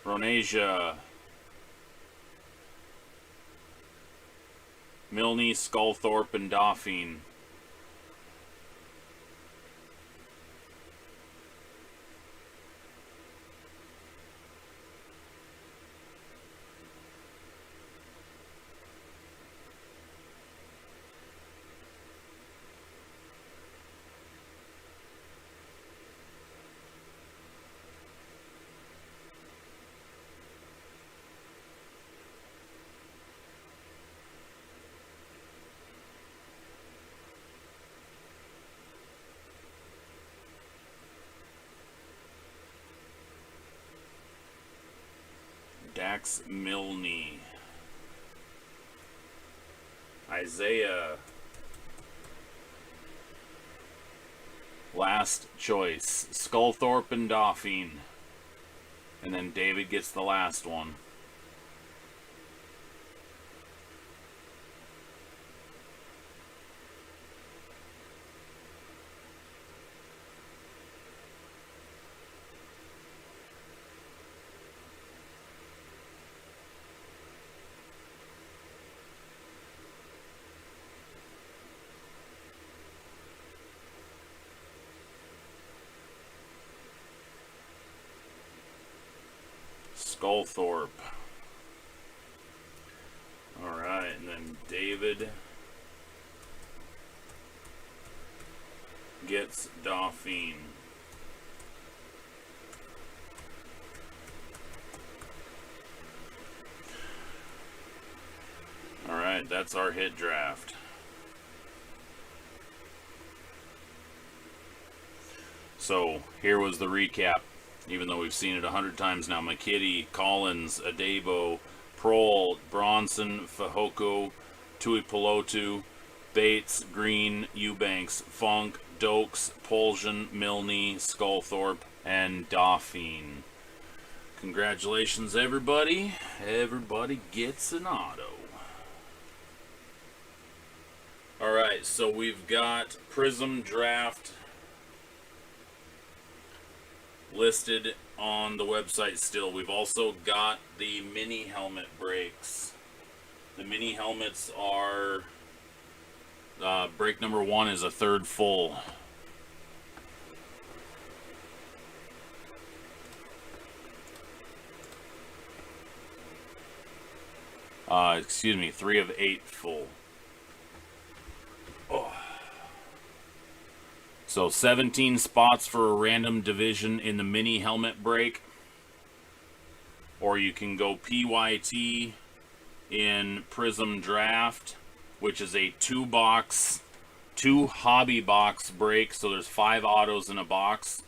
Ronasia. Milne, Skullthorpe, and Dauphine. Dax Milne. Isaiah. Last choice. Skullthorpe and Dauphine. And then David gets the last one. Skullthorpe. Alright, and David gets Dauphine. Alright, that's our hit draft. So, here was the recap. Even though we've seen it 100 times now. McKitty, Collins, Adebo, Prohl, Bronson, Fehoko, Tuipulotu, Bates, Green, Eubanks, Funk, Dokes, Poljan, Milne, Sculthorpe, and Dauphine. Congratulations, everybody. Everybody gets an auto. Alright, so we've got Prism Draft listed on the website still. We've also got the mini helmet breaks. The mini helmets are break number 1 is a third full. Excuse me, 3 of 8 full. Oh. So 17 spots for a random division in the mini helmet break. Or you can go PYT in Prism Draft, which is a 2 hobby box break. So there's 5 autos in a box.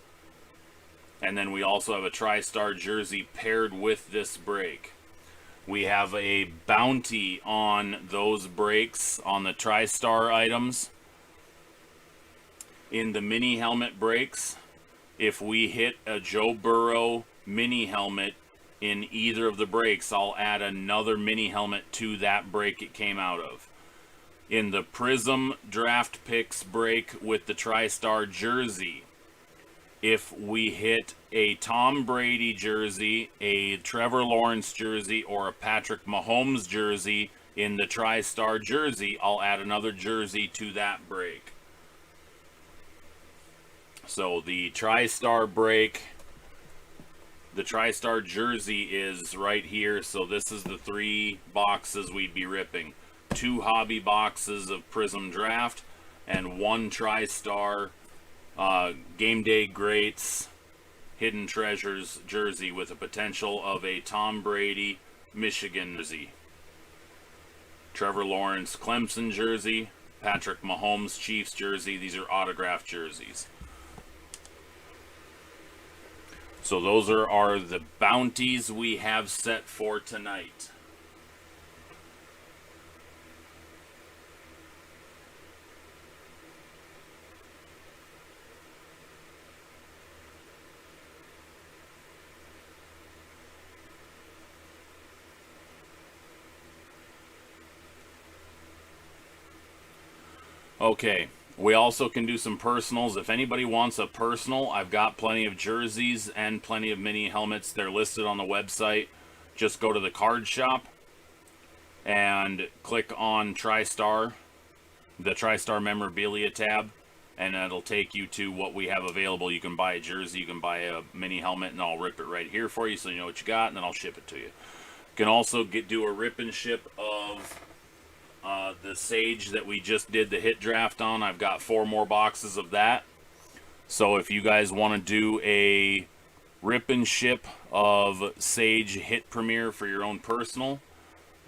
And then we also have a TriStar jersey paired with this break. We have a bounty on those breaks on the TriStar items. In the mini helmet breaks, if we hit a Joe Burrow mini helmet in either of the breaks, I'll add another mini helmet to that break it came out of. In the Prism Draft Picks break with the TriStar jersey, if we hit a Tom Brady jersey, a Trevor Lawrence jersey, or a Patrick Mahomes jersey in the TriStar jersey, I'll add another jersey to that break. So the TriStar break, the TriStar jersey is right here. So this is the 3 boxes we'd be ripping. 2 hobby boxes of Prism Draft and 1 TriStar Game Day Greats Hidden Treasures jersey with a potential of a Tom Brady Michigan jersey, Trevor Lawrence Clemson jersey, Patrick Mahomes Chiefs jersey. These are autographed jerseys. So those are the bounties we have set for tonight. Okay, we also can do some personals. If anybody wants a personal, I've got plenty of jerseys and plenty of mini helmets. They're listed on the website. Just go to the card shop and click on TriStar, the TriStar memorabilia tab, and it'll take you to what we have available. You can buy a jersey, you can buy a mini helmet, and I'll rip it right here for you so you know what you got, and then I'll ship it to you. You can also do a rip and ship of the Sage that we just did the hit draft on. I've got 4 more boxes of that. So if you guys want to do a rip and ship of Sage hit premiere for your own personal,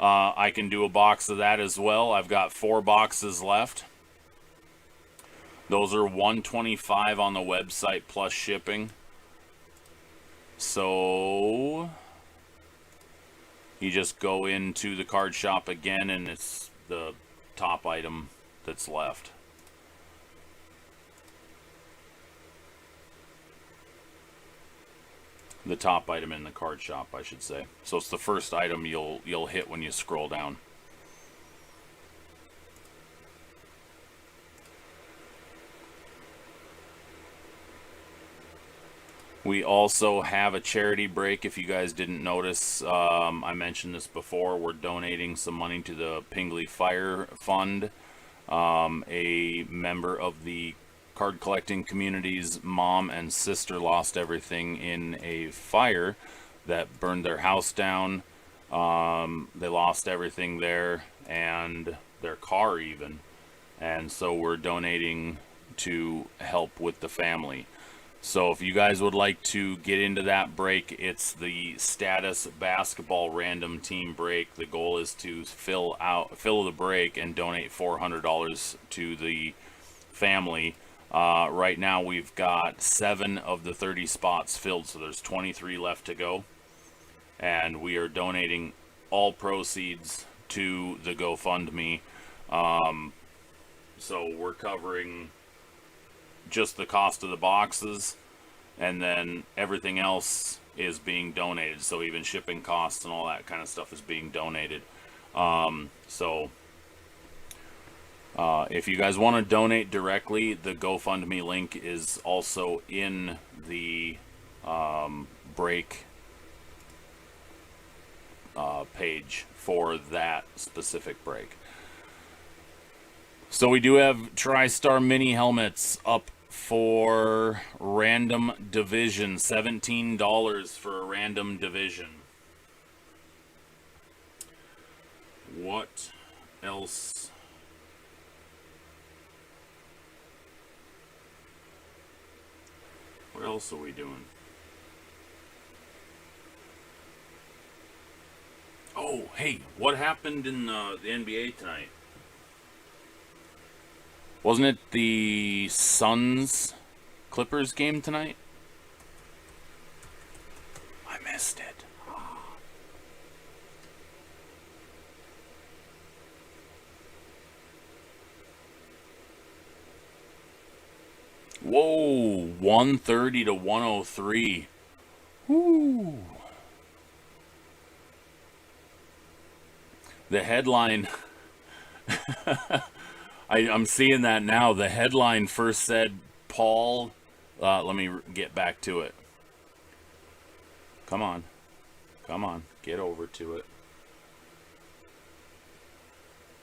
I can do a box of that as well. I've got 4 boxes left. Those are $125 on the website plus shipping. So you just go into the card shop again, and it's the top item that's left. The top item in the card shop, I should say. So it's the first item you'll hit when you scroll down. We also have a charity break. If you guys didn't notice, I mentioned this before. We're donating some money to the Pingley Fire Fund. A member of the card collecting community's mom and sister lost everything in a fire that burned their house down. They lost everything there, and car even, and so we're donating to help with the family. So if you guys would like to get into that break, it's the Status Basketball Random Team Break. The goal is to fill the break and donate $400 to the family. Right now we've got 7 of the 30 spots filled, so there's 23 left to go. And we are donating all proceeds to the GoFundMe. So we're covering just the cost of the boxes, and then everything else is being donated. So even shipping costs and all that kind of stuff is being donated. If you guys want to donate directly, the GoFundMe link is also in the break page for that specific break. So we do have TriStar mini helmets up for random division. $17 for a random division. What else? What else are we doing? Oh, hey, what happened in the NBA tonight? Wasn't it the Suns Clippers game tonight? I missed it. Whoa, 130 to 103. Woo. The headline, I'm seeing that now. The headline first said Paul, let me get back to it. Come on, get over to it.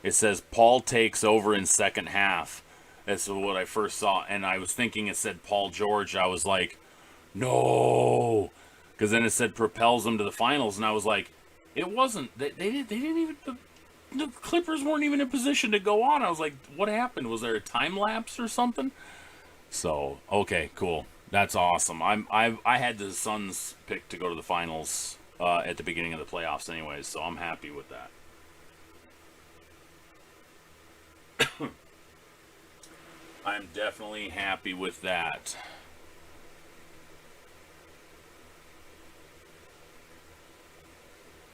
It says Paul takes over in second half. That's what I first saw, and I was thinking it said Paul George. I was like, no, because then it said propels them to the finals, and I was like, it wasn't. They didn't even. The Clippers weren't even in position to go on. I was like, what happened? Was there a time lapse or something? So okay, cool. That's awesome. I had the Suns picked to go to the finals at the beginning of the playoffs, anyways. So I'm happy with that. I'm definitely happy with that.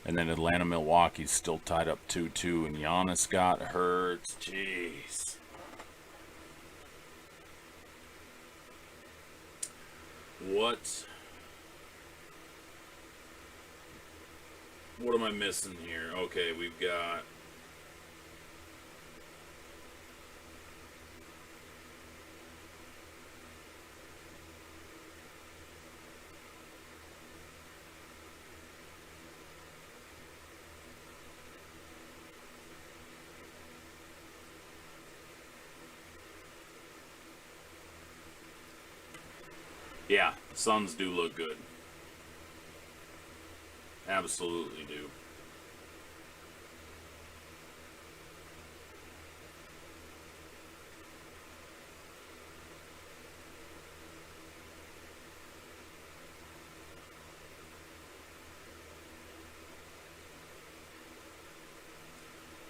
And then Atlanta, Milwaukee's still tied up 2-2, and Giannis got hurt. Jeez. What am I missing here? Okay, we've got... Yeah, Suns do look good. Absolutely do.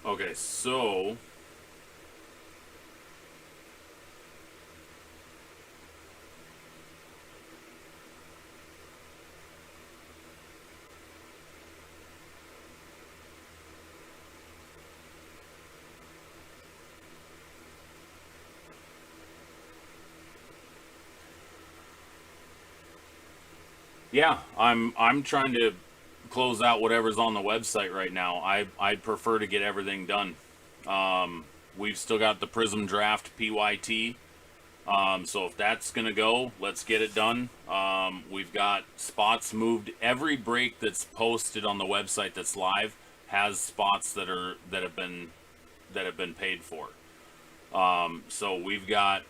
Okay, so... Yeah, I'm trying to close out whatever's on the website right now. I'd prefer to get everything done. We've still got the Prism Draft PYT. So if that's gonna go, let's get it done. We've got spots moved. Every break that's posted on the website that's live has spots that have been paid for. So we've got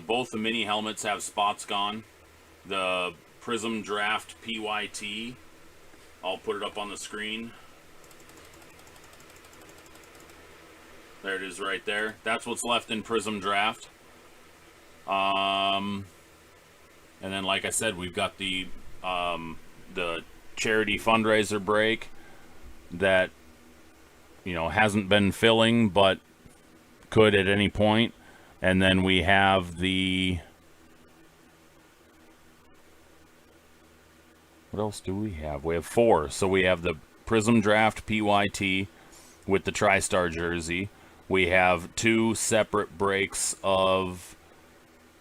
both the mini helmets have spots gone. The Prism Draft PYT, I'll put it up on the screen. There it is right there. That's what's left in Prism Draft. And then, like I said, we've got the charity fundraiser break that, you know, hasn't been filling, but could at any point. And then we have the... What else do we have? We have 4. So we have the Prism Draft PYT with the TriStar jersey. We have 2 separate breaks of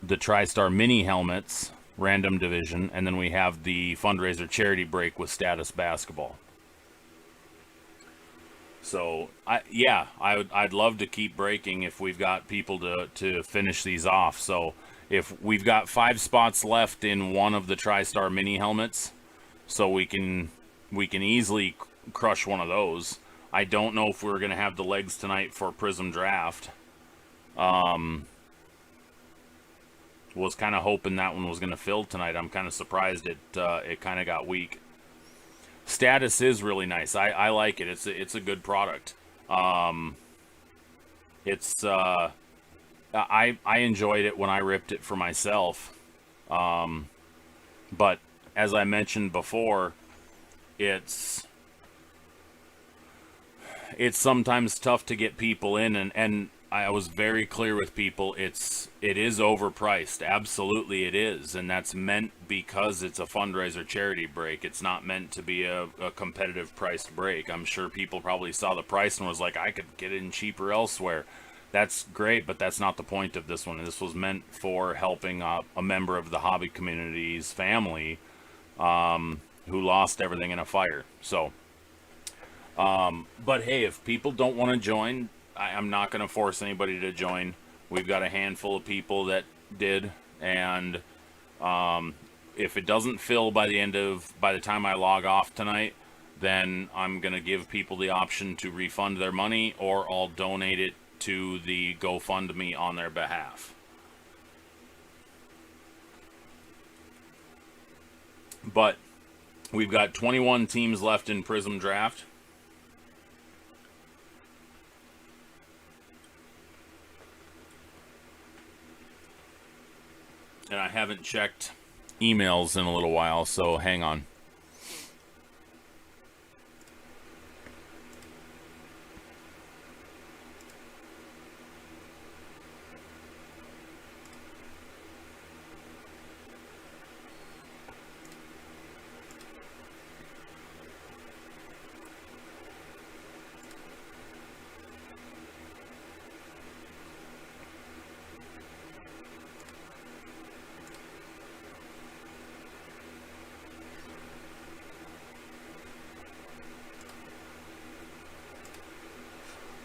the TriStar mini helmets, random division, and then we have the fundraiser charity break with Status Basketball. So I'd love to keep breaking if we've got people to finish these off. So if we've got 5 spots left in one of the TriStar mini helmets, so we can easily crush one of those. I don't know if we're gonna have the legs tonight for Prism Draft. Was kind of hoping that one was gonna fill tonight. I'm kind of surprised it kind of got weak. Status is really nice. I like it. It's a good product. I enjoyed it when I ripped it for myself. But as I mentioned before, it's sometimes tough to get people in, and I was very clear with people, it is overpriced. Absolutely it is, and that's meant because it's a fundraiser charity break. It's not meant to be a competitive priced break. I'm sure people probably saw the price and was like, I could get in cheaper elsewhere. That's great, but that's not the point of this one. This was meant for helping a member of the hobby community's family who lost everything in a fire. So, but hey, if people don't want to join, I'm not going to force anybody to join. We've got a handful of people that did, and if it doesn't fill by the time I log off tonight, then I'm going to give people the option to refund their money, or I'll donate it to the GoFundMe on their behalf. But we've got 21 teams left in Prism Draft. And I haven't checked emails in a little while, so hang on.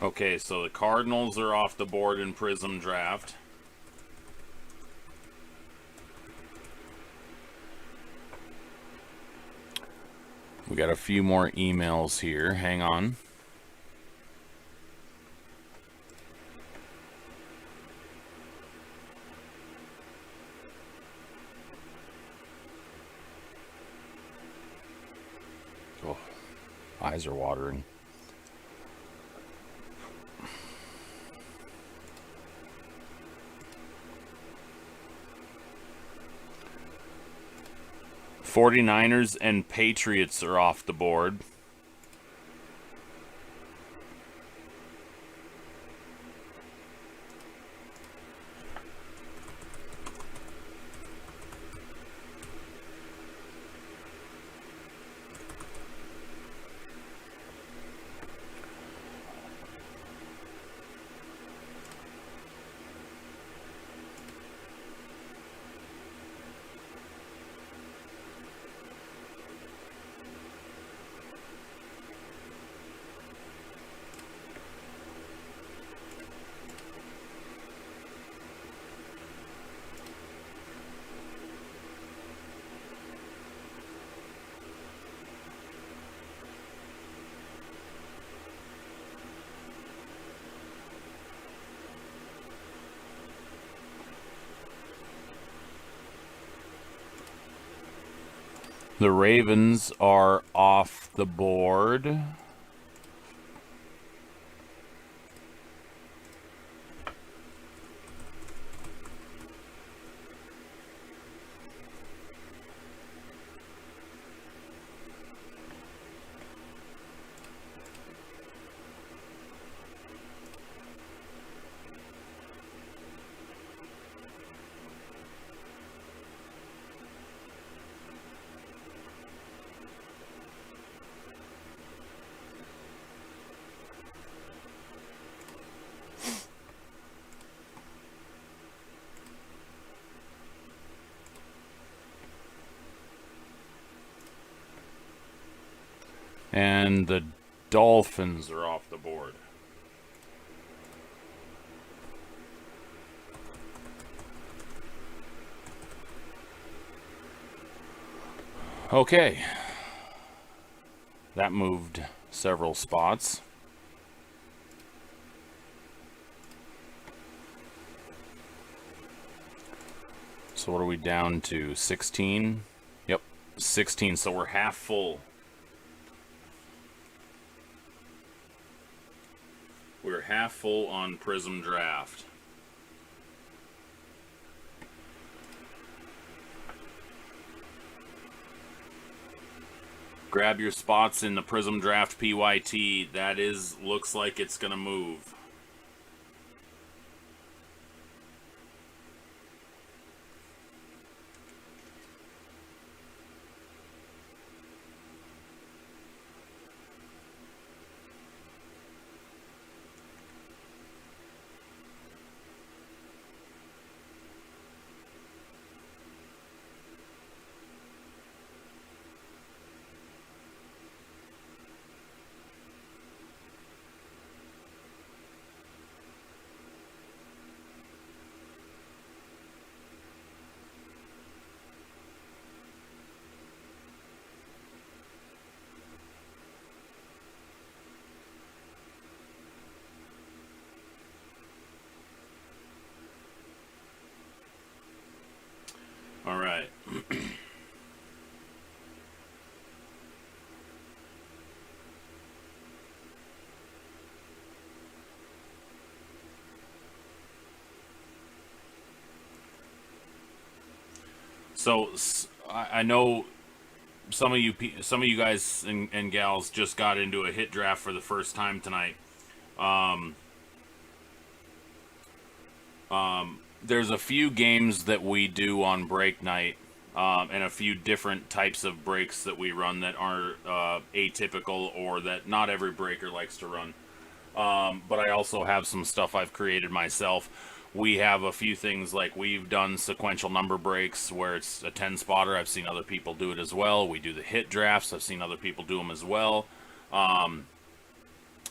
Okay, so the Cardinals are off the board in Prism Draft. We got a few more emails here. Hang on. Oh, eyes are watering. '49ers and Patriots are off the board. The Ravens are off the board. And the Dolphins are off the board. Okay. That moved several spots. So what are we down to? 16? Yep, 16. So we're half full. We're half full on Prism Draft. Grab your spots in the Prism Draft PYT. That looks like it's going to move. All right. So I know some of you guys and gals just got into a hit draft for the first time tonight. There's a few games that we do on break night, and a few different types of breaks that we run that are atypical or that not every breaker likes to run. But I also have some stuff I've created myself. We have a few things like we've done sequential number breaks where it's a 10 spotter. I've seen other people do it as well. We do the hit drafts. I've seen other people do them as well. One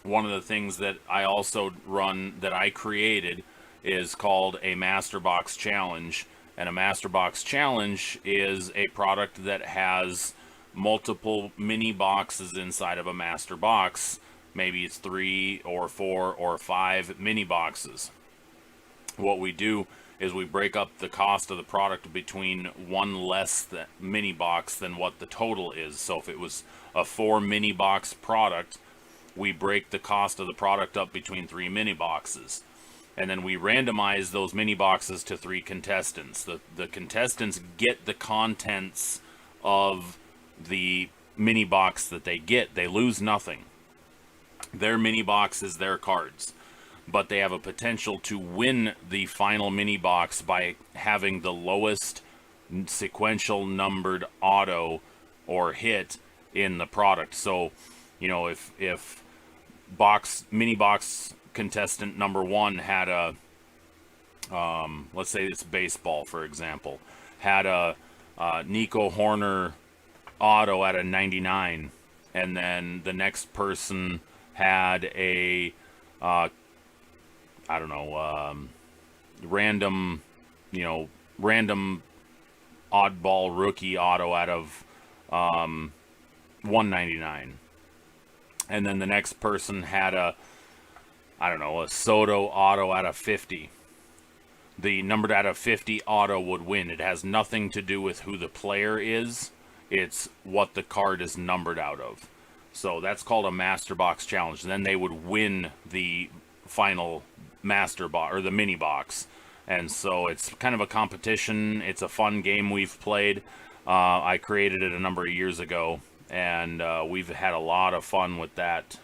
of the things that I also run that I created is called a Master Box Challenge. And a Master Box Challenge is a product that has multiple mini boxes inside of a master box. Maybe it's 3 or 4 or 5 mini boxes. What we do is we break up the cost of the product between one less mini box than what the total is. So if it was a 4 mini box product, we break the cost of the product up between 3 mini boxes. And then we randomize those mini boxes to 3 contestants. The contestants get the contents of the mini box that they get. They lose nothing. Their mini box is their cards. But they have a potential to win the final mini box by having the lowest sequential numbered auto or hit in the product. So, you know, if mini box contestant number 1 had a let's say it's baseball, for example, had a Nico Horner auto at a 99, and then the next person had a I don't know, random oddball rookie auto out of 199, and then the next person had a Soto auto out of 50. The numbered out of 50 auto would win. It has nothing to do with who the player is. It's what the card is numbered out of. So that's called a Master Box Challenge. And then they would win the final Master Box or the mini box. And so it's kind of a competition. It's a fun game we've played. I created it a number of years ago, and we've had a lot of fun with that,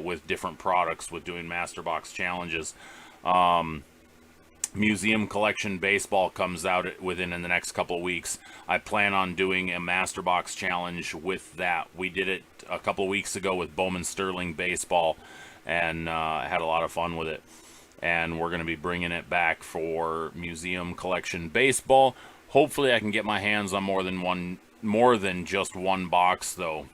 with different products, with doing Master Box challenges. Museum Collection Baseball comes out within the next couple of weeks. I plan on doing a Master Box Challenge with that. We did it a couple of weeks ago with Bowman Sterling Baseball, and had a lot of fun with it. And we're going to be bringing it back for Museum Collection Baseball. Hopefully I can get my hands on more than just one box, though.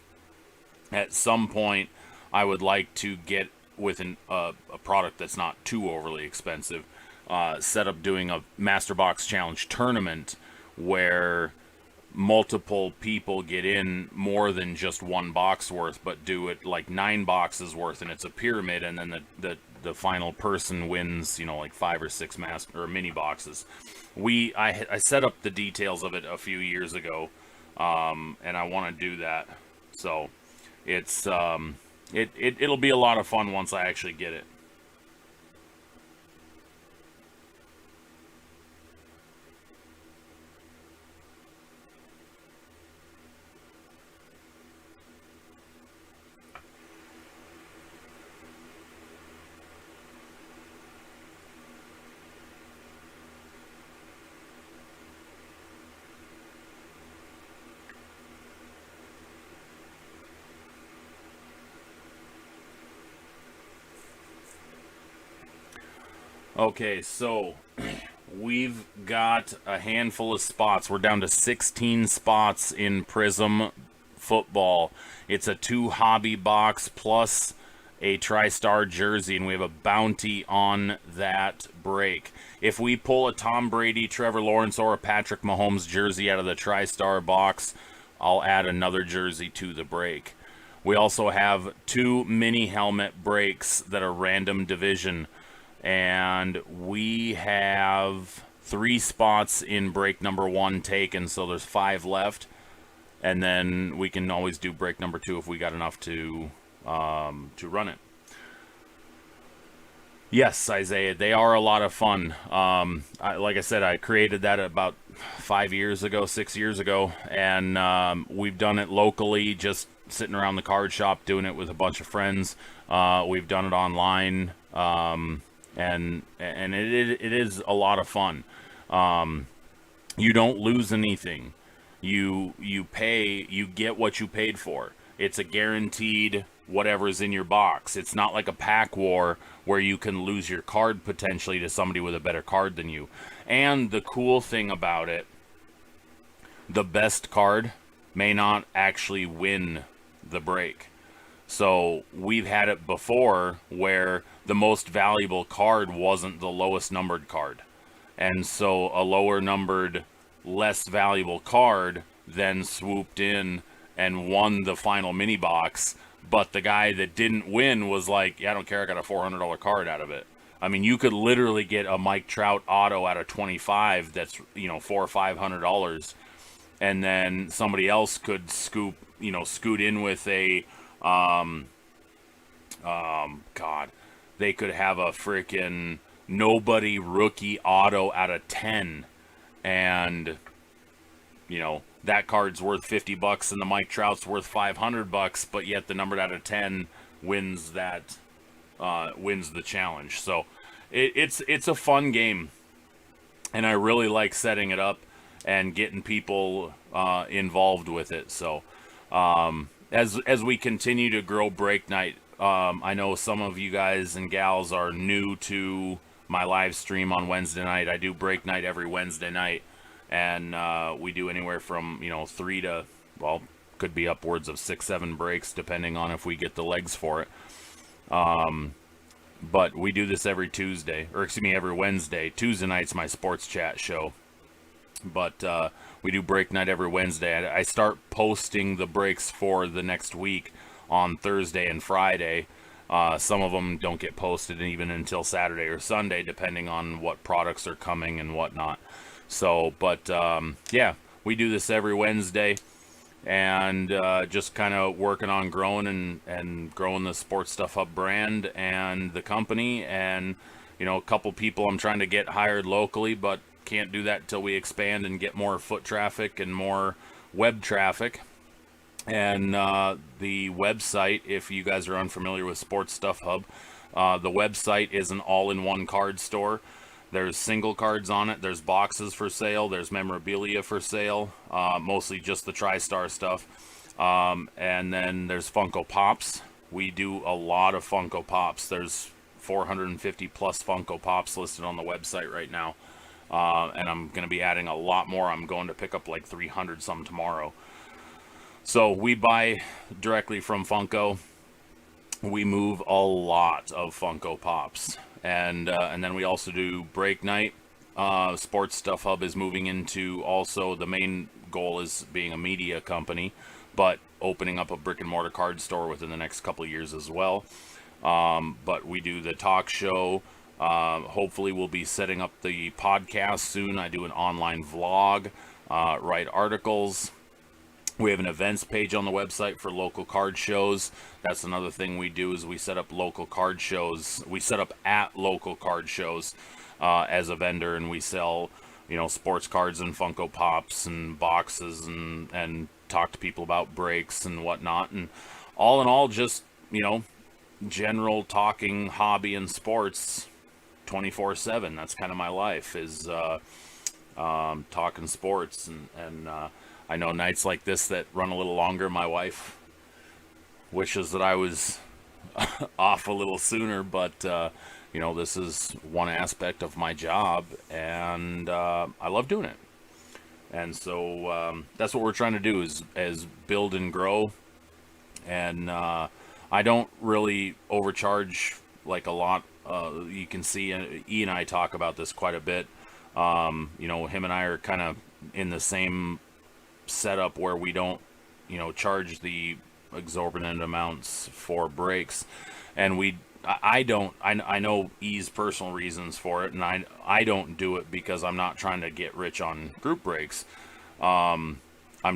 At some point, I would like to get with a product that's not too overly expensive, set up doing a Master Box Challenge tournament where multiple people get in more than just one box worth, but do it like 9 boxes worth, and it's a pyramid, and then the final person wins, you know, like 5 or 6 master or mini boxes. I set up the details of it a few years ago, and I want to do that. So it's it'll be a lot of fun once I actually get it. Okay, so we've got a handful of spots. We're down to 16 spots in Prism football. It's a 2 hobby box plus a TriStar jersey, and we have a bounty on that break. If we pull a Tom Brady, Trevor Lawrence, or a Patrick Mahomes jersey out of the TriStar box, I'll add another jersey to the break. We also have 2 mini helmet breaks that are random division, and we have 3 spots in break number 1 taken, so there's 5 left, and then we can always do break number 2 if we got enough to run it. Yes, Isaiah, they are a lot of fun. Like I said, I created that about 5 years ago, 6 years ago, and we've done it locally, just sitting around the card shop doing it with a bunch of friends. We've done it online. And it is a lot of fun. You don't lose anything. You get what you paid for. It's a guaranteed whatever's in your box. It's not like a pack war where you can lose your card potentially to somebody with a better card than you. And the cool thing about it, the best card may not actually win the break. So we've had it before where the most valuable card wasn't the lowest numbered card. And so a lower numbered, less valuable card then swooped in and won the final mini box. But the guy that didn't win was like, yeah, I don't care, I got a $400 card out of it. I mean, you could literally get a Mike Trout auto out of 25 that's, you know, $400 or $500. And then somebody else could scoot in with a God, they could have a freaking nobody rookie auto out of 10, and you know that card's worth $50 and the Mike Trout's worth $500, but yet the numbered out of 10 wins that wins the challenge. So it's a fun game, and I really like setting it up and getting people involved with it. So as we continue to grow Break Night, I know some of you guys and gals are new to my live stream on Wednesday night. I do Break Night every Wednesday night, and we do anywhere from 3 to, well, could be upwards of 6-7 breaks depending on if we get the legs for it. But we do this every Tuesday, or excuse me, every Wednesday. Tuesday night's my sports chat show, but we do Break Night every Wednesday. I start posting the breaks for the next week on Thursday and Friday. Some of them don't get posted even until Saturday or Sunday, depending on what products are coming and whatnot. So, but yeah, we do this every Wednesday, and just kind of working on growing and growing the Sports Stuff Hub brand and the company. And a couple people I'm trying to get hired locally, but can't do that until we expand and get more foot traffic and more web traffic. And the website, if you guys are unfamiliar with Sports Stuff Hub, the website is an all-in-one card store. There's single cards on it, there's boxes for sale, there's memorabilia for sale, mostly just the TriStar stuff, and then there's Funko Pops. We do a lot of Funko Pops. There's 450 plus Funko Pops listed on the website right now, and I'm going to be adding a lot more. I'm going to pick up like 300 some tomorrow. So we buy directly from Funko. We move a lot of Funko Pops, and then we also do break night. Sports Stuff Hub is moving into, also the main goal is being a media company, but opening up a brick and mortar card store within the next couple of years as well. But we do the talk show. Hopefully we'll be setting up the podcast soon. I do an online vlog, write articles. We have an events page on the website for local card shows. That's another thing we do, is we set up local card shows. We set up at local card shows as a vendor, and we sell, sports cards and Funko Pops and boxes, and talk to people about breaks and whatnot. And all in all, just, general talking hobby and sports 24/7. That's kind of my life, is talking sports. And I know nights like this that run a little longer, my wife wishes that I was off a little sooner, but this is one aspect of my job, and I love doing it. And so that's what we're trying to do, is build and grow. And I don't really overcharge like a lot. You can see E and I talk about this quite a bit. Him and I are kind of in the same setup where we don't, charge the exorbitant amounts for breaks. And I know E's personal reasons for it, and I don't do it because I'm not trying to get rich on group breaks. I'm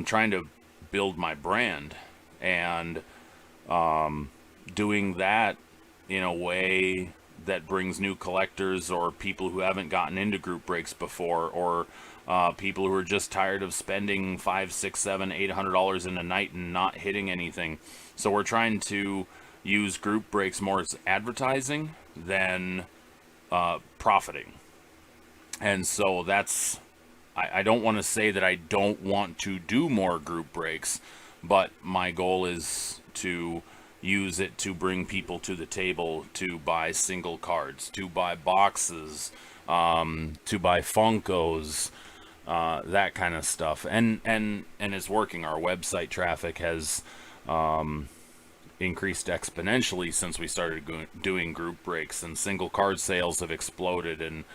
trying to build my brand, and doing that in a way that brings new collectors, or people who haven't gotten into group breaks before, or people who are just tired of spending $500, $600, $700, $800 in a night and not hitting anything. So we're trying to use group breaks more as advertising than profiting. And so that's, I don't want to say that I don't want to do more group breaks, but my goal is to use it to bring people to the table, to buy single cards, to buy boxes, to buy Funkos, that kind of stuff. And it's working. Our website traffic has increased exponentially since we started doing group breaks, and single card sales have exploded, and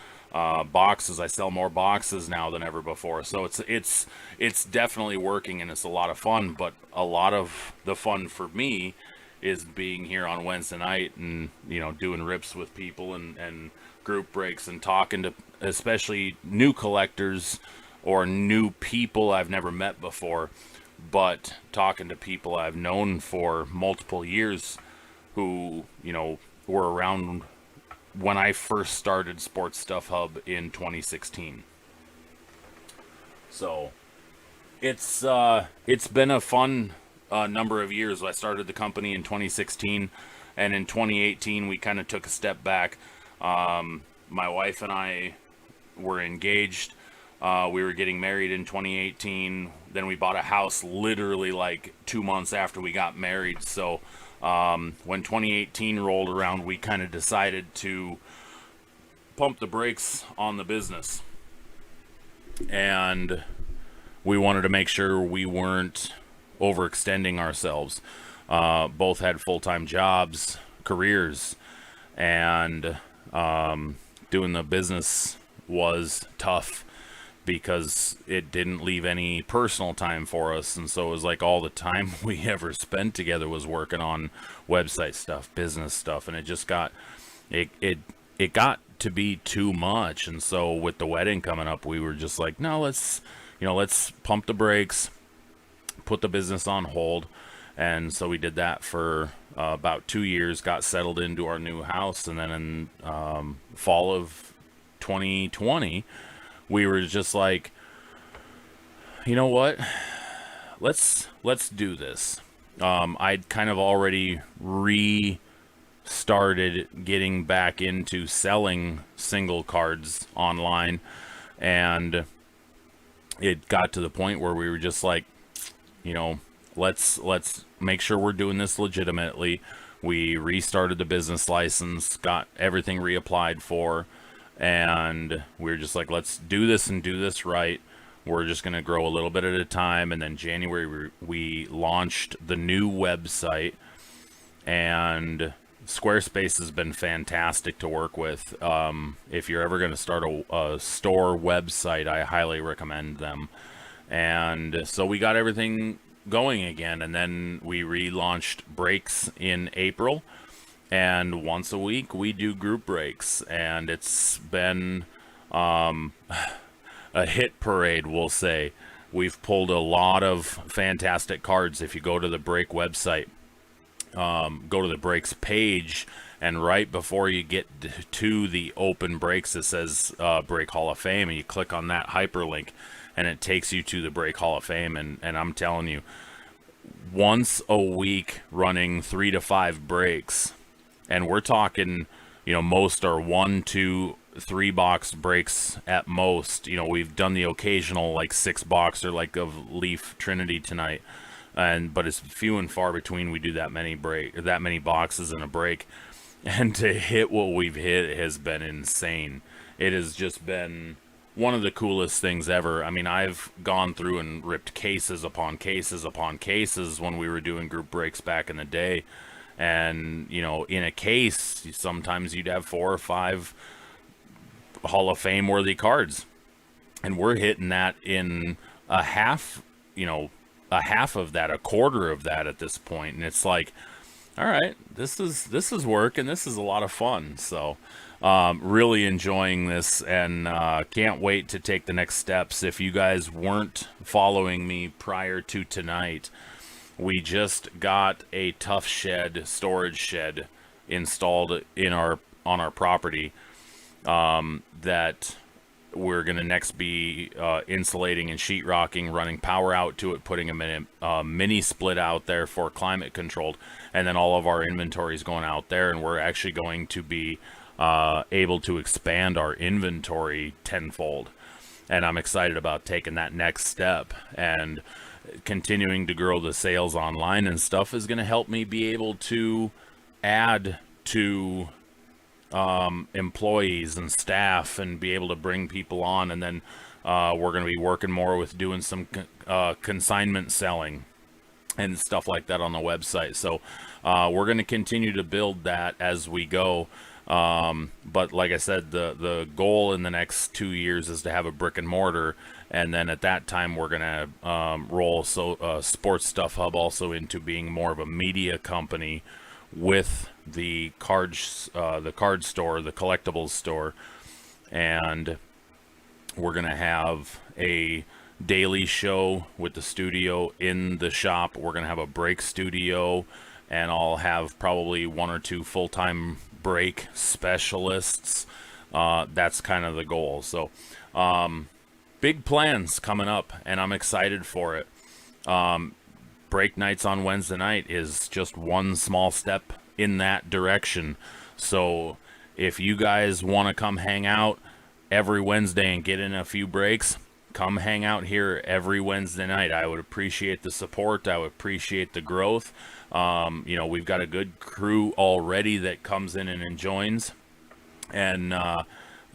boxes, I sell more boxes now than ever before. So it's definitely working, and it's a lot of fun. But a lot of the fun for me is being here on Wednesday night and doing rips with people, and group breaks, and talking to especially new collectors or new people I've never met before, but talking to people I've known for multiple years who were around when I first started Sports Stuff Hub in 2016. So it's been a fun number of years. I started the company in 2016, and in 2018 we kind of took a step back. My wife and I were engaged. We were getting married in 2018. Then we bought a house literally like 2 months after we got married. So when 2018 rolled around, we kind of decided to pump the brakes on the business. And we wanted to make sure we weren't overextending ourselves. Both had full-time jobs, careers, and doing the business was tough because it didn't leave any personal time for us. And so it was like all the time we ever spent together was working on website stuff, business stuff, and it just got it got to be too much. And so with the wedding coming up, we were just like, no, let's pump the brakes, put the business on hold. And so we did that for about 2 years, got settled into our new house, and then in fall of 2020, we were just like, you know what? Let's do this. I'd kind of already restarted getting back into selling single cards online, and it got to the point where we were just like, let's make sure we're doing this legitimately. We restarted the business license, got everything reapplied for, and we were just like, let's do this and do this right. We're just going to grow a little bit at a time. And then January, we launched the new website, and Squarespace has been fantastic to work with. If you're ever going to start a store website, I highly recommend them. And so we got everything going again, and then we relaunched Breaks in April, and once a week we do group breaks, and it's been a hit parade, we'll say. We've pulled a lot of fantastic cards. If you go to the Break website, go to the Breaks page, and right before you get to the open breaks, it says Break Hall of Fame, and you click on that hyperlink, and it takes you to the Break Hall of Fame. And I'm telling you, once a week running 3 to 5 breaks, and we're talking, most are 1, 2, 3 box breaks at most. We've done the occasional like 6 boxer, like of Leaf Trinity tonight, but it's few and far between we do that many boxes in a break. And to hit what we've hit has been insane. It has just been one of the coolest things ever. I mean, I've gone through and ripped cases upon cases upon cases when we were doing group breaks back in the day. And, in a case, sometimes you'd have 4 or 5 Hall of Fame worthy cards. And we're hitting that in a half of that, a quarter of that at this point. And it's like, all right, this is work, and this is a lot of fun. So really enjoying this, and can't wait to take the next steps. If you guys weren't following me prior to tonight, we just got a Tough Shed storage shed installed on our property, that we're going to next be insulating and sheetrocking, running power out to it, putting a mini split out there for climate controlled, and then all of our inventory is going out there, and we're actually going to be able to expand our inventory tenfold. And I'm excited about taking that next step, and continuing to grow the sales online and stuff is going to help me be able to add to employees and staff, and be able to bring people on. And then we're going to be working more with doing some consignment selling and stuff like that on the website. So we're going to continue to build that as we go. But like I said, the goal in the next 2 years is to have a brick and mortar, and then at that time we're going to roll Sports Stuff Hub also into being more of a media company with the card store, the collectibles store. And we're going to have a daily show with the studio in the shop. We're going to have a break studio, and I'll have probably 1 or 2 full-time break specialists. That's kind of the goal. So big plans coming up, and I'm excited for it. Break nights on Wednesday night is just one small step in that direction. So if you guys want to come hang out every Wednesday and get in a few breaks, come hang out here every Wednesday night. I would appreciate the support. I would appreciate the growth. We've got a good crew already that comes in and joins, and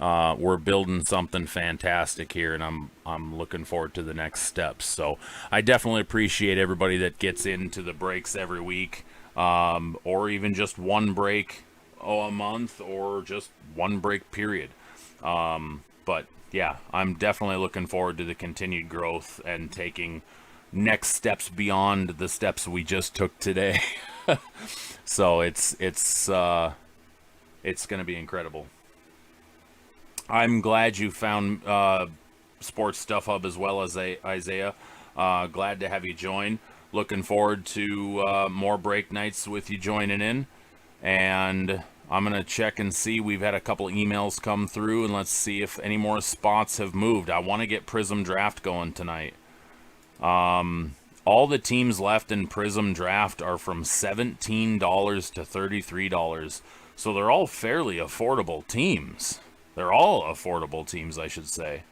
we're building something fantastic here, and I'm looking forward to the next steps. So I definitely appreciate everybody that gets into the breaks every week, or even just one break a month, or just one break period. But yeah, I'm definitely looking forward to the continued growth and taking next steps beyond the steps we just took today. So it's going to be incredible. I'm glad you found Sports Stuff Hub as well as Isaiah. Glad to have you join. Looking forward to more break nights with you joining in. And I'm going to check and see. We've had a couple emails come through, and let's see if any more spots have moved. I want to get Prism Draft going tonight. All the teams left in Prism Draft are from $17 to $33. So they're all fairly affordable teams. They're all affordable teams, I should say.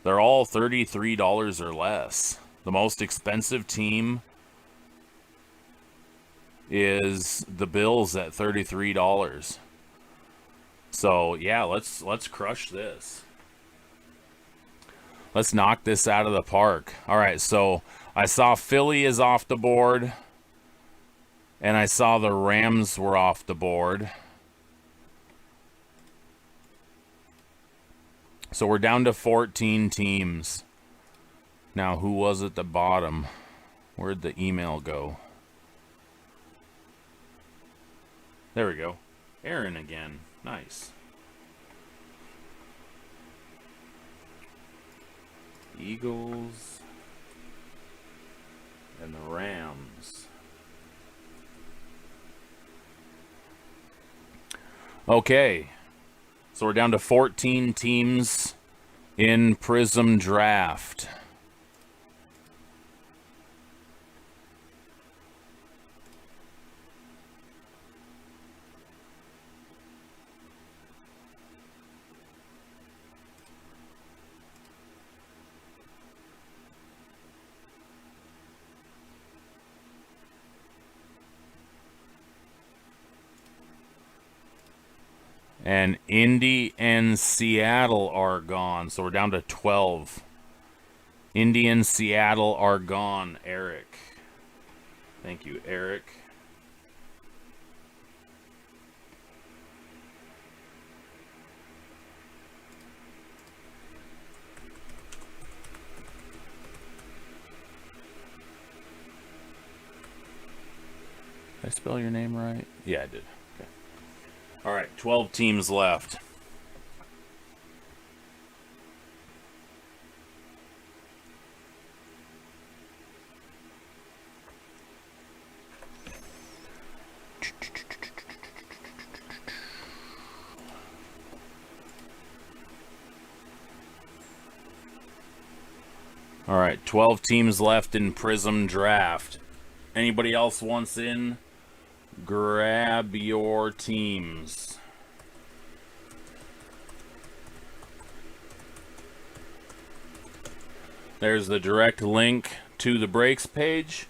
They're all $33 or less. The most expensive team is the Bills at $33. So yeah, let's crush this. Let's knock this out of the park. All right, so I saw Philly is off the board, and I saw the Rams were off the board. So we're down to 14 teams. Now, who was at the bottom? Where'd the email go? There we go. Aaron again. Nice. Eagles and the Rams. Okay. So we're down to 14 teams in Prism Draft. And Indy and Seattle are gone. So we're down to 12. Indy and Seattle are gone, Eric. Thank you, Eric. Did I spell your name right? Yeah, I did. Okay. All right, 12 teams left. All right, 12 teams left in Prism Draft. Anybody else wants in? Grab your teams. There's the direct link to the breaks page,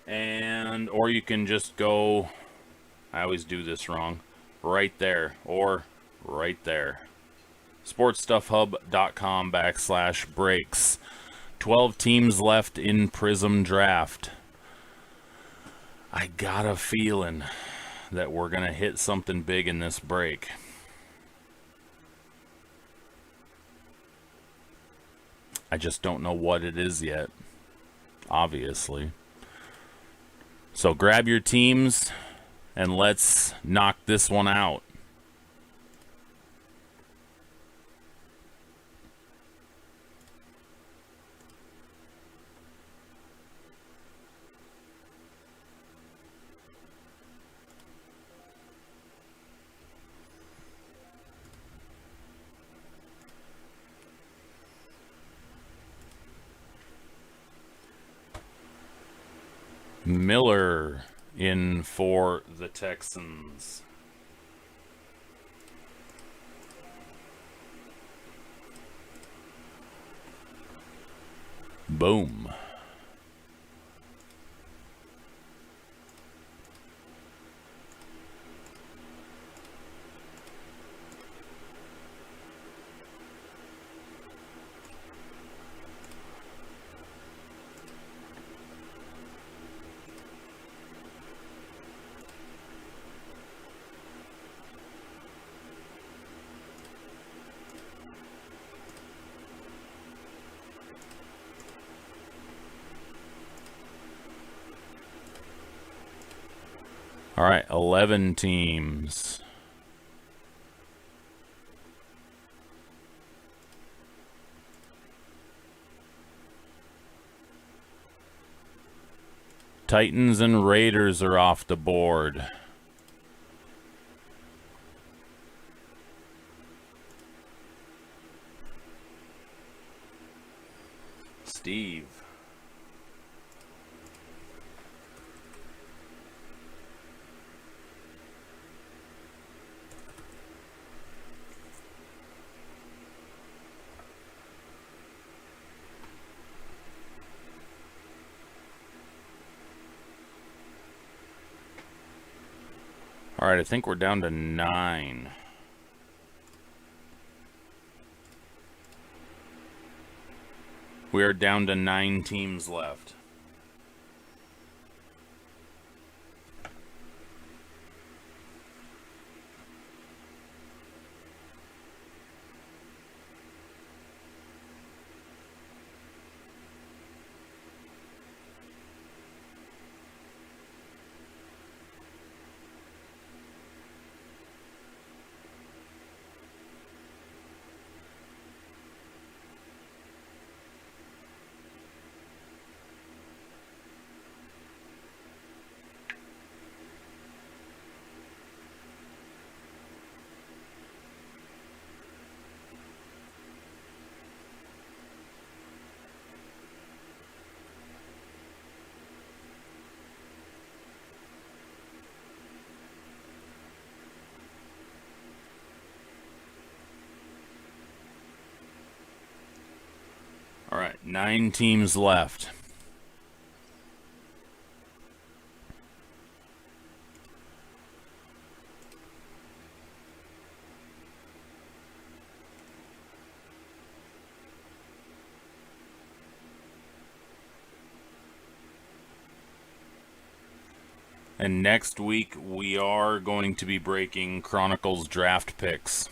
and or you can just go, I always do this wrong, right there or right there. sportstuffhub.com/breaks. 12 teams left in Prism Draft. I got a feeling that we're going to hit something big in this break. I just don't know what it is yet, obviously. So grab your teams and let's knock this one out. Miller in for the Texans. Boom. All right, 11 teams. Titans and Raiders are off the board. Steve. All right, I think we're down to 9. We are down to 9 teams left. All right, 9 teams left. And next week, we are going to be breaking Chronicles draft picks.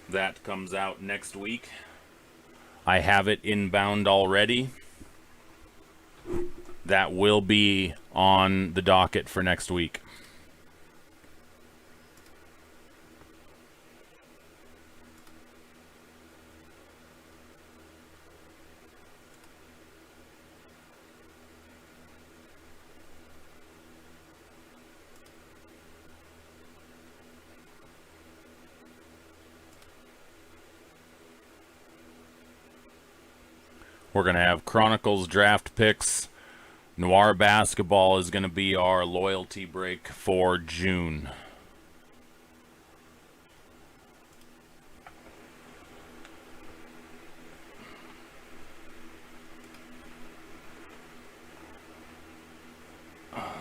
That comes out next week. I have it inbound already. That will be on the docket for next week. We're going to have Chronicles draft picks. Noir basketball is going to be our loyalty break for June.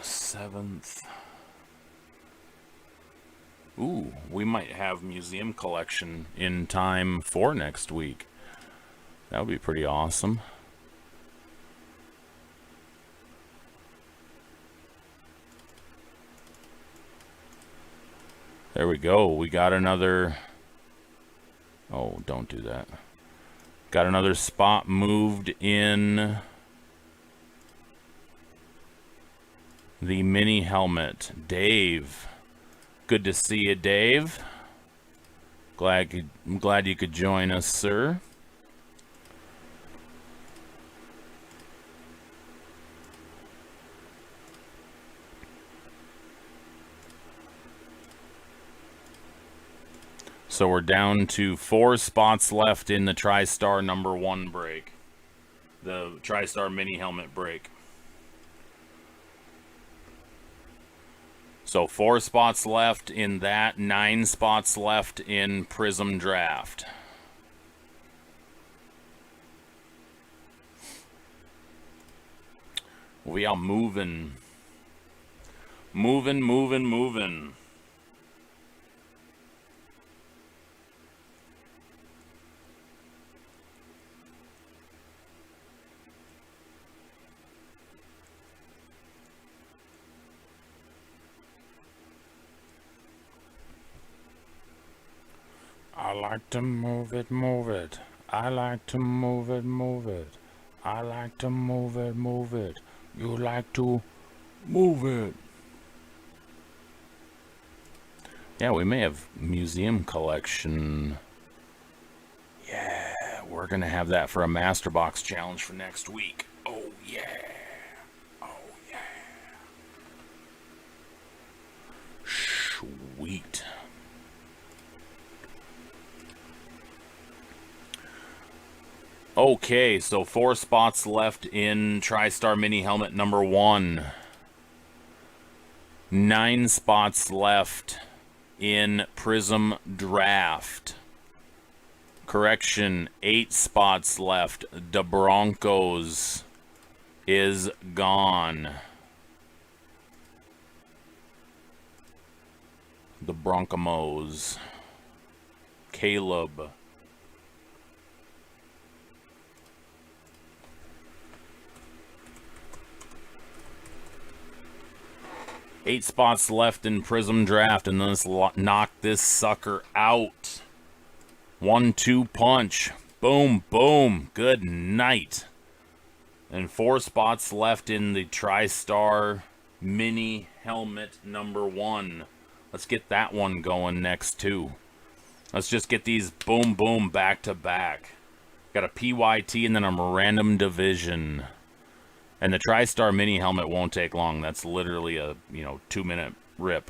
Seventh. Ooh, we might have museum collection in time for next week. That would be pretty awesome. There we go. We got another... Oh, don't do that. Got another spot moved in the mini helmet. Dave. Good to see you, Dave. I'm glad you could join us, sir. So we're down to 4 spots left in the TriStar #1 break. The TriStar mini helmet break. So 4 spots left in that, 9 spots left in Prism Draft. We are moving. Moving. I like to move it. I like to move it. I like to move it. You like to move it. Yeah, we may have museum collection. Yeah, we're going to have that for a Master Box challenge for next week. Oh, yeah. Sweet. Okay, so 4 spots left in TriStar Mini Helmet #1. 9 spots left in Prism Draft. Correction, 8 spots left. The Broncos is gone. The Broncos. Caleb. 8 spots left in Prism Draft, and let's knock this sucker out. 1-2 punch. Boom, boom. Good night. And 4 spots left in the TriStar Mini Helmet number 1. Let's get that one going next, too. Let's just get these boom, boom, back to back. Got a PYT and then a random division. And the TriStar Mini Helmet won't take long. That's literally a, 2-minute rip.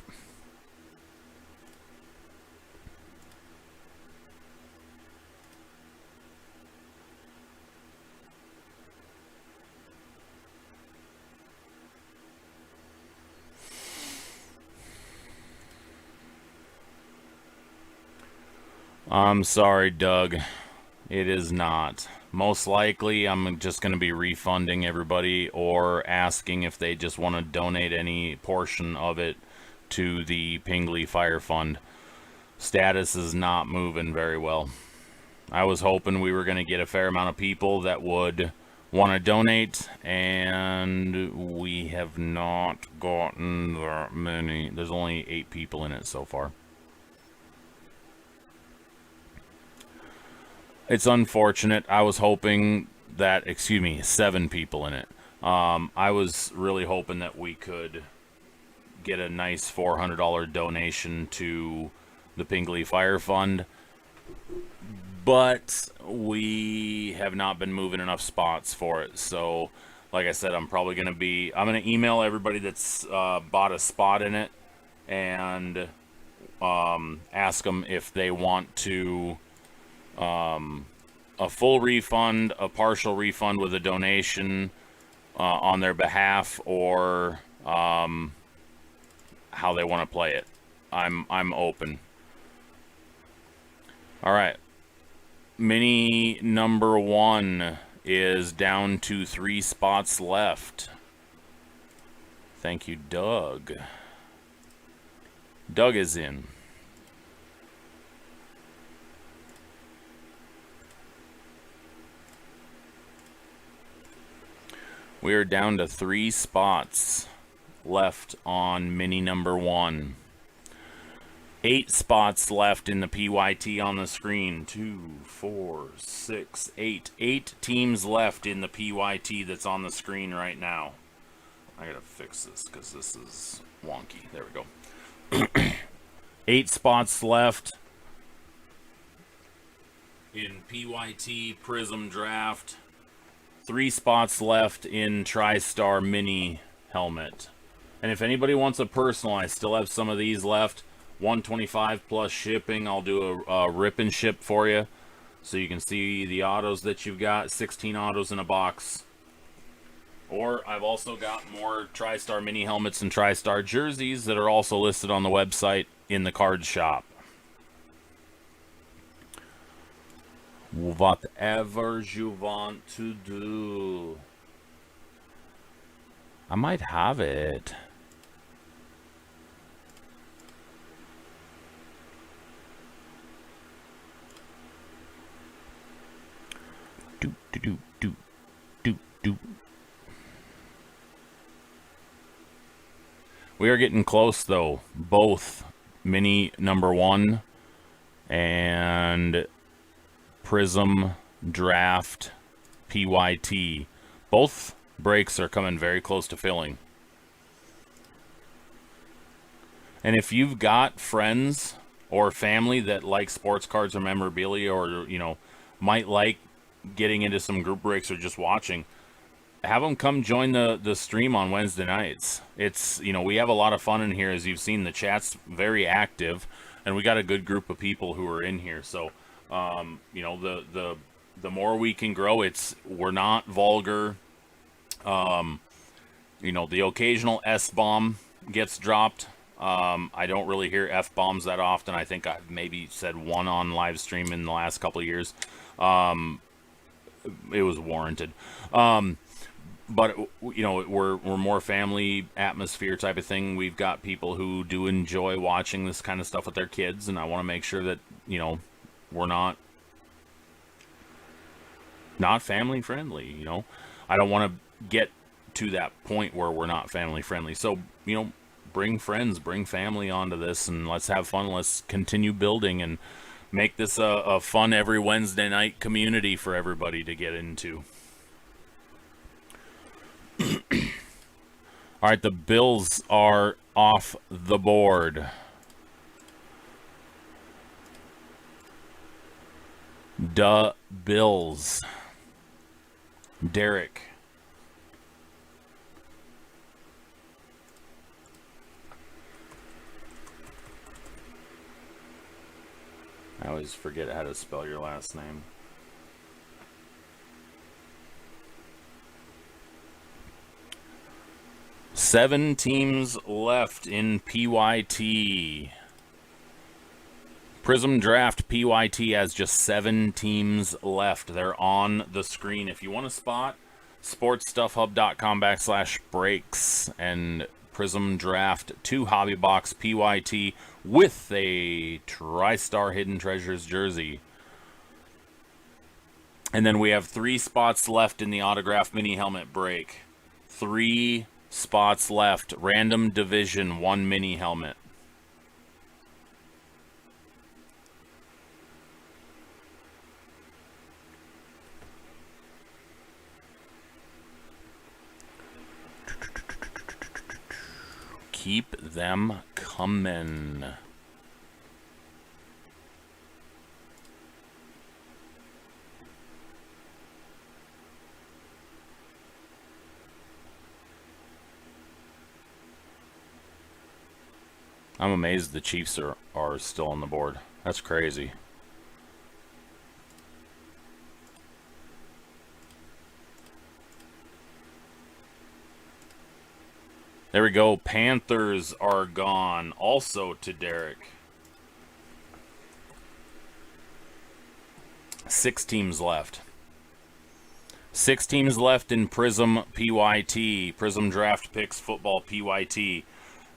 I'm sorry, Doug. It is not. Most likely, I'm just going to be refunding everybody or asking if they just want to donate any portion of it to the Pingley Fire Fund. Status is not moving very well. I was hoping we were going to get a fair amount of people that would want to donate, and we have not gotten that many. There's only 8 people in it so far. It's unfortunate. I was hoping that, 7 people in it. I was really hoping that we could get a nice $400 donation to the Pingley Fire Fund, but we have not been moving enough spots for it. So, like I said, I'm going to email everybody that's bought a spot in it and ask them if they want to a full refund, a partial refund with a donation on their behalf, or how they want to play it. I'm open. All right. Mini number 1 is down to 3 spots left. Thank you, Doug. Doug is in. We are down to 3 spots left on mini number 1. 8 spots left in the PYT on the screen. 2, 4, 6, 8. 8 teams left in the PYT that's on the screen right now. I gotta fix this because this is wonky. There we go. 8 spots left in PYT Prism Draft. 3 spots left in TriStar Mini Helmet. And if anybody wants a personal, I still have some of these left. $125 plus shipping. I'll do a rip and ship for you, so you can see the autos that you've got. 16 autos in a box. Or I've also got more TriStar Mini Helmets and TriStar jerseys that are also listed on the website in the card shop. Whatever you want to do. I might have it. Do. We are getting close, though. Both Mini number 1 and Prism Draft PYT. Both breaks are coming very close to filling. And if you've got friends or family that like sports cards or memorabilia, or might like getting into some group breaks or just watching, have them come join the stream on Wednesday nights. It's we have a lot of fun in here. As you've seen, the chat's very active, and we got a good group of people who are in here. So the more we can grow, we're not vulgar. The occasional S-bomb gets dropped. I don't really hear F-bombs that often. I think I've maybe said one on live stream in the last couple of years. It was warranted. But we're more family atmosphere type of thing. We've got people who do enjoy watching this kind of stuff with their kids, and I want to make sure that we're not family friendly. I don't want to get to that point where we're not family friendly. So bring friends, bring family onto this, and let's have fun. Let's continue building and make this a fun every Wednesday night community for everybody to get into. All right, the Bills are off the board. Duh, Bills. Derek. I always forget how to spell your last name. Seven teams left in PYT. Prism Draft PYT has just 7 teams left. They're on the screen. If you want a spot, sportstuffhub.com/breaks and Prism Draft 2 Hobby Box PYT with a TriStar Hidden Treasures jersey. And then we have 3 spots left in the autograph mini helmet break. 3 spots left. Random division, 1 mini helmet. Keep them coming. I'm amazed the Chiefs are still on the board. That's crazy. There we go. Panthers are gone. Also to Derek. 6 teams left. 6 teams left in Prism PYT. Prism Draft Picks Football PYT.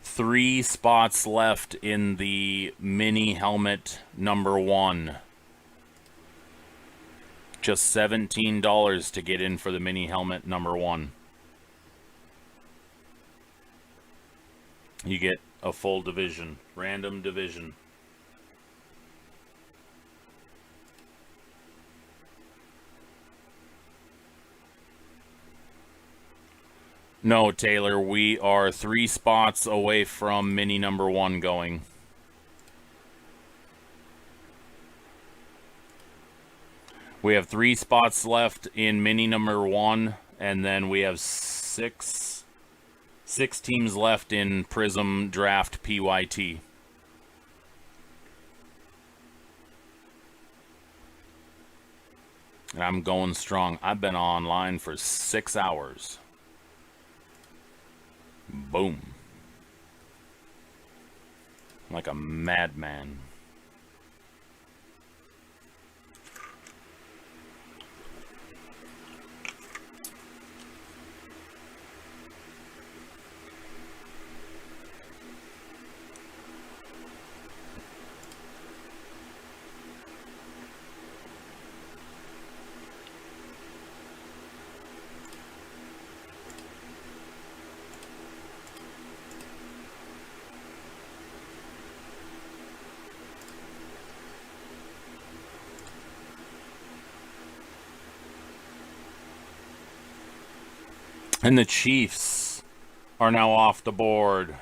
3 spots left in the mini helmet number 1. Just $17 to get in for the mini helmet number 1. You get a full division, random division. No, Taylor, we are 3 spots away from mini number 1 going. We have 3 spots left in mini number 1, and then we have 6 teams left in Prism Draft PYT. And I'm going strong. I've been online for 6 hours. Boom. Like a madman. And the Chiefs are now off the board.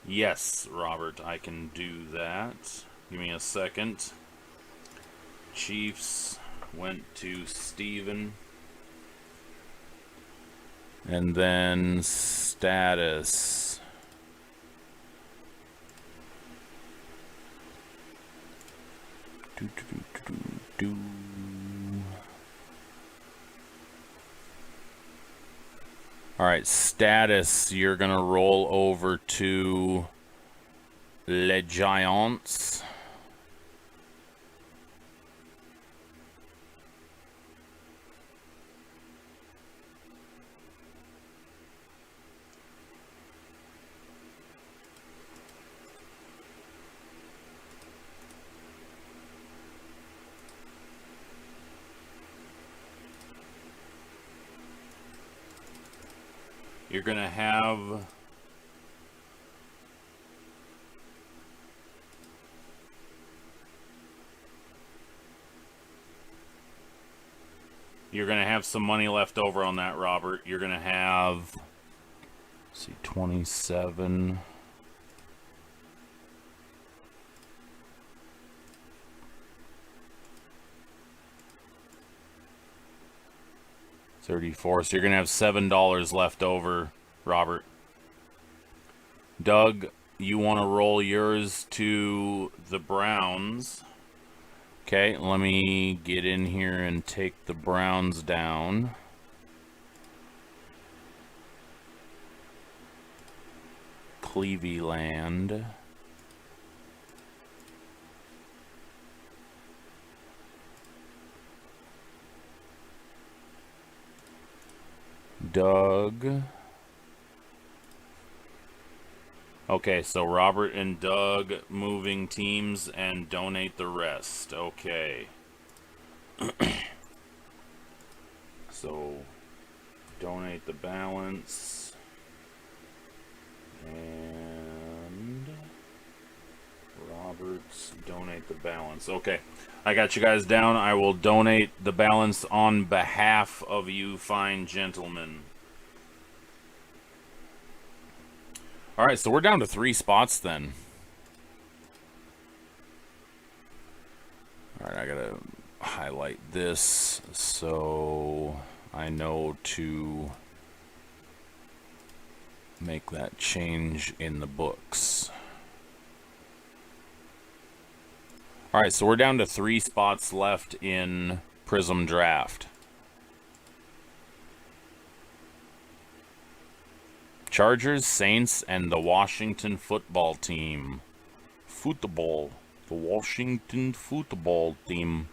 Yes, Robert, I can do that. Give me a second. Chiefs went to Steven. And then status. All right, status, you're going to roll over to Les Giants. you're going to have some money left over on that, Robert. You're going to have, let's see, 27. $34. So you're going to have $7 left over, Robert. Doug, you want to roll yours to the Browns. Okay, let me get in here and take the Browns down. Cleveland. Doug. Okay, so Robert and Doug moving teams and donate the rest. Okay. So, donate the balance. And Roberts, donate the balance. Okay, I got you guys down. I will donate the balance on behalf of you fine gentlemen. All right, so we're down to 3 spots then. All right, I gotta highlight this so I know to make that change in the books. All right, so we're down to 3 spots left in Prism Draft. Chargers, Saints, and the Washington football team. Football. The Washington football team.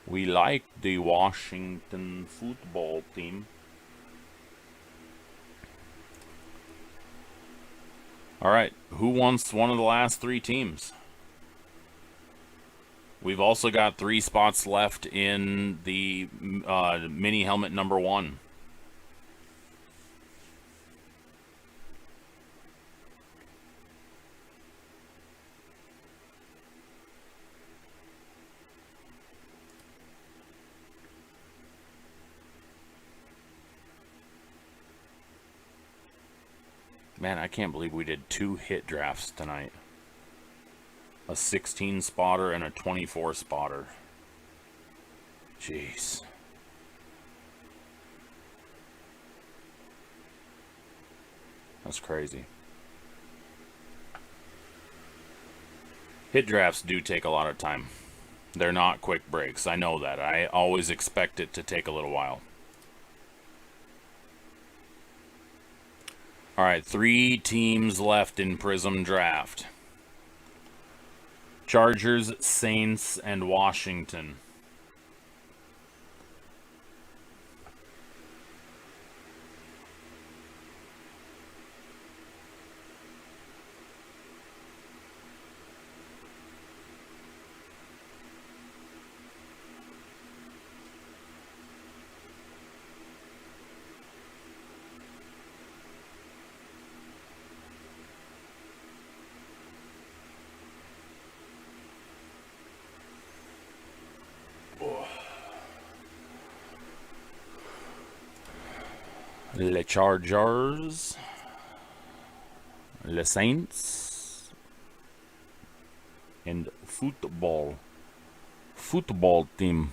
We like the Washington football team. Alright, who wants one of the last 3 teams? We've also got 3 spots left in the mini helmet number 1. Man, I can't believe we did 2 hit drafts tonight. A 16 spotter and a 24 spotter. Jeez. That's crazy. Hit drafts do take a lot of time. They're not quick breaks. I know that. I always expect it to take a little while. All right, 3 teams left in Prism Draft. Chargers, Saints, and Washington. Les Chargers, Les Saints, and football team.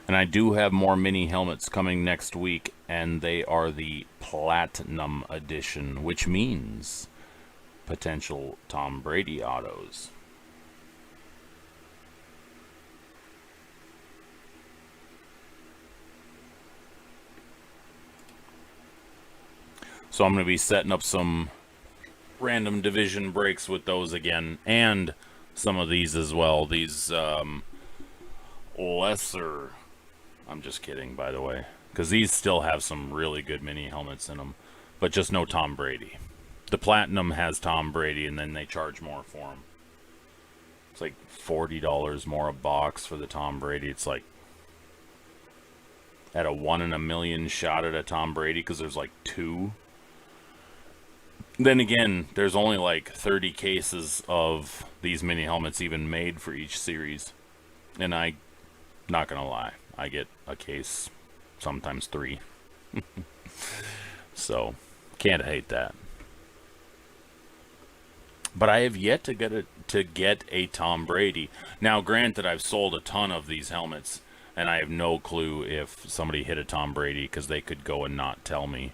And I do have more mini helmets coming next week, and they are the Platinum Edition, which means potential Tom Brady autos. So I'm going to be setting up some random division breaks with those again, and some of these as well. These lesser... I'm just kidding, by the way, because these still have some really good mini helmets in them, but just no Tom Brady. The Platinum has Tom Brady, and then they charge more for him. It's like $40 more a box for the Tom Brady. It's like at a 1 in a million shot at a Tom Brady because there's like 2. Then again, there's only like 30 cases of these mini helmets even made for each series. And not gonna lie, I get a case, sometimes 3. So, can't hate that. But I have yet to get a Tom Brady. Now, granted, I've sold a ton of these helmets, and I have no clue if somebody hit a Tom Brady because they could go and not tell me.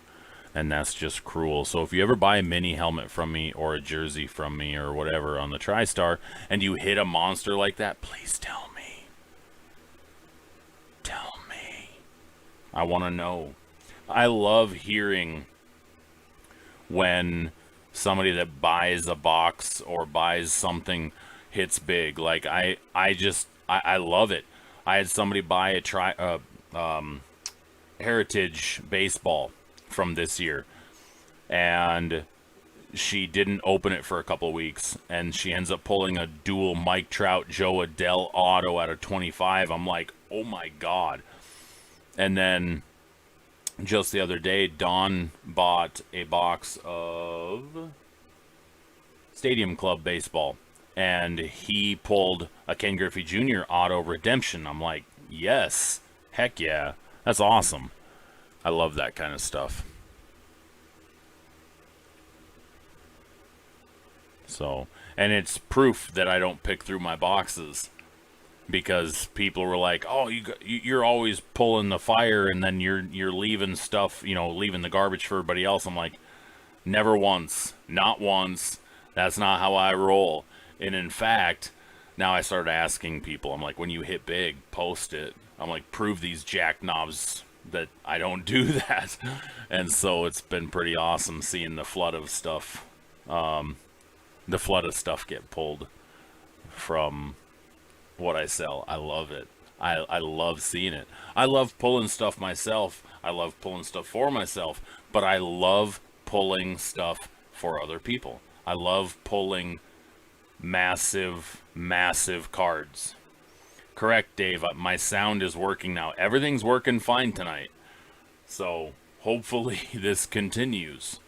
And that's just cruel. So if you ever buy a mini helmet from me or a jersey from me or whatever on the TriStar and you hit a monster like that, please tell me. Tell me. I want to know. I love hearing when somebody that buys a box or buys something hits big. Like I love it. I had somebody buy a Heritage baseball from this year, and she didn't open it for a couple of weeks, and she ends up pulling a dual Mike Trout Joe Adele auto out of 25. I'm like, oh my god. And then just the other day, Don bought a box of Stadium Club baseball, and he pulled a Ken Griffey Jr. auto redemption. I'm like, yes, heck yeah, that's awesome. I love that kind of stuff. So, and it's proof that I don't pick through my boxes, because people were like, "Oh, you're always pulling the fire, and then you're leaving stuff, leaving the garbage for everybody else." I'm like, never once, not once. That's not how I roll. And in fact, now I started asking people. I'm like, when you hit big, post it. I'm like, prove these jackknobs that I don't do that. And so it's been pretty awesome seeing the flood of stuff get pulled from what I sell. I love it. I love seeing it. I love pulling stuff myself. I love pulling stuff for myself, but I love pulling stuff for other people. I love pulling massive cards. Correct, Dave. My sound is working now. Everything's working fine tonight. So hopefully this continues.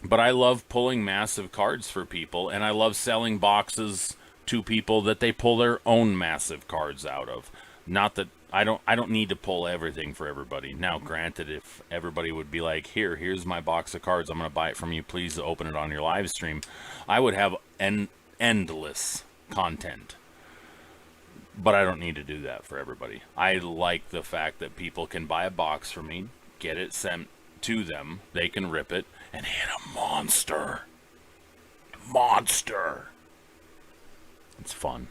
But I love pulling massive cards for people, and I love selling boxes to people that they pull their own massive cards out of. Not that I don't need to pull everything for everybody. Now, granted, if everybody would be like, here's my box of cards, I'm going to buy it from you, please open it on your live stream, I would have endless content. But I don't need to do that for everybody. I like the fact that people can buy a box from me, get it sent to them, they can rip it, and hit a monster. It's fun.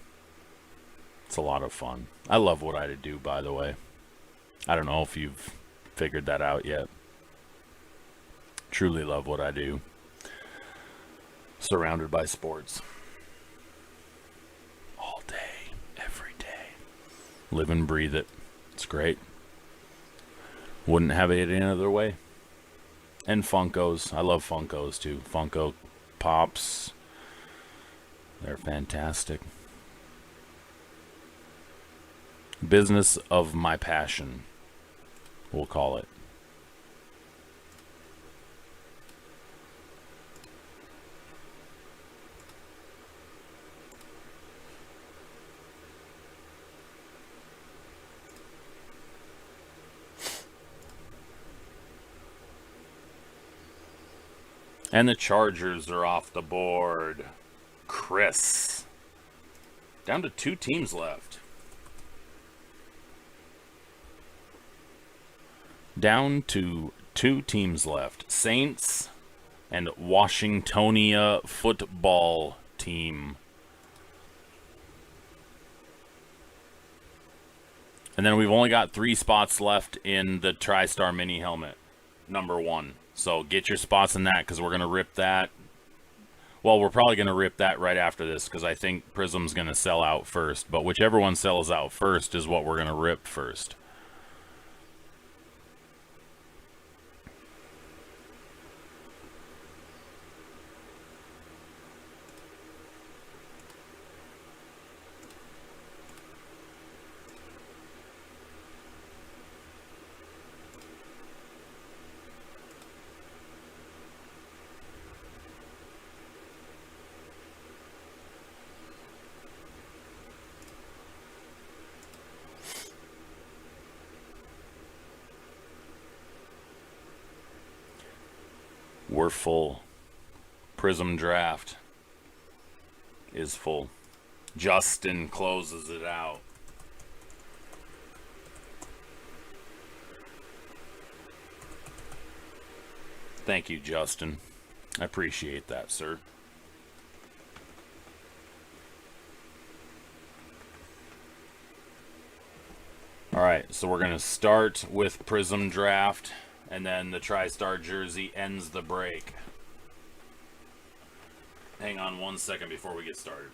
It's a lot of fun. I love what I do, by the way. I don't know if you've figured that out yet. Truly love what I do. Surrounded by sports. All day, every day. Live and breathe it. It's great. Wouldn't have it any other way. And Funkos. I love Funkos too. Funko Pops. They're fantastic. Business of my passion, we'll call it. And the Chargers are off the board. Chris. Down to 2 teams left. Down to 2 teams left. Saints and Washingtonia football team. And then we've only got 3 spots left in the TriStar mini helmet, number 1. So get your spots in that, because we're going to rip that. Well, we're probably going to rip that right after this, because I think Prism's going to sell out first. But whichever one sells out first is what we're going to rip first. We're full. Prism Draft is full. Justin closes it out. Thank you, Justin. I appreciate that, sir. Alright, so we're going to start with Prism Draft, and then the TriStar jersey ends the break. Hang on 1 second before we get started.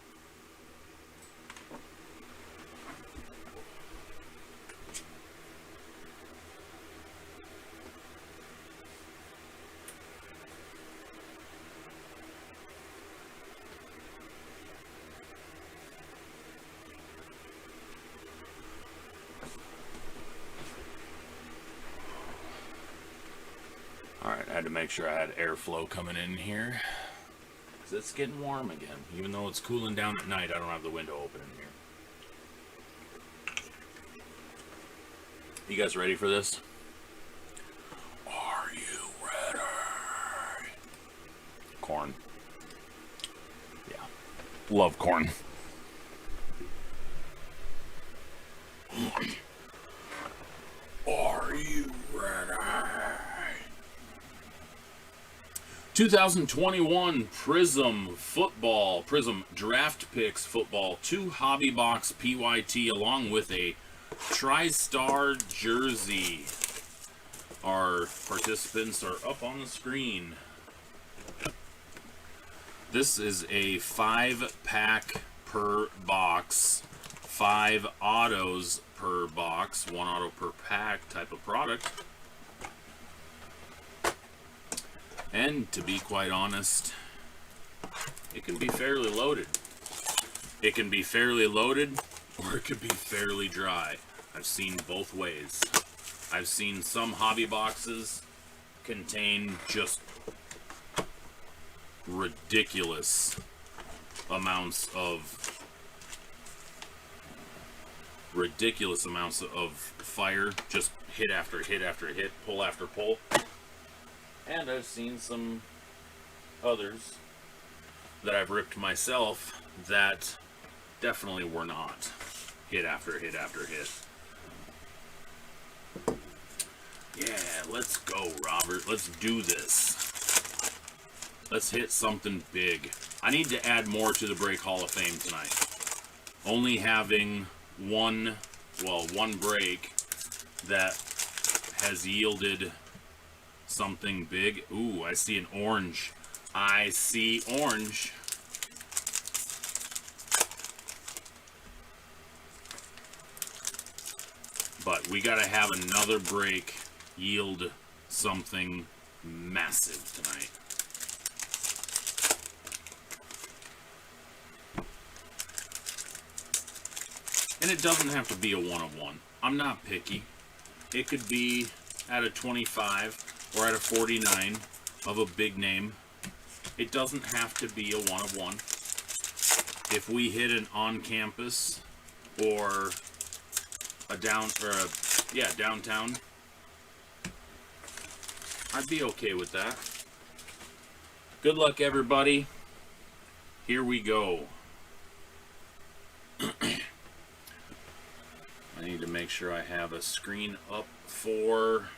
Alright, I had to make sure I had airflow coming in here. Because it's getting warm again. Even though it's cooling down at night, I don't have the window open in here. You guys ready for this? Are you ready? Corn. Yeah. Love corn. Are you ready? 2021 Prism Football, Prism Draft Picks Football, 2 Hobby Box PYT along with a TriStar jersey. Our participants are up on the screen. This is a 5-pack per box, 5 autos per box, 1 auto per pack type of product. And to be quite honest, it can be fairly loaded. It can be fairly loaded, or it could be fairly dry. I've seen both ways. I've seen some hobby boxes contain just ridiculous amounts of fire, just hit after hit after hit, pull after pull. And I've seen some others that I've ripped myself that definitely were not hit after hit after hit. Yeah, let's go, Robert. Let's do this. Let's hit something big. I need to add more to the Break Hall of Fame tonight. Only having one break that has yielded something big. Ooh, I see an orange. I see orange. But we gotta have another break yield something massive tonight. And it doesn't have to be a 1 of 1. I'm not picky. It could be at a 25 or at a 49 of a big name. It doesn't have to be a 1 of 1. If we hit an on-campus or a downtown, I'd be okay with that. Good luck, everybody. Here we go. I need to make sure I have a screen up for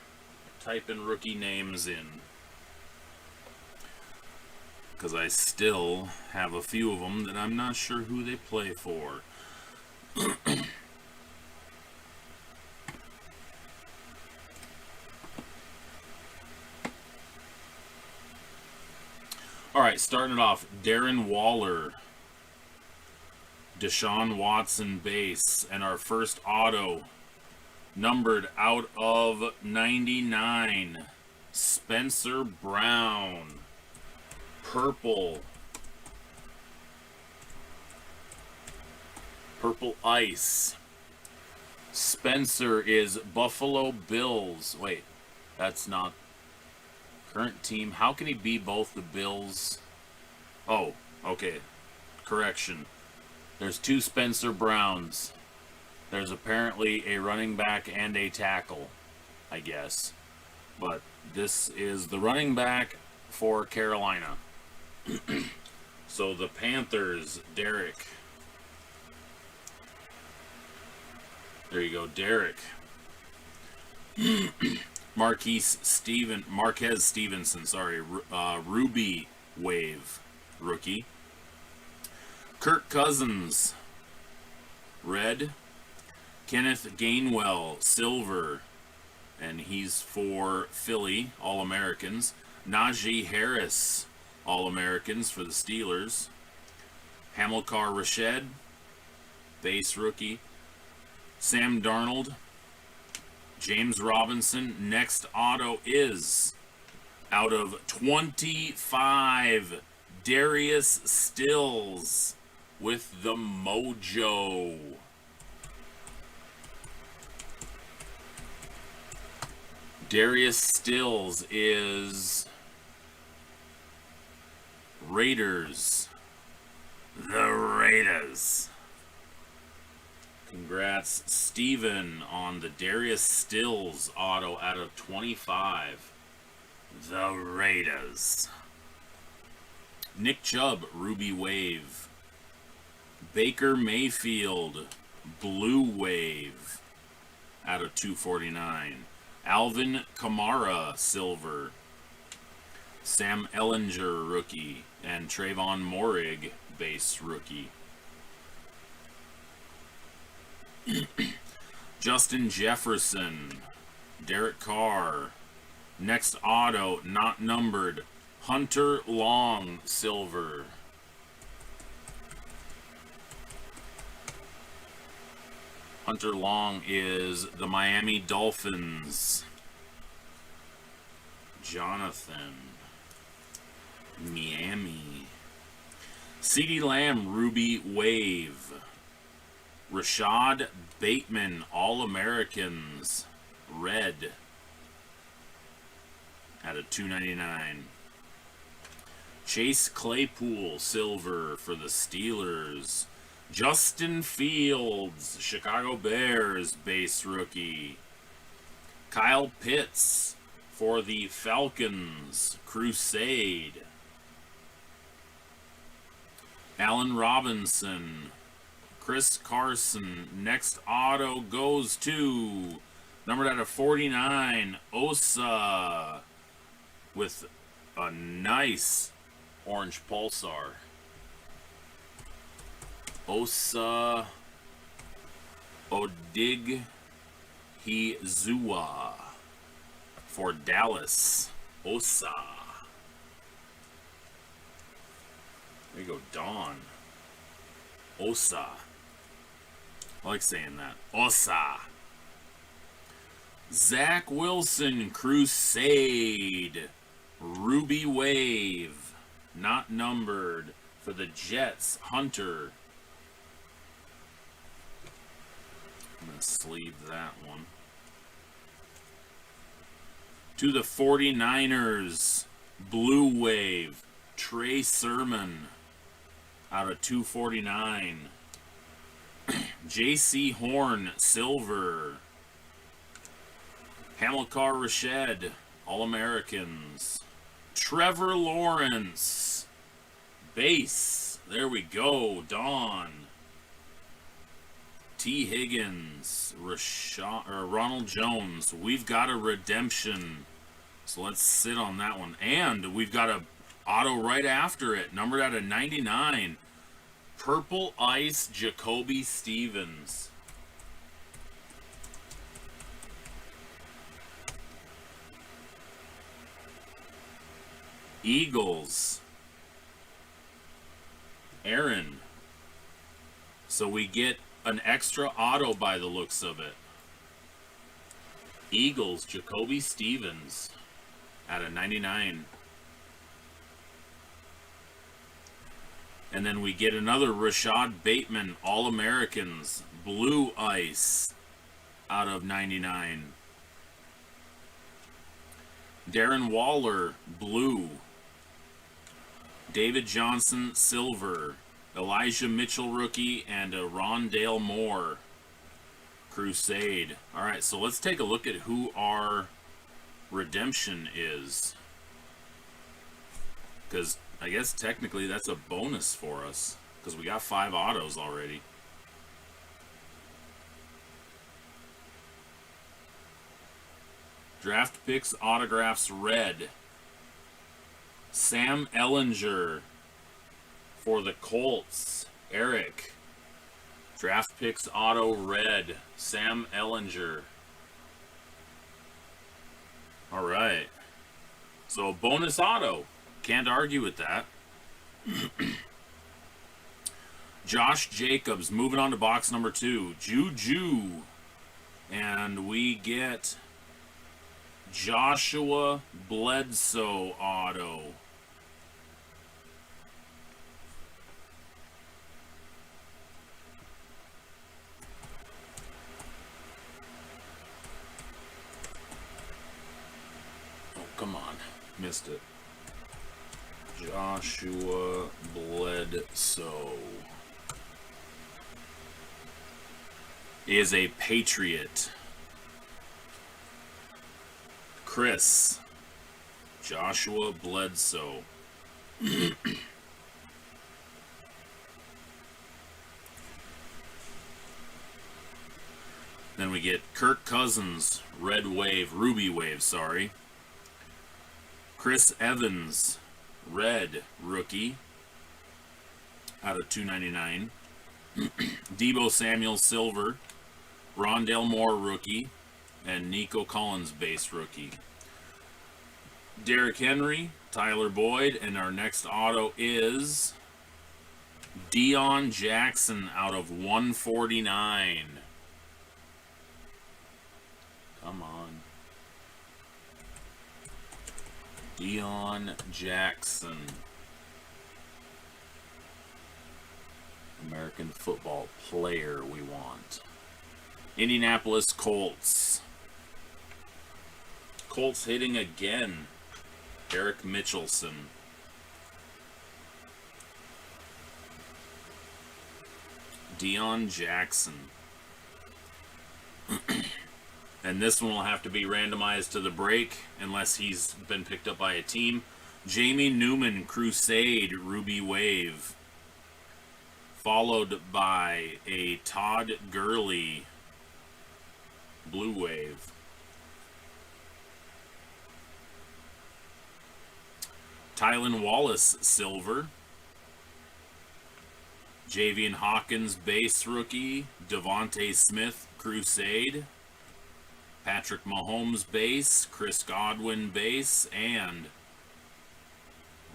typing rookie names in, because I still have a few of them that I'm not sure who they play for. Alright, starting it off, Darren Waller, Deshaun Watson base, and our first auto, numbered out of 99, Spencer Brown, purple ice. Spencer is Buffalo Bills. Wait, that's not current team. How can he be both the Bills? Oh, okay. Correction. There's 2 Spencer Browns. There's apparently a running back and a tackle, I guess. But this is the running back for Carolina. So the Panthers, Derek. There you go, Derek. Marquez Stevenson, sorry. Ruby Wave, rookie. Kirk Cousins, red. Kenneth Gainwell, silver. And he's for Philly, All-Americans. Najee Harris, All-Americans for the Steelers. Hamilcar Rashed, base rookie. Sam Darnold. James Robinson. Next auto is out of 25. Darius Stills with the mojo. Darius Stills is Raiders. The Raiders. Congrats, Steven, on the Darius Stills auto out of 25. The Raiders. Nick Chubb, Ruby Wave. Baker Mayfield, Blue Wave out of 249. Alvin Kamara, silver. Sam Ellinger, rookie. And Trayvon Morig, base rookie. Justin Jefferson, Derek Carr. Next auto, not numbered. Hunter Long, silver. Hunter Long is the Miami Dolphins. Jonathan. Miami. CeeDee Lamb, Ruby Wave. Rashad Bateman, All-Americans, red, out of 299. Chase Claypool, silver for the Steelers. Justin Fields, Chicago Bears, base rookie. Kyle Pitts for the Falcons, Crusade. Allen Robinson. Chris Carson. Next auto goes to, numbered out of 49, Osa, with a nice orange pulsar. Osa Odighizuwa for Dallas. Osa. There you go, Dawn. Osa. I like saying that. Osa. Zach Wilson, Crusade. Ruby Wave. Not numbered. For the Jets, Hunter. I'm going to sleeve that one. To the 49ers, Blue Wave. Trey Sermon. Out of 249. J.C. Horn, silver. Hamilcar Rashed, All-Americans. Trevor Lawrence, base. There we go, Dawn. T. Higgins, Ronald Jones. We've got a redemption. So let's sit on that one. And we've got a auto right after it, numbered out of 99. Purple Ice, Jacoby Stevens. Eagles. Aaron. So we get an extra auto by the looks of it. Eagles, Jacoby Stevens. Out of 99. And then we get another Rashad Bateman, All-Americans, Blue Ice, out of 99. Darren Waller, blue. David Johnson, silver. Elijah Mitchell, rookie, and Rondale Moore, Crusade. All right, so let's take a look at who our redemption is. Because I guess technically that's a bonus for us. Because we got 5 autos already. Draft picks autographs red. Sam Ellinger for the Colts. Eric. Draft picks auto red. Sam Ellinger. All right. So a bonus auto. Can't argue with that. Josh Jacobs moving on to box number 2. Juju. And we get Joshua Bledsoe auto. Oh, come on. Missed it. Joshua Bledsoe is a Patriot. Chris. Joshua Bledsoe. Then we get Kirk Cousins, Red Wave, Ruby Wave, sorry. Chris Evans, Red Rookie, out of 299. Deebo Samuel, Silver. Rondale Moore, Rookie. And Nico Collins, base rookie. Derrick Henry, Tyler Boyd, and our next auto is Deion Jackson out of 149. Come on. Deion Jackson. American football player we want. Indianapolis Colts. Colts hitting again. Eric Mitchelson. Deion Jackson. And this one will have to be randomized to the break unless he's been picked up by a team. Jamie Newman, Crusade, Ruby Wave. Followed by a Todd Gurley, Blue Wave. Tylan Wallace, Silver. Javian Hawkins, base rookie. Devontae Smith, Crusade. Patrick Mahomes, base. Chris Godwin, base. And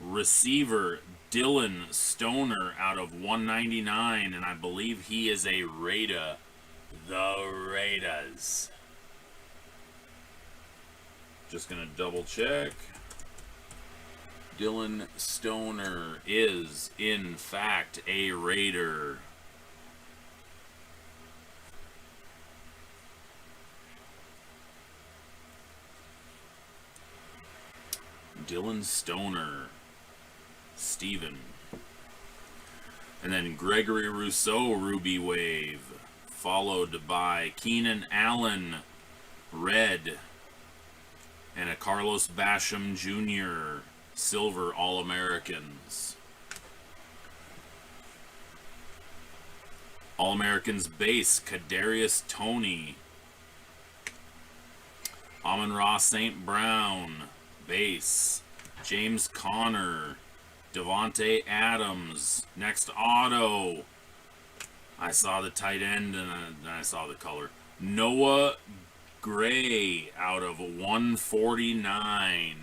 receiver Dylan Stoner out of 199. And I believe he is a Raider. The Raiders. Just going to double check. Dylan Stoner is, in fact, a Raider. Dylan Stoner. Steven. And then Gregory Rousseau, Ruby Wave. Followed by Keenan Allen, Red. And a Carlos Basham Jr., Silver All-Americans. All-Americans base, Kadarius Toney. Amon-Ra St. Brown, base. James Conner. Devontae Adams. Next auto. I saw the tight end and then I saw the color. Noah Gray out of 149.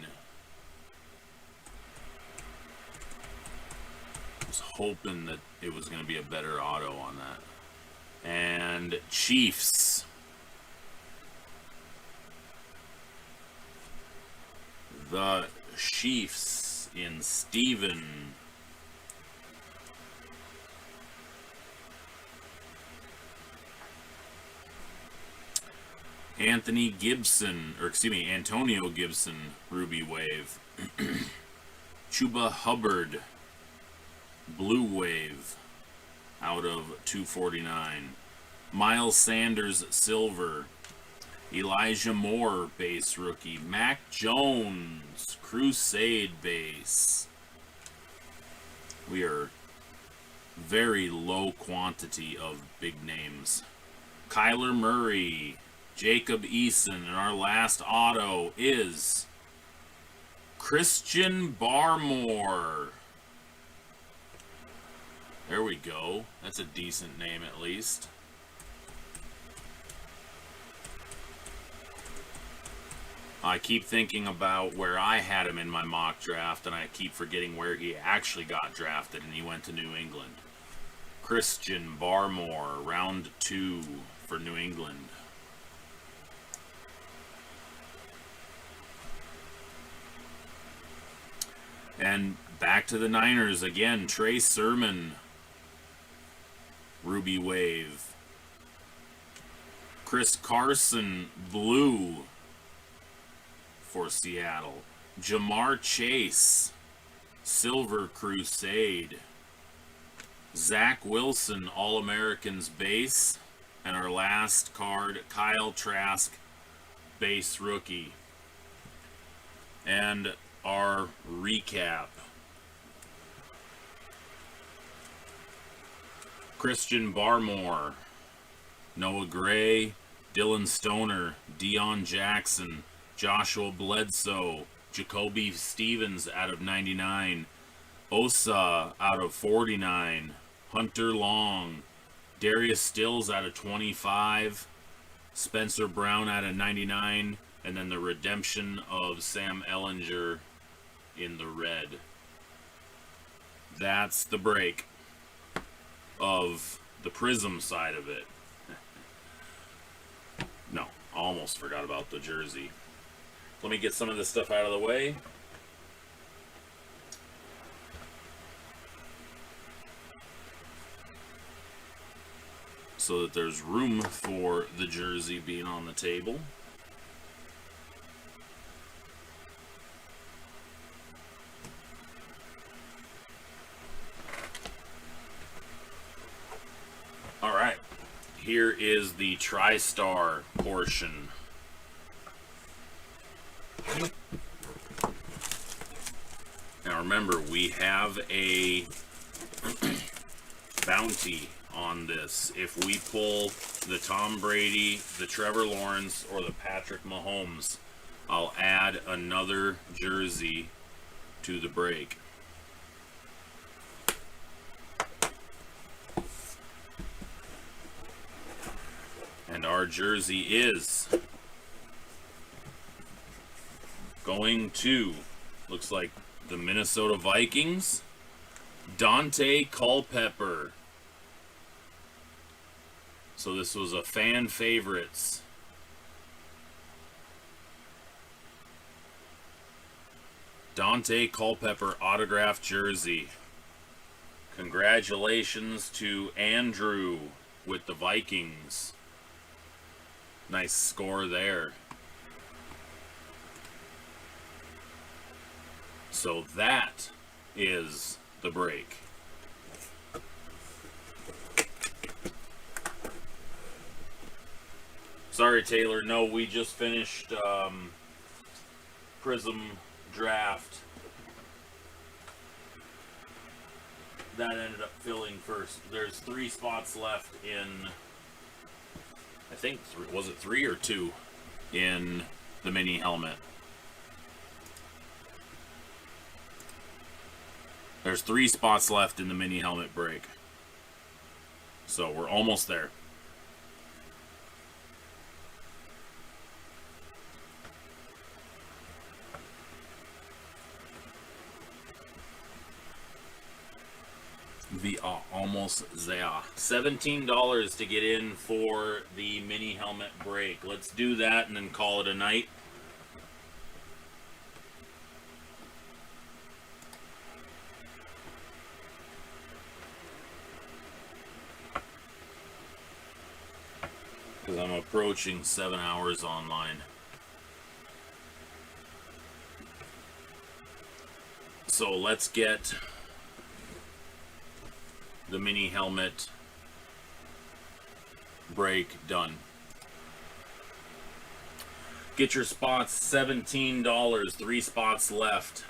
Was hoping that it was going to be a better auto on that. And Chiefs. The Chiefs in Steven. Antonio Gibson, Ruby Wave. Chuba Hubbard, Blue Wave, out of 249. Miles Sanders, Silver. Elijah Moore, base rookie. Mac Jones, Crusade base. We are very low quantity of big names. Kyler Murray, Jacob Eason, and our last auto is Christian Barmore. There we go. That's a decent name at least. I keep thinking about where I had him in my mock draft, and I keep forgetting where he actually got drafted, and he went to New England. Christian Barmore, round 2 for New England. And back to the Niners again. Trey Sermon, Ruby Wave. Chris Carson, blue for Seattle. Jamar Chase, Silver Crusade. Zach Wilson, All-Americans base. And our last card, Kyle Trask, base rookie. And our recap. Christian Barmore, Noah Gray, Dylan Stoner, Deion Jackson, Joshua Bledsoe, Jacoby Stevens out of 99, Osa out of 49, Hunter Long, Darius Stills out of 25, Spencer Brown out of 99, and then the redemption of Sam Ellinger in the red. That's the break of the Prism side of it. No, almost forgot about the jersey. Let me get some of this stuff out of the way. So that there's room for the jersey being on the table. All right, here is the TriStar portion. Now remember, we have a bounty on this. If we pull the Tom Brady, the Trevor Lawrence, or the Patrick Mahomes, I'll add another jersey to the break. And our jersey is going to, looks like the Minnesota Vikings, Dante Culpepper. So this was a fan favorites. Dante Culpepper autographed jersey. Congratulations to Andrew with the Vikings. Nice score there. So that is the break. Sorry, Taylor. No, we just finished Prism draft. That ended up filling first. There's 3 spots left in, I think, was it 3 or 2 in the mini helmet? There's 3 spots left in the mini helmet break. So we're almost there. We are almost there. $17 to get in for the mini helmet break. Let's do that and then call it a night. Because I'm approaching 7 hours online. So let's get the mini helmet break done. Get your spots, $17, 3 spots left.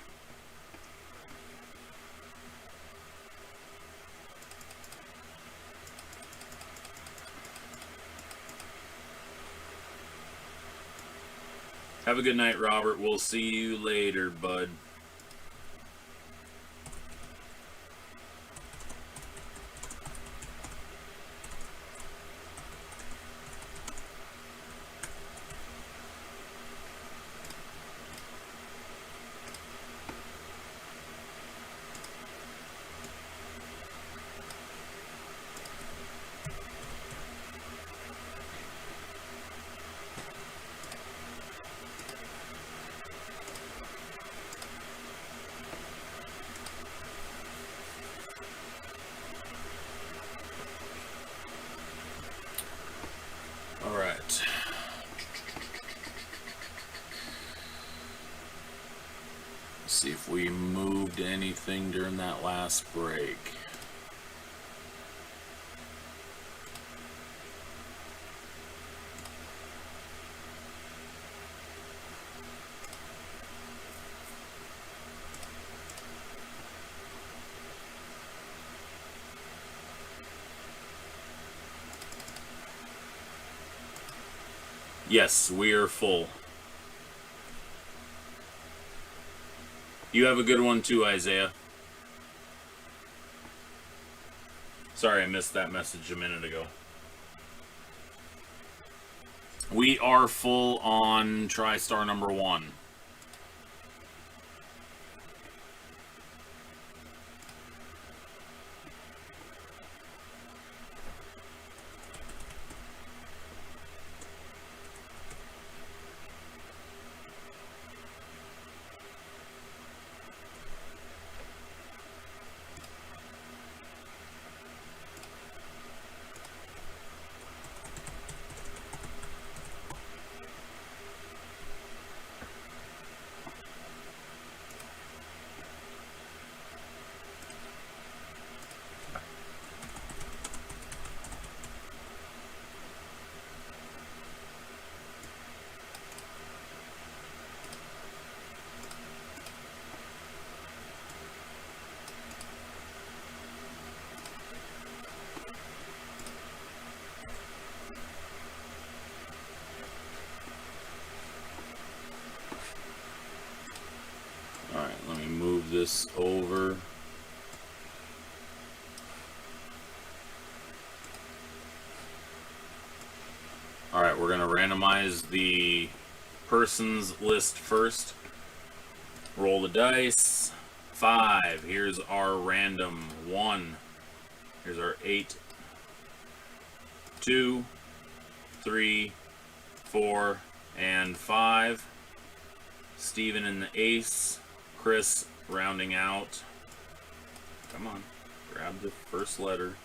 Have a good night, Robert. We'll see you later, bud. See if we moved anything during that last break. Yes, we are full. You have a good one too, Isaiah. Sorry I missed that message a minute ago. We are full on TriStar number 1. Alright, let me move this over. Alright, we're going to randomize the persons list first. Roll the dice. 5. Here's our random. 1. Here's our 8. 2, 3, 4, and 5. Steven in the ace. Chris rounding out. Come on. Grab the first letter.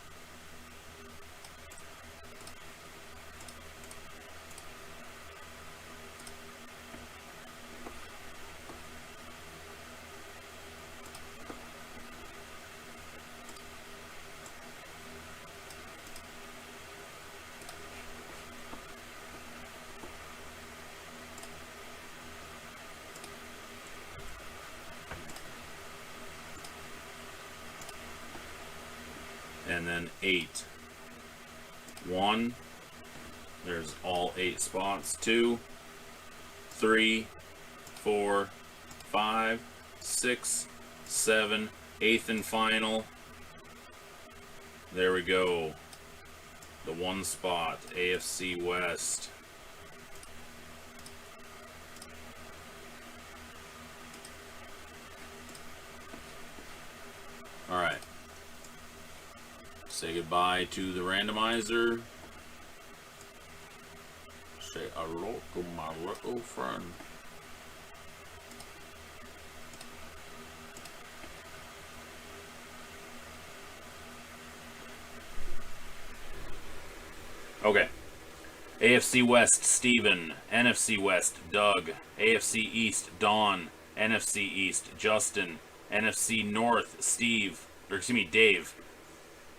And then 8. 1. There's all 8 spots. 2, 3, 4, 5, 6, 7, 8th and final. There we go. The 1 spot, AFC West. All right. Say goodbye to the randomizer. Say hello to my little friend. Okay. AFC West, Steven. NFC West, Doug. AFC East, Don. NFC East, Justin. NFC North, Dave.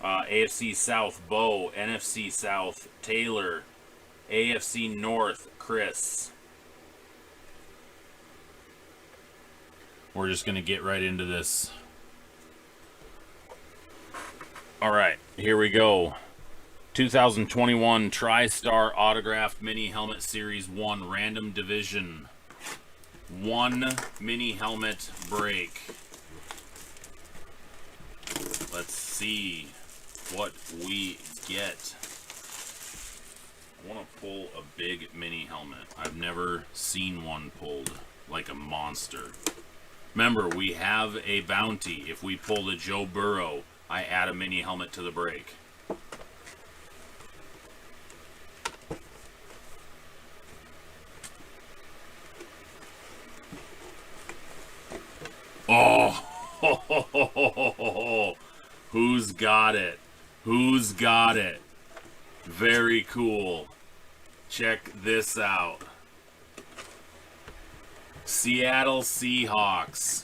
AFC South, Bo. NFC South, Taylor. AFC North, Chris. We're just going to get right into this. All right, here we go. 2021 TriStar Autographed Mini Helmet Series 1 Random Division. one mini helmet break. Let's see what we get. I want to pull a big mini helmet. I've never seen one pulled like a monster. Remember, we have a bounty. If we pull the Joe Burrow, I add a mini helmet to the break. Oh, who's got it? Who's got it? Very cool. Check this out. Seattle Seahawks.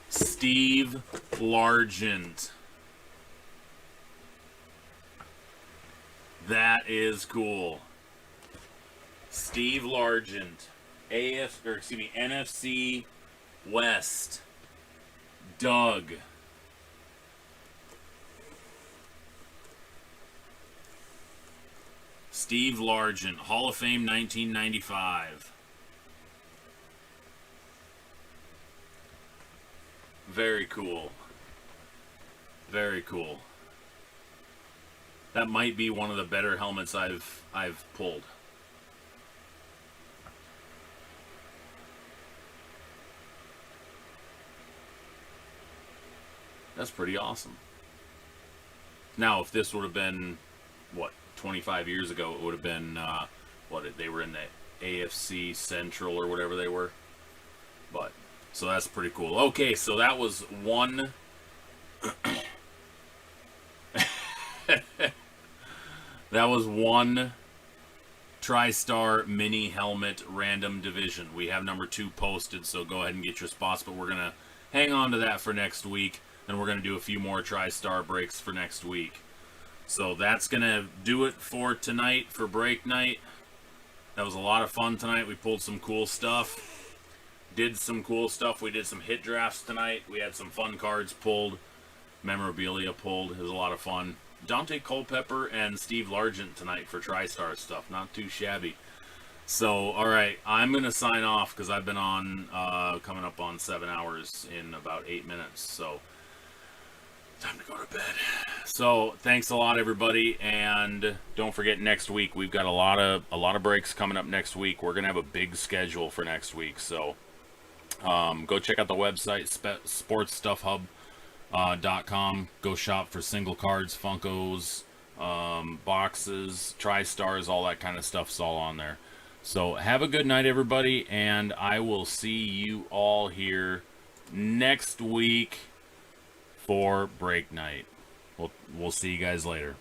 Steve Largent. That is cool. Steve Largent. NFC West. Doug. Steve Largent, Hall of Fame 1995. Very cool. Very cool. That might be one of the better helmets I've pulled. That's pretty awesome. Now, if this would have been, what, 25 years ago, it would have been, they were in the AFC Central or whatever they were. But, so that's pretty cool. Okay, so that was one... that was one TriStar mini helmet random division. We have number 2 posted, so go ahead and get your spots, but we're going to hang on to that for next week. And we're going to do a few more TriStar breaks for next week. So that's going to do it for tonight for break night. That was a lot of fun tonight. We pulled some cool stuff. Did some cool stuff. We did some hit drafts tonight. We had some fun cards pulled. Memorabilia pulled. It was a lot of fun. Dante Culpepper and Steve Largent tonight for TriStar stuff. Not too shabby. So, alright. I'm going to sign off because I've been on, coming up on 7 hours in about 8 minutes. So... time to go to bed. So thanks a lot, everybody, and don't forget next week we've got a lot of breaks coming up next week. We're gonna have a big schedule for next week, so go check out the website sportsstuffhub.com. Go shop for single cards, Funkos, boxes, TriStars, all that kind of stuff's all on there. So have a good night, everybody, and I will see you all here next week for break night. We'll see you guys later.